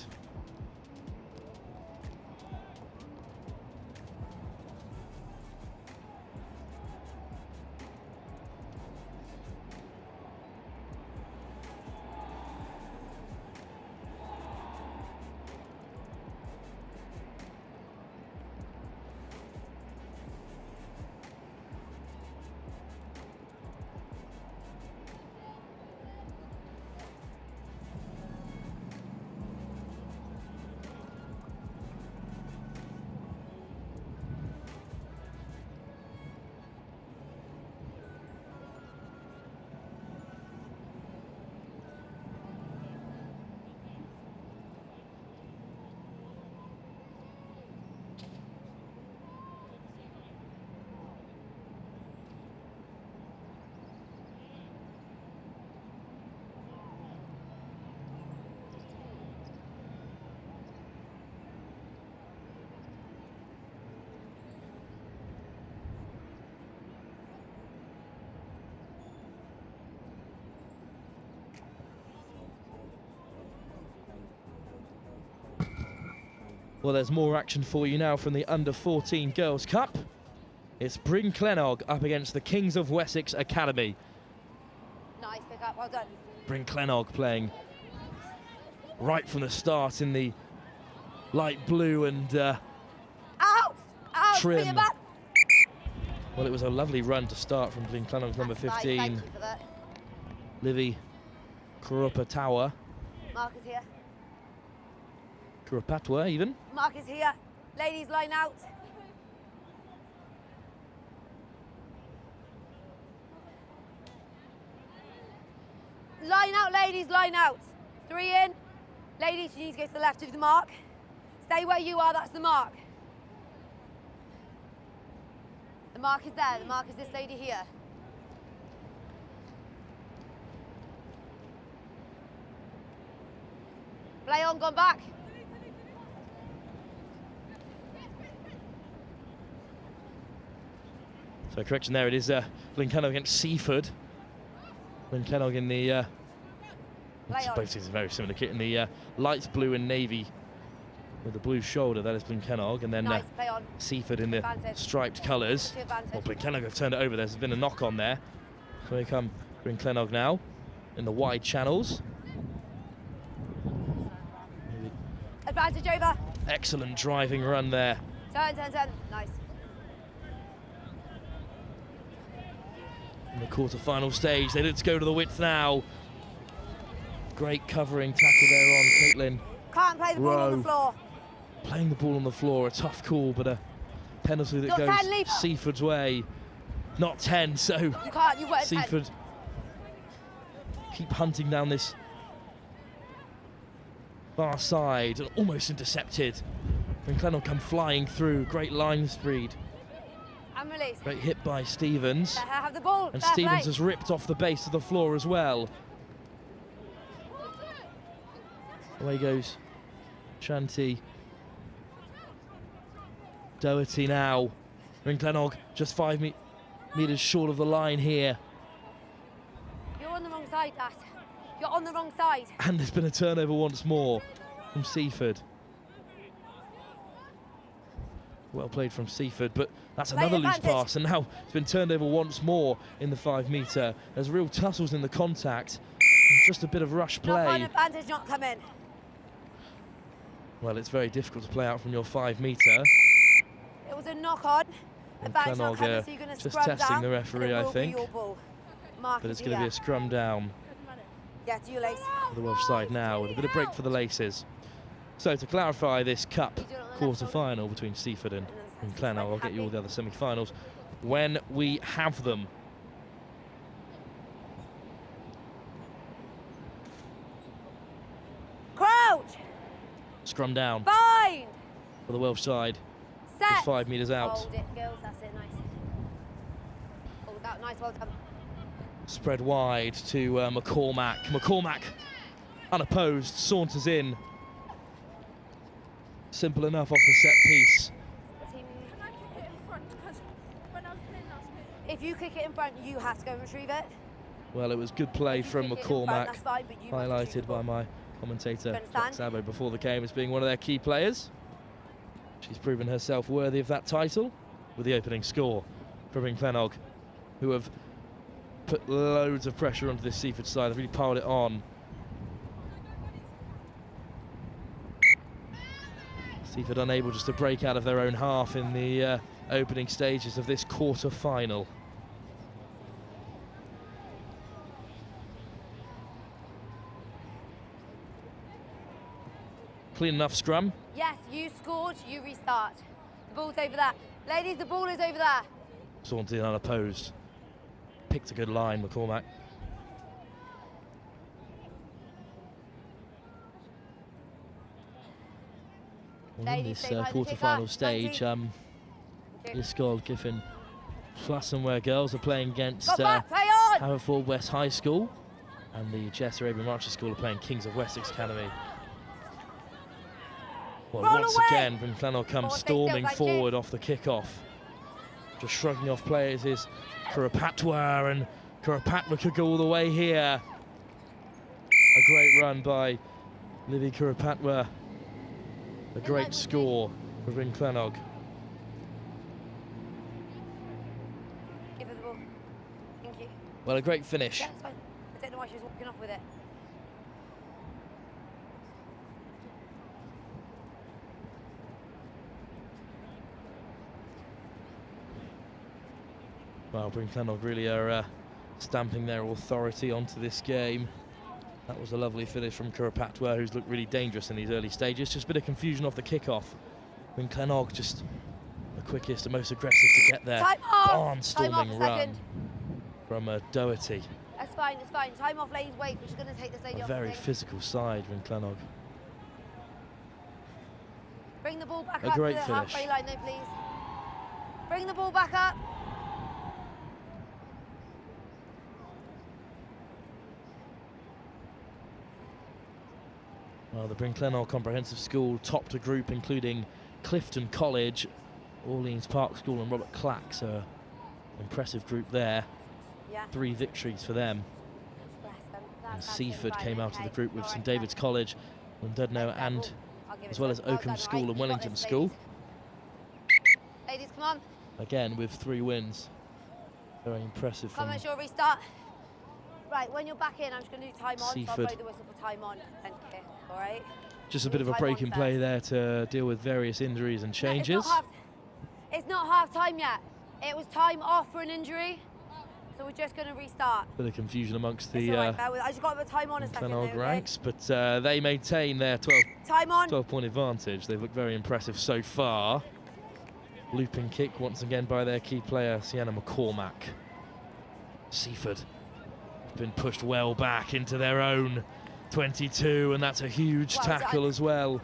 Well, there's more action for you now from the Under-14 Girls' Cup. It's Bryn Celynnog up against the Kings of Wessex Academy. Nice pick up, well done. Bryn Celynnog playing right from the start in the light blue and trim. Well, it was a lovely run to start from Bryn Celynnogg's number 15, Thank you for that. Livy Kurupatawa. Mark is here. Kurupatwa even. Mark is here. Ladies, line out. Line out, ladies, line out. 3 in. Ladies, you need to go to the left of the mark. Stay where you are, that's the mark. The mark is there, the mark is this lady here. Play on, gone back. So correction there, it is Bryn Celynnog against Seaford. Bryn Celynnog in the, both teams are very similar kit, in the light blue and navy with the blue shoulder, that is Bryn Celynnog, and then Nice, play on. Seaford in the striped colours. Well, Bryn Celynnog have turned it over, there's been a knock on there. So here come Bryn Celynnog now in the wide channels. Advantage over. Excellent driving run there. Turn, turn, turn. Nice. In the quarter-final stage, they look to go to the width now. Great covering tackle there on Caitlin. Can't play the ball on the floor. Playing the ball on the floor, a tough call, but a penalty that goes Seaford's way. Not 10, so you can't, you weren't Seaford 10. Keep hunting down this far side and almost intercepted. Bryn Celynnog come flying through, great line speed. And release. Great hit by Stevens. Have the ball. And Fair Stevens play. has ripped off the base of the floor as well. Away goes Shanti. Doherty now. Bryn Celynnog just 5 metres short of the line here. You're on the wrong side, lass. You're on the wrong side. And there's been a turnover once more from Seaford. Well played from Seaford, but that's another loose pass, and now it's been turned over once more in the 5 metre. There's real tussles in the contact, and just a bit of rush play. Knock-on advantage not come in. Well, it's very difficult to play out from your 5 metre. It was a knock-on advantage not coming, so you're going to just scrum testing down, the referee, and it I will be think. your ball. But it's going to be a scrum down. Yeah, do your lace. For the Welsh side now, with a bit of break for the laces. So to clarify this cup quarter-final between Seaford and Celynnog, I'll get you all the other semi-finals when we have them. Crouch! Scrum down. Bind! For the Welsh side. Set! Just 5 metres out. Hold it, girls, that's it, nice. Hold that, nice, well done. Spread wide to McCormack. McCormack, unopposed, saunters in. Simple enough off the set piece. If you kick it in front, you have to go and retrieve it. Well, it was good play from McCormack, that's fine, but you must highlighted by my commentator, Clack Sabo, before the game as being one of their key players. She's proven herself worthy of that title with the opening score for Celynnog, who have put loads of pressure onto this Seaford side. They've really piled it on. Seaford unable just to break out of their own half in the opening stages of this quarter-final. Clean enough scrum. Yes, you scored, you restart. The ball's over there. Ladies, the ball is over there. Sauntered in unopposed. Picked a good line, McCormack. Well, in this quarter-final stage, Liscol, Giffen, Classenware girls are playing against Haverford West High School, and the Jess Arabian Marcher School are playing Kings of Wessex Academy. Well, once again, Bryn Celynnog comes storming forward off the kickoff. Just shrugging off players is Kurapatwa, and Kurapatwa could go all the way here. A great run by Livy Kurapatwa. A great score for Bryn Celynnog. Give her the ball. Thank you. Well, a great finish. Yeah, it's fine. I don't know why she was walking off with it. Well, Bryn Celynnog really are stamping their authority onto this game. That was a lovely finish from Kurapatwa, who's looked really dangerous in these early stages. Just a bit of confusion off the kickoff. Bryn Celynnog just the quickest and most aggressive to get there. Barnstorming run from Doherty. That's fine, it's fine. Time off, ladies, wait. We're just going to take this lady A off. very physical side, Bryn Celynnog. Bring the ball back A up to great the finish. halfway line, though, please. Bring the ball back up. Well, the Bryn Celynnog Comprehensive School topped a group including Clifton College, Orleans Park School and Robert Clack, so impressive group there. Yeah. 3 victories for them. And Seaford came out of the group with St David's College, Llandudno, and as well as Oakham School and Wellington School. Ladies, come on. Again with 3 wins. Very impressive Come from on, sure, restart. Right, when you're back in, I'm just going to do time on, so I'll Seaford. blow the whistle for time on and kick, all right? just a bit of a Time break on in play first. there to deal with various injuries and changes. It's not half time yet. It was time off for an injury, so we're just going to restart. Bit of confusion amongst the It's all right, bear with- I just got a bit of time on a second. Celynnog though, ranks, but they maintain their 12-point advantage. They've looked very impressive so far. Looping kick once again by their key player, Sienna McCormack. Seaford have been pushed well back into their own 22, and that's a huge tackle as well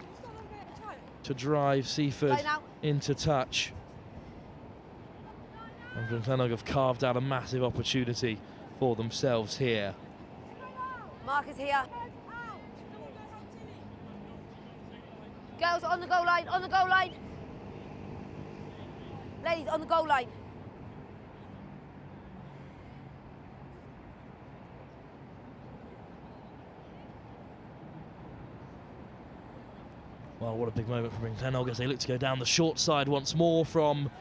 to drive Seaford into touch. And Bryn Celynnog have carved out a massive opportunity for themselves here. Mark is here. Girls on the goal line, on the goal line. Ladies, on the goal line. Well, what a big moment for Bryn as they look to go down the short side once more from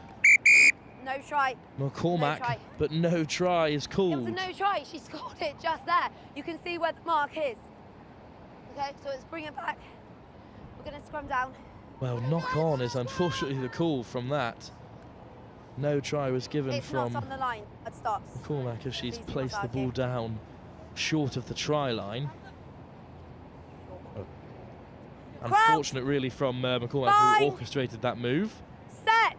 No try. McCormack, no try. but no try is called. It was a no try. She scored it just there. You can see where the mark is. Okay, so let's bring it back. We're going to scrum down. Well, knock on is unfortunately the call from that. No try was given it's from not on the line. It stops. McCormack as she's Please placed the not ball argue. down short of the try line. Unfortunate really from McCormack, who orchestrated that move. Set.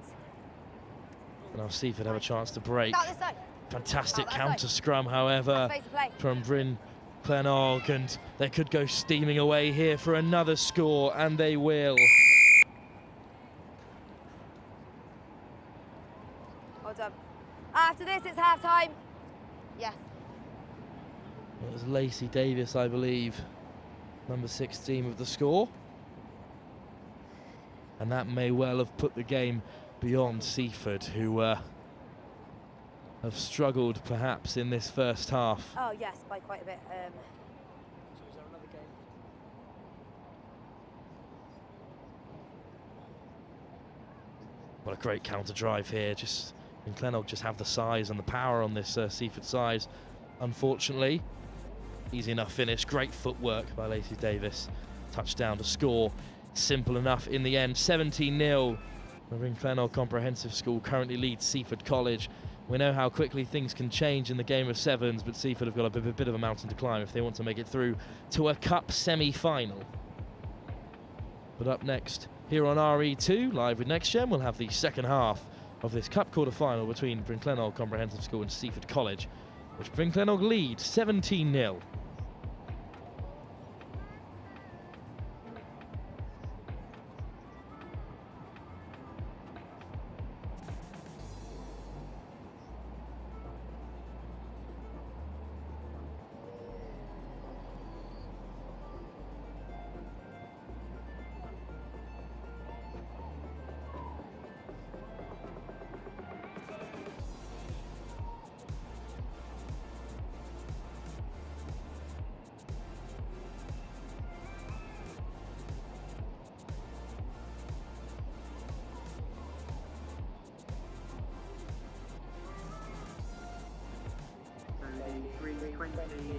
And now Seaford have a chance to break. Start this side. Fantastic Start that counter side. scrum, however, Space to play. from Bryn and they could go steaming away here for another score, and they will. Well done. After this, it's half time. Yes. It was Lacey Davis, I believe, number 16 with the score. And that may well have put the game beyond Seaford, who have struggled perhaps in this first half. Oh, yes, by quite a bit. So is there another game? What a great counter drive here. And Celynnog just have the size and the power on this Seaford side. Unfortunately, easy enough finish. Great footwork by Lacey Davis. Touchdown to score. Simple enough in the end. 17-0. Celynnog Comprehensive School currently leads Seaford College. We know how quickly things can change in the game of sevens, but Seaford have got a bit of a mountain to climb if they want to make it through to a cup semi-final. But up next, here on RE2, live with Next Gen, we'll have the second half of this cup quarter-final between Celynnog Comprehensive School and Seaford College, which Celynnog lead 17-0.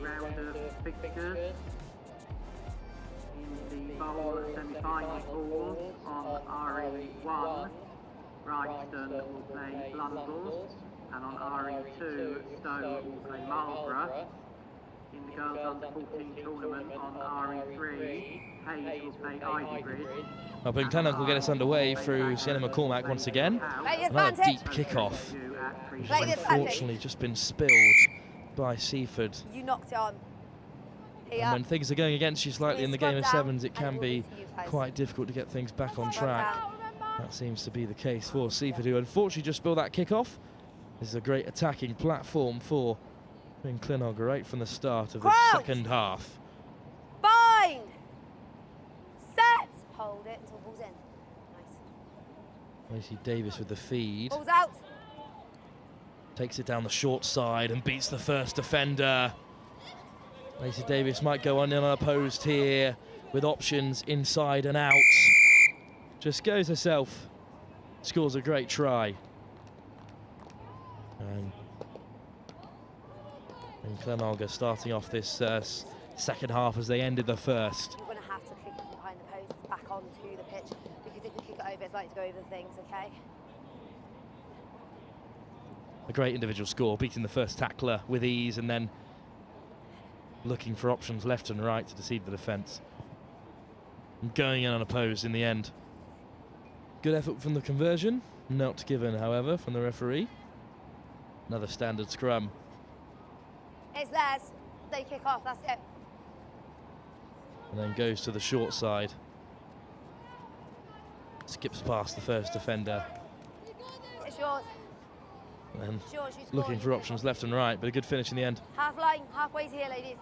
Round of fixtures in the bowl semi-final pools on RE1, Bryanston will play Blundell, and on RE2, Stowe will play Marlborough. In the girls under 14 tournament on RE3, Hayes will play Ivybridge. Well, Celynnog will get us underway through Sienna McCormack once again. Another deep kickoff, which has unfortunately just been spilled by Seaford. You knocked it on. Here. And when things are going against you slightly in the game of sevens, it can be quite difficult to get things back on track. That seems to be the case for Seaford, who unfortunately just spilled that kickoff. This is a great attacking platform for Celynnog right from the start of the second half. Bind! Set! Hold it until ball's in. Nice. Lacey Davis with the feed. Ball's out. Takes it down the short side and beats the first defender. Lacey Davis might go unopposed here with options inside and out. Just goes herself. Scores a great try. And Celynnog are starting off this second half as they ended the first. You're going to have to kick it from behind the post back onto the pitch, because if you kick it over, it's like to go over things, okay? A great individual score, beating the first tackler with ease and then looking for options left and right to deceive the defence. And going in unopposed in the end. Good effort from the conversion, not given, however, from the referee. Another standard scrum. It's theirs. They kick off, that's it. And then goes to the short side. Skips past the first defender. It's yours. And It's yours, you scored. looking for options left and right, but a good finish in the end. Half line, halfway's here, ladies.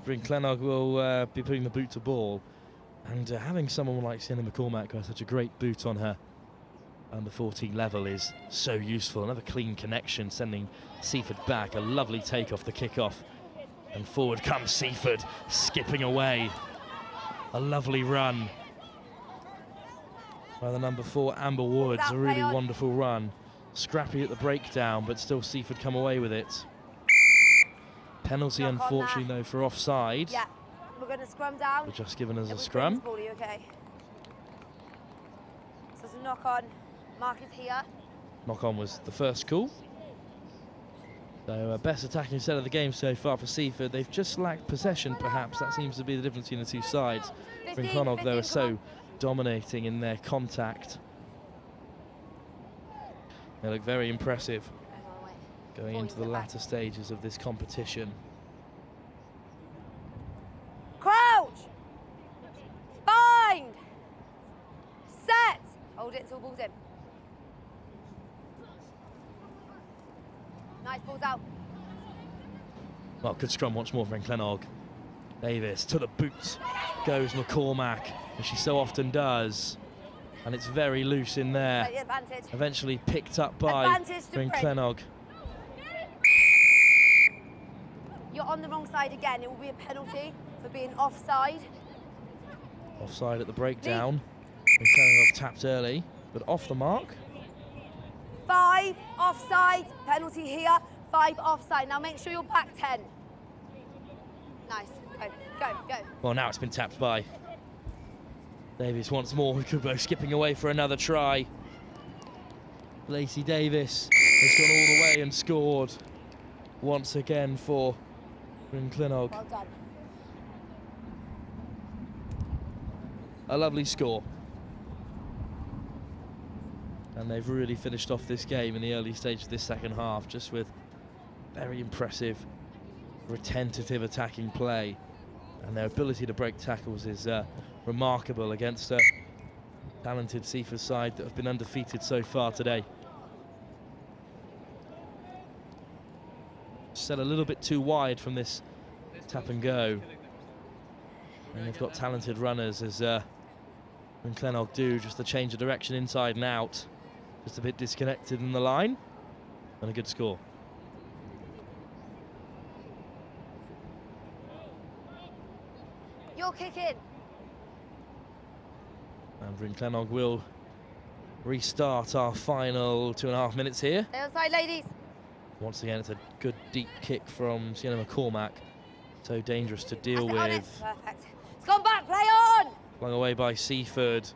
Celynnog will be putting the boot to ball, and having someone like Sienna McCormack who has such a great boot on her under 14 level is so useful. Another clean connection, sending Seaford back. A lovely take off the kickoff, and forward comes Seaford, skipping away. A lovely run by the number 4, Amber Woods. A really wonderful run. Scrappy at the breakdown, but still Seaford come away with it. Penalty, unfortunately, though, for offside. Yeah, we're going to scrum down. We're just given us a scrum. Ball, you okay? So it's a knock on. Mark is here. Knock on was the first call. So best attacking set of the game so far for Seaford. They've just lacked possession, perhaps. That seems to be the difference between the two sides. Celynnog, though, are so dominating in their contact. They look very impressive going into the latter stages of this competition. Crouch! Bind! Set! Hold it until ball's in. Nice, ball's out. Well, good scrum once more for Celynnog. Davis to the boots goes McCormack, as she so often does. And it's very loose in there. Eventually picked up by Celynnog. You're on the wrong side again. It will be a penalty for being offside. Offside at the breakdown. Celynnog tapped early, but off the mark. 5 offside, penalty here, 5 offside. Now make sure you're back 10. Nice, go. Well, now it's been tapped by Davis once more. Kubo skipping away for another try. Lacey Davis has gone all the way and scored once again for Celynnog. Well done. A lovely score. And they've really finished off this game in the early stage of this second half, just with very impressive, retentive attacking play. And their ability to break tackles is remarkable against a talented Seaford side that have been undefeated so far today. Set a little bit too wide from this tap and go. And they've got talented runners, as Celynnog do, just a change of direction inside and out. Just a bit disconnected in the line, and a good score. You're kicking. And Celynnog will restart our final 2.5 minutes here. Stay on side, ladies. Once again, it's a good deep kick from Sienna McCormack. So dangerous to deal with. Perfect. It's gone back, play on! Flung away by Seaford.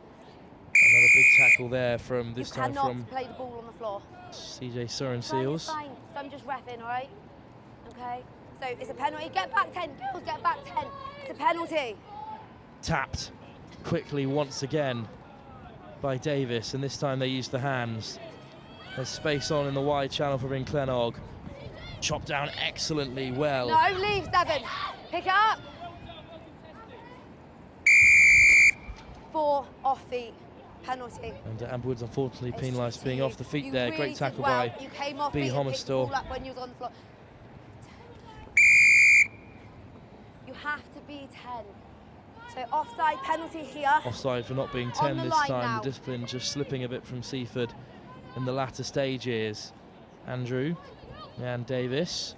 Another big tackle there from this time from... You cannot play the ball on the floor. CJ Surenseals. Fine, so I'm just reffing, all right? Okay, so it's a penalty. Get back 10, girls, get back 10. It's a penalty. Tapped quickly once again by Davis, and this time they used the hands. There's space on in the wide channel for Celynnog. Chopped down excellently well. No, leave, Seven. Pick it up. 4 off feet. Penalty. And Amber Woods unfortunately penalised being off the feet you there. Really Great tackle well. by You came off B. feet and picked the Homerstall. ball up when you was on the floor. You have to be 10. So offside penalty here. Offside for not being 10 this time. Now. The discipline just slipping a bit from Seaford in the latter stages. Andrew and Davis.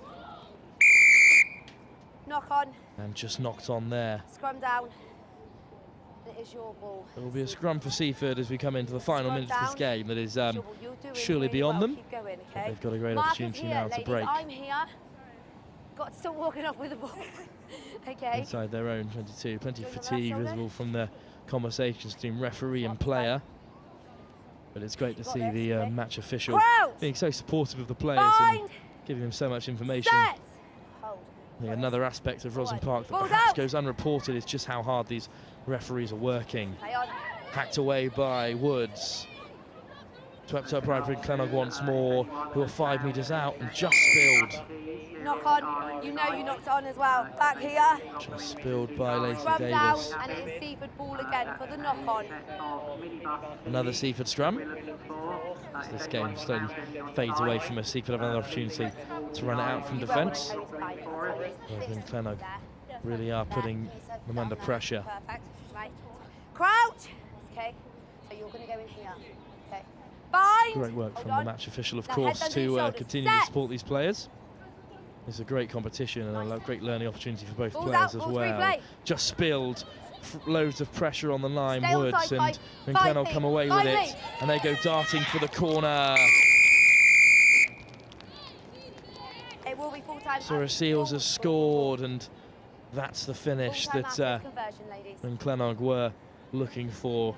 Knock on. And just knocked on there. Scrum down. It is your ball. There will be a scrum for Seaford as we come into the final minutes of this game that is surely really beyond well. them. Keep going, okay? They've got a great Mark opportunity here, now ladies. to break. I'm here. Got to stop walking off with the ball. Okay. Inside their own 22. Plenty of fatigue visible from the conversations between referee and player. But it's great to see the match official being so supportive of the players and giving them so much information. Yeah, another aspect of Roslyn Park that perhaps goes unreported is just how hard these referees are working. Hacked away by Woods. Swept up right for Celynnog once more, who are 5 metres out and just spilled. Knock on. You know you knocked on as well. Back here. Just spilled by Lacey Scrum Davis. down, and it is Seaford ball again for the knock on. Another Seaford scrum. As this game slowly fades away from us, Seaford have another opportunity to run it out from defence. I think Celynnog really are putting them under pressure. Perfect. Right. Crouch. Okay. So you're going to go in here. Okay. Bind. Great work from the match official, of course, to continue to support these players. It's a great competition and a great learning opportunity for both Ball's players out, as ball's well. replay. Just spilled loads of pressure on the line. Stay Woods onside, and five Glenelg feet, come away five with it, feet. and they go darting for the corner. It will be full-time. Surrey Seals has scored, and that's the finish that Glenelg were looking for.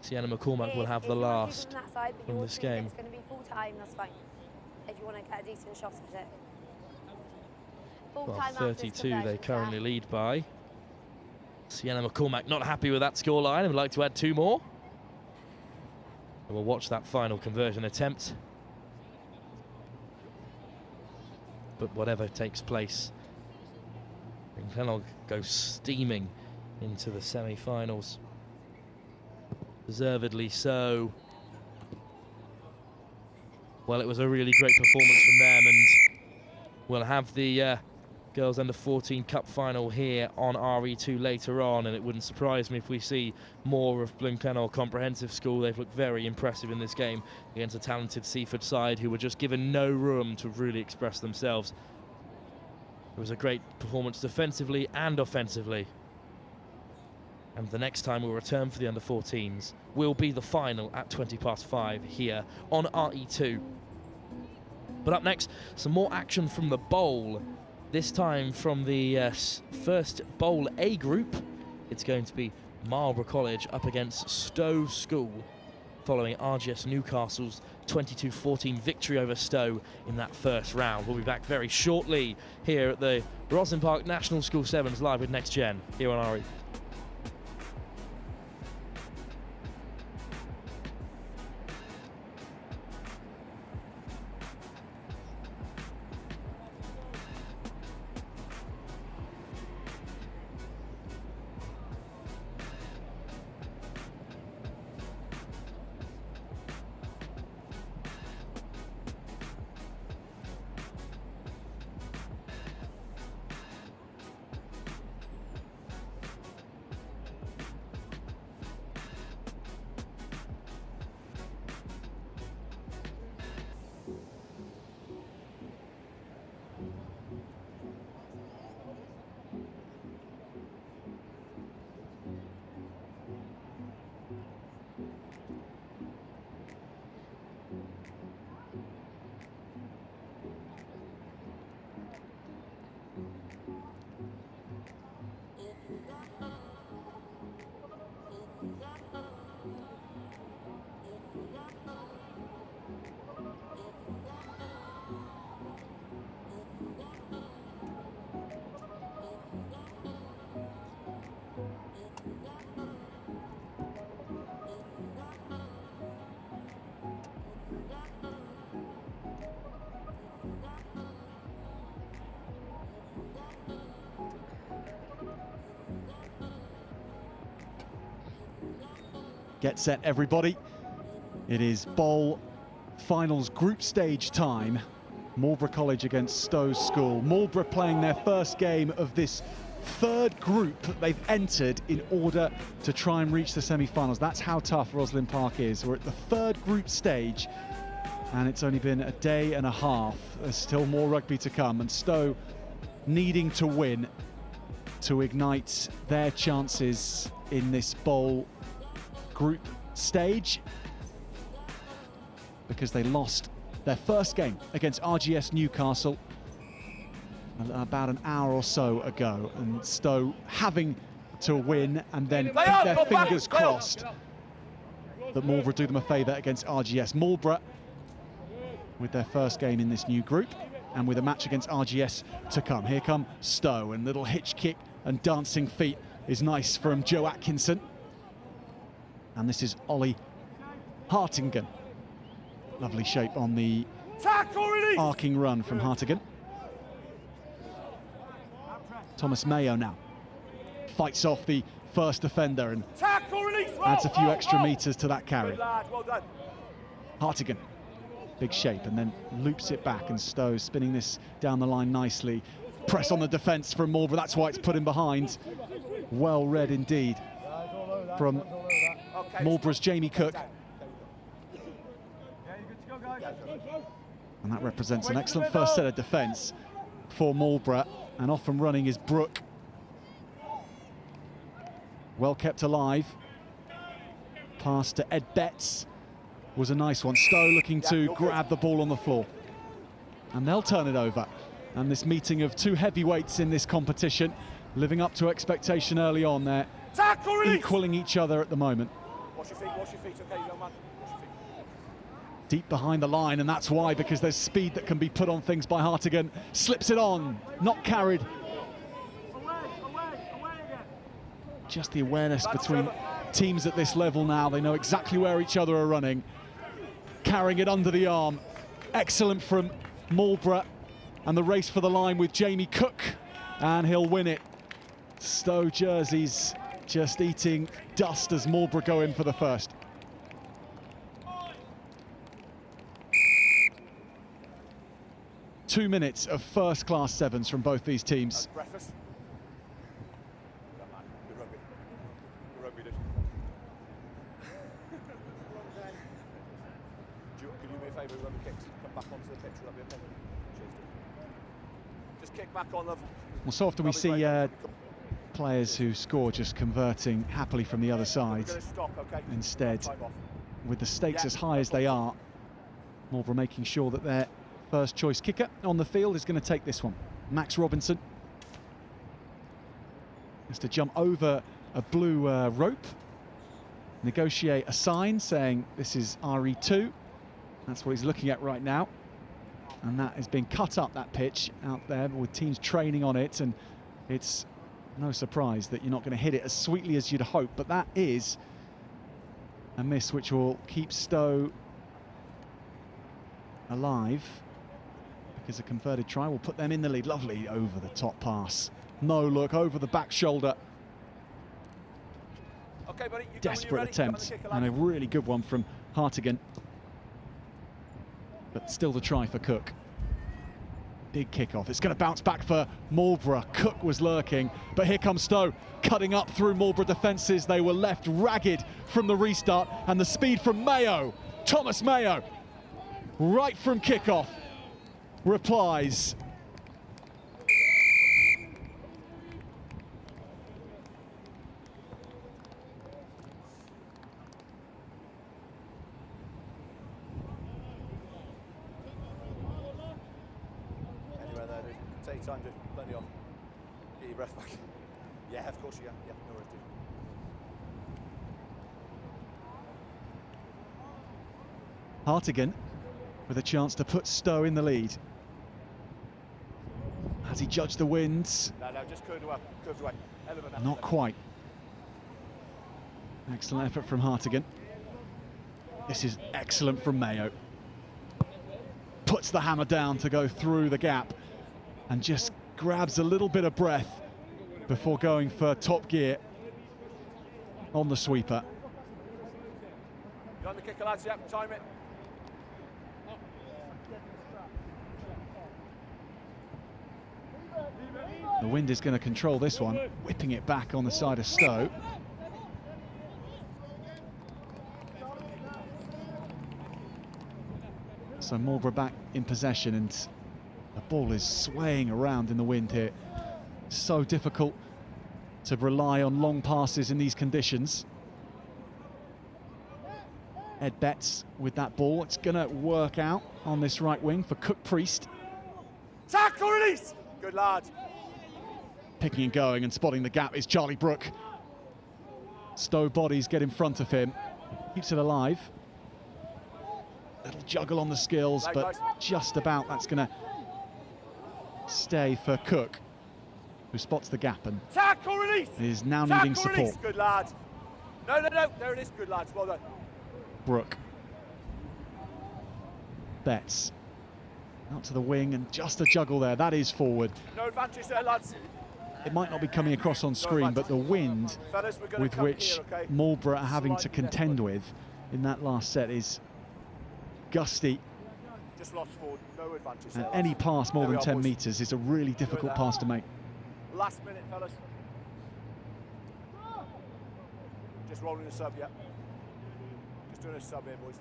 Sienna McCormack will have the last from this game. It's going to be full-time, that's fine. If you want to get a decent shot at it. Well, 32 they currently lead by. Sienna McCormack not happy with that scoreline and would like to add 2 more. And we'll watch that final conversion attempt. But whatever takes place, Glenelg goes steaming into the semi-finals. Deservedly so. Well, it was a really great performance from them, and we'll have the Girls Under 14 Cup final here on RE2 later on, and it wouldn't surprise me if we see more of Glenelg Comprehensive School. They've looked very impressive in this game against a talented Seaford side who were just given no room to really express themselves. It was a great performance defensively and offensively. And the next time we'll return for the Under 14s will be the final at 5:20 here on RE2. But up next, some more action from the bowl. This time from the first Bowl A group. It's going to be Marlborough College up against Stowe School, following RGS Newcastle's 22-14 victory over Stowe in that first round. We'll be back very shortly here at the ROSSLYN Park National School Sevens live with Next Gen here on RE. Get set, everybody. It is Bowl Finals group stage time. Marlborough College against Stowe School. Marlborough playing their first game of this third group that they've entered in order to try and reach the semi-finals. That's how tough ROSSLYN Park is. We're at the third group stage, and it's only been a day and a half. There's still more rugby to come, and Stowe needing to win to ignite their chances in this Bowl group stage, because they lost their first game against RGS Newcastle about an hour or so ago, and Stowe having to win and then keep their fingers crossed that Marlborough do them a favour against RGS. Marlborough with their first game in this new group and with a match against RGS to come. Here come Stowe, and little hitch kick and dancing feet is nice from Joe Atkinson. And this is Ollie Hartingen. Lovely shape on the arcing run from Hartingen. Thomas Mayo now fights off the first defender and adds a few extra metres to that carry. Hartingen, big shape, and then loops it back, and Stowe spinning this down the line nicely. Press on the defence from Marlborough, that's why it's put in behind. Well read indeed from Marlborough's Jamie Cook. And that represents an excellent first set of defence. for Marlborough, and off and running is Brooke. Well kept alive. Pass to Ed Betts was a nice one. Stowe looking to grab the ball on the floor. And they'll turn it over. And this meeting of two heavyweights in this competition, living up to expectation early on, they're equaling each other at the moment. Watch your feet, okay, young man. Watch your feet. Deep behind the line, and that's why, because there's speed that can be put on things by Hartigan. Slips it on, not carried. Just the awareness between teams at this level now. They know exactly where each other are running. Carrying it under the arm. Excellent from Marlborough. And the race for the line with Jamie Cook. And he'll win it. Stowe jerseys just eating dust as Marlborough go in for the first. Two minutes of first-class sevens from both these teams. Breakfast. Good rugby. Good rugby, dude. Could you do me a favour, whoever kicks, come back onto the pitch, will that be okay? Cheers, dude. Just kick back on, love. Well, so often we see players who score just converting happily from the other side. Instead, with the stakes as high as they are, Marlborough making sure that their first choice kicker on the field is going to take this one. Max Robinson has to jump over a blue rope, negotiate a sign saying this is RE2. That's what he's looking at right now. And that has been cut up, that pitch out there, with teams training on it, and it's no surprise that you're not going to hit it as sweetly as you'd hope, but that is a miss which will keep Stowe alive, because a converted try will put them in the lead. Lovely over the top pass. No look, over the back shoulder. Okay, buddy, Desperate attempt, and a really good one from Hartigan. But still the try for Cook. Big kick-off. It's going to bounce back for Marlborough. Cook was lurking, but here comes Stowe, cutting up through Marlborough defences. They were left ragged from the restart, and the speed from Mayo, Thomas Mayo, right from kick-off, replies. Take your time, dude. Plenty off. Get your breath back. Yeah, of course you can. Yeah, no worries, dude. Hartigan with a chance to put Stowe in the lead. Has he judged the winds? No, just curved away. Curved away. Not quite. Excellent effort from Hartigan. This is excellent from Mayo. Puts the hammer down to go through the gap, and just grabs a little bit of breath before going for top gear on the sweeper. You're on the kicker, lads, yep, time it. The wind is going to control this one, whipping it back on the side of Stowe. So Marlborough back in possession, and the ball is swaying around in the wind here. So difficult to rely on long passes in these conditions. Ed Betts with that ball. It's going to work out on this right wing for Cook Priest. Tackle release! Good lad. Picking and going and spotting the gap is Charlie Brooke. Stowe bodies get in front of him. Keeps it alive. Little juggle on the skills, but just about that's going to stay for Cook, who spots the gap and tackle release is now needing support. Release. Good lad. No, there it is. Good lads. Well done. Brooke. Betts out to the wing, and just a juggle there. That is forward. No advantage there, lads. It might not be coming across on screen, but the wind with which Marlborough are having to contend with in that last set is gusty. Just lost forward, no advantage And there, any pass more than 10 boys. metres is a really difficult pass to make. Last minute, fellas. Just rolling the sub, yeah. Just doing a sub here, boys.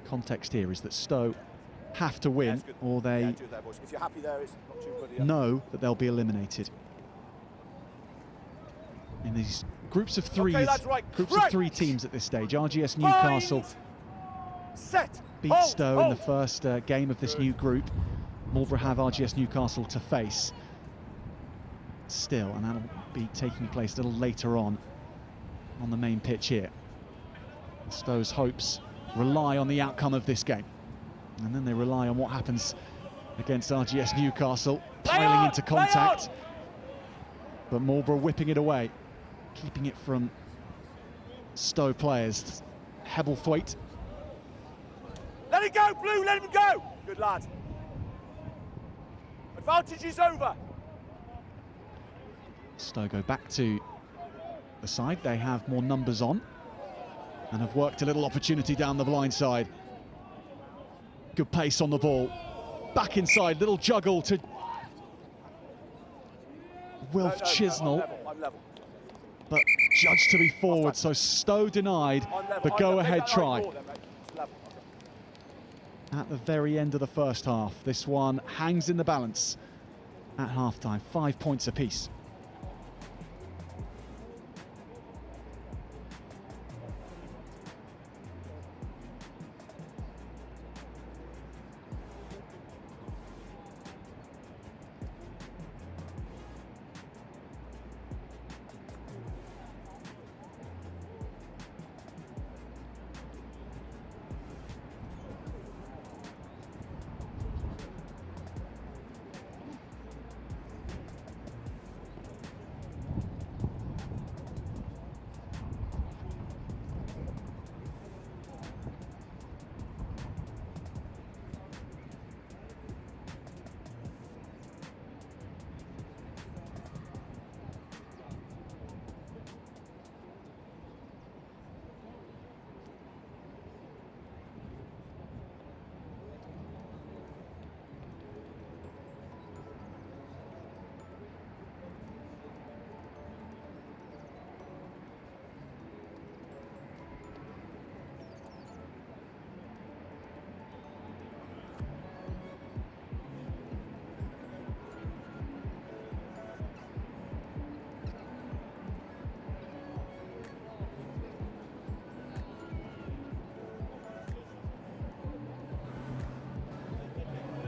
Context here is that Stowe have to win, or they If you're happy there, it's not too good. Yeah. know that they'll be eliminated. In these groups of threes, groups of 3 teams at this stage, RGS Newcastle beat Stowe in the first game of this new group. Marlborough have RGS Newcastle to face still, and that'll be taking place a little later on the main pitch here. Stowe's hopes rely on the outcome of this game, and then they rely on what happens against RGS Newcastle, piling into contact, but Marlborough whipping it away, keeping it from Stowe players. Hebblethwaite. Let it go, Blue, let him go! Good lad. Advantage is over. Stowe go back to the side. They have more numbers on and have worked a little opportunity down the blind side. Good pace on the ball. Back inside, little juggle to Wilf Chisnell. I'm level. But judged to be forward, so Stowe denied the go-ahead try. At the very end of the first half, this one hangs in the balance at half-time, 5 points apiece.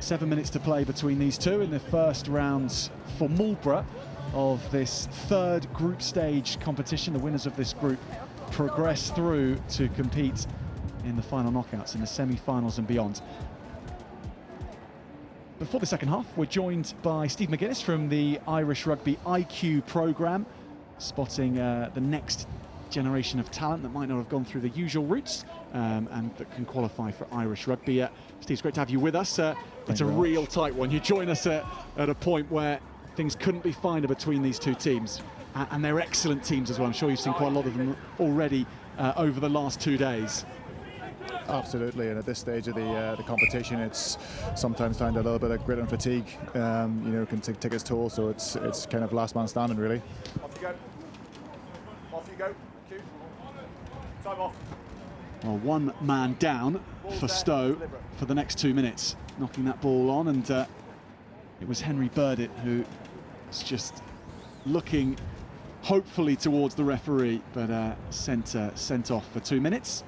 Seven minutes to play between these two in the first round for Marlborough of this third group stage competition. The winners of this group progress through to compete in the final knockouts, in the semi-finals and beyond. Before the second half, we're joined by Steve McGuinness from the Irish Rugby IQ programme, spotting the next generation of talent that might not have gone through the usual routes and that can qualify for Irish Rugby. Steve, it's great to have you with us. It's a real tight one. You join us at a point where things couldn't be finer between these two teams, and they're excellent teams as well. I'm sure you've seen quite a lot of them already over the last 2 days. Absolutely, and at this stage of the competition, it's sometimes down to a little bit of grit and fatigue. You know, can take its toll. So it's kind of last man standing, really. Off you go. Off you go. Thank you. Time off. Well, one man down for Stowe for the next 2 minutes, knocking that ball on, and it was Henry Burdett who was just looking hopefully towards the referee, but sent off for 2 minutes.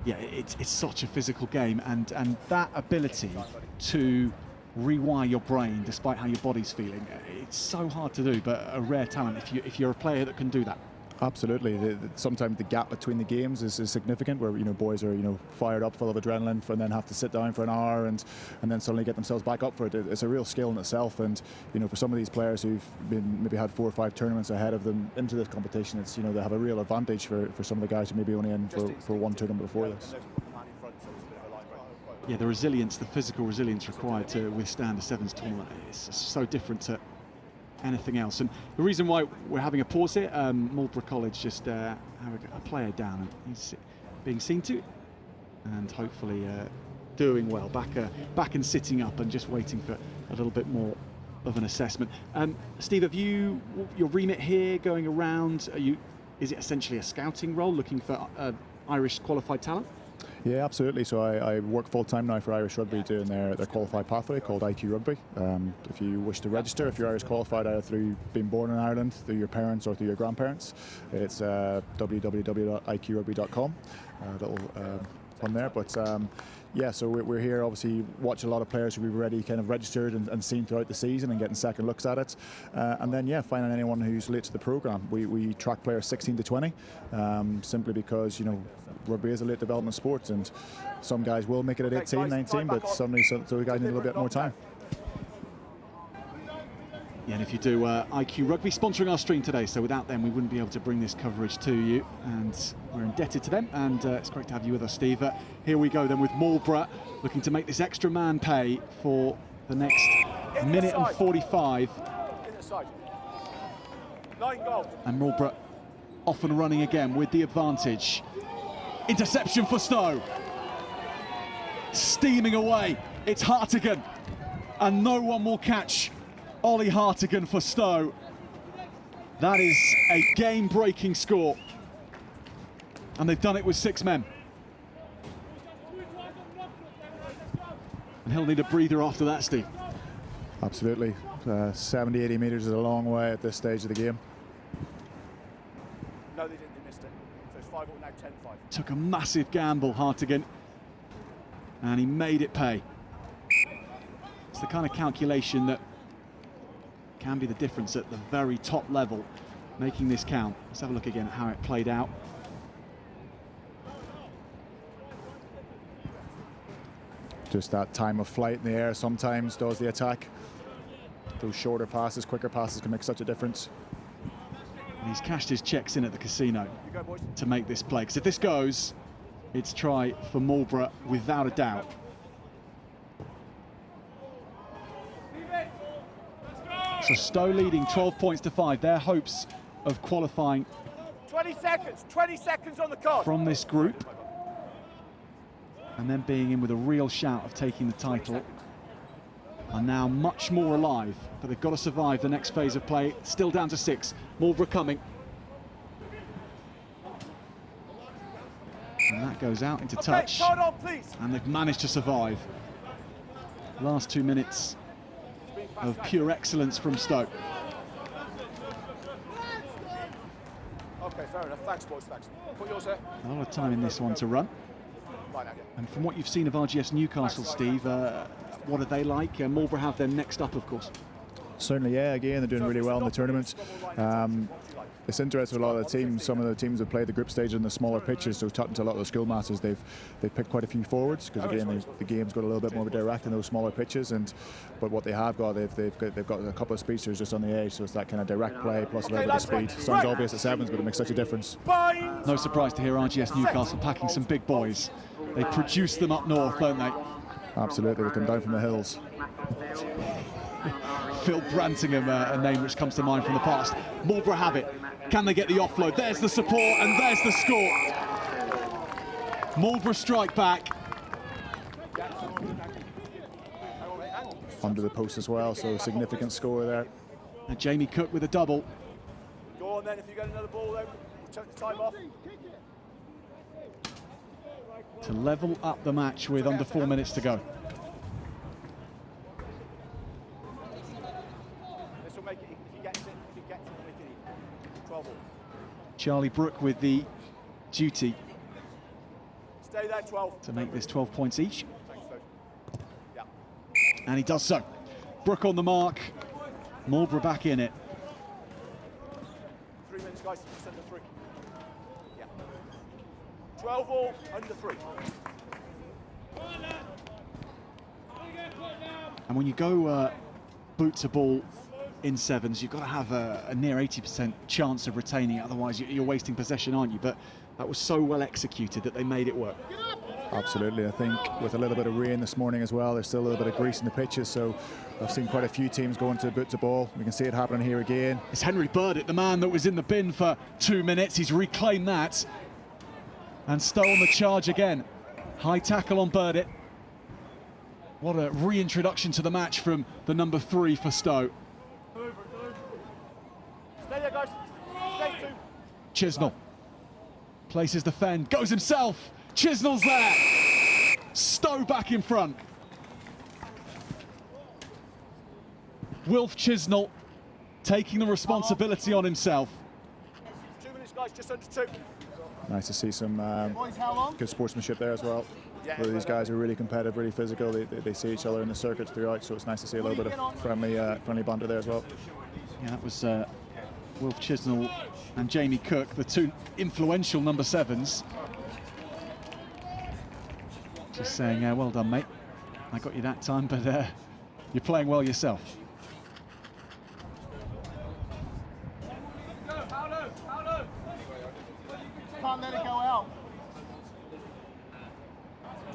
Yeah, it's such a physical game, and that ability to rewire your brain despite how your body's feeling, it's so hard to do, but a rare talent if you're a player that can do that. Absolutely. Sometimes the gap between the games is significant, where boys are fired up, full of adrenaline, and then have to sit down for an hour and then suddenly get themselves back up for it. It's a real skill in itself, and for some of these players who've maybe had 4 or 5 tournaments ahead of them into this competition, it's they have a real advantage for some of the guys who maybe only in for one tournament before this. Yeah, the resilience, the physical resilience required to withstand a sevens tournament is so different to anything else. And the reason why we're having a pause here, Marlborough College just have a player down, and he's being seen to, and hopefully doing well, back and sitting up and just waiting for a little bit more of an assessment. Steve, have you your remit here going around? Is it essentially a scouting role, looking for Irish qualified talent? Yeah, absolutely. So I work full-time now for Irish Rugby doing their qualified pathway called IQ Rugby. If you wish to register, if you're Irish qualified either through being born in Ireland, through your parents or through your grandparents, it's www.iqrugby.com. That'll on there. But yeah, so we're here obviously watch a lot of players who we've already kind of registered and seen throughout the season and getting second looks at it. And then yeah, finding anyone who's late to the programme. We track players 16 to 20 simply because, you know, rugby is a late development sport and some guys will make it at 18, 19, but suddenly so guys need a little bit more time. Yeah, and if you do, IQ Rugby sponsoring our stream today, so without them we wouldn't be able to bring this coverage to you, and we're indebted to them, and it's great to have you with us, Steve. Here we go then with Marlborough looking to make this extra man pay for the next minute and 45. And Marlborough off and running again with the advantage. Interception for Stowe. Steaming away, it's Hartigan, and no one will catch Ollie Hartigan for Stowe. That is a game-breaking score. And they've done it with 6 men. And he'll need a breather after that, Steve. Absolutely. 70, 80 metres is a long way at this stage of the game. No, they didn't. They missed it. So it's 5-0 now, 10-5. Took a massive gamble, Hartigan. And he made it pay. It's the kind of calculation that can be the difference at the very top level, making this count. Let's have a look again at how it played out. Just that time of flight in the air sometimes does the attack. Those shorter passes, quicker passes can make such a difference. And he's cashed his checks in at the casino to make this play, because if this goes, it's try for Marlborough without a doubt. So Stowe leading 12 points to 5. Their hopes of qualifying 20 seconds on the card from this group, and then being in with a real shout of taking the title, are now much more alive, but they've got to survive the next phase of play. Still down to 6. Marlborough coming. And that goes out into touch. On, please. And they've managed to survive. Last 2 minutes of pure excellence from Stowe. Okay, fair enough. Thanks, boys. Thanks. Put yours there. A lot of time in this one to run. And from what you've seen of RGS Newcastle, Steve, what are they like? Marlborough have them next up, of course. Certainly, yeah. Again, they're doing really well in the tournament. It's interesting with a lot of the teams. Some of the teams have played the group stage in the smaller pitches, so talking to a lot of the schoolmasters, they've picked quite a few forwards because again the game's got a little bit more direct in those smaller pitches. But what they have got, they've got a couple of speedsters just on the edge, so it's that kind of direct play plus a little bit of speed. Sounds obvious at sevens, but it makes such a difference. No surprise to hear RGS Newcastle packing some big boys. They produce them up north, don't they? Absolutely, they come down from the hills. Phil Brantingham, a name which comes to mind from the past. Marlborough have it. Can they get the offload? There's the support and there's the score. Marlborough strike back. Under the post as well, so a significant score there. And Jamie Cook with a double. Go on then, if you get another ball then, take the time off. To level up the match with under 4 minutes to go. This will make it, if he gets it, we'll make it even. 12 all. Charlie Brooke with the duty Stay there, 12. to make this 12 points each. Thanks, Phil. Yeah. And he does so. Brooke on the mark. Marlborough back in it. 3 minutes, guys, just under 3. Yeah. 12 all, under 3. And when you go boot to ball in sevens, you've got to have a near 80% chance of retaining it, otherwise you're wasting possession, aren't you? But that was so well executed that they made it work. Absolutely. I think with a little bit of rain this morning as well, there's still a little bit of grease in the pitches, so I've seen quite a few teams going to boot to ball. We can see it happening here again. It's Henry Burdett, the man that was in the bin for 2 minutes. He's reclaimed that. And Stowe on the charge again. High tackle on Burdett. What a reintroduction to the match from the number 3 for Stowe. Stay there, guys. Stay 2. Chisnell places the fend, goes himself, Chisnell's there. Stowe back in front. Wilf Chisnell taking the responsibility on himself. 2 minutes, guys, just under 2. Nice to see some good sportsmanship there as well. Where these guys are really competitive, really physical. They see each other in the circuits throughout, so it's nice to see a little bit of friendly banter there as well. Yeah, that was Wilf Chisnell and Jamie Cook, the two influential number 7s. Just saying, well done, mate. I got you that time, but you're playing well yourself. Can't let it go out.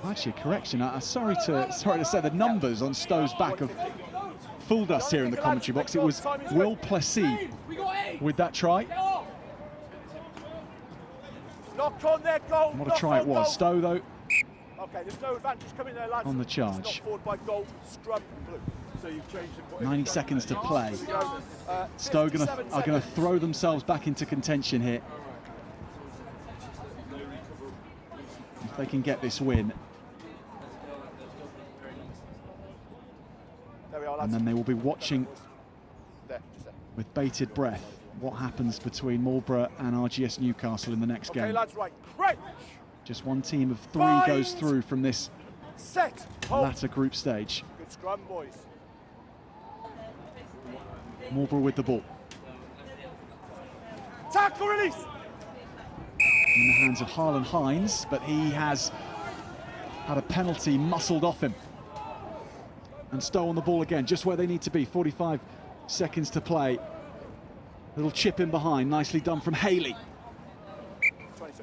Actually, correction. Sorry to say the numbers on Stowe's back have fooled us here in the commentary box. It was Will Plessis with that try. Knock on their goal. What a try it was. Stowe, though, okay, there's no advantage coming there, lads. on the charge. It's not forward by goal, scrum, blue. So you've changed it. 90 seconds to play. Stowe are going to throw themselves back into contention here. If they can get this win. And then they will be watching with bated breath what happens between Marlborough and RGS Newcastle in the next game. Lads, right. Great. Just one team of 3 goes through from this latter group stage. Good scrum, boys. Marlborough with the ball. Tackle release. In the hands of Harlan Hines, but he has had a penalty muscled off him. And Stowe on the ball again, just where they need to be. 45 seconds to play. Little chip in behind, nicely done from Haley. 22.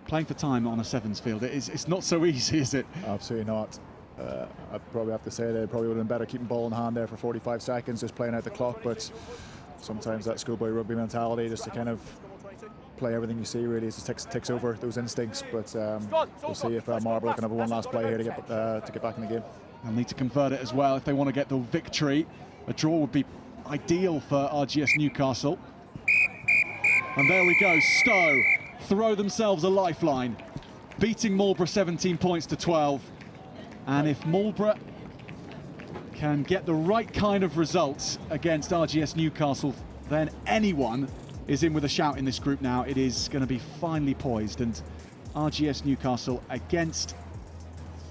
Playing for time on a 7s field, it's not so easy, is it? Absolutely not. I'd probably have to say they probably would have been better keeping ball in hand there for 45 seconds, just playing out the clock, but sometimes that schoolboy rugby mentality just to kind of play everything you see really just takes over those instincts, but we'll see if Marlborough can have one last play here to get back in the game. They'll need to convert it as well if they want to get the victory. A draw would be ideal for RGS Newcastle. And there we go, Stowe throw themselves a lifeline, beating Marlborough 17 points to 12. And if Marlborough can get the right kind of results against RGS Newcastle, then anyone is in with a shout in this group now. It is going to be finely poised, and RGS Newcastle against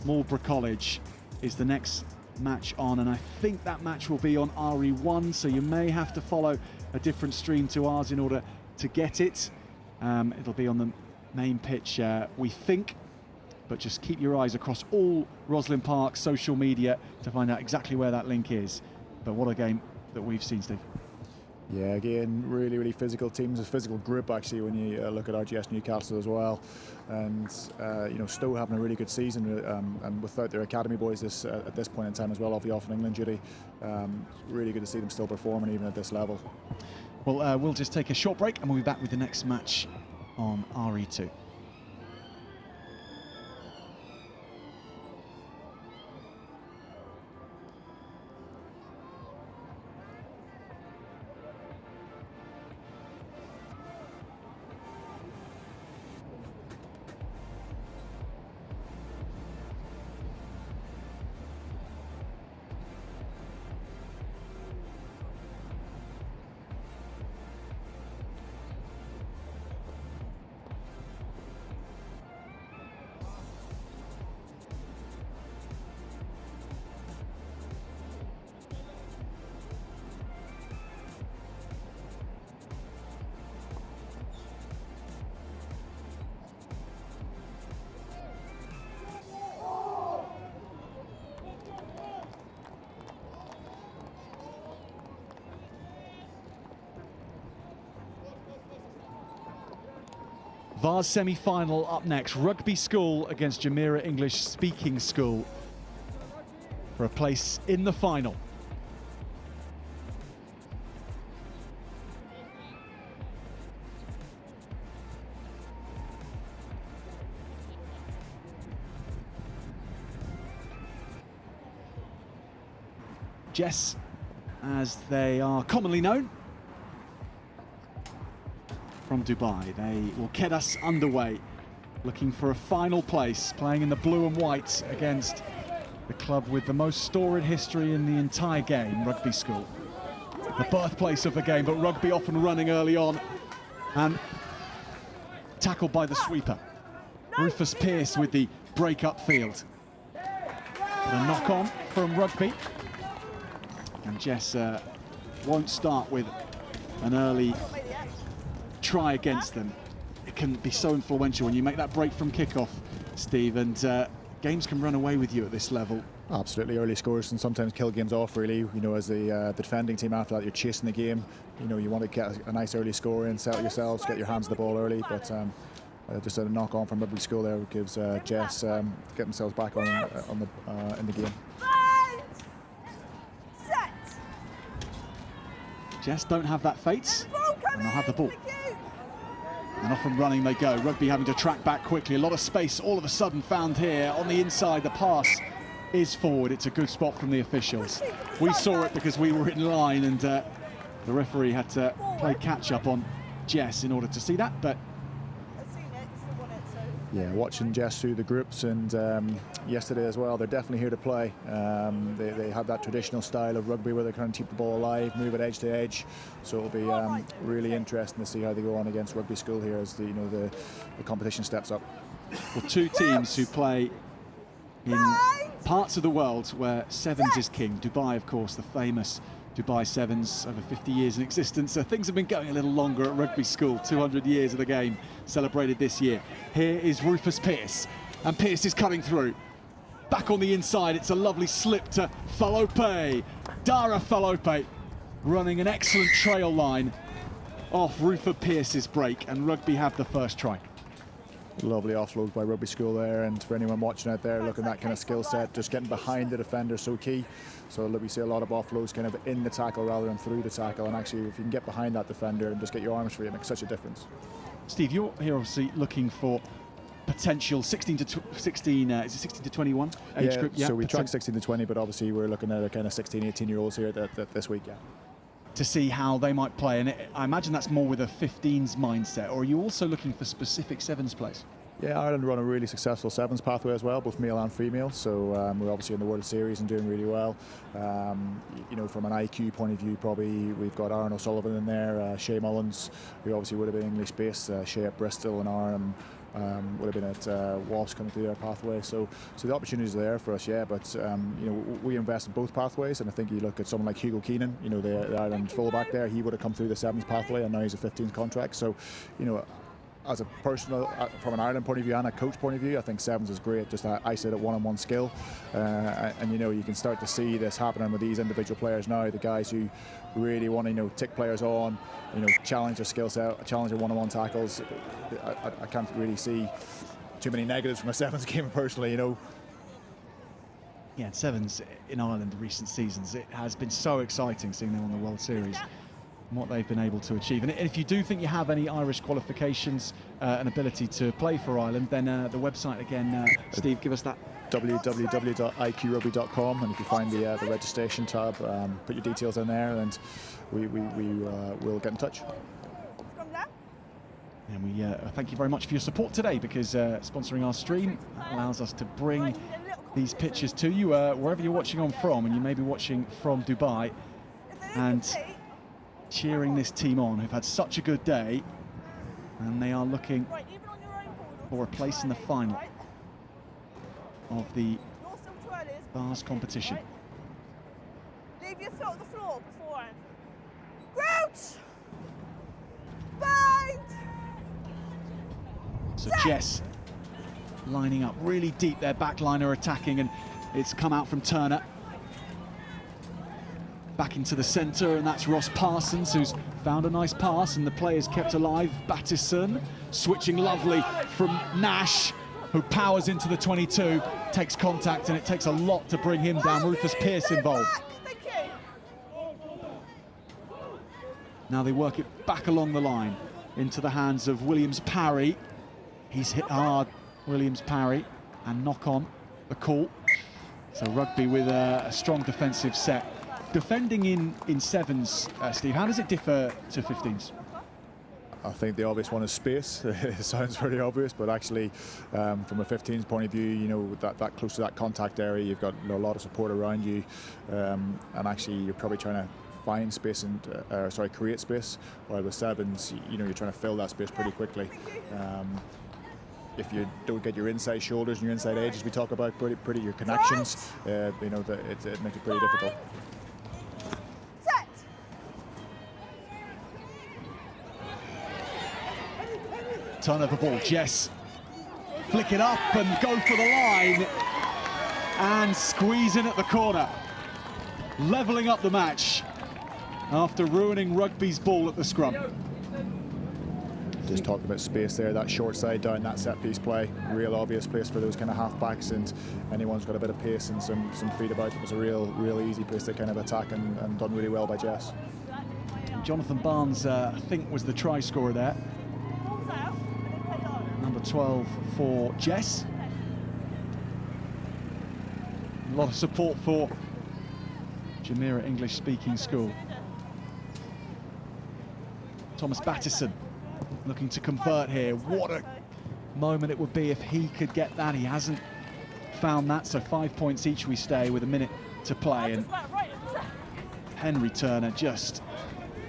Marlborough College is the next match on, and I think that match will be on RE1, so you may have to follow a different stream to ours in order to get it. It'll be on the main pitch, we think, but just keep your eyes across all ROSSLYN Park social media to find out exactly where that link is. But what a game that we've seen, Steve. Yeah, again, really, really physical teams, a physical group actually when you look at RGS Newcastle as well. And, you know, Stowe having a really good season and without their academy boys at this point in time as well, off in England duty. Really good to see them still performing even at this level. Well, we'll just take a short break and we'll be back with the next match on RE2. Vase semi-final up next. Rugby School against Jamira English Speaking School for a place in the final. Jess, as they are commonly known, from Dubai. They will get us underway looking for a final place, playing in the blue and white against the club with the most storied history in the entire game, Rugby School. The birthplace of the game, but Rugby often running early on, and tackled by the sweeper. Rufus Pearce with the break up field. But a knock on from Rugby, and Jess won't start with an early try against them. It can be so influential when you make that break from kickoff, Steve, and games can run away with you at this level. Absolutely, early scores can sometimes kill games off, really. You know, as the defending team after that, you're chasing the game. You know, you want to get a nice early score in, settle yourselves, get your hands on the ball early, but just a knock on from Rugby School there gives Jess get themselves back on in the game. Jess don't have that fate, and they'll have the ball. And off and running they go. Rugby having to track back quickly. A lot of space all of a sudden found here on the inside. The pass is forward. It's a good spot from the officials. We saw it because we were in line, and the referee had to play catch up on Jess in order to see that, but yeah, watching Jess through the groups and yesterday as well, they're definitely here to play. They have that traditional style of rugby where they kind of keep the ball alive, move it edge to edge. So it'll be really interesting to see how they go on against Rugby School here as the competition steps up. Well, two teams who play in parts of the world where sevens is king. Dubai, of course, the famous Dubai Sevens, over 50 years in existence. So things have been going a little longer at Rugby School. 200 years of the game celebrated this year. Here is Rufus Pearce, and Pearce is cutting through. Back on the inside, it's a lovely slip to Falope. Dara Falope running an excellent trail line off Rufus Pearce's break, and Rugby have the first try. Lovely offload by Rugby School there, and for anyone watching out there looking at that kind of skill set, just getting behind the defender so key. So we see a lot of offloads kind of in the tackle rather than through the tackle, and actually if you can get behind that defender and just get your arms free, it makes such a difference. Steve, you're here obviously looking for potential 16 to 16, is it 16 to 21 age group? Yeah, so we track 16 to 20, but obviously we're looking at a kind of 16, 18-year-olds here this week, yeah. To see how they might play, and I imagine that's more with a 15s mindset, or are you also looking for specific sevens plays? Yeah, Ireland run a really successful sevens pathway as well, both male and female, so we're obviously in the World Series and doing really well. You know, from an IQ point of view, probably we've got Aaron O'Sullivan in there, Shay Mullins, who obviously would have been English-based, Shay at Bristol, and Aaron would have been at Wasps coming through their pathway. So the opportunities are there for us, yeah. But you know, we invest in both pathways, and I think you look at someone like Hugo Keenan, you know, the Ireland fullback there. He would have come through the sevens pathway, and now he's a 15s contract. So, you know, as a personal, from an Ireland point of view and a coach point of view, I think sevens is great. Just isolated one-on-one skill, and you know, you can start to see this happening with these individual players now. The guys who really want to, you know, tick players on, you know, challenge their skill set, challenge their one-on-one tackles. I can't really see too many negatives from a sevens game personally, you know. Yeah, and sevens in Ireland in recent seasons, it has been so exciting seeing them on the World Series and what they've been able to achieve. And if you do think you have any Irish qualifications and ability to play for Ireland, then the website again, Steve, give us that. www.iqrugby.com, and if you find the registration tab, put your details in there, and we will get in touch. And we thank you very much for your support today, because sponsoring our stream allows us to bring these pictures to you wherever you're watching on from, and you may be watching from Dubai, and cheering this team on who've had such a good day, and they are looking for a place in the final of the Vase competition. Leave your foot on the floor beforehand. Crouch! Bind! So Jess lining up really deep, their back line are attacking, and it's come out from Turner. Back into the centre, and that's Ross Parsons, who's found a nice pass, and the players kept alive. Battison switching lovely from Nash, who powers into the 22, takes contact, and it takes a lot to bring him down. Rufus Pearce involved. Now they work it back along the line into the hands of Williams Parry. He's hit hard, Williams Parry, and knock on the call. So Rugby with a strong defensive set. Defending in sevens, Steve, how does it differ to 15s? I think the obvious one is space. It sounds very obvious, but actually, from a 15's point of view, you know, that close to that contact area, you've got a lot of support around you, and actually, you're probably trying to find space and create space. While with sevens, you know, you're trying to fill that space pretty quickly. If you don't get your inside shoulders and your inside edges, we talk about pretty your connections, you know, it makes it pretty difficult. Turn of the ball, Jess. Flick it up and go for the line. And squeeze in at the corner. Levelling up the match after ruining Rugby's ball at the scrum. Just talking about space there, that short side down, that set piece play, real obvious place for those kind of half backs, and anyone's got a bit of pace and some feet about it was a real easy place to kind of attack, and done really well by Jess. Jonathan Barnes, I think, was the try scorer there. Number 12 for Jess. A lot of support for Jamira English speaking school. Thomas Battison looking to convert here. What a moment it would be if he could get that. He hasn't found that, so 5 points each we stay with a minute to play. And Henry Turner just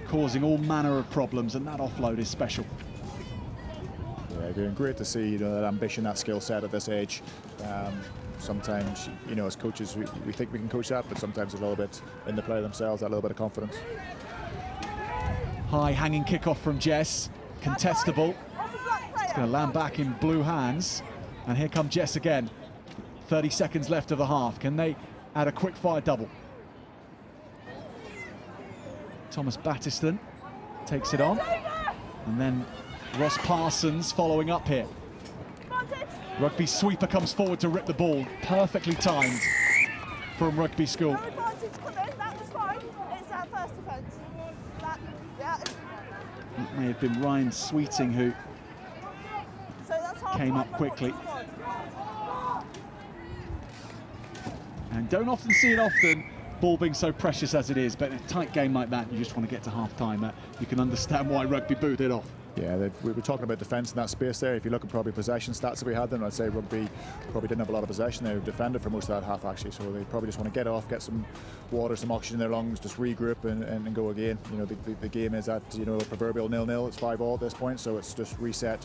causing all manner of problems, and that offload is special. Yeah, doing great to see, you know, that ambition, that skill set at this age. Sometimes, you know, as coaches, we think we can coach that, but sometimes there's a little bit in the player themselves, that little bit of confidence. High hanging kickoff from Jess. Contestable. It's going to land back in blue hands. And here come Jess again. 30 seconds left of the half. Can they add a quick fire double? Thomas Battiston takes it on. And then Ross Parsons following up here. Rugby sweeper comes forward to rip the ball. Perfectly timed from Rugby school. It may have been Ryan Sweeting who came up quickly. And don't often see it often, ball being so precious as it is, but in a tight game like that, you just want to get to half-time. You can understand why Rugby booed it off. Yeah, we were talking about defence in that space there. If you look at probably possession stats that we had then, I'd say Rugby probably didn't have a lot of possession. They defended for most of that half, actually, so they probably just want to get off, get some water, some oxygen in their lungs, just regroup and go again. You know, the game is at, you know, a proverbial 0-0. It's 5-all at this point, so it's just reset,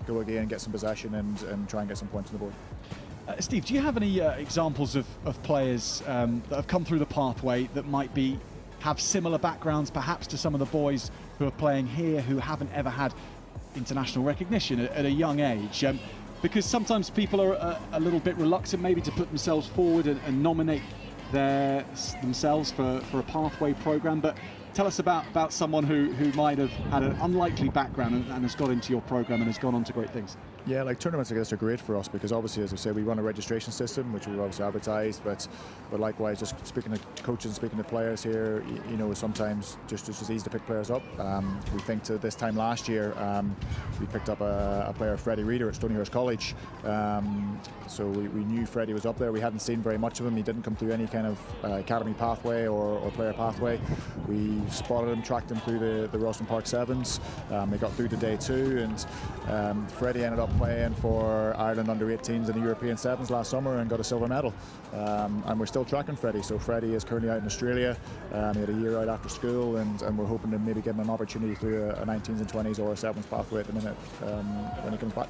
go again, get some possession and try and get some points on the board. Steve, do you have any examples of players that have come through the pathway that might have similar backgrounds perhaps to some of the boys who are playing here who haven't ever had international recognition at a young age? Because sometimes people are a little bit reluctant maybe to put themselves forward and nominate themselves for a pathway programme, but tell us about someone who might have had an unlikely background and has got into your programme and has gone on to great things. Yeah, like tournaments, I guess, are great for us because obviously, as I say, we run a registration system, which we've obviously advertised, but likewise, just speaking to coaches and speaking to players here, you know, sometimes just as easy to pick players up. We think to this time last year, we picked up a player, Freddie Reader, at Stoneyhurst College. So we knew Freddie was up there. We hadn't seen very much of him. He didn't come through any kind of academy pathway or player pathway. We spotted him, tracked him through the ROSSLYN Park Sevens. They got through to day 2, and Freddie ended up playing for Ireland under-18s in the European Sevens last summer and got a silver medal. And we're still tracking Freddie. So Freddie is currently out in Australia. He had a year out after school, and we're hoping to maybe give him an opportunity through a 19s and 20s or a Sevens pathway at the minute when he comes back.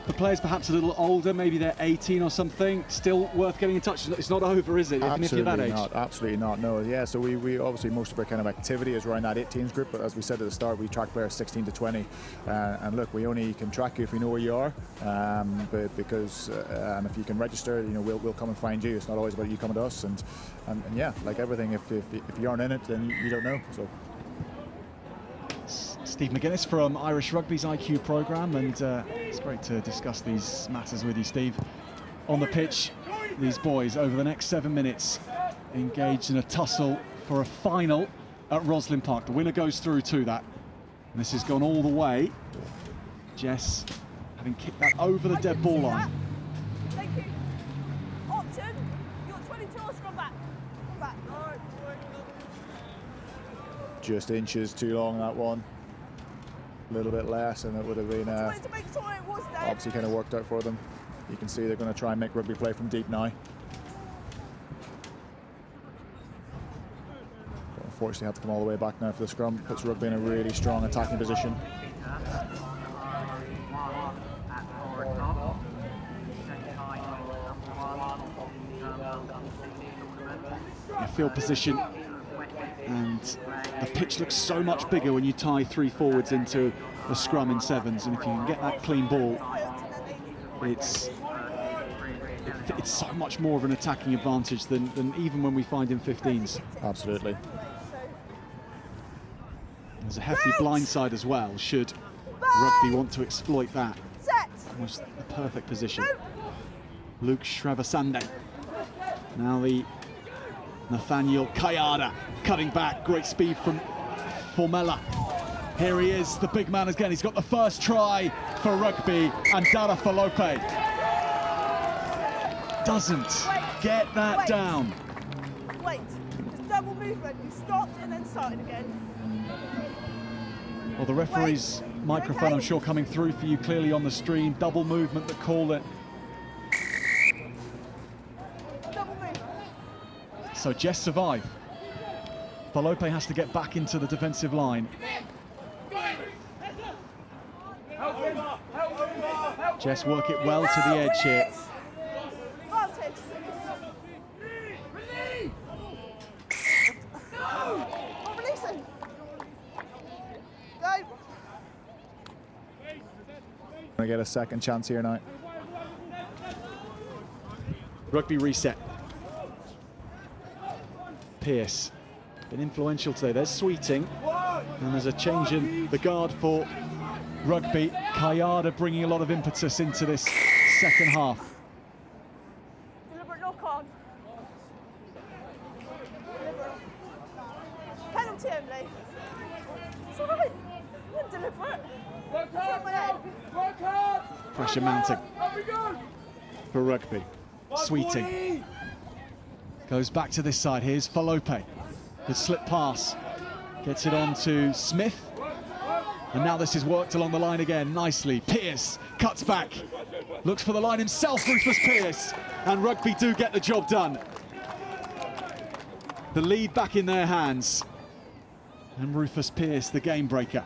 For players perhaps a little older, maybe they're 18 or something, still worth getting in touch. It's not over, is it? Even if you're that age? Absolutely not, no. Yeah, so we obviously, most of our kind of activity is around that 18s group, but as we said at the start, we track players 16 to 20. And look, we only can track you if we know where you are, but because, and if you can register, you know, we'll come and find you. It's not always about you coming to us, and yeah, like everything, if you aren't in it, then you don't know. So. Steve McGuinness from Irish Rugby's IQ programme, and it's great to discuss these matters with you, Steve. On the pitch, these boys over the next 7 minutes engaged in a tussle for a final at ROSSLYN Park. The winner goes through to that. And this has gone all the way. Jess having kicked that over the dead ball line. Thank you. Option, you've got 22 or scrum back. Come back. Just inches too long, that one. A little bit less, and it would have been obviously kind of worked out for them. You can see they're going to try and make Rugby play from deep now. But unfortunately, have to come all the way back now for the scrum. Puts Rugby in a really strong attacking position. Field position, and the pitch looks so much bigger when you tie 3 forwards into a scrum in sevens, and if you can get that clean ball, it's so much more of an attacking advantage than even when we find in 15s. Absolutely. There's a hefty blindside as well, should Rugby want to exploit that. Almost the perfect position. Luke Shravasande. Now the Nathaniel Kayada cutting back, great speed from Formella. Here he is, the big man again. He's got the first try for Rugby, and Dara Falope doesn't get that down. Wait, just double movement. You stopped and then started again. Well, the referee's microphone, I'm sure, coming through for you clearly on the stream. Double movement that call it. So Jess survive. Falope has to get back into the defensive line. Jess work it well to the edge here. Gonna get a second chance here now. Rugby reset. Pearce, been influential today. There's Sweeting, and there's a change in the guard for Rugby. Kayada bringing a lot of impetus into this second half. Deliberate knock on. Penalty only. It's all right. You're deliberate. Pressure mounting for Rugby. Sweeting goes back to this side. Here's Falope. Good slip pass. Gets it on to Smith. And now this is worked along the line again nicely. Pearce cuts back. Looks for the line himself, Rufus Pearce. And Rugby do get the job done. The lead back in their hands. And Rufus Pearce, the game breaker.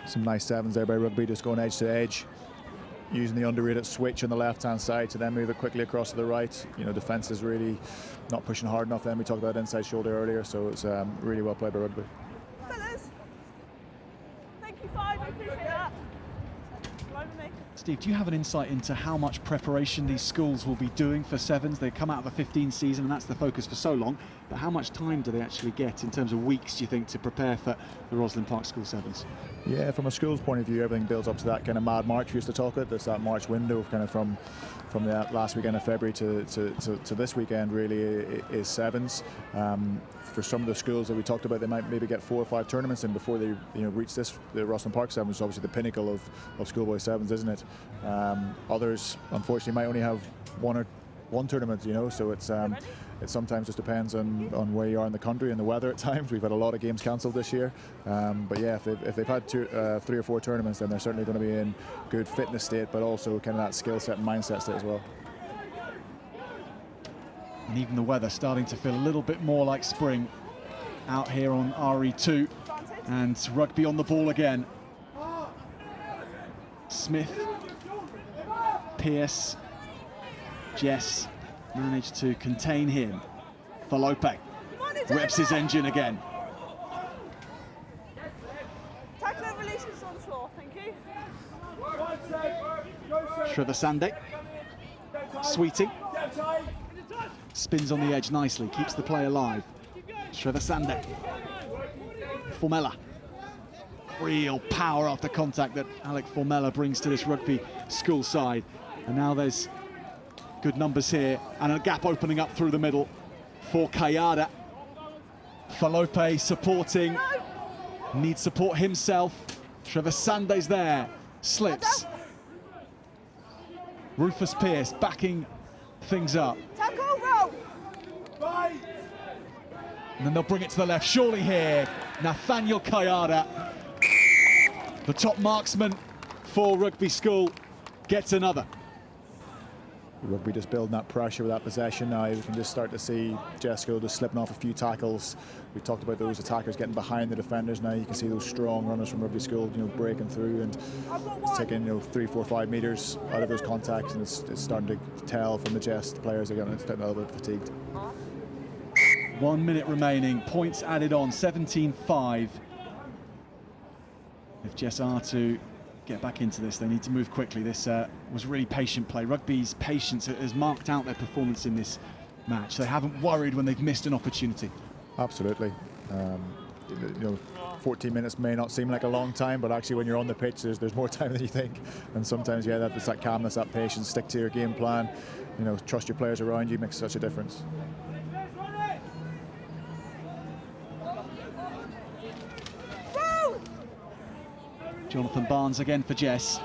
Some nice sevens there by Rugby, just going edge to edge. Using the underrated switch on the left-hand side to then move it quickly across to the right. You know, defence is really not pushing hard enough then. We talked about inside shoulder earlier, so it's really well played by Rugby. Fellas, thank you, Five. I appreciate that. Steve, do you have an insight into how much preparation these schools will be doing for sevens? They come out of a 15 season and that's the focus for so long, but how much time do they actually get in terms of weeks, do you think, to prepare for the ROSSLYN Park School sevens? Yeah, from a school's point of view, everything builds up to that kind of mad March we used to talk about. There's that March window kind of from the last weekend of February to this weekend really is sevens. For some of the schools that we talked about, they might maybe get 4 or 5 tournaments in before they reach the ROSSLYN Park Sevens, which is obviously the pinnacle of schoolboy sevens, isn't it? Others, unfortunately, might only have one tournament, you know, so it sometimes just depends on where you are in the country and the weather at times. We've had a lot of games cancelled this year, but yeah, if they've had 3 or 4 tournaments, then they're certainly going to be in good fitness state, but also kind of that skill set and mindset state as well. And even the weather starting to feel a little bit more like spring out here on RE2, and Rugby on the ball again. Smith, Pearce, Jess managed to contain him. Falope revs his engine again. Tackle and release is on the floor, thank you. Shravasande, Sweeting, spins on the edge nicely, keeps the play alive. Shravasande, Formella. Real power after contact that Alec Formella brings to this Rugby school side. And now there's good numbers here and a gap opening up through the middle for Kayada. Falope supporting, needs support himself. Shravasandé's there, slips. Rufus Pearce backing things up. Tackle, roll. And then they'll bring it to the left, surely here. Nathaniel Kayada. The top marksman for Rugby School gets another. Rugby just building that pressure with that possession now. We can just start to see Jesco just slipping off a few tackles. We talked about those attackers getting behind the defenders. Now you can see those strong runners from Rugby School, you know, breaking through and it's taking, you know, 3, 4, 5 metres out of those contacts, and it's starting to tell from the Jest players they're getting a little bit fatigued. 1 minute remaining, points added on, 17-5. If Jess are to get back into this, they need to move quickly. This was really patient play. Rugby's patience has marked out their performance in this match. They haven't worried when they've missed an opportunity. Absolutely. You know, 14 minutes may not seem like a long time, but actually when you're on the pitch, there's more time than you think. And sometimes, yeah, that's that calmness, that patience, stick to your game plan, you know, trust your players around you makes such a difference. Jonathan Barnes again for Jess.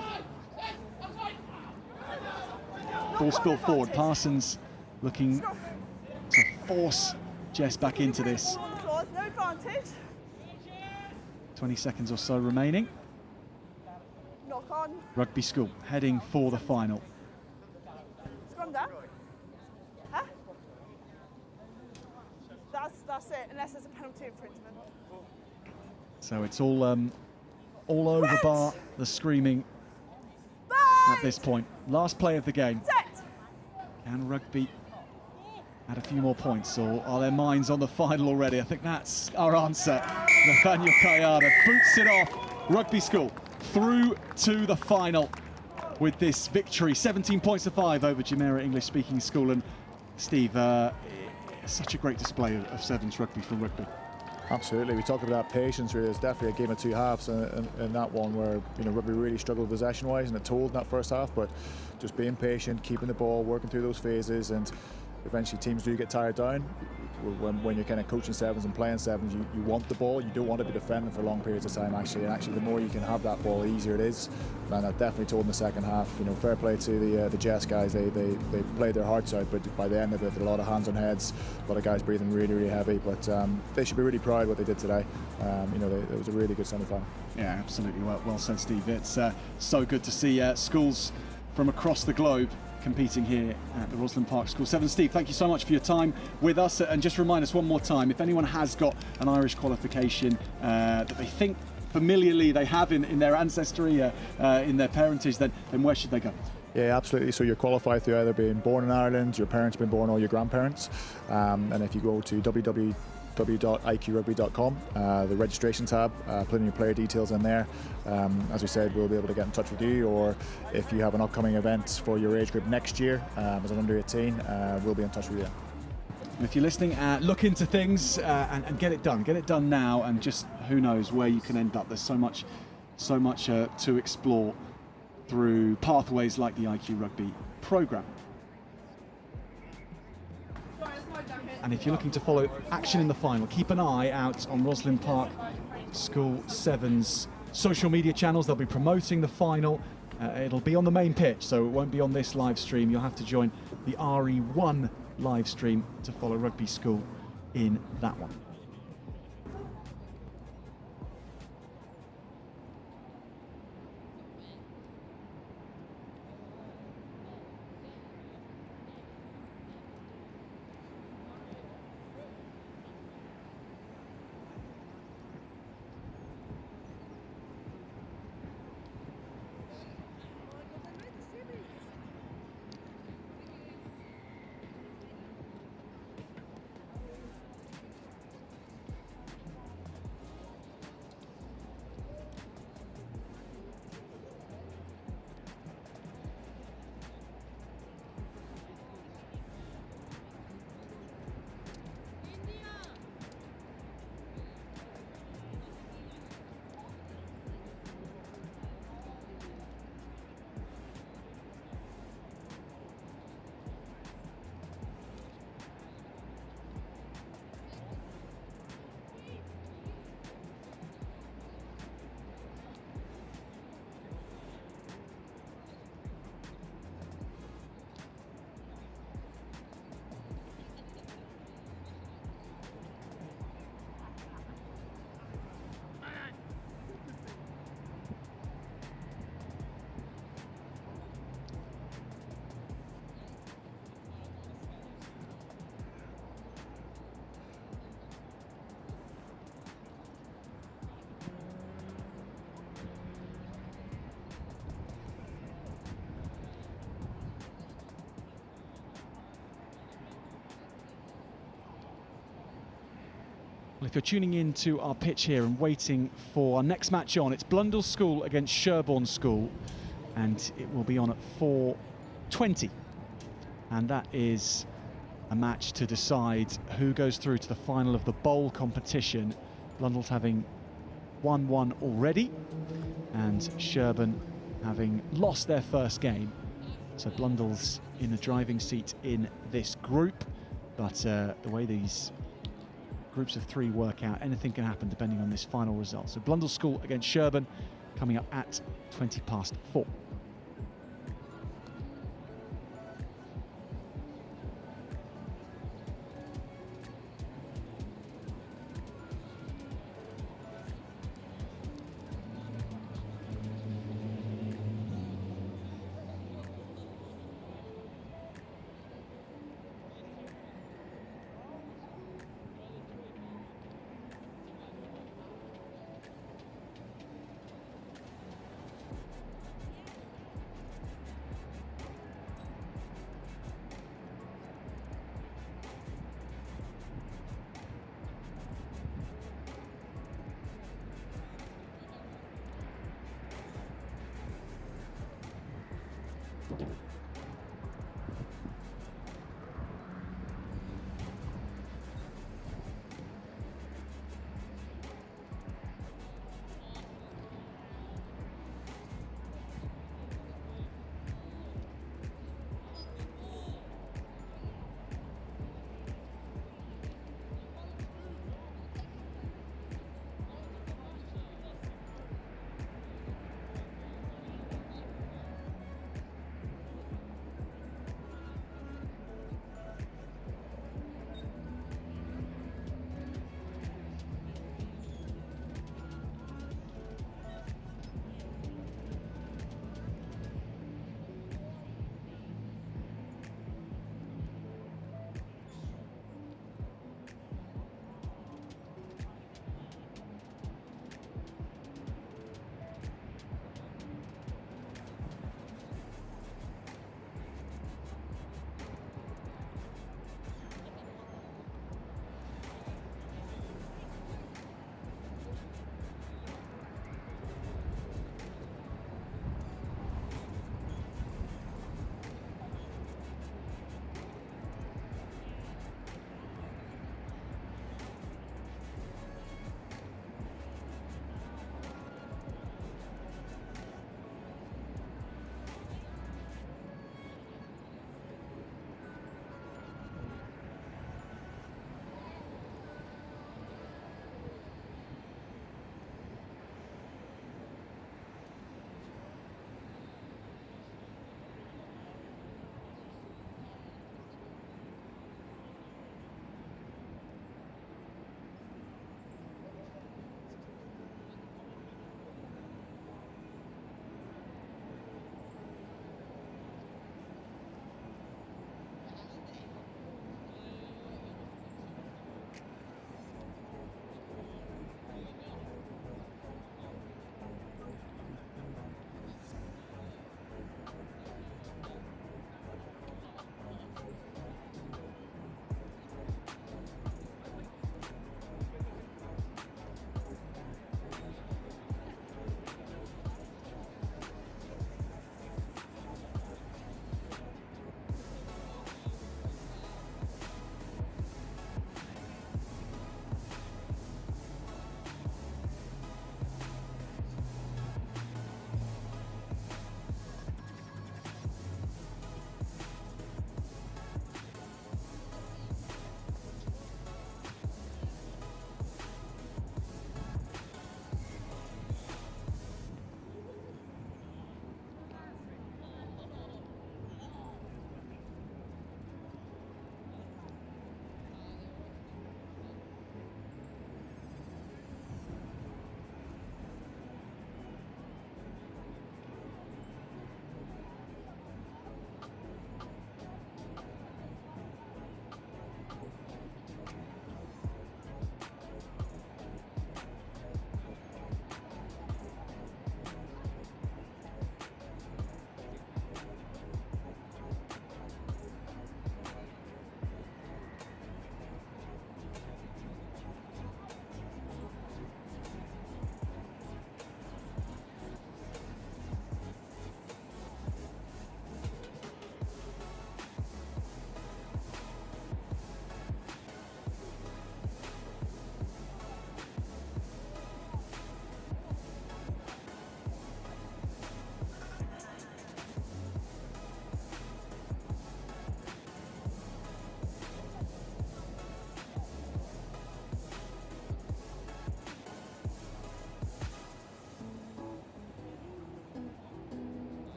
Ball spilled forward. Parsons looking to force Jess back into this. No advantage. 20 seconds or so remaining. Knock on. Rugby School heading for the final. Scrum down. Huh? That's it, unless there's a penalty infringement. So it's all over bar the screaming at this point. Last play of the game. Can Rugby add a few more points, or are their minds on the final already? I think that's our answer. Nathaniel Kayada boots it off. Rugby School through to the final with this victory, 17 points to 5 over Jamira English-speaking school. And Steve, such a great display of sevens rugby from Rugby. Absolutely, we talked about that patience. Really, it's definitely a game of two halves, and that one where, you know, Rugby really struggled possession-wise, and it told in that first half. But just being patient, keeping the ball, working through those phases, and eventually teams do get tired down. When you're kind of coaching sevens and playing sevens, you want the ball. You don't want to be defending for long periods of time, actually. And actually, the more you can have that ball, the easier it is. And that definitely told in the second half. You know, fair play to the Jess guys. They played their hearts out, but by the end of it, a lot of hands on heads, a lot of guys breathing really, really heavy. But they should be really proud of what they did today. You know, it was a really good semi-final. Yeah, absolutely. Well said, Steve. It's so good to see schools from across the globe competing here at the ROSSLYN Park School 7. Steve, thank you so much for your time with us, and just remind us one more time, if anyone has got an Irish qualification that they think familiarly they have in their ancestry, in their parentage, then where should they go? Yeah, absolutely. So you're qualified through either being born in Ireland, your parents have been born, or your grandparents. And if you go to www.iqrugby.com, the registration tab, put in your player details in there. As we said, we'll be able to get in touch with you, or if you have an upcoming event for your age group next year as an under 18, we'll be in touch with you. And if you're listening, look into things and get it done. Get it done now, and just who knows where you can end up. There's so much to explore through pathways like the IQ Rugby programme. And if you're looking to follow action in the final, keep an eye out on ROSSLYN Park School 7's social media channels. They'll be promoting the final. It'll be on the main pitch, so it won't be on this live stream. You'll have to join the RE1 live stream to follow Rugby School in that one. Well, if you're tuning in to our pitch here and waiting for our next match on, it's Blundell School against Sherborne School, and it will be on at 4:20. And that is a match to decide who goes through to the final of the bowl competition. Blundell's having won one already, and Sherborne having lost their first game. So Blundell's in the driving seat in this group, but the way these groups of 3 work out, anything can happen depending on this final result. So Blundell School against Sherborne coming up at 4:20.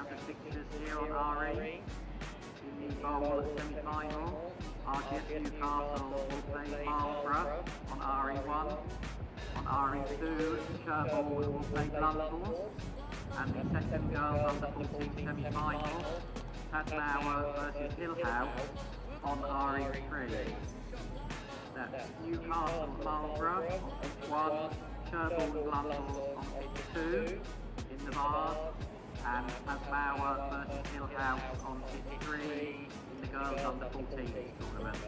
round of fixtures here on RE. In the bowl semi-final, RGS Newcastle will play Marlborough on RE1. On RE2, Sherborne will play Blackpool. And the second girls under 14 semi-final, Tadmauer versus Hillhouse on RE3. That's Newcastle Marlborough on 1, Sherborne Blackpool on 2 in the bars, and Tadmauer versus Hillhouse on 3 in the girls under 14 tournament.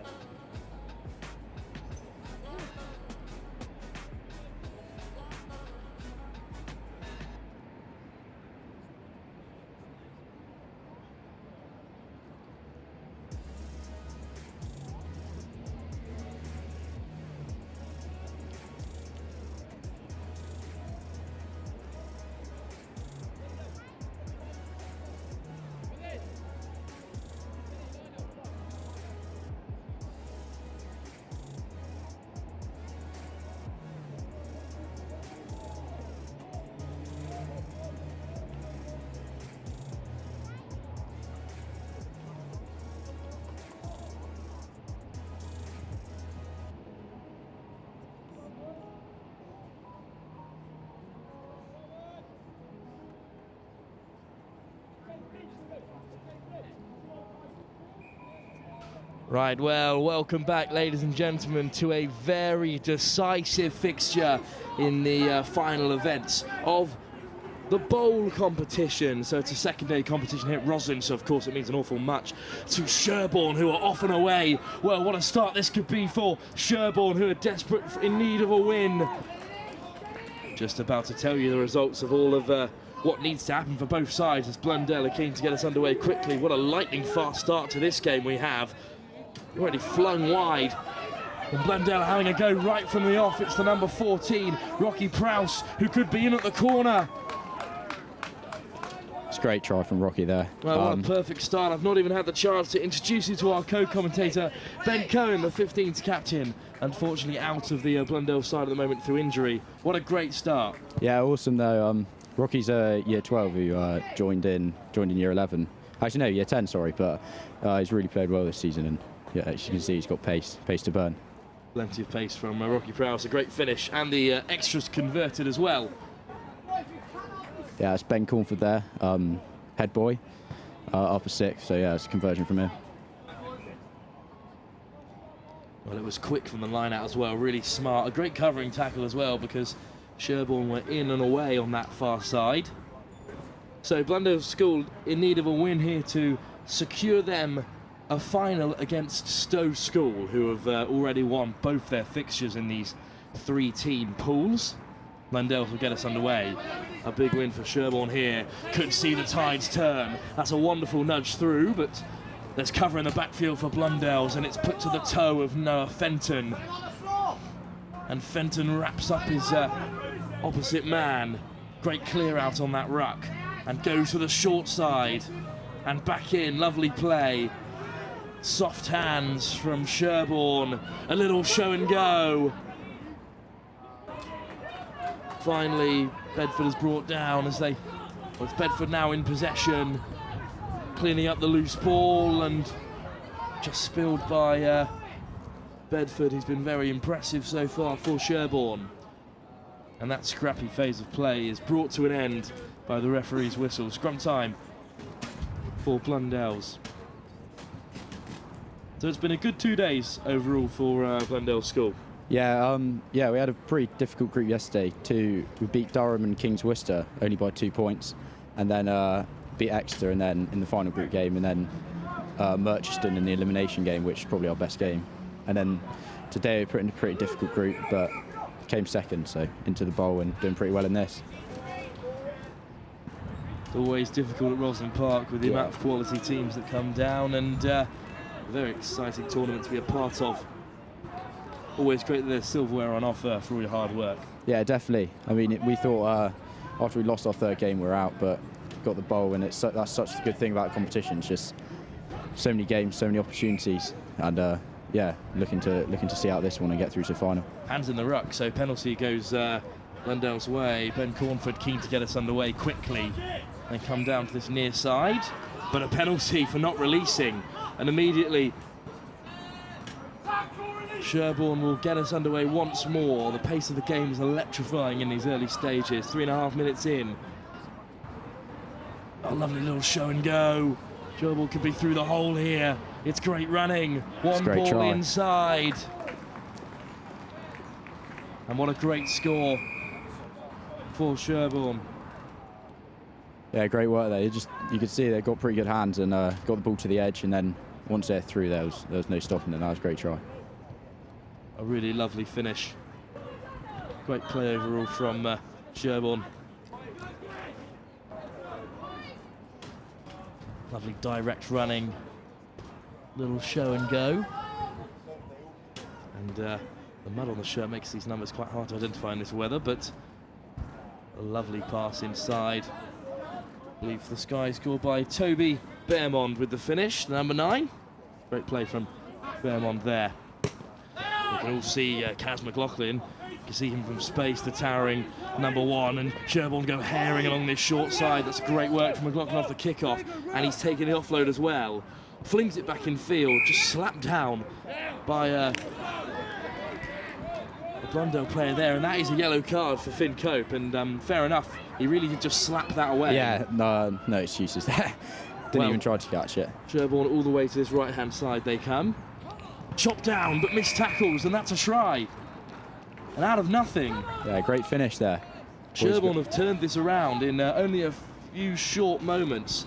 Right, well, welcome back, ladies and gentlemen, to a very decisive fixture in the final events of the bowl competition. So it's a second-day competition here at ROSSLYN, so of course it means an awful much to Sherborne, who are off and away. Well, what a start this could be for Sherborne, who are desperate, in need of a win. Just about to tell you the results of all of what needs to happen for both sides, as Blundell are keen to get us underway quickly. What a lightning-fast start to this game we have. Already flung wide, and Blundell having a go right from the off. It's the number 14, Rocky Prowse, who could be in at the corner. It's a great try from Rocky there. Well, what a perfect start. I've not even had the chance to introduce you to our co-commentator, Ben Cohen, the 15th captain, unfortunately out of the Blundell side at the moment through injury. What a great start. Yeah, awesome though. Rocky's year 12 who joined in year 11. Actually, no, year 10, sorry, but he's really played well this season, and yeah, as you can see, he's got pace to burn. Plenty of pace from Rocky Prowse, a great finish, and the extras converted as well. Yeah, it's Ben Cornford there, head boy, upper 6, so yeah, it's a conversion from him. Well, it was quick from the line out as well, really smart. A great covering tackle as well, because Sherborne were in and away on that far side. So Blundell School in need of a win here to secure them a final against Stowe School, who have already won both their fixtures in these 3-team pools. Blundell will get us underway. A big win for Sherborne here. Could see the tides turn. That's a wonderful nudge through, but there's cover in the backfield for Blundell's, and it's put to the toe of Noah Fenton. And Fenton wraps up his opposite man. Great clear out on that ruck, and goes to the short side and back in. Lovely play. Soft hands from Sherborne. A little show and go. Finally, Bedford is brought down as it's Bedford now in possession, cleaning up the loose ball, and just spilled by Bedford. He's been very impressive so far for Sherborne. And that scrappy phase of play is brought to an end by the referee's whistle. Scrum time for Blundell's. So it's been a good 2 days overall for Blundell School. Yeah, we had a pretty difficult group yesterday. We beat Durham and King's Worcester only by 2 points, and then beat Exeter, and then in the final group game, and then Merchiston in the elimination game, which is probably our best game. And then today we put in a pretty difficult group, but came second, so into the bowl and doing pretty well in this. It's always difficult at ROSSLYN Park with the amount of quality teams that come down, and a very exciting tournament to be a part of. Always great that there's silverware on offer for all your hard work. Yeah, definitely. I mean, we thought after we lost our third game we're out, but got the bowl, and that's such a good thing about competition. It's just so many games, so many opportunities, and yeah, looking to see out this one and get through to the final. Hands in the ruck, so penalty goes Blundell's way. Ben Cornford keen to get us underway quickly. They come down to this near side, but a penalty for not releasing. And immediately, Sherborne will get us underway once more. The pace of the game is electrifying in these early stages. 3.5 minutes in. A lovely little show and go. Sherborne could be through the hole here. It's great running. One ball try. inside. And what a great score for Sherborne. Yeah, great work there. You could see they got pretty good hands and got the ball to the edge, and then once they're through, there was no stopping it. That was a great try. A really lovely finish. Great play overall from Sherborne. Lovely direct running. Little show and go. And the mud on the shirt makes these numbers quite hard to identify in this weather, but a lovely pass inside. I believe the Sky scored by Toby Bearmond with the finish, number 9. Great play from Bearmond there. You can all see Kaz McLaughlin. You can see him from space, the towering number 1, and Sherborne go herring along this short side. That's great work from McLaughlin off the kickoff, and he's taking the offload as well. Flings it back in field, just slapped down by the Blundell player there, and that is a yellow card for Finn Cope, and fair enough, he really did just slap that away. Yeah, no excuses there. Didn't even try to catch it. Sherborne all the way to this right-hand side they come. Chopped down, but missed tackles, and that's a try. And out of nothing. Yeah, great finish there. Sherborne have turned this around in only a few short moments.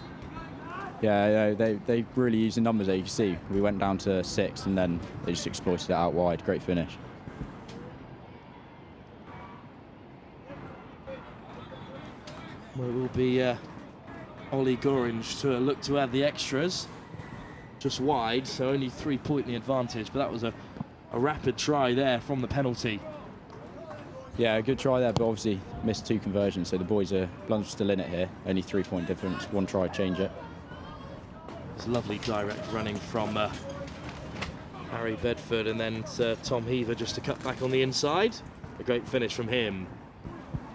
Yeah, they really used the numbers there. You can see we went down to 6, and then they just exploited it out wide. Great finish. Well, it will be Ollie Gorringe to look to add the extras. Just wide, so only 3-point the advantage, but that was a rapid try there from the penalty. Yeah, a good try there, but obviously missed 2 conversions, so the boys are still in it here. Only 3-point difference, 1 try to change it. It's lovely direct running from Harry Bedford, and then Tom Heaver just to cut back on the inside. A great finish from him.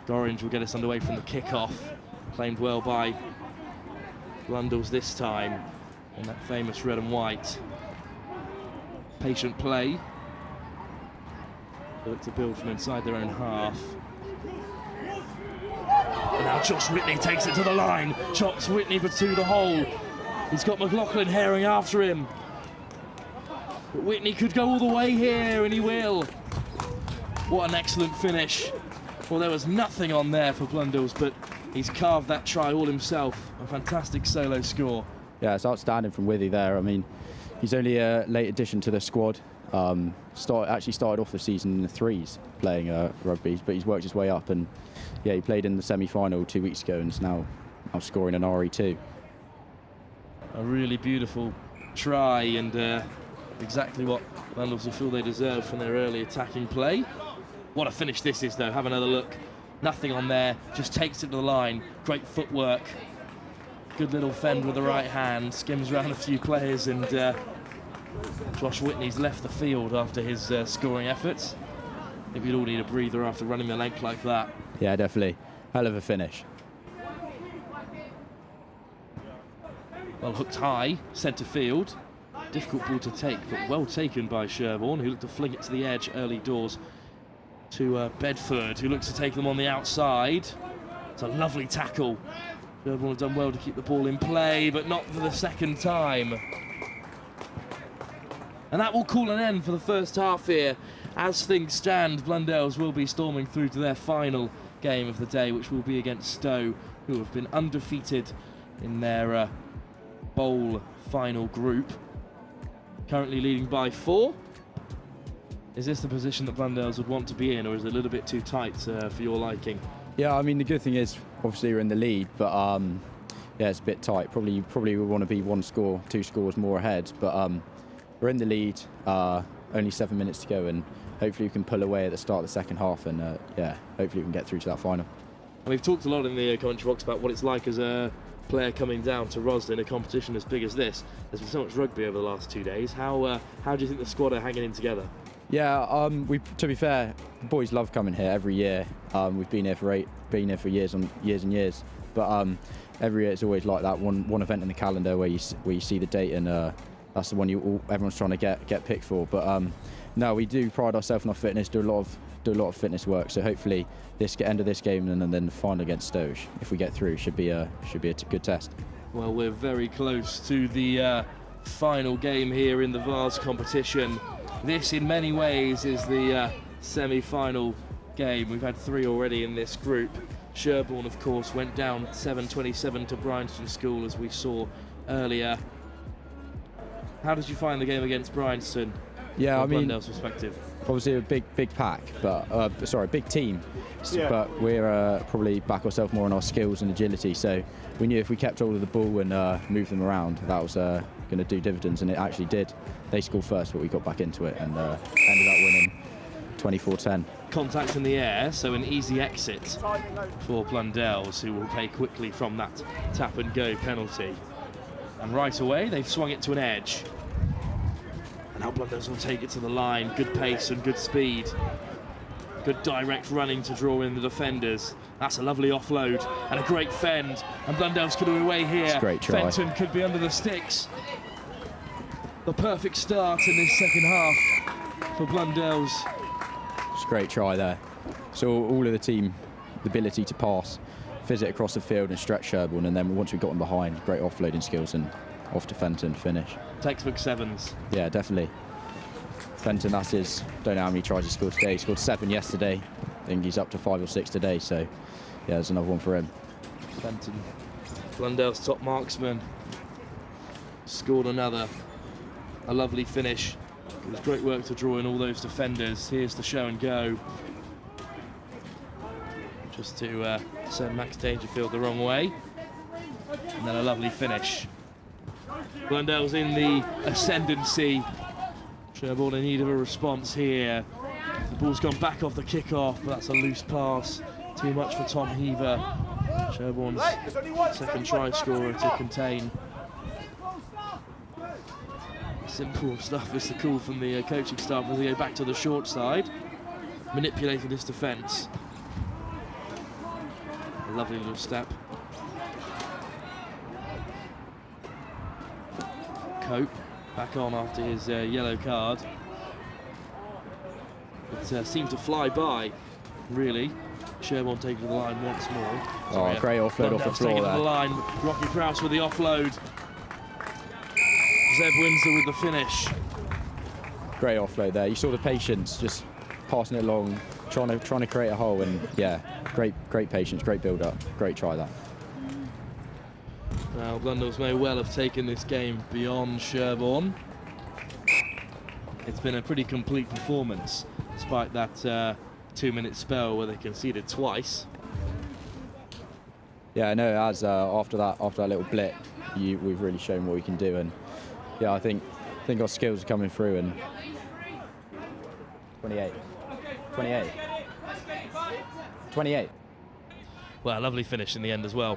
Gorringe will get us underway from the kick-off. Claimed well by Blundell's this time. And that famous red and white. Patient play. They look to build from inside their own half. And now Josh Whitney takes it to the line. Chops Whitney but to the hole. He's got McLaughlin herring after him. But Whitney could go all the way here, and he will. What an excellent finish. Well, there was nothing on there for Blundell's, but he's carved that try all himself. A fantastic solo score. Yeah, it's outstanding from Withy there. I mean, he's only a late addition to the squad. Actually started off the season in the 3s playing rugby, but he's worked his way up, and yeah, he played in the semi-final 2 weeks ago and is now scoring an RE2. A really beautiful try, and exactly what Blundell's will feel they deserve from their early attacking play. What a finish this is, though. Have another look. Nothing on there, just takes it to the line. Great footwork. Good little fend with the right hand, skims around a few players, and Josh Whitney's left the field after his scoring efforts. I think we'd all need a breather after running the length like that. Yeah, definitely. Hell of a finish. Well hooked high, centre field. Difficult ball to take, but well taken by Sherborne, who looked to fling it to the edge early doors to Bedford, who looks to take them on the outside. It's a lovely tackle. Sherborne have done well to keep the ball in play, but not for the second time. And that will call an end for the first half here. As things stand, Blundell's will be storming through to their final game of the day, which will be against Stowe, who have been undefeated in their bowl final group. Currently leading by 4. Is this the position that Blundell's would want to be in, or is it a little bit too tight for your liking? Yeah, I mean, the good thing is, obviously, we're in the lead, but yeah, it's a bit tight. Probably we want to be 1 score, 2 scores more ahead, but we're in the lead, only 7 minutes to go, and hopefully we can pull away at the start of the second half, and yeah, hopefully we can get through to that final. We've talked a lot in the commentary box about what it's like as a player coming down to ROSSLYN, a competition as big as this. There's been so much rugby over the last 2 days. How do you think the squad are hanging in together? Yeah, to be fair, the boys love coming here every year. We've been here for years and years. But every year it's always like that one event in the calendar where you see the date, and that's the one everyone's trying to get picked for. But no, we do pride ourselves on our fitness, do a lot of fitness work. So hopefully this end of this game and then the final against Stowe, if we get through, should be a good test. Well, we're very close to the final game here in the Vase competition. This, in many ways, is the semi-final game. We've had 3 already in this group. Sherborne, of course, went down 7-27 to Bryanston School, as we saw earlier. How did you find the game against Bryanston? Yeah, I mean, Blundell's perspective. Obviously a big pack, but big team. Yeah. But we're probably back ourselves more on our skills and agility. So we knew if we kept hold of the ball and moved them around, that was going to do dividends, and it actually did. They scored first, but we got back into it and ended up winning 24-10. Contact in the air, so an easy exit for Blundell's, who will play quickly from that tap and go penalty. And right away, they've swung it to an edge. And now Blundell's will take it to the line. Good pace and good speed. Good direct running to draw in the defenders. That's a lovely offload and a great fend. And Blundell's could be away here. It's a great try. Fenton could be under the sticks. The perfect start in this second half for Blundell's. It's a great try there. So all of the team, the ability to pass, fizz it across the field and stretch Sherborne, and then once we got them behind, great offloading skills and off to Fenton finish. Textbook sevens. Yeah, definitely. Fenton, that's his, don't know how many tries he scored today. He scored 7 yesterday. I think he's up to 5 or 6 today, so yeah, there's another one for him. Fenton, Blundell's top marksman, scored another. A lovely finish. It was great work to draw in all those defenders. Here's the show and go. Just to send Max Dangerfield the wrong way. And then a lovely finish. Blundell's in the ascendancy. Sherborne in need of a response here. The ball's gone back off the kick-off, but that's a loose pass. Too much for Tom Heaver. Sherborne's second try scorer to contain. Simple stuff is the call from the coaching staff as they go back to the short side. Manipulating this defence. A lovely little step. Cope back on after his yellow card. It seemed to fly by, really. Sherborne taking to the line once more. Oh, great offload off the floor taking there. to the line. Rocky Prowse with the offload. Zeb Windsor with the finish. Great offload there. You saw the patience, just passing it along, trying to create a hole, and yeah, great patience, great build-up, great try that. Now Blundell's may well have taken this game beyond Sherborne. It's been a pretty complete performance, despite that 2-minute spell where they conceded twice. Yeah, I know. As after that little blip, we've really shown what we can do, and yeah, I think our skills are coming through. And 28. Well, a lovely finish in the end as well.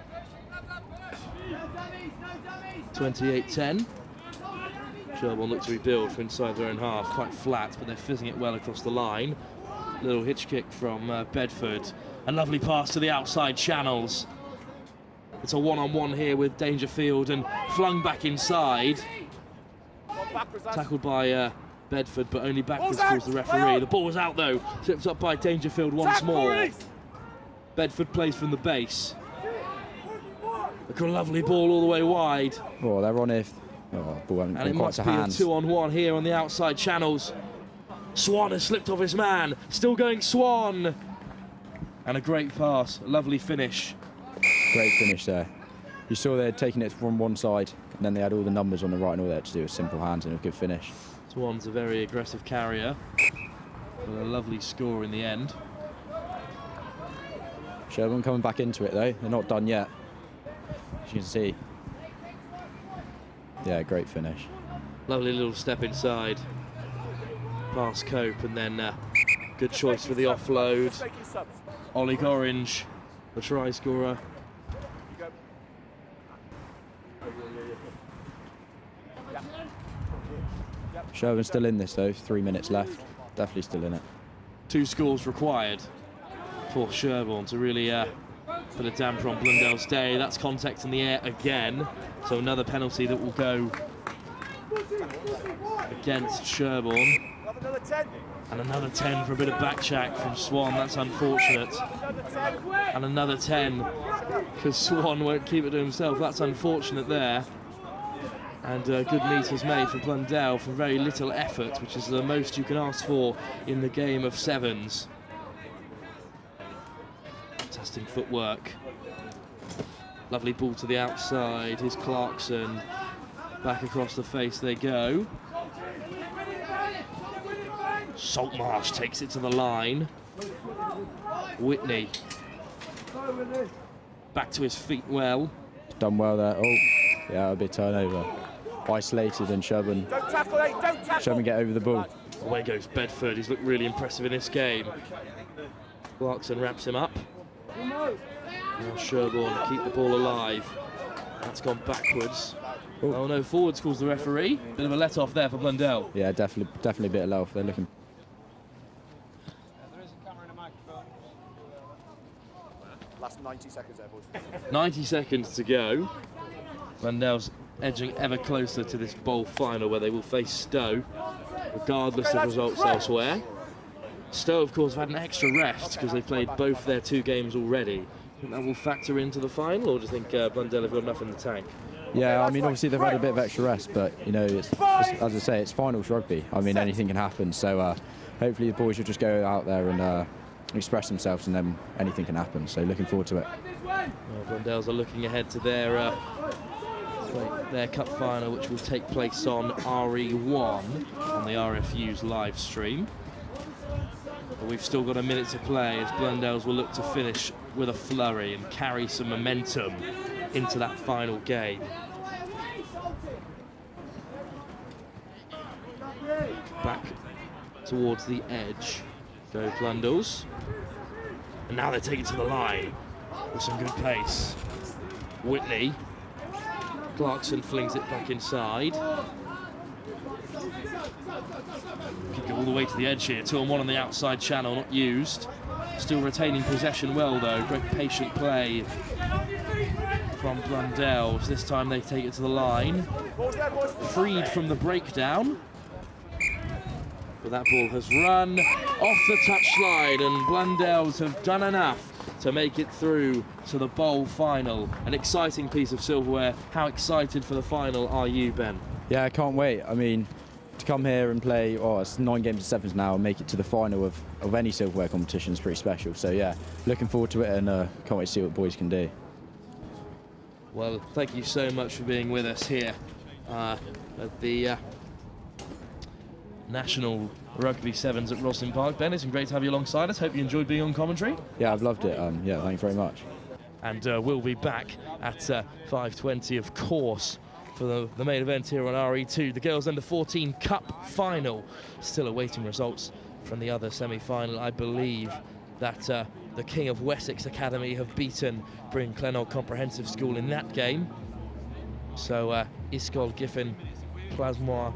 28-10. Sherborne look to rebuild from inside their own half, quite flat, but they're fizzing it well across the line. Little hitch kick from Bedford. A lovely pass to the outside channels. It's a one-on-one here with Dangerfield and flung back inside. Tackled by Bedford, but only backwards towards the referee. The ball was out though, slipped up by Dangerfield once more. Bedford plays from the base. They've got a lovely ball all the way wide. Oh, they're on it. Oh, ball hasn't And it gone quite must to be hands. a 2-on-1 here on the outside channels. Swan has slipped off his man. Still going Swan. And a great pass, a lovely finish. Great finish there. You saw they'd taken it from one side, and then they had all the numbers on the right, and all they had to do was simple hands and a good finish. Swan's a very aggressive carrier, with a lovely score in the end. Sherborne coming back into it though, they're not done yet. As you can see. Yeah, great finish. Lovely little step inside. Past Cope, and then good choice for the offload. Oleg Orange, the try scorer. Sherborne's still in this though, 3 minutes left. Definitely still in it. 2 scores required for Sherborne to really Bit of damper on Blundell's day. That's contact in the air again. So another penalty that will go against Sherborne. And another 10 for a bit of backcheck from Swan. That's unfortunate. And another 10 because Swan won't keep it to himself. That's unfortunate there. And good meters made for Blundell from very little effort, which is the most you can ask for in the game of sevens. Testing footwork. Lovely ball to the outside. Here's Clarkson. Back across the face they go. Saltmarsh takes it to the line. Whitney. Back to his feet well. Done well there. Oh, yeah, a bit turnover. Isolated and Sherborne. Don't tackle, don't tackle. Sherborne get over the ball. Away goes Bedford. He's looked really impressive in this game. Clarkson wraps him up. Now Sherborne keep the ball alive. That's gone backwards. Ooh. Oh no, forwards calls the referee. Bit of a let off there for Blundell. Yeah, definitely a bit of let-off. They're looking. Last 90 seconds there, boys. 90 seconds to go. Blundell's edging ever closer to this bowl final where they will face Stowe, regardless of results elsewhere. Stowe, of course, have had an extra rest because they've played both their 2 games already. Think that will factor into the final, or do you think Blundell have got enough in the tank? Yeah, I mean, obviously they've had a bit of extra rest, but you know, it's as I say, it's finals rugby. I mean, anything can happen. So hopefully the boys will just go out there and express themselves, and then anything can happen. So looking forward to it. Well, Blundells are looking ahead to their cup final, which will take place on RE1 on the RFU's live stream. But we've still got a minute to play as Blundells will look to finish with a flurry and carry some momentum into that final game. Back towards the edge go Blundell's. And now they take it to the line with some good pace. Whitney. Clarkson flings it back inside. Could go all the way to the edge here. 2-on-1 on the outside channel, not used. Still retaining possession well though. Great patient play from Blundell's. This time they take it to the line. Freed from the breakdown. But that ball has run off the touchline, and Blundell's have done enough to make it through to the bowl final. An exciting piece of silverware. How excited for the final are you, Ben? Yeah, I can't wait. I mean, to come here and play, it's 9 games of sevens now, and make it to the final of any silverware competition is pretty special. So yeah, looking forward to it, and can't wait to see what boys can do. Well, thank you so much for being with us here at the National Rugby Sevens at ROSSLYN Park. Ben, it's been great to have you alongside us. Hope you enjoyed being on commentary. Yeah, I've loved it. Yeah, thank you very much. And we'll be back at 5:20, of course, for the main event here on RE2, the Girls Under 14 Cup Final. Still awaiting results from the other semi-final. I believe that the King of Wessex Academy have beaten Bryn Comprehensive School in that game. So Ysgol Giffen Plasmoir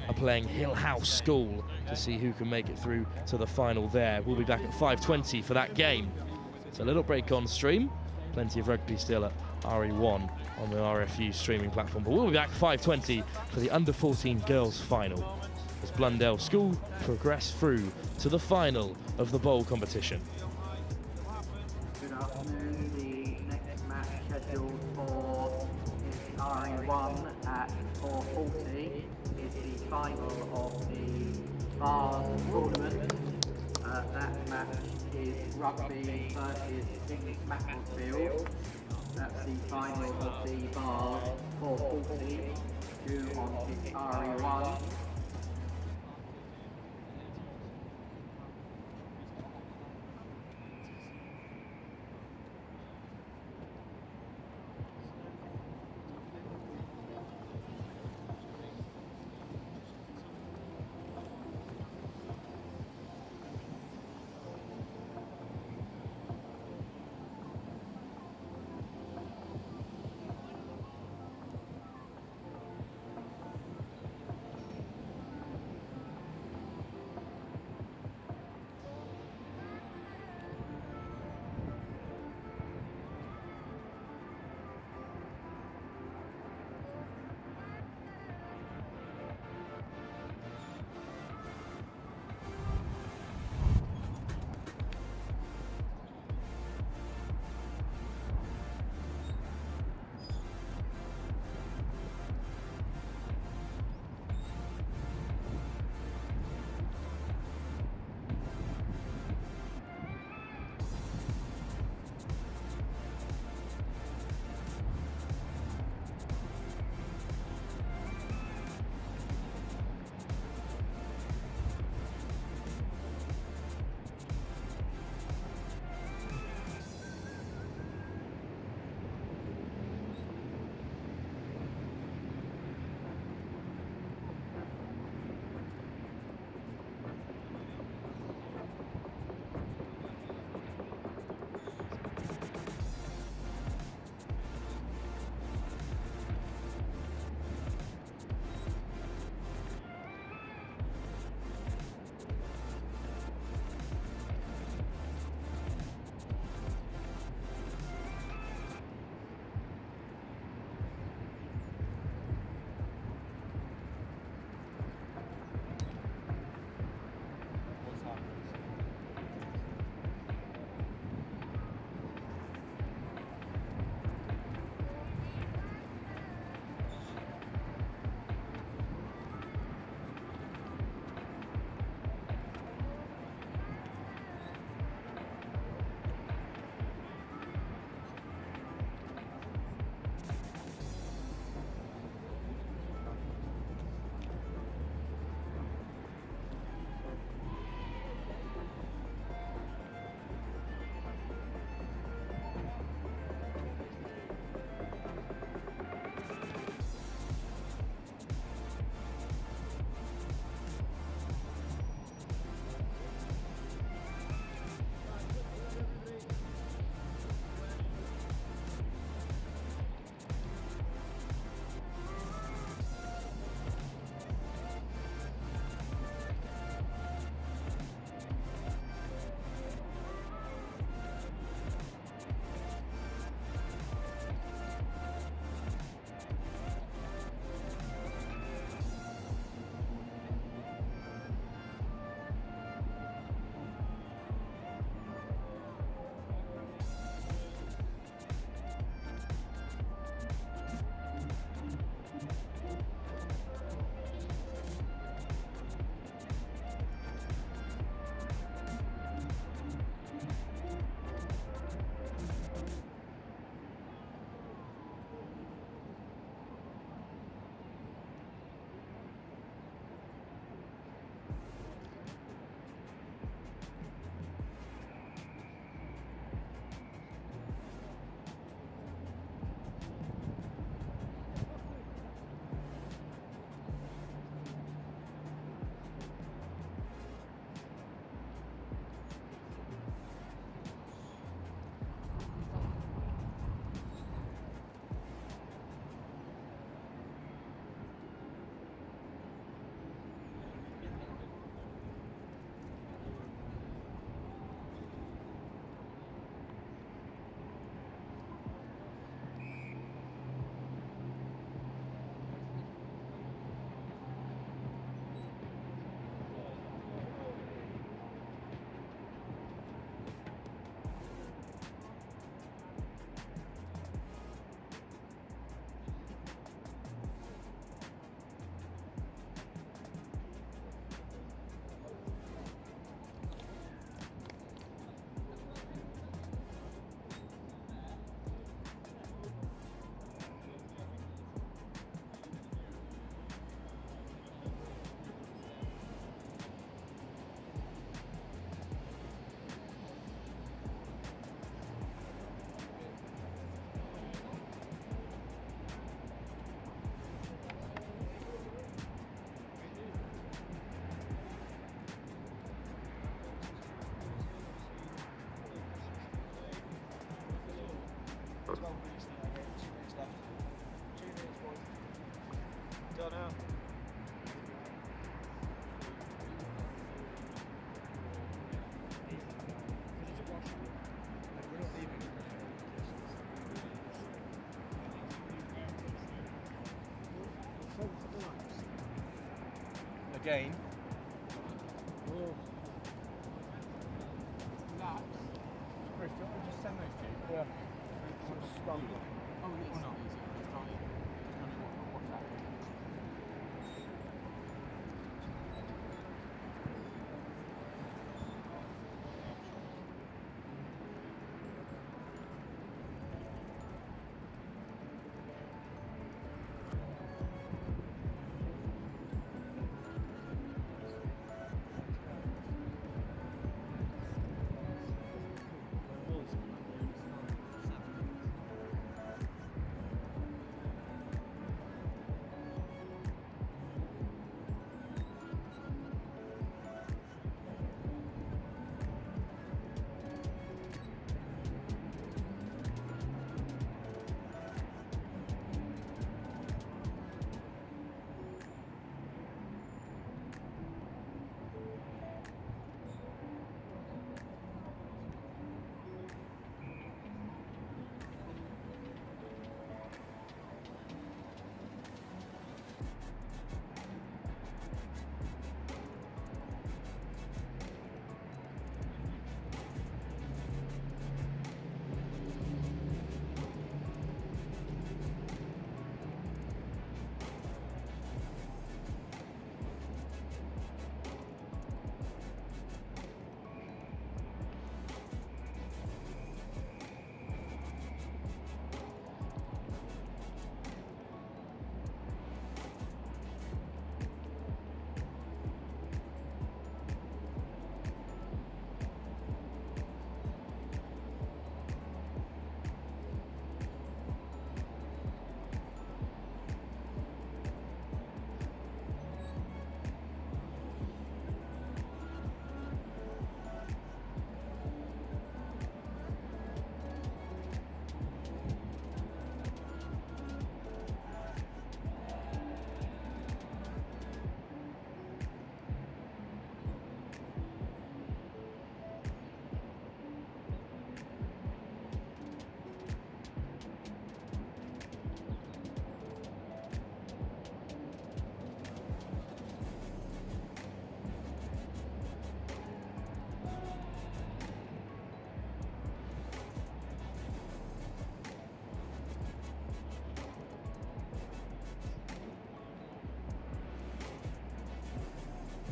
are playing Hill House School to see who can make it through to the final there. We'll be back at 5:20 for that game. It's a little break on stream. Plenty of rugby still at RE1 on the RFU streaming platform. But we'll be back at 5:20 for the Under 14 Girls Final as Blundell School progress through to the final of the bowl competition. Good afternoon. The next match scheduled for RE1 at 4:40 is the final of the Vase tournament. That match is Rugby versus Kings Macclesfield. That's the final of the Vase 4:40 due on pitch RE1. Done out. Again. Chris, do you want me to just send those to you? Yeah. Sort of stunned. Oh, yeah, or not. Just tell me what's happening.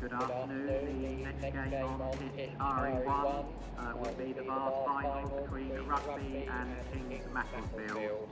Good afternoon. The next game on pitch RE1 will be the Vase final between Rugby and Kings Macclesfield.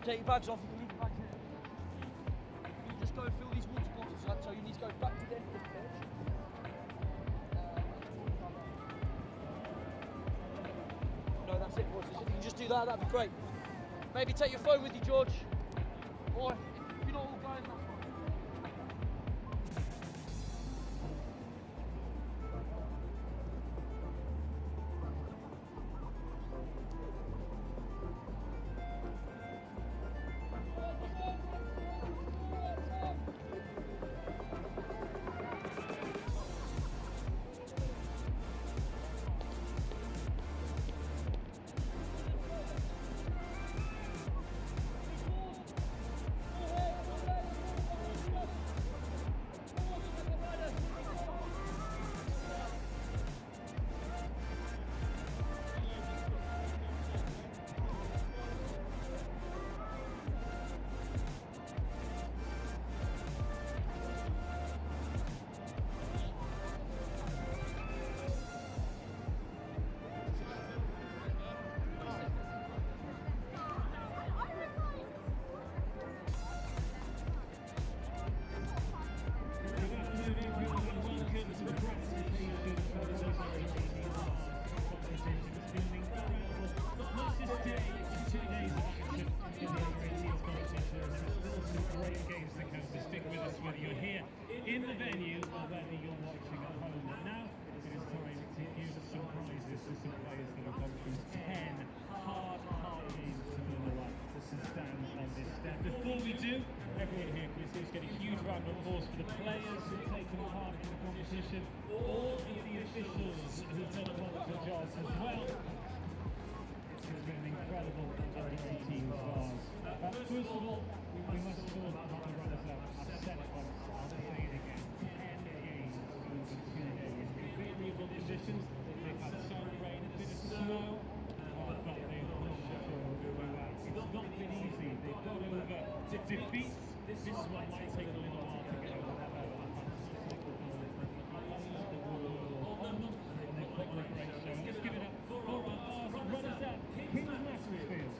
Take your bags off, you can leave your bags here. You just go and fill these water bottles up, so you need to go back to the end of the pitch. No, that's it, boys. If you can just do that, that'd be great. Maybe take your phone with you, George. Or if you're not all going, that's fine. In the venue, or whether you're watching at home. Now it is time to hear the surprises for some players that have gone through 10 hard games to earn the right to stand on this step. Before we do, everyone here, can we get a huge round of applause for the players who've taken part in the competition, all of the officials who've done a wonderful job as well. It's been an incredible under-18 stars. First of all, we must talk about the runners-up. I've said it once, I'll say it again. 10 games over 2 days. Variable conditions. They've had sun, rain, a bit of snow, but they've pushed throughout. It's not been easy. They've got over defeats. This is what might take a little while to get over. Just give it up for our runners-up. Kings Macclesfield.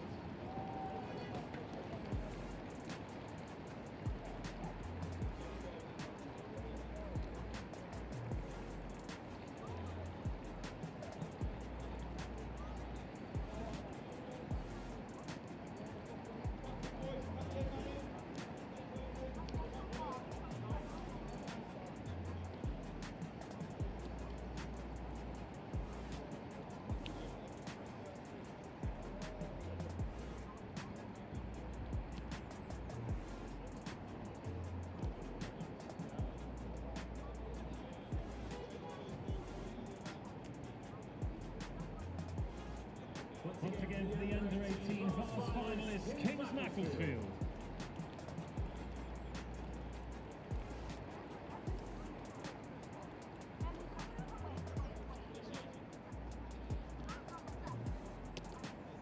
Once again for the under-18 Vase finalists, Kings Macclesfield.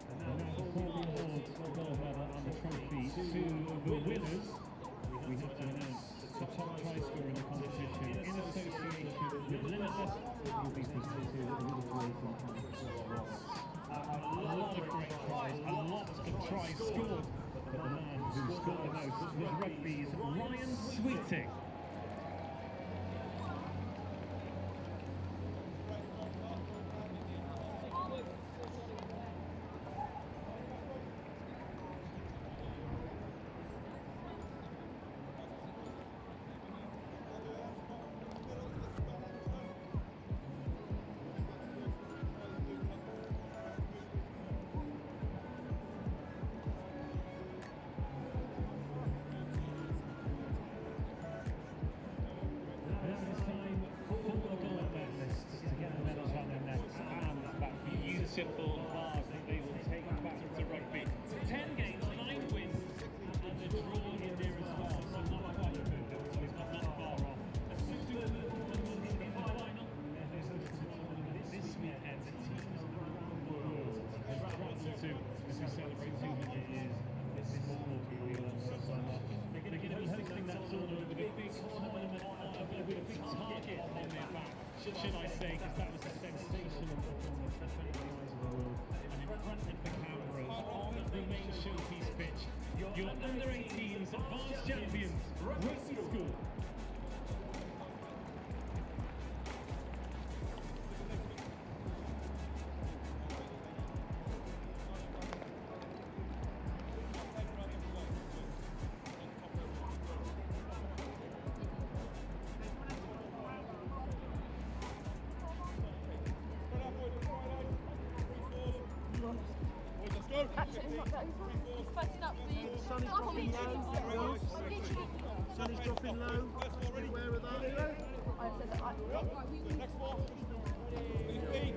And now the formal awards will go on the trophy to the winners. We have to announce the top try scorer in the competition in association with Limitless, will be presented to the winners. A lot of great tries, a lot of tries scored, but the man who scored the most was Rugby's Ryan Sweeting. Simple bars that they will take back to rugby. 10 games, 9 wins, and a draw in there as well. So not quite perfect, but not far off. As soon as we move in the final, this weekend, the teams around the world have traveled to as we celebrate 200 years. This is more we will they're going to be hosting that tournament with a big tournament, with a big target on their back, should I say, because that was a sensational performance for 20 years of the world. And in front of the cameras, on the main showpiece pitch, your under-18s Vase champions, Rugby School. working up the Sun is dropping low. Sun is dropping low. Are you aware of that? I said that Next one. Feet.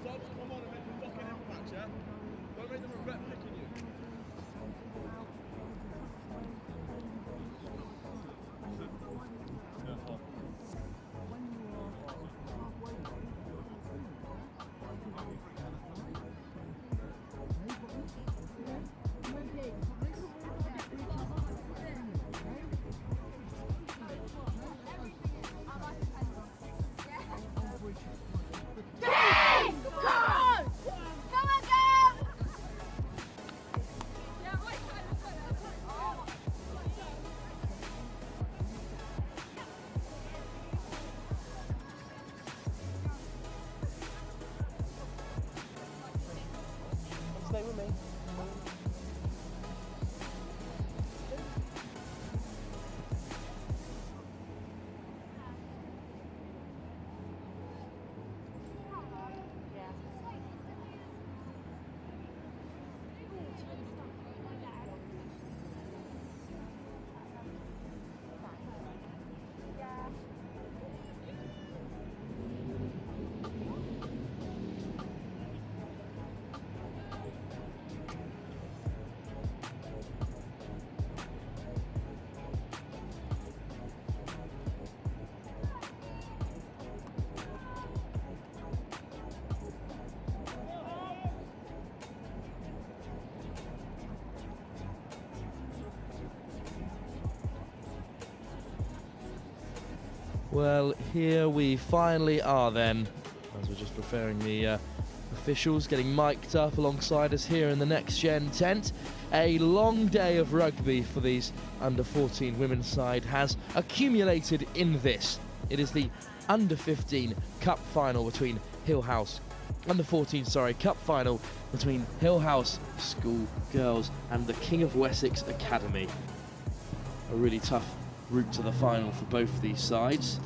Come on and make them fucking impact, yeah? Don't make them regret picking you. Stay with me. Well, here we finally are then, as we're just preparing the officials getting mic'd up alongside us here in the Next Gen tent. A long day of rugby for these under-14 women's side has accumulated in this. It is the under-15 cup final between Hillhouse, under-14, sorry, cup final between Hillhouse School Girls and the King of Wessex Academy. A really tough route to the final for both these sides.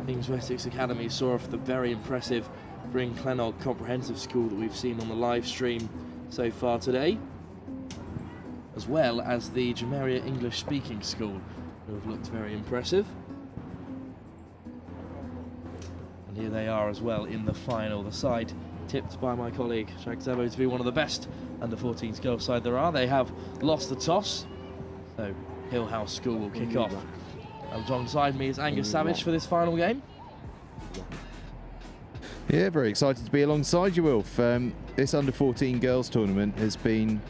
King's Wessex Academy saw off the very impressive Bryn Celynnog Comprehensive School that we've seen on the live stream so far today, as well as the Jamira English Speaking School, who have looked very impressive. And here they are as well in the final, the side tipped by my colleague Shagzebo to be one of the best under-14s girls side there are. They have lost the toss, so Hillhouse School will kick off. Alongside me is Angus Savage for this final game. Yeah, very excited to be alongside you, Wilf. This under-14 girls tournament has been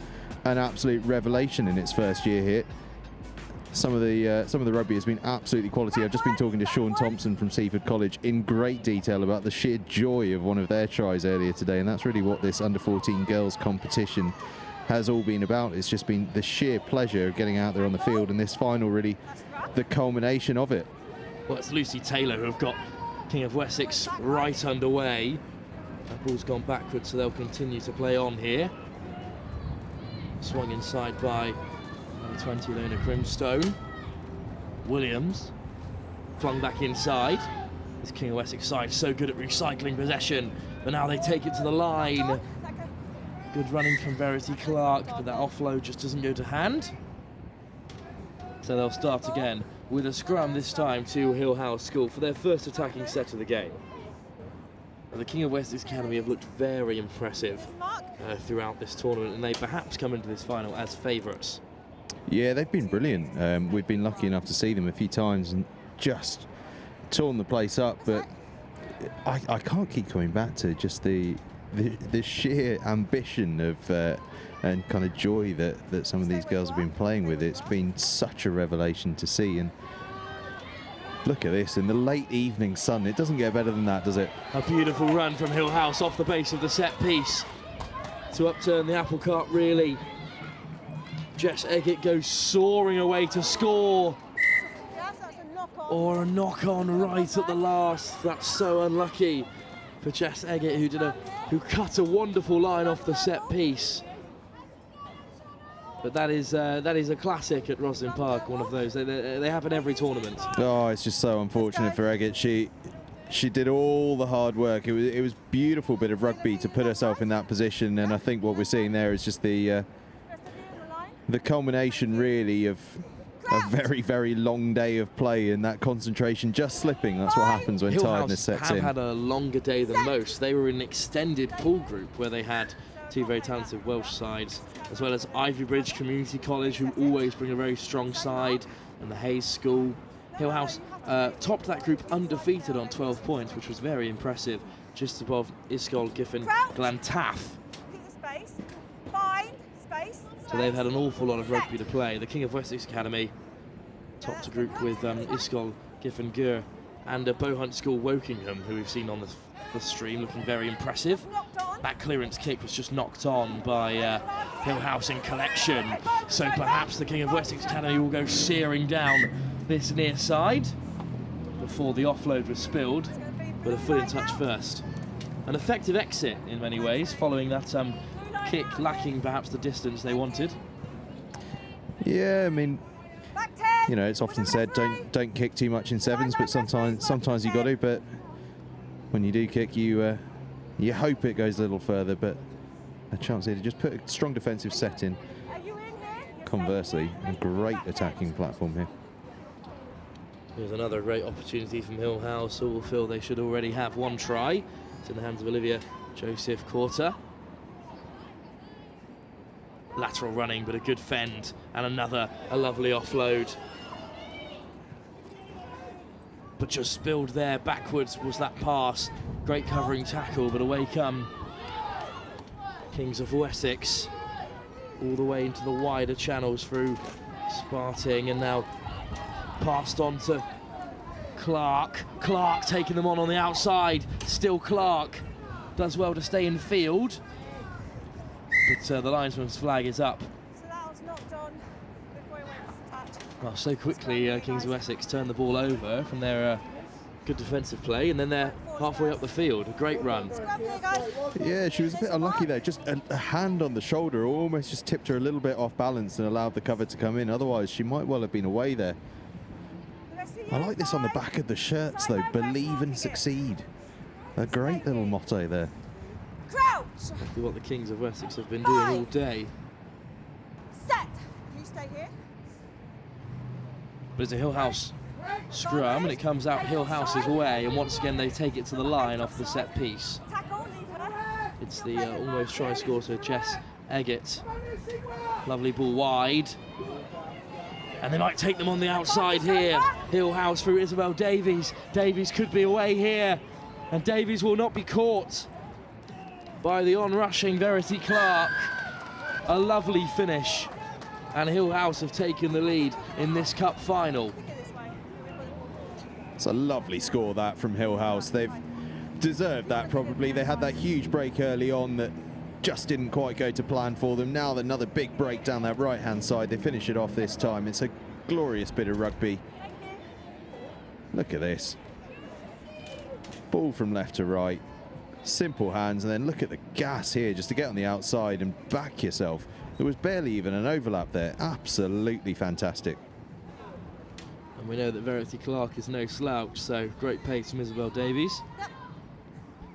an absolute revelation in its first year here. Some of the rugby has been absolutely quality. I've just been talking to Sean Thompson from Seaford College in great detail about the sheer joy of one of their tries earlier today, and that's really what this under-14 girls competition has all been about. It's just been the sheer pleasure of getting out there on the field, and this final really the culmination of it. Well, it's Lucy Taylor who have got King of Wessex right underway. That ball's gone backwards, so they'll continue to play on here. Swung inside by number 20, Lona Crimstone. Williams flung back inside. This King of Wessex side so good at recycling possession, but now they take it to the line. Good running from Verity Clark, but that offload just doesn't go to hand. So they'll start again with a scrum this time to Hill House School for their first attacking set of the game. The King of Wessex Academy have looked very impressive throughout this tournament, and they perhaps come into this final as favourites. Yeah, they've been brilliant. We've been lucky enough to see them a few times and just torn the place up, but I can't keep coming back to just the sheer ambition of and kind of joy that some of these girls have been playing with. It's been such a revelation to see, and look at this in the late evening sun. It doesn't get better than that, does it? A beautiful run from Hill House off the base of the set piece to upturn the apple cart, really. Jess Eggett goes soaring away to score. Or a knock-on right at the last. That's so unlucky for Jess Eggett, who cut a wonderful line off the set piece. But that is a classic at ROSSLYN Park, one of those. They happen every tournament. Oh, it's just so unfortunate for Eggett. She did all the hard work. It was beautiful bit of rugby to put herself in that position, and I think what we're seeing there is just the culmination, really, of a very, very long day of play and that concentration just slipping. That's what happens when tiredness sets in. Hill House have had a longer day than most. They were in an extended pool group where they had two very talented Welsh sides, as well as Ivy Bridge Community College, who always bring a very strong side, and the Hayes School. Hill House topped that group undefeated on 12 points, which was very impressive, just above Iscol, Giffen, Glantaff. So they've had an awful lot of rugby to play. The King of Wessex Academy topped a group with Iscol, Giffen, Gur, and Bohunt School Wokingham, who we've seen on the stream, looking very impressive. That clearance kick was just knocked on by Hill House in collection. So perhaps the King of Wessex Academy will go searing down this near side before the offload was spilled, but a foot in touch first. An effective exit in many ways, following that kick lacking perhaps the distance they wanted. Yeah, I mean, you know, it's often said don't kick too much in sevens, but sometimes you got to. But when you do kick, you hope it goes a little further. But a chance here to just put a strong defensive set in. Conversely, a great attacking platform here. Here's another great opportunity from Hill House, who will feel they should already have one try. It's in the hands of Olivia Joseph Quarter. Lateral running, but a good fend, and a lovely offload. But just spilled there, backwards was that pass. Great covering tackle, but away come Kings of Wessex, all the way into the wider channels through Sparting, and now passed on to Clark. Clark taking them on the outside. Still Clark does well to stay in field. But the linesman's flag is up. So that was knocked on before he went to touch. Well, so quickly Kings of Wessex turned the ball over from their good defensive play, and then they're halfway up the field. A great run. Yeah, she was a bit unlucky there. Just a hand on the shoulder almost just tipped her a little bit off balance and allowed the cover to come in. Otherwise, she might well have been away there. I like this on the back of the shirts, though. Believe and succeed. A great little motto there. Exactly what the Kings of Wessex have been doing all day. Set. You stay here. But it's a Hill House scrum, and it comes out Hill House's way, and once again they take it to the line off the set piece. It's the almost try score to Jess Eggett. Lovely ball wide. And they might take them on the outside here. Hill House through Isabel Davies. Davies could be away here, and Davies will not be caught by the on-rushing Verity Clark. A lovely finish, and Hill House have taken the lead in this cup final. It's a lovely score, that, from Hill House. They've deserved that, probably. They had that huge break early on that just didn't quite go to plan for them. Now another big break down that right-hand side. They finish it off this time. It's a glorious bit of rugby. Look at this. Ball from left to right. Simple hands, and then look at the gas here just to get on the outside and back yourself There was barely even an overlap there. Absolutely fantastic. And we know that Verity Clark is no slouch, so great pace from Isabel Davies.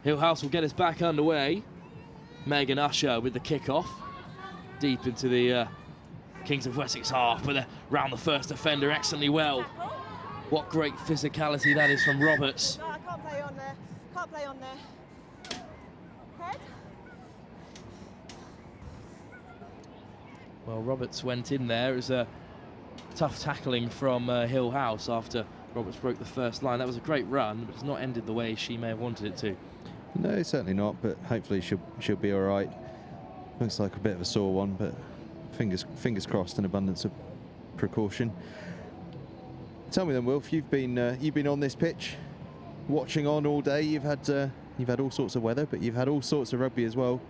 Hill House will get us back underway. Megan Usher with the kick-off. Deep into the Kings of Wessex half, but round the first defender excellently well. What great physicality that is from Roberts. No, I can't play on there. Can't play on there. Head. Well, Roberts went in there. It was a tough tackling from Hill House after Roberts broke the first line. That was a great run, but it's not ended the way she may have wanted it to. No, certainly not, but hopefully she'll be all right. Looks like a bit of a sore one, but fingers crossed, an abundance of precaution. Tell me then, Wilf, you've been on this pitch, watching on all day. You've had all sorts of weather, but you've had all sorts of rugby as well.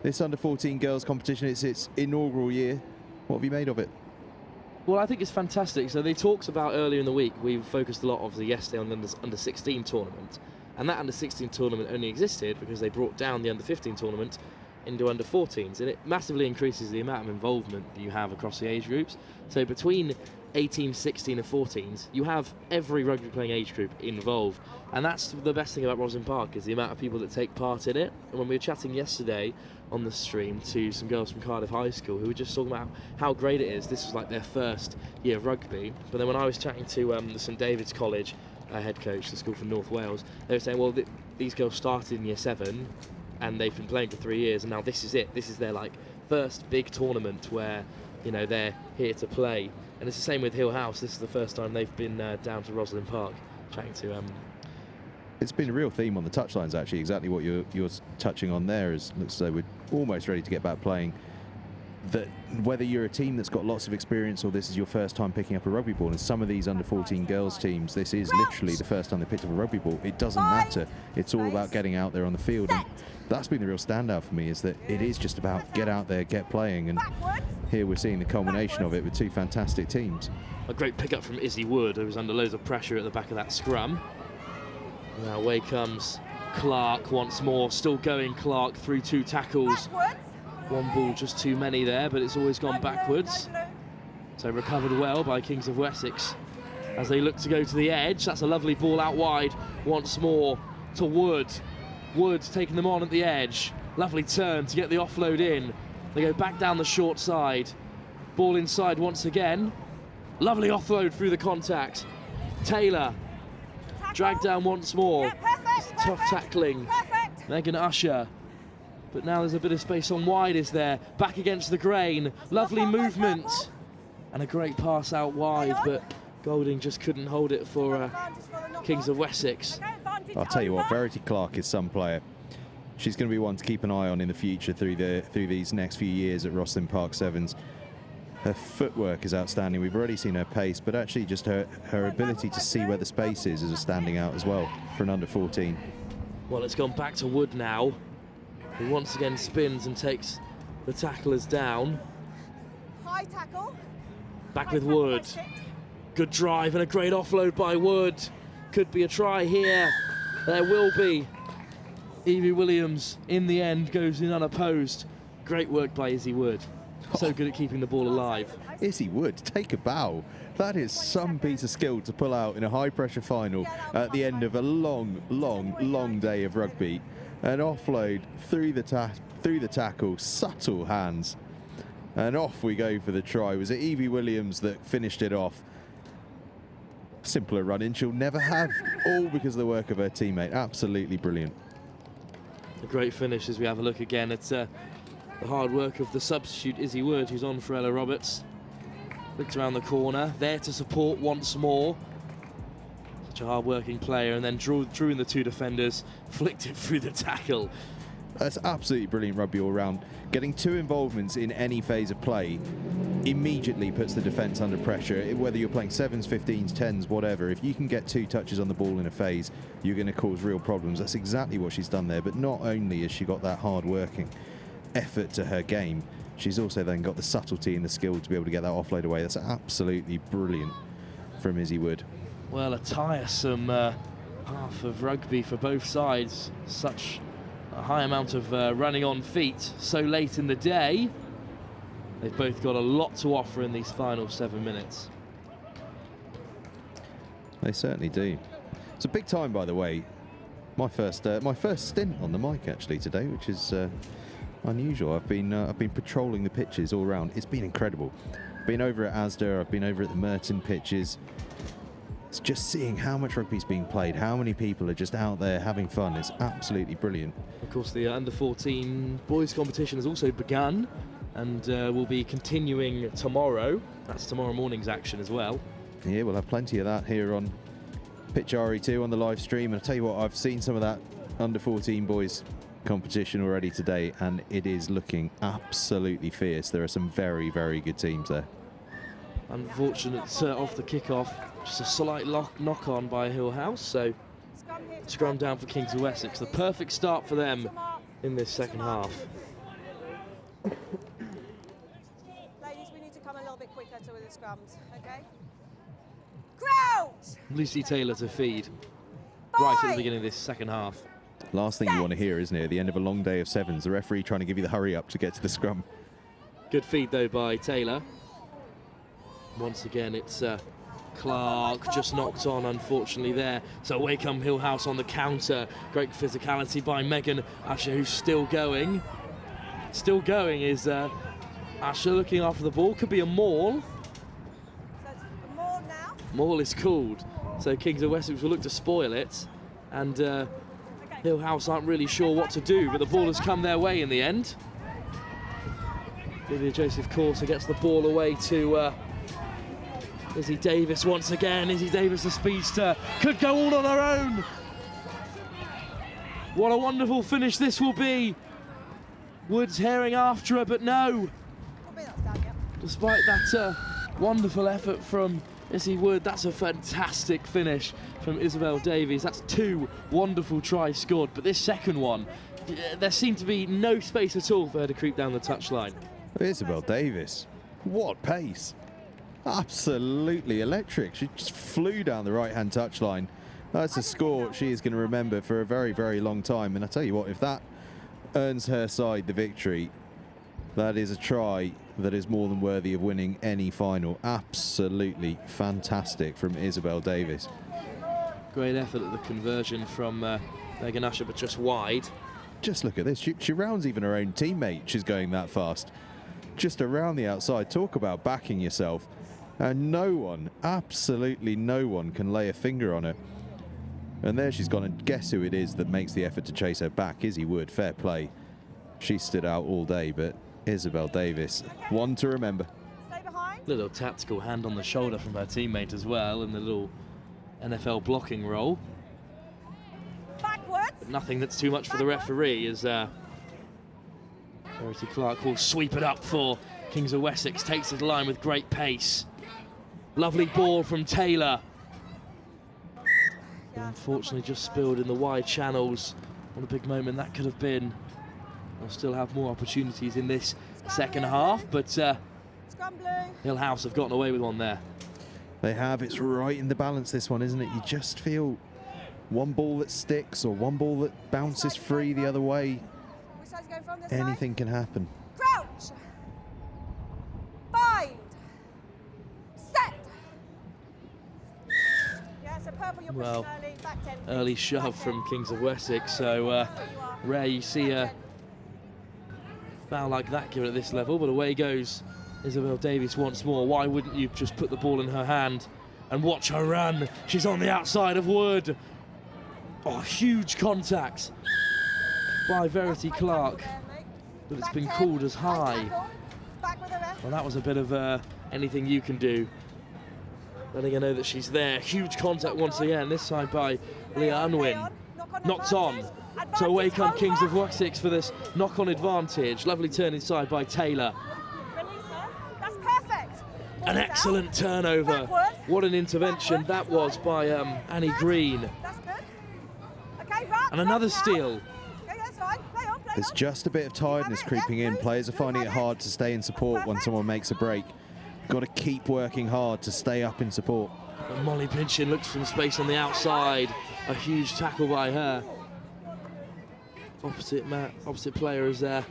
This under-14 girls competition, it's its inaugural year. What have you made of it? Well, I think it's fantastic. So they talked about earlier in the week, we focused a lot, obviously, yesterday on the under-16 tournament. And that under-16 tournament only existed because they brought down the under-15 tournament into under-14s. And it massively increases the amount of involvement that you have across the age groups. So between 18, 16 and 14s, you have every rugby playing age group involved. And that's the best thing about ROSSLYN Park, is the amount of people that take part in it. And when we were chatting yesterday on the stream to some girls from Cardiff High School who were just talking about how great it is, this was like their first year of rugby. But then when I was chatting to the St David's College head coach, the school from North Wales, they were saying, well, these girls started in year 7 and they've been playing for 3 years, and now this is it. This is their first big tournament where they're here to play. And it's the same with Hill House. This is the first time they've been down to ROSSLYN Park, chatting to. It's been a real theme on the touchlines, actually. Exactly what you're touching on there. Looks as though we're almost ready to get back playing. That whether you're a team that's got lots of experience or this is your first time picking up a rugby ball, and some of these under-14 girls teams, this is literally the first time they picked up a rugby ball. It doesn't matter. It's all about getting out there on the field. And that's been the real standout for me, is that it is just about get out there, get playing. And here we're seeing the culmination of it with two fantastic teams. A great pickup from Izzy Wood, who was under loads of pressure at the back of that scrum. Now away comes Clark once more, still going Clark through 2 tackles. One ball just too many there, but it's always gone backwards. So recovered well by Kings of Wessex as they look to go to the edge. That's a lovely ball out wide once more to Wood. Wood taking them on at the edge. Lovely turn to get the offload in. They go back down the short side. Ball inside once again. Lovely offload through the contact. Taylor dragged down once more. Tough tackling. Megan Usher. But now there's a bit of space on wide, is there? Back against the grain. Lovely movement. And a great pass out wide, but Golding just couldn't hold it for Kings of Wessex. I'll tell you what, Verity Clark is some player. She's going to be one to keep an eye on in the future through these next few years at ROSSLYN Park Sevens. Her footwork is outstanding. We've already seen her pace, but actually just her ability to see where the space is a standing out as well for an under-14. Well, it's gone back to Wood now, who once again spins and takes the tacklers down. High tackle. Back with Wood. Good drive and a great offload by Wood. Could be a try here. There will be. Evie Williams, in the end, goes in unopposed. Great work by Izzy Wood. So good at keeping the ball alive. Izzy Wood, take a bow. That is some piece of skill to pull out in a high-pressure final at the end of a long, long, long day of rugby. An offload through the tackle, subtle hands, and off we go for the try. Was it Evie Williams that finished it off? Simpler run-in she'll never have, all because of the work of her teammate. Absolutely brilliant. A great finish as we have a look again at the hard work of the substitute Izzy Wood, who's on for Ella Roberts. Looked around the corner, there to support once more. Such a hard-working player, and then drew in the 2 defenders, flicked it through the tackle. That's absolutely brilliant rugby all round. Getting 2 involvements in any phase of play immediately puts the defence under pressure. Whether you're playing 7s, 15s, 10s, whatever, if you can get 2 touches on the ball in a phase, you're going to cause real problems. That's exactly what she's done there. But not only has she got that hard-working effort to her game, she's also then got the subtlety and the skill to be able to get that offload away. That's absolutely brilliant from Izzy Wood. Well, a tiresome half of rugby for both sides. Such a high amount of running on feet so late in the day. They've both got a lot to offer in these final 7 minutes. They certainly do. It's a big time, by the way. My first stint on the mic actually today, which is unusual. I've been patrolling the pitches all around. It's been incredible. Been over at Asda. I've been over at the Merton pitches. It's just seeing how much rugby's being played, how many people are just out there having fun. It's absolutely brilliant. Of course, the under-14 boys competition has also begun and will be continuing tomorrow. That's tomorrow morning's action as well. Yeah, we'll have plenty of that here on Pitch RE2 on the live stream. And I'll tell you what, I've seen some of that under-14 boys competition already today, and it is looking absolutely fierce. There are some very, very good teams there. Unfortunate off the kick-off, just a slight knock-on by Hill House, so scrum down for Kings of Wessex. The perfect start for them in this second half. Ladies, we need to come a little bit quicker to the scrums, okay? Crouch! Lucy Taylor to feed right at the beginning of this second half. Last thing you want to hear, isn't it, at the end of a long day of sevens, the referee trying to give you the hurry up to get to the scrum. Good feed though by Taylor. Once again, it's Clark just knocked on, unfortunately, there. So away come Hill House on the counter. Great physicality by Megan Asher, who's still going. Still going is Asher looking after the ball. Could be a maul. Maul is called. So Kings of Wessex will look to spoil it. And Hill House aren't really sure what to do, but the ball has come their way in the end. Lydia Joseph Corser gets the ball away to Izzy Davis once again. Izzy Davis, the speedster, could go all on her own. What a wonderful finish this will be. Woods herring after her, but no. Despite that wonderful effort from Izzy Wood, that's a fantastic finish from Isabel Davies. That's 2 wonderful tries scored, but this second one, there seemed to be no space at all for her to creep down the touchline. Isabel Davies, what pace. Absolutely electric. She just flew down the right-hand touchline. That's a score she is going to remember for a very, very long time. And I tell you what, if that earns her side the victory, that is a try that is more than worthy of winning any final. Absolutely fantastic from Isabel Davies. Great effort at the conversion from Megan Asher, but just wide. Just look at this. She rounds even her own teammate. She's going that fast. Just around the outside. Talk about backing yourself. And no one, absolutely no one, can lay a finger on her. And there she's gone, and guess who it is that makes the effort to chase her back? Izzy Wood, fair play. She stood out all day, but Isabel Davies, one to remember. Little tactical hand on the shoulder from her teammate as well, in the little NFL blocking role. But nothing that's too much for the referee, as Verity Clark will sweep it up for Kings of Wessex, takes it to the line with great pace. Lovely ball from Taylor. Unfortunately just spilled in the wide channels. What a big moment that could have been. They'll still have more opportunities in this second half, but Hill House have gotten away with one there. They have. It's right in the balance, this one, isn't it? You just feel one ball that sticks or one ball that bounces free the other way. Anything can happen. Crouch. Bind. Set. Yeah, so purple, you're Well, pushing early. Back 10. early shove from Kings of Wessex, so rare you see a foul like that given at this level, but away goes Isabel Davies once more. Why wouldn't you just put the ball in her hand and watch her run? She's on the outside of Wood. Oh, huge contact by Verity Clark, but it's been called as high. Well, that was a bit of anything you can do. Letting her know that she's there. Huge contact once again, this side by Leah Unwin. Knocked on. So away come Kings of Wessex for this knock-on advantage. Lovely turn inside by Taylor. That's perfect. An excellent turnover. What an intervention that was by Annie Green. That's good. Okay, right. And another steal. Okay, that's fine. Play on, play There's just a bit of tiredness creeping in. Players are finding it hard to stay in support when someone makes a break. Got to keep working hard to stay up in support. And Molly Pinchin looks from space on the outside. A huge tackle by her. Opposite player is there.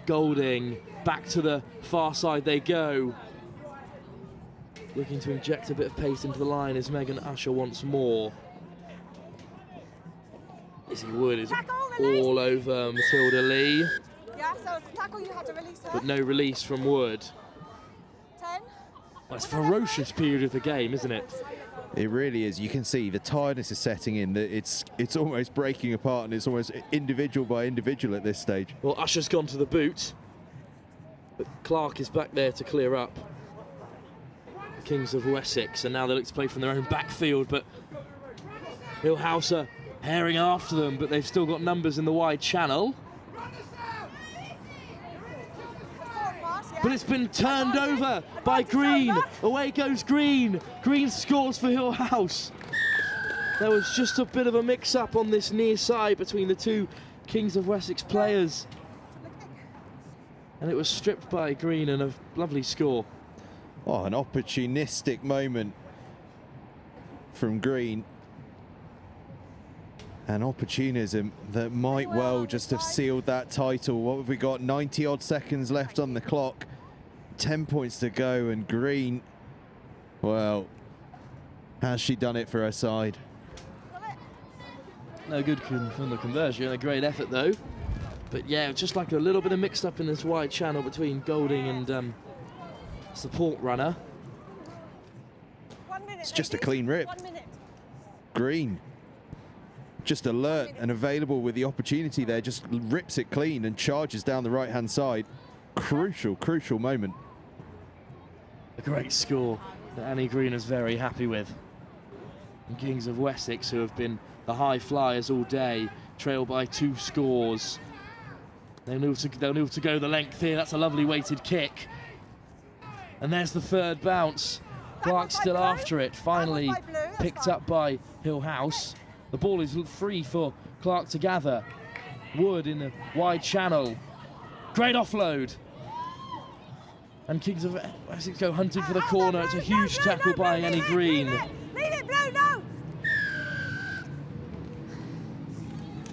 Golding, back to the far side they go. Looking to inject a bit of pace into the line is Megan Usher once more. Izzy Wood is all over Matilda Lee. Yeah, so it's a tackle, you had to release her. But no release from Wood. 10. Well, it's a ferocious period of the game, isn't it? It really is. You can see the tiredness is setting in. That it's almost breaking apart, and it's almost individual by individual at this stage. Well, Usher's gone to the boot, but Clark is back there to clear up. Kings of Wessex, and now they look to play from their own backfield, but Hillhouse are herring after them, but they've still got numbers in the wide channel. But it's been turned over by Green. Away goes Green. Green scores for Hillhouse. There was just a bit of a mix-up on this near side between the two Kings of Wessex players. And it was stripped by Green, and a lovely score. Oh, an opportunistic moment from Green. An opportunism that might well just have sealed that title. What have we got? 90 odd seconds left on the clock. 10 points to go, and Green, well, has she done it for her side? No good from the conversion. A great effort though. But yeah, just like a little bit of mixed up in this wide channel between Golding and support runner. 1 minute. It's just a clean rip. 1 minute. Green, just alert and available with the opportunity there, just rips it clean and charges down the right-hand side. Crucial, crucial moment. A great score that Annie Green is very happy with. And Kings of Wessex, who have been the high flyers all day, trail by 2 scores. They'll need to go the length here. That's a lovely weighted kick. And there's the third bounce. Clark still after it. Finally picked up by Hillhouse. The ball is free for Clark to gather. Wood in the wide channel. Great offload. And Kings of Wessex go hunting for the corner. It's a huge tackle by Annie Green. Leave it, Blue, no!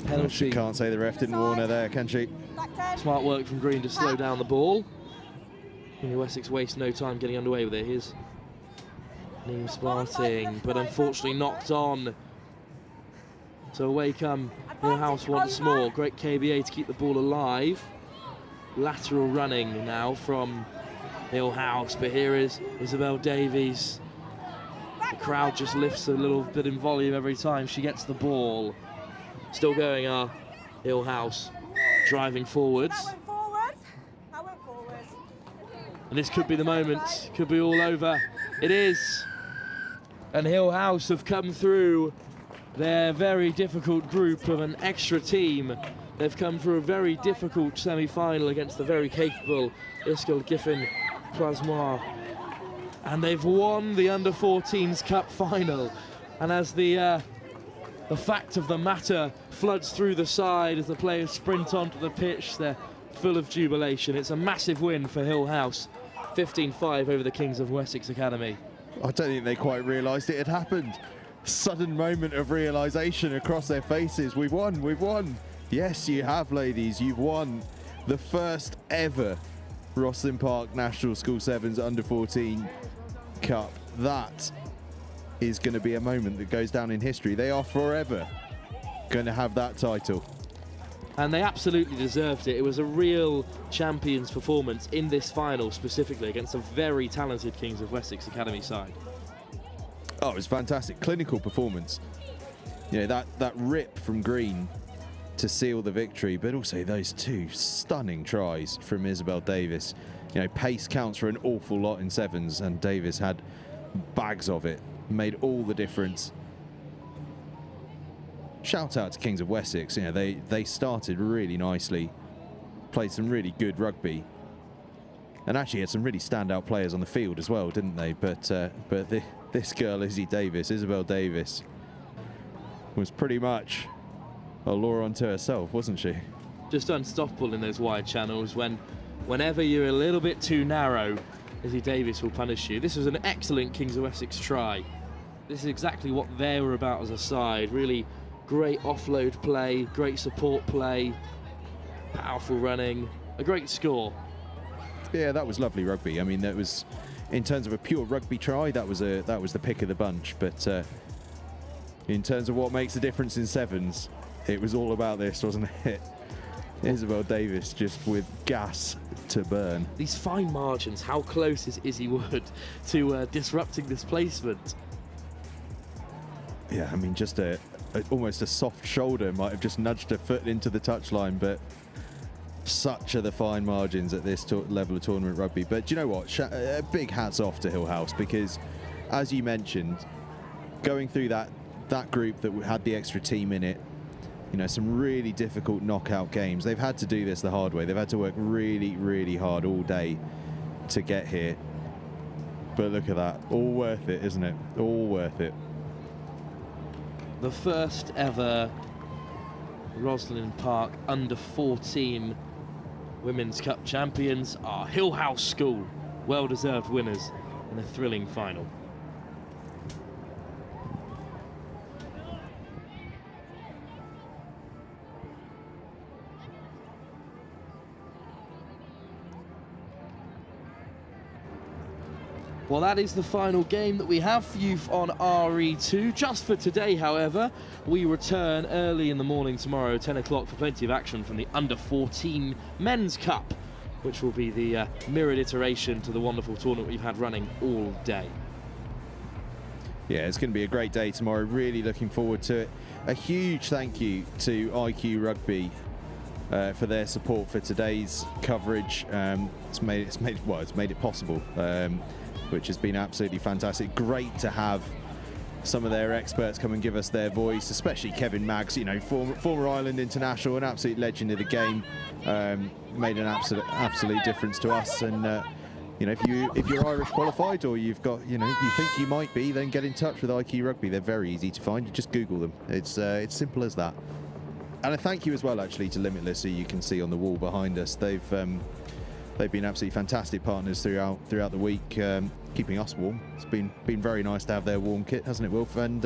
Penalty. She can't say the ref didn't warn her there, can she? Smart work from Green to slow down the ball. Wessex waste no time getting underway with it. Here's Neem Smarting, but unfortunately knocked on. So away come Hillhouse once more. Great KBA to keep the ball alive. Lateral running now from Hillhouse, but here is Isabel Davies. The crowd just lifts a little bit in volume every time she gets the ball. Still going are Hillhouse, driving forwards. That went forwards. And this could be the moment, could be all over. It is. And Hillhouse have come through their very difficult group of an extra team. They've come through a very difficult semi-final against the very capable Iskil Giffen Plasmoir. And they've won the Under-14s Cup final. And as the fact of the matter floods through the side as the players sprint onto the pitch, they're full of jubilation. It's a massive win for Hillhouse, 15-5 over the Kings of Wessex Academy. I don't think they quite realised it had happened. Sudden moment of realisation across their faces. We've won, we've won. Yes, you have, ladies. You've won the first ever ROSSLYN Park National School Sevens Under-14 Cup. That is going to be a moment that goes down in history. They are forever going to have that title. And they absolutely deserved it. It was a real champion's performance in this final, specifically against a very talented Kings of Wessex Academy side. Oh, it was fantastic. Clinical performance. You know, that rip from Green to seal the victory, but also those 2 stunning tries from Isabel Davis. You know, pace counts for an awful lot in sevens, and Davis had bags of it. Made all the difference. Shout out to Kings of Wessex. You know, they started really nicely, played some really good rugby, and actually had some really standout players on the field as well, didn't they? But this girl, Isabel Davis, was pretty much a law unto herself, wasn't she? Just unstoppable in those wide channels. Whenever you're a little bit too narrow, Izzy Davis will punish you. This was an excellent Kings of Wessex try. This is exactly what they were about as a side. Really great offload play, great support play, powerful running. a great score. Yeah, that was lovely rugby. I mean, that was, in terms of a pure rugby try, that was the pick of the bunch. But in terms of what makes the difference in sevens, it was all about this, wasn't it? Isabel Davis just with gas to burn. These fine margins, how close is Izzy Wood to disrupting this placement? Yeah, I mean, just almost a soft shoulder might have just nudged her foot into the touchline, but such are the fine margins at this level of tournament rugby. But do you know what? Big hats off to Hill House, because, as you mentioned, going through that group that had the extra team in it, you know, some really difficult knockout games. They've had to do this the hard way. They've had to work really, really hard all day to get here. But look at that. All worth it, isn't it? All worth it. The first ever ROSSLYN Park under-14 Women's Cup champions are Hill House School, well-deserved winners in a thrilling final. Well, that is the final game that we have for you on RE2. Just for today, however, we return early in the morning tomorrow, 10 o'clock, for plenty of action from the Under-14 Men's Cup, which will be the mirrored iteration to the wonderful tournament we've had running all day. Yeah, it's going to be a great day tomorrow. Really looking forward to it. A huge thank you to IQ Rugby for their support for today's coverage. It's made it possible. Which has been absolutely fantastic. Great to have some of their experts come and give us their voice, especially Kevin Maggs, you know, former Ireland international, an absolute legend of the game, made an absolute difference to us. And you know, if you're Irish qualified, or you've got, you know, you think you might be, then get in touch with IQ Rugby. They're very easy to find. You just Google them. It's simple as that. And a thank you as well, actually, to Limitless, who you can see on the wall behind us. They've been absolutely fantastic partners throughout the week, keeping us warm. It's been very nice to have their warm kit, hasn't it, Wilf? And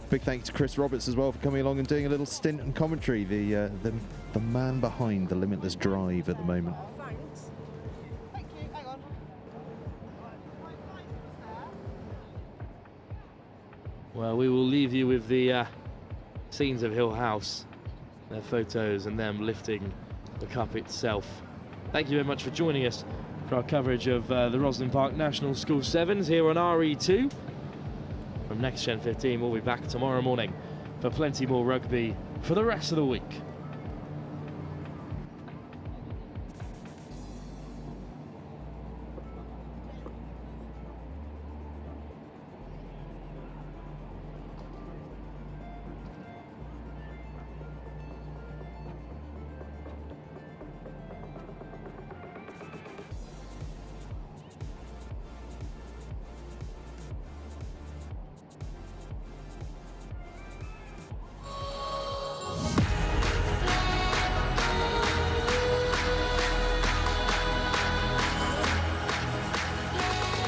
big thank you to Chris Roberts as well for coming along and doing a little stint and commentary, the man behind the Limitless drive at the moment. Thanks. Thank you. Hang on. Well, we will leave you with the scenes of Hill House, their photos and them lifting the cup itself. Thank you very much for joining us for our coverage of the ROSSLYN Park National School Sevens here on RE2. From Next Gen 15, we'll be back tomorrow morning for plenty more rugby for the rest of the week.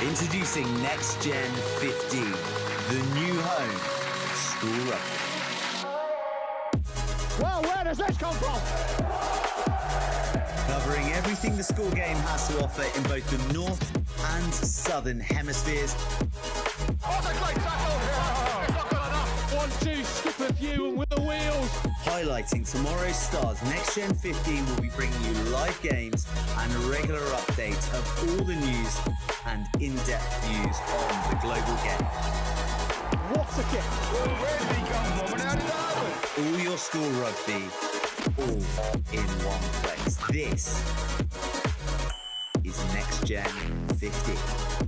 Introducing Next Gen 15, the new home of school rugby. Well, where does this come from? Covering everything the school game has to offer in both the north and southern hemispheres. What a great tackle here! It's not good enough. 1-2, skip a few and with the wheels. Highlighting tomorrow's stars, Next Gen 15 will be bringing you live games and a regular update of all the news and in-depth views on the global game. What a kick! Where did he come from and how did that happen? All your school rugby, all in one place. This is Next Gen 15.